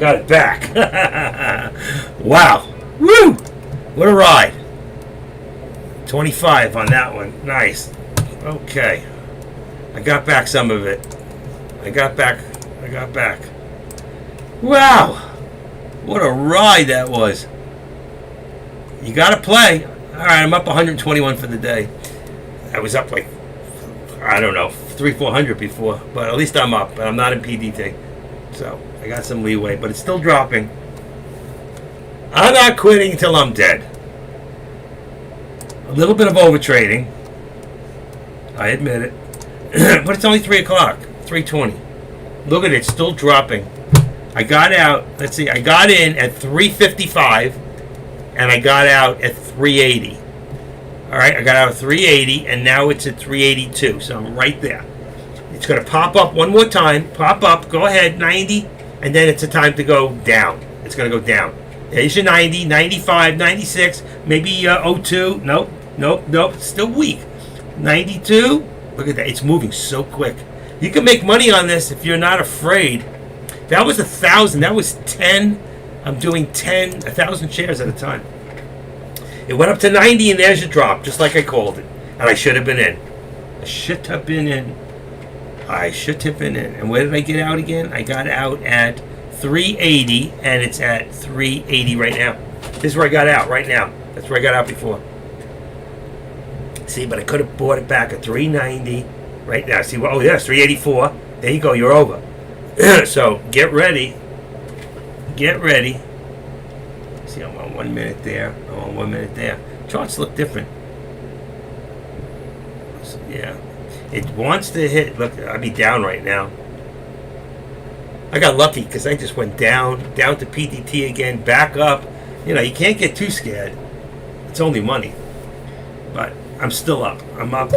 Got it back. Wow. Woo! What a ride. 25 on that one. Nice. Okay. I got back some of it. I got back. Wow. What a ride that was. You got to play. All right, I'm up 121 for the day. I was up like, I don't know, 300-400 before, but at least I'm up, and I'm not in PDT. So I got some leeway, but it's still dropping. I'm not quitting until I'm dead. A little bit of overtrading. I admit it. But it's only 3 o'clock, 3:20. Look at it, still dropping. I got out, let's see, I got in at 355 and I got out at 380. All right, I got out at 380 and now it's at 382, so I'm right there. It's going to pop up one more time, pop up, go ahead, 90, and then it's a time to go down. It's going to go down. There's your 90, 95, 96, maybe 02. Nope, still weak. 92, look at that, it's moving so quick. You can make money on this if you're not afraid. That was 1,000, that was 10. I'm doing 1,000 shares at a time. It went up to 90 and there's your drop, just like I called it. And I should have been in. I should have been in. And where did I get out again? I got out at 380 and it's at 380 right now. This is where I got out right now. That's where I got out before. See, but I could have bought it back at 390 right now. See, well, oh yes, 384. There you go, you're over. So get ready. See, I'm on 1 minute there. I'm on 1 minute there. Charts look different. So, yeah. It wants to hit. Look, I'd be down right now. I got lucky because I just went down to PDT again, back up. You know, you can't get too scared. It's only money. But I'm still up. I'm up.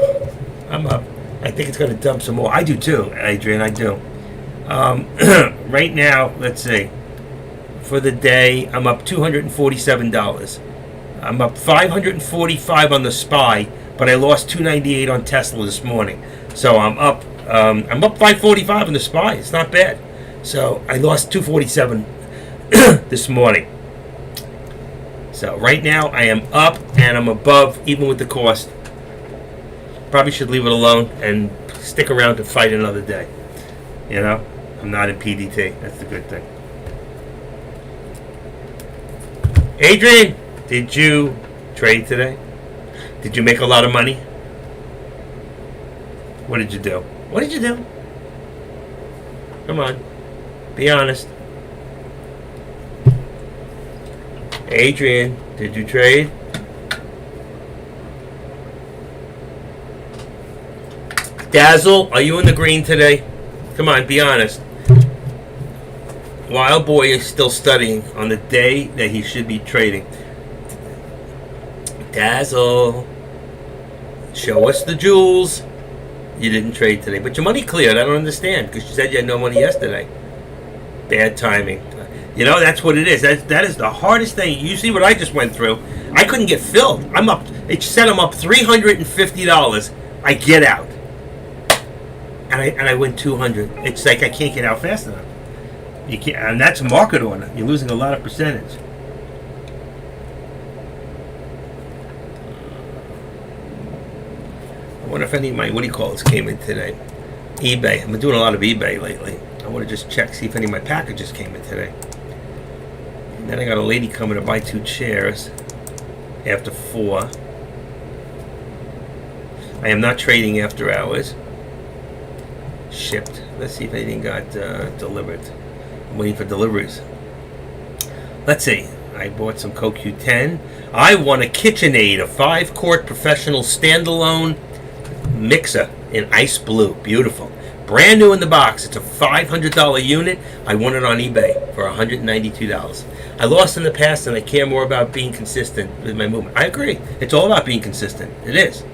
I think it's going to dump some more. I do too, Adrian. I do. Right now, let's see. For the day, I'm up $247. I'm up $545 on the SPY, but I lost $298 on Tesla this morning. So I'm up $545 on the SPY. It's not bad. So I lost $247 this morning. So right now I am up and I'm above, even with the cost. Probably should leave it alone and stick around to fight another day. You know, I'm not in PDT. That's the good thing. Adrian, did you trade today? Did you make a lot of money? What did you do? Come on. Be honest. Adrian, did you trade? Dazzle, are you in the green today? Come on, be honest. Wild Boy is still studying on the day that he should be trading. Dazzle, show us the jewels. You didn't trade today, but your money cleared. I don't understand because you said you had no money yesterday. Bad timing. You know, that's what it is. That is the hardest thing. You see what I just went through. I couldn't get filled. I'm up. It said I'm up $350. I get out, and I win 200. It's like I can't get out fast enough. You can't, and that's a market order. You're losing a lot of percentage. I wonder if any of my came in today. eBay. I've been doing a lot of eBay lately. I want to just check, see if any of my packages came in today. And then I got a lady coming to buy 2 chairs after 4. I am not trading after hours. Shipped. Let's see if anything got delivered. I'm waiting for deliveries. Let's see. I bought some CoQ10. I won a KitchenAid, a 5-quart professional standalone mixer in ice blue. Beautiful. Brand new in the box. It's a $500 unit. I won it on eBay for $192. I lost in the past and I care more about being consistent with my movement. I agree. It's all about being consistent. It is.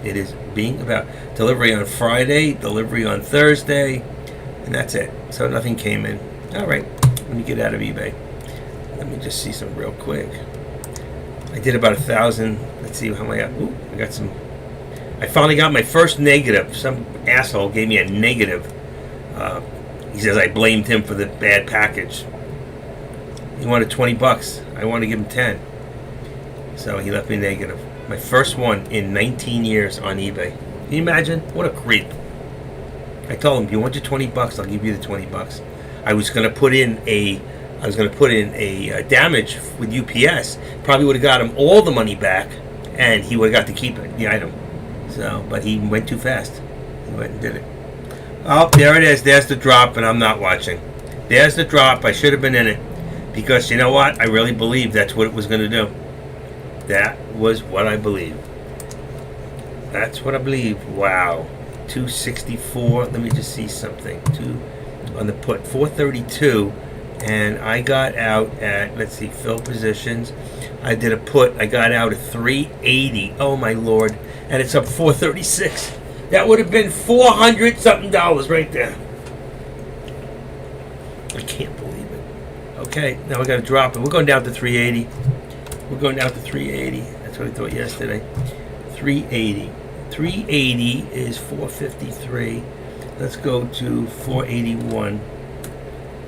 It is being about delivery on Friday, delivery on Thursday, and that's it. So nothing came in. All right. Let me get out of eBay. Let me just see some real quick. I did about 1,000. Let's see how am I up. Ooh, I got some. I finally got my first negative. Some asshole gave me a negative. He says I blamed him for the bad package. He wanted $20. I want to give him 10. So he left me negative. My first one in 19 years on eBay. Can you imagine? What a creep. I told him, you want your $20? I'll give you the $20. I was gonna put in a damage with UPS. Probably would have got him all the money back, and he would have got to keep it, the item. So, but he went too fast. He went and did it. Oh, there it is. There's the drop, and I'm not watching. There's the drop. I should have been in it, because you know what? I really believed that's what it was going to do. That was what I believed. That's what I believed. Wow. 264. Let me just see something. On the put 432, and I got out at, let's see, fill positions. I did a put. I got out at 380. Oh my lord! And it's up 436. That would have been $400 something right there. I can't believe it. Okay, now we got to drop it. We're going down to 380. We're going down to 380. That's what I thought yesterday. 380. 380 is 453. Let's go to 481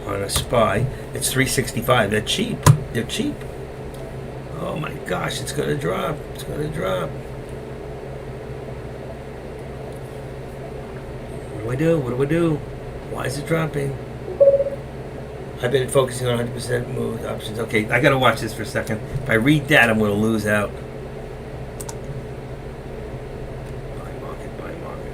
on a SPY. It's 365. They're cheap. They're cheap. Oh my gosh, it's going to drop. It's going to drop. What do I do? What do I do? Why is it dropping? I've been focusing on 100% move options. Okay, I got to watch this for a second. If I read that, I'm going to lose out. Buy market, buy market.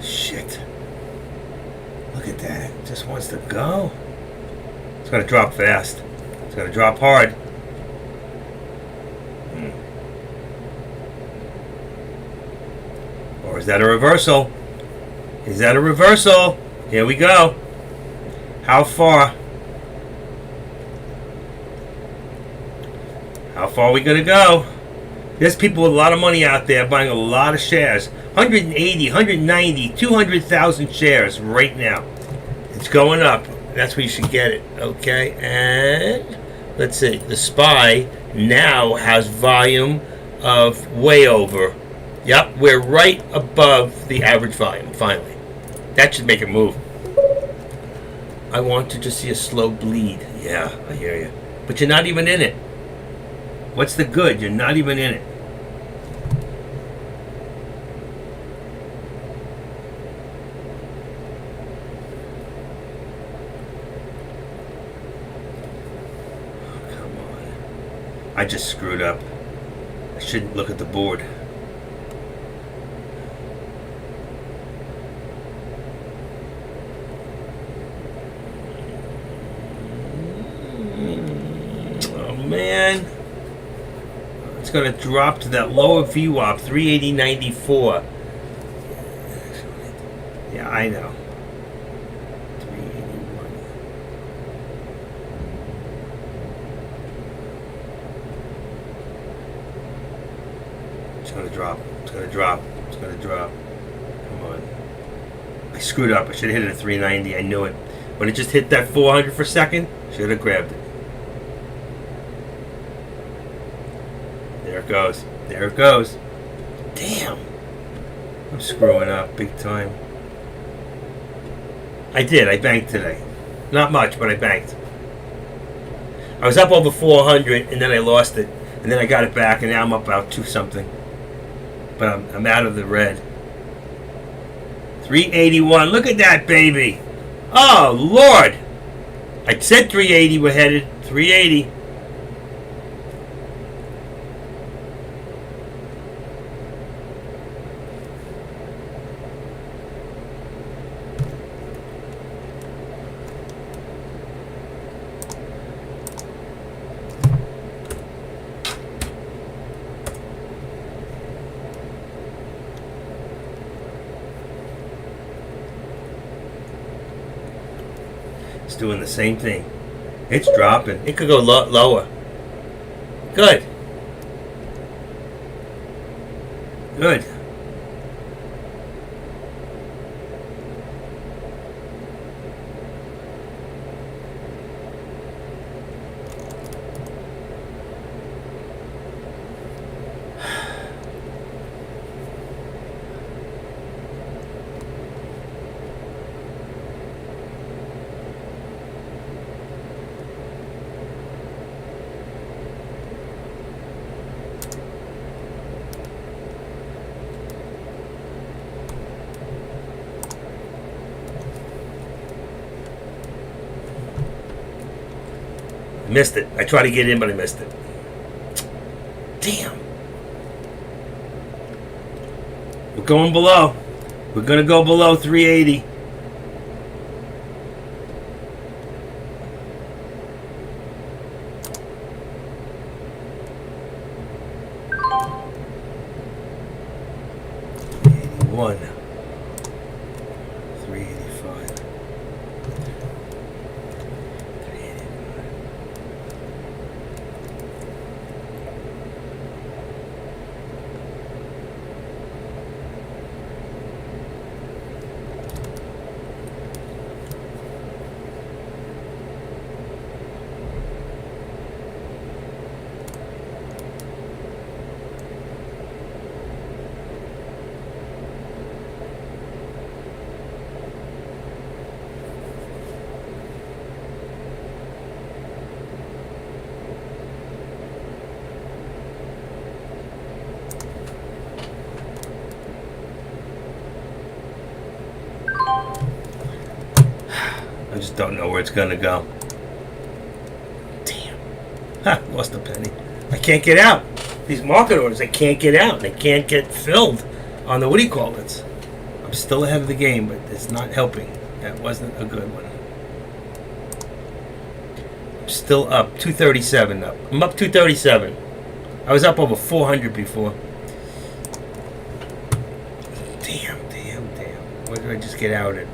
Shit. Look at that. It just wants to go. It's going to drop fast. It's going to drop hard. Or is that a reversal? Is that a reversal? Here we go. How far? How far are we going to go? There's people with a lot of money out there buying a lot of shares. 180, 190, 200,000 shares right now. It's going up. That's where you should get it. Okay, and let's see. The SPY now has volume of way over. Yep, we're right above the average volume, finally. That should make it move. I want to just see a slow bleed. Yeah, I hear you. But you're not even in it. What's the good? You're not even in it. I just screwed up. I shouldn't look at the board. Oh man. It's going to drop to that lower VWAP, 380.94. Yeah, I know. 381. It's going to drop. It's going to drop. It's going to drop. Come on. I screwed up. I should have hit it at 390. I knew it. When it just hit that 400 for a second, should have grabbed it. There it goes. There it goes. Damn. I'm screwing up big time. I did. I banked today. Not much, but I banked. I was up over 400, and then I lost it. And then I got it back, and now I'm up about 2 something. But I'm out of the red. 381. Look at that, baby. Oh, Lord. I said 380 we're headed. 380. It's doing the same thing. It's dropping. It could go lower. Good. Good. Missed it. I tried to get in, but I missed it. Damn. We're going below. We're going to go below 380. One. 385. 385. I just don't know where it's gonna go. Damn. Ha, lost a penny. I can't get out. These market orders, I can't get out. They can't get filled on the, what do you call it? I'm still ahead of the game, but it's not helping. That wasn't a good one. I'm still up, 237 up. I'm up 237. I was up over 400 before. Damn. Where did I just get out at?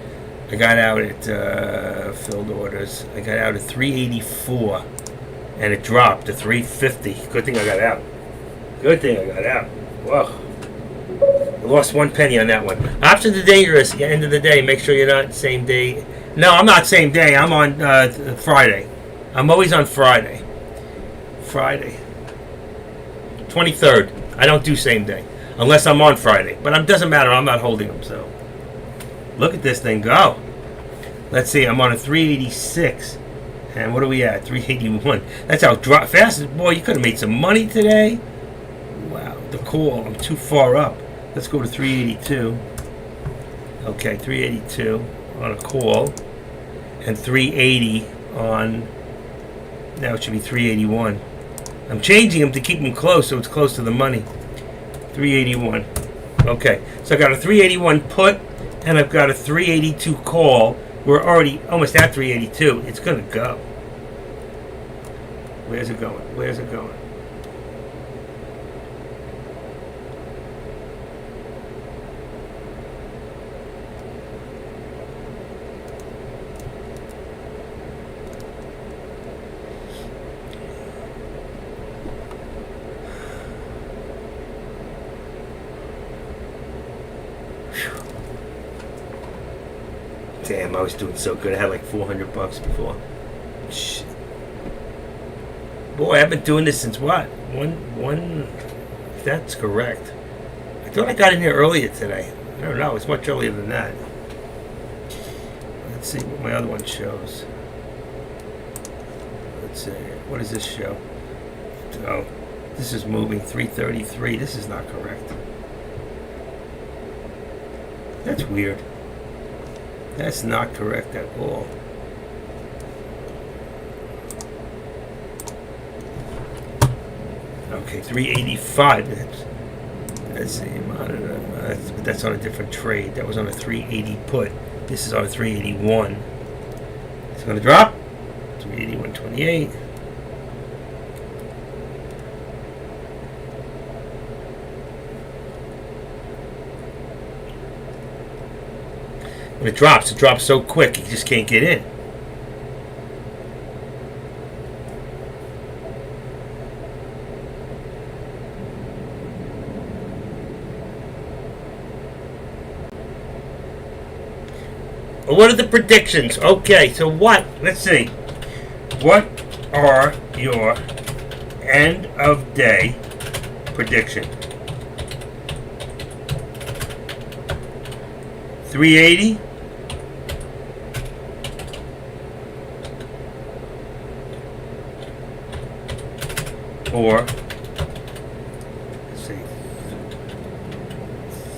I got out at filled orders. I got out at 384, and it dropped to 350. Good thing I got out. Good thing I got out. Whoa. I lost 1 penny on that one. Options are dangerous. At the end of the day, make sure you're not same day. No, I'm not same day. I'm on Friday. I'm always on Friday. Friday. 23rd. I don't do same day. Unless I'm on Friday. But it doesn't matter. I'm not holding them, so. Look at this thing go. Let's see. I'm on a 386. And what are we at? 381. That's how fast. Boy, you could have made some money today. Wow. The call. I'm too far up. Let's go to 382. Okay, 382 on a call. And 380 on... Now it should be 381. I'm changing them to keep them close so it's close to the money. 381. Okay. So I got a 381 put. And I've got a 382 call. We're already almost at 382. It's going to go. Where's it going? Where's it going? Damn, I was doing so good. I had like $400 before. Shit. Boy, I've been doing this since what? One. If that's correct. I thought I got in here earlier today. I don't know. It's much earlier than that. Let's see what my other one shows. Let's see. What does this show? Oh, this is moving 333. This is not correct. That's weird. That's not correct at all. Okay, 385. Let's see. But that's on a different trade. That was on a 380 put. This is on a 381. It's going to drop. 381.28. When it drops so quick, you just can't get in. What are the predictions? Okay, so what? Let's see. What are your end of day prediction? 380? Or, let's see,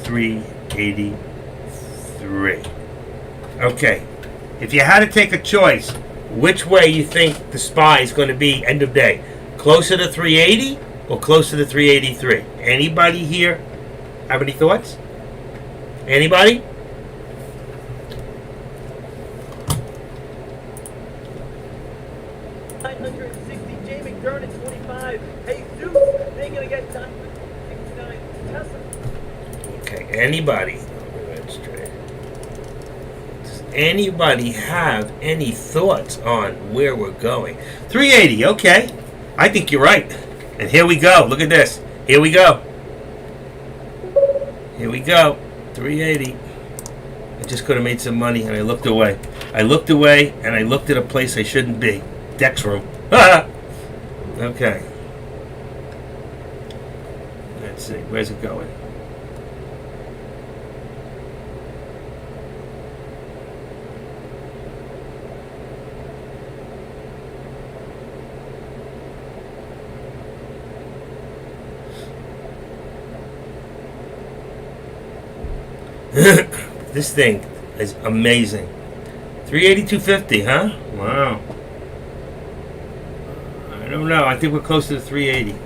383. Okay, if you had to take a choice, which way you think the SPY is going to be end of day? Closer to 380 or closer to 383? Anybody here have any thoughts? Anybody? Jay McDermott 25. Hey Zeus, they're gonna get done with 69. Tesla. Okay, anybody? Does anybody have any thoughts on where we're going? 380, okay. I think you're right. And here we go. Look at this. Here we go. Here we go. 380. I just could have made some money and I looked away. I looked away and I looked at a place I shouldn't be. Dex room. Okay. Let's see. Where's it going? This thing is amazing. 380-250, huh? Wow. I don't know. I think we're close to the 380.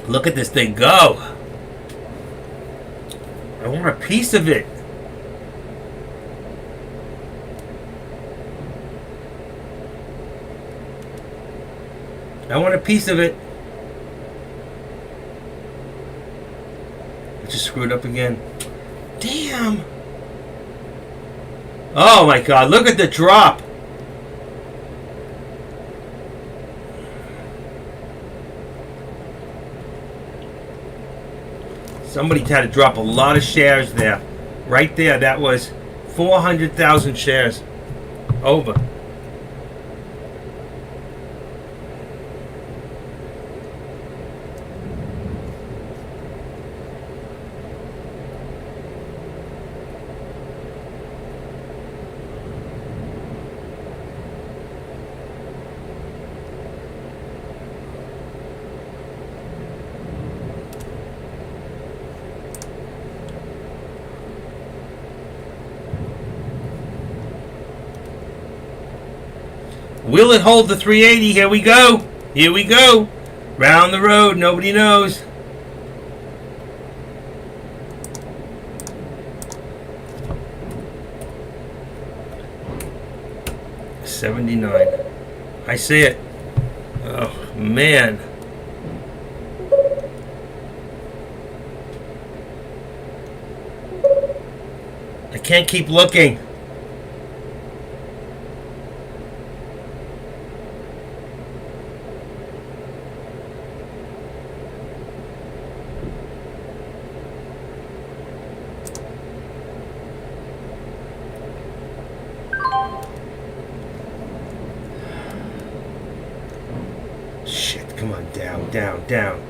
Look at this thing go. I want a piece of it. I want a piece of it. I just screwed up again. Damn. Oh my God, look at the drop. Somebody had to drop a lot of shares there. Right there, that was 400,000 shares. Over. Will it hold the 380? Here we go. Here we go. Round the road. Nobody knows. $79. I see it. Oh, man. I can't keep looking. Shit, come on, down, down, down.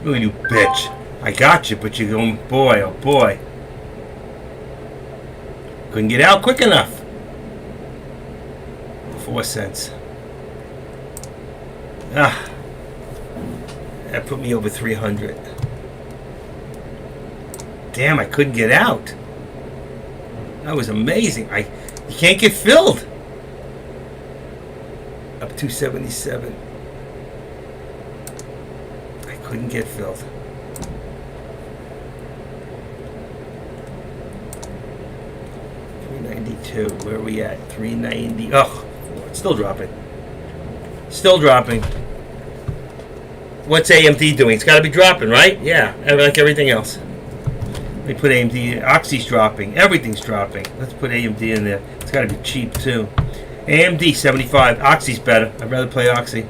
Oh, you bitch. I got you, but you're going, boy, oh boy. Couldn't get out quick enough. 4 cents. Ah. That put me over 300. Damn, I couldn't get out. That was amazing. You can't get filled. Up 277. I couldn't get filled. 392. Where are we at? 390. Oh, it's still dropping. Still dropping. What's AMD doing? It's got to be dropping, right? Yeah, like everything else. Let me put AMD. Oxy's dropping. Everything's dropping. Let's put AMD in there. It's got to be cheap too. AMD 75. Oxy's better. I'd rather play Oxy.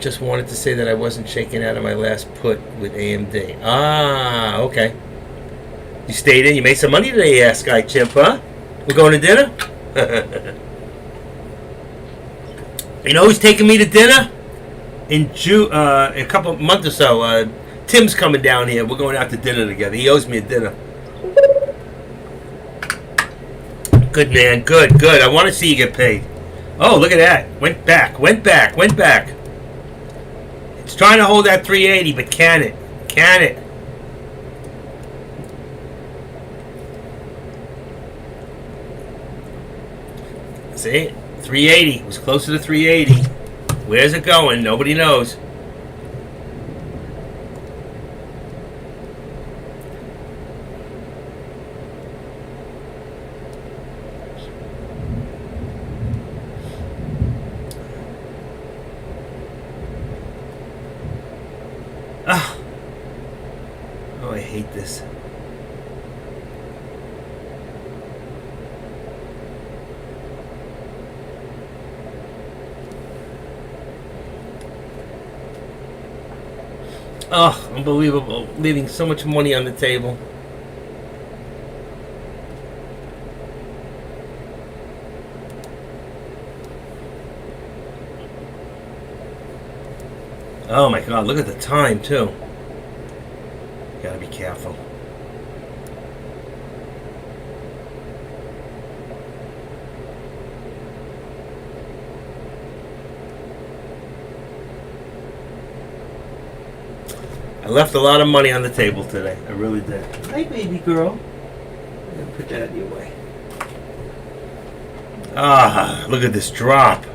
Just wanted to say that I wasn't shaking out of my last put with AMD. Ah, okay. You stayed in. You made some money today, ass guy chimp, huh? We're going to dinner? You know who's taking me to dinner? In June, a couple months or so, Tim's coming down here. We're going out to dinner together. He owes me a dinner. Good man, good, good. I want to see you get paid. Oh, look at that. Went back, went back, went back. It's trying to hold that 380, but can it? Can it? See? 380. It was closer to 380. Where's it going? Nobody knows. Ah. Oh, I hate this. Oh, unbelievable. Leaving so much money on the table. Oh my God, look at the time too. Gotta be careful. I left a lot of money on the table today. I really did. Hi, baby girl. I'm gonna put that out of your way. Ah, look at this drop.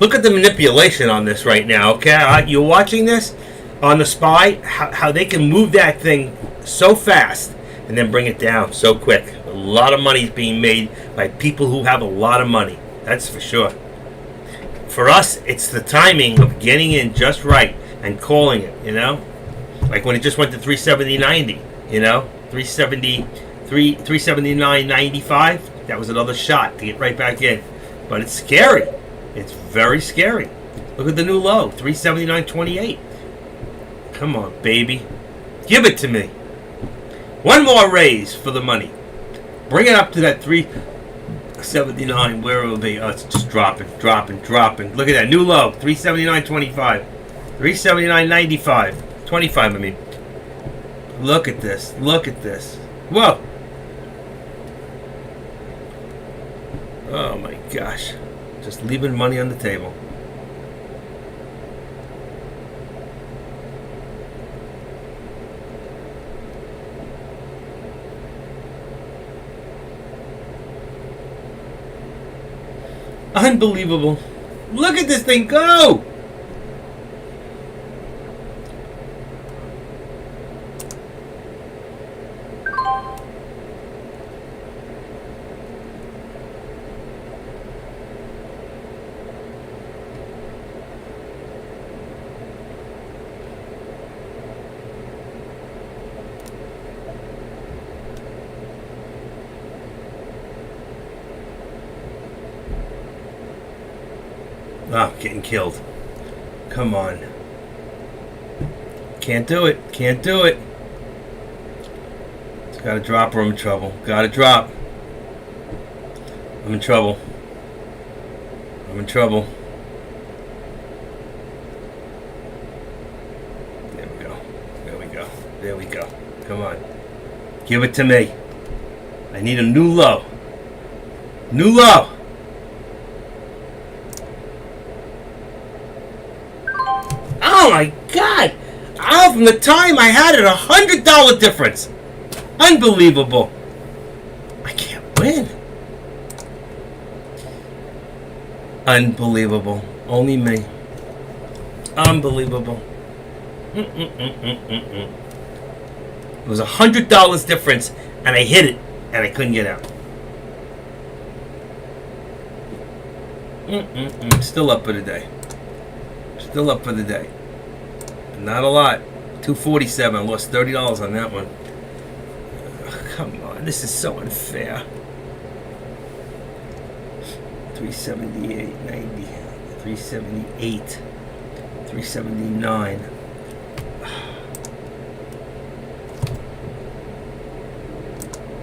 Look at the manipulation on this right now, okay? You're watching this on the SPY, how they can move that thing so fast and then bring it down so quick. A lot of money is being made by people who have a lot of money. That's for sure. For us, it's the timing of getting in just right and calling it, you know? Like when it just went to 370.90, you know? 379.95. That was another shot to get right back in. But it's scary. It's very scary. Look at the new low, 379.28. Come on, baby. Give it to me. One more raise for the money. Bring it up to that 379. Where will it be? Oh, it's just dropping, dropping, dropping. Look at that new low, 379.25. 379.95. 25, I mean. Look at this. Look at this. Whoa. Oh, my gosh. Just leaving money on the table. Unbelievable. Look at this thing go! Ah, getting killed. Come on. Can't do it. Can't do it. It's gotta drop or I'm in trouble. Gotta drop. I'm in trouble. I'm in trouble. There we go. There we go. There we go. Come on. Give it to me. I need a new low. New low. Oh my God! Oh, from the time I had it, $100 difference. Unbelievable. I can't win. Unbelievable. Only me. Unbelievable. It was $100 difference, and I hit it, and I couldn't get out. Still up for the day. Still up for the day. Not a lot. 247. I lost $30 on that one. Come on, this is so unfair. 378.90, 378, 379.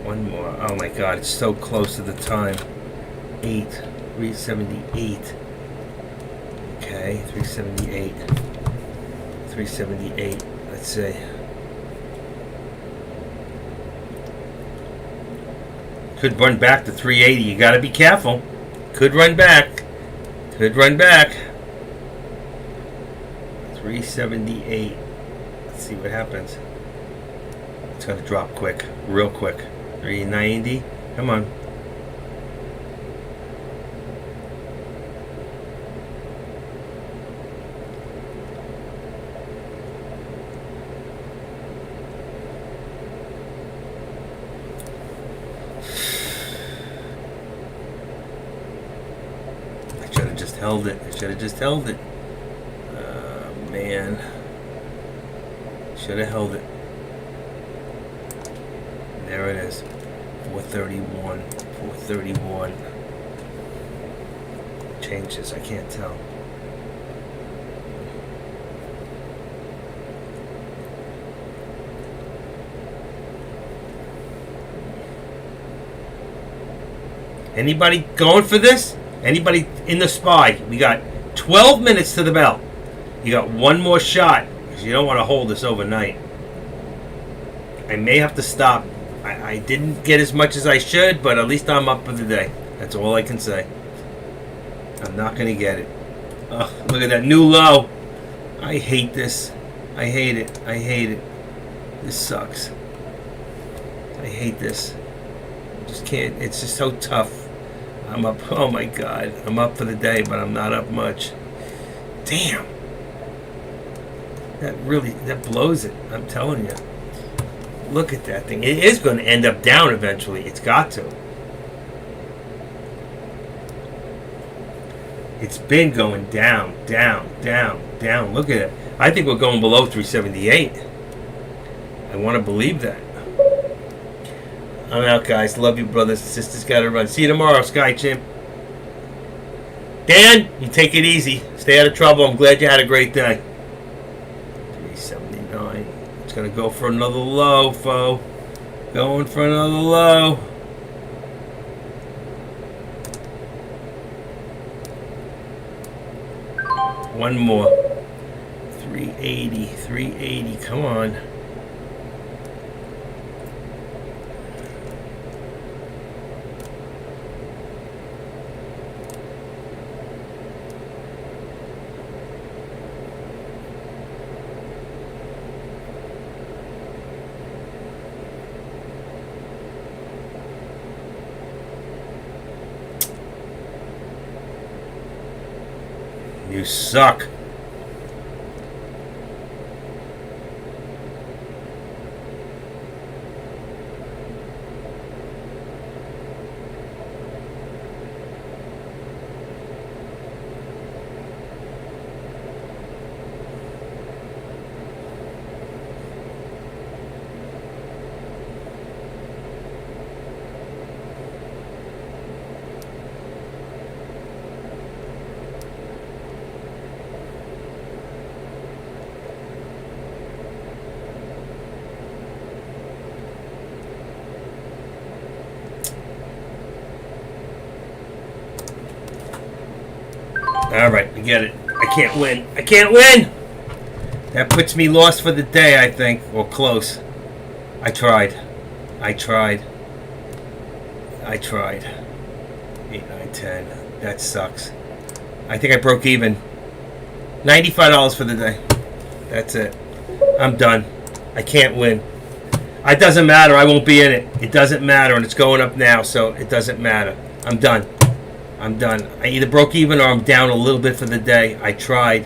One more. Oh my God, it's so close to the time. 378. Okay, 378. 378. Let's see. Could run back to 380. You got to be careful. Could run back. Could run back. 378. Let's see what happens. It's going to drop quick. Real quick. 390. Come on. Held it. I should have just held it. Man. Should have held it. There it is. 431. 431. Changes. I can't tell. Anybody going for this? Anybody in the SPY? We got 12 minutes to the bell. You got one more shot because you don't want to hold this overnight. I may have to stop. I didn't get as much as I should, but at least I'm up for the day. That's all I can say. I'm not going to get it. Oh, look at that new low. I hate this. I hate it. I hate it. This sucks. I hate this. I just can't. It's just so tough. I'm up. Oh my God. I'm up for the day, but I'm not up much. Damn. That blows it. I'm telling you. Look at that thing. It is going to end up down eventually. It's got to. It's been going down, down, down, down. Look at it. I think we're going below 378. I want to believe that. I'm out, guys. Love you, brothers and sisters. Gotta run. See you tomorrow, Sky Chimp. Dan, you take it easy. Stay out of trouble. I'm glad you had a great day. 379. It's gonna go for another low, foe. Going for another low. One more. 380. 380. Come on. You suck. Alright, I get it. I can't win. I can't win! That puts me lost for the day, I think. Or close. I tried. I tried. I tried. 8, 9, 10. That sucks. I think I broke even. $95 for the day. That's it. I'm done. I can't win. It doesn't matter. I won't be in it. It doesn't matter. And it's going up now, so it doesn't matter. I'm done. I'm done. I either broke even or I'm down a little bit for the day. I tried.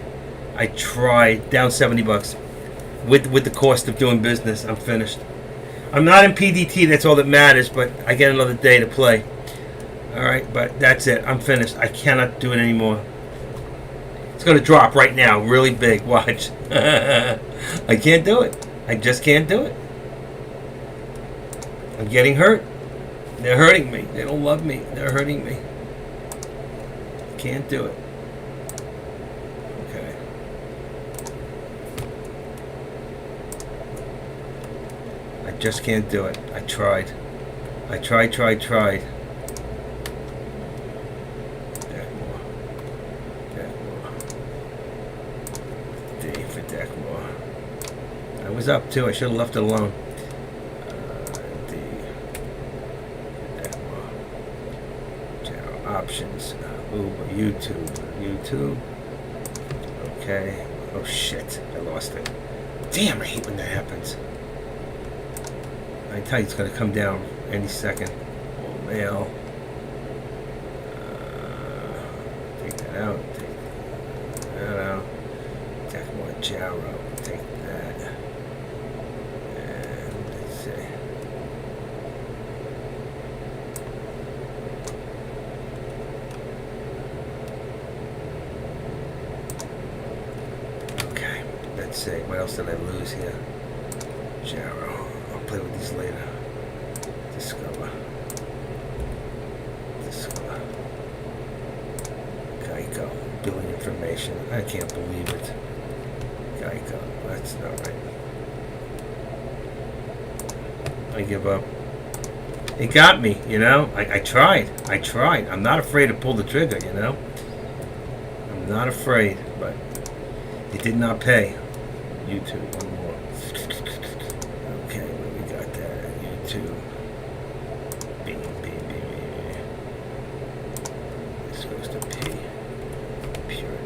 Down $70. With the cost of doing business, I'm finished. I'm not in PDT. That's all that matters. But I get another day to play. All right, but that's it. I'm finished. I cannot do it anymore. It's going to drop right now, really big. Watch. I can't do it. I just can't do it. I'm getting hurt. They're hurting me. They don't love me. They're hurting me. Can't do it. Okay. I just can't do it. I tried. I tried. Deckmore. D for Deckmore. I was up too. I should have left it alone. D. Deckmore. General options. Uber. YouTube. Okay. Oh shit. I lost it. Damn, I hate when that happens. I tell you, it's going to come down any second. Oh, mail. Take that out. Take that out. Deckmore Jarrow. Take that. And let's see. Okay. Let's see. What else did I lose here? Jarrow. I'll play with these later. Discover. Geico. Billing information. I can't believe it. Geico. That's not right. I give up. It got me, you know? I tried. I'm not afraid to pull the trigger, you know? I'm not afraid, but it did not pay. YouTube, one more. Okay, what we got there? YouTube. B. This goes to P. Pure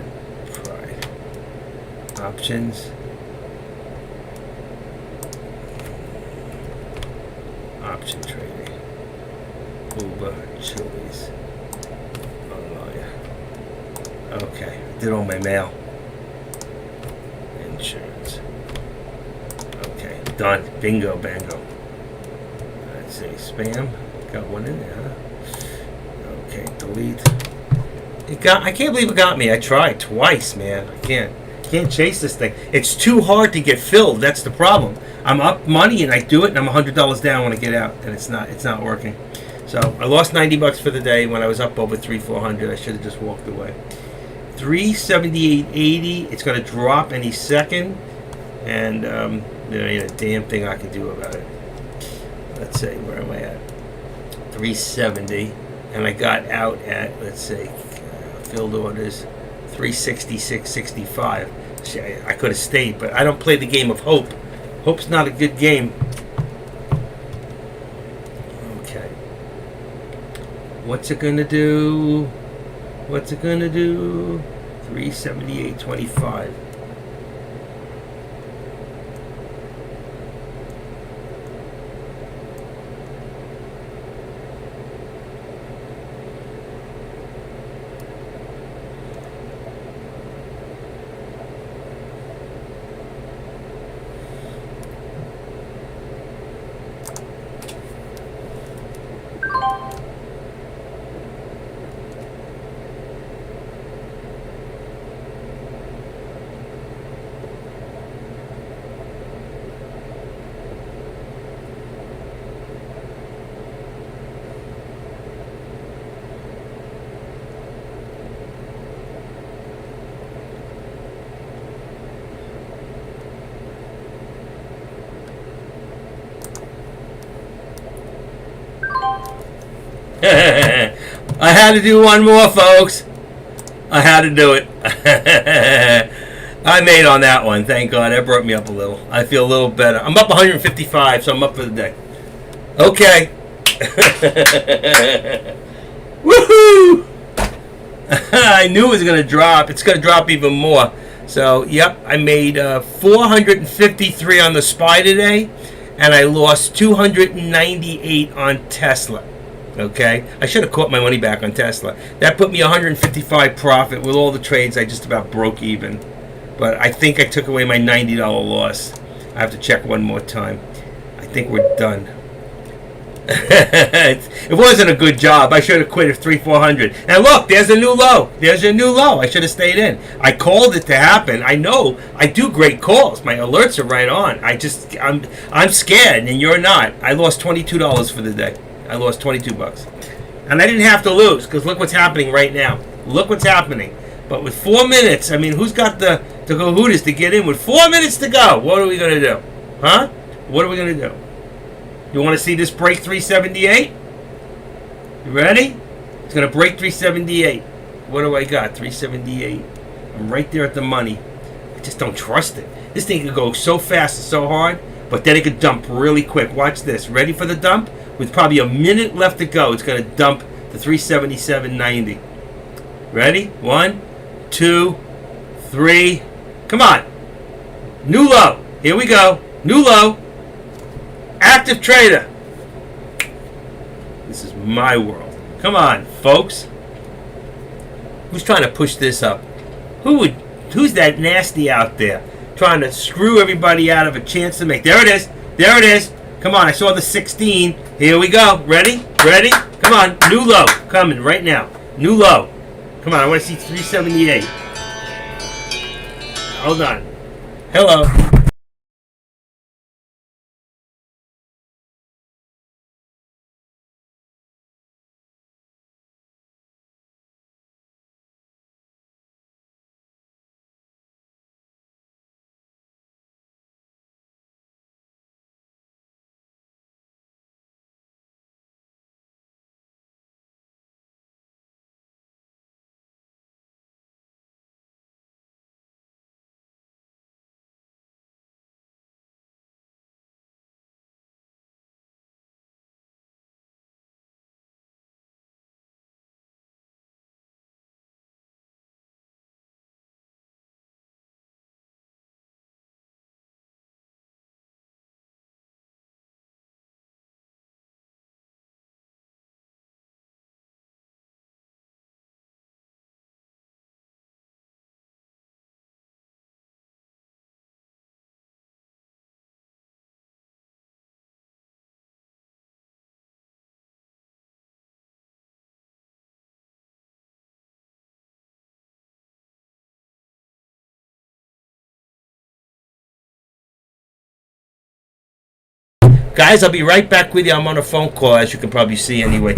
Pride. Options. Option trading. Uber, Chili's. Online. Okay, did all my mail. Insurance. Okay, done. Bingo, bango. Let's see, spam. Got one in there. Okay, delete. I can't believe it got me. I tried twice, man. I can't chase this thing. It's too hard to get filled. That's the problem. I'm up money and I do it, and I'm $100 down when I get out, and it's not working. So I lost $90 for the day when I was up over 300-400. I should have just walked away. 378.80. It's going to drop any second, and there ain't a damn thing I can do about it. Let's see, where am I at? 370, and I got out at, let's see, filled orders 366.65. I could have stayed, but I don't play the game of hope. Hope's not a good game. Okay. What's it gonna do? 378.25. I had to do one more, folks. I had to do it. I made on that one, thank God. That brought me up a little. I feel a little better. I'm up 155, so I'm up for the day. Okay. Woohoo! I knew it was going to drop. It's going to drop even more. So, yep, I made 453 on the SPY today, and I lost 298 on Tesla. Okay, I should have caught my money back on Tesla. That put me 155 profit. With all the trades, I just about broke even. But I think I took away my $90 loss. I have to check one more time. I think we're done. It wasn't a good job. I should have quit at 3,400. And look, there's a new low. There's a new low. I should have stayed in. I called it to happen. I know I do great calls. My alerts are right on. I'm scared, and you're not. I lost $22 for the day. I lost 22 bucks, and I didn't have to lose because look what's happening right now. Look what's happening. But with 4 minutes, I mean, who's got the Hooters to get in with 4 minutes to go? What are we gonna do, huh? What are we gonna do? You want to see this break 378? You ready? It's going to break 378. What do I got? 378. I'm right there at the money. I just don't trust it. This thing could go so fast and so hard, but then it could dump really quick. Watch this. Ready for the dump? With probably a minute left to go, it's going to dump to 377.90. Ready? 1, 2, 3. Come on. New low. Here we go. New low. Active trader. This is my world. Come on, folks. Who's trying to push this up? Who's that nasty out there trying to screw everybody out of a chance to make? There it is. There it is. Come on, I saw the 16. Here we go. Ready? Ready? Come on. New low coming right now. New low. Come on, I want to see 378. Hold on. Hello. Guys, I'll be right back with you. I'm on a phone call, as you can probably see anyway.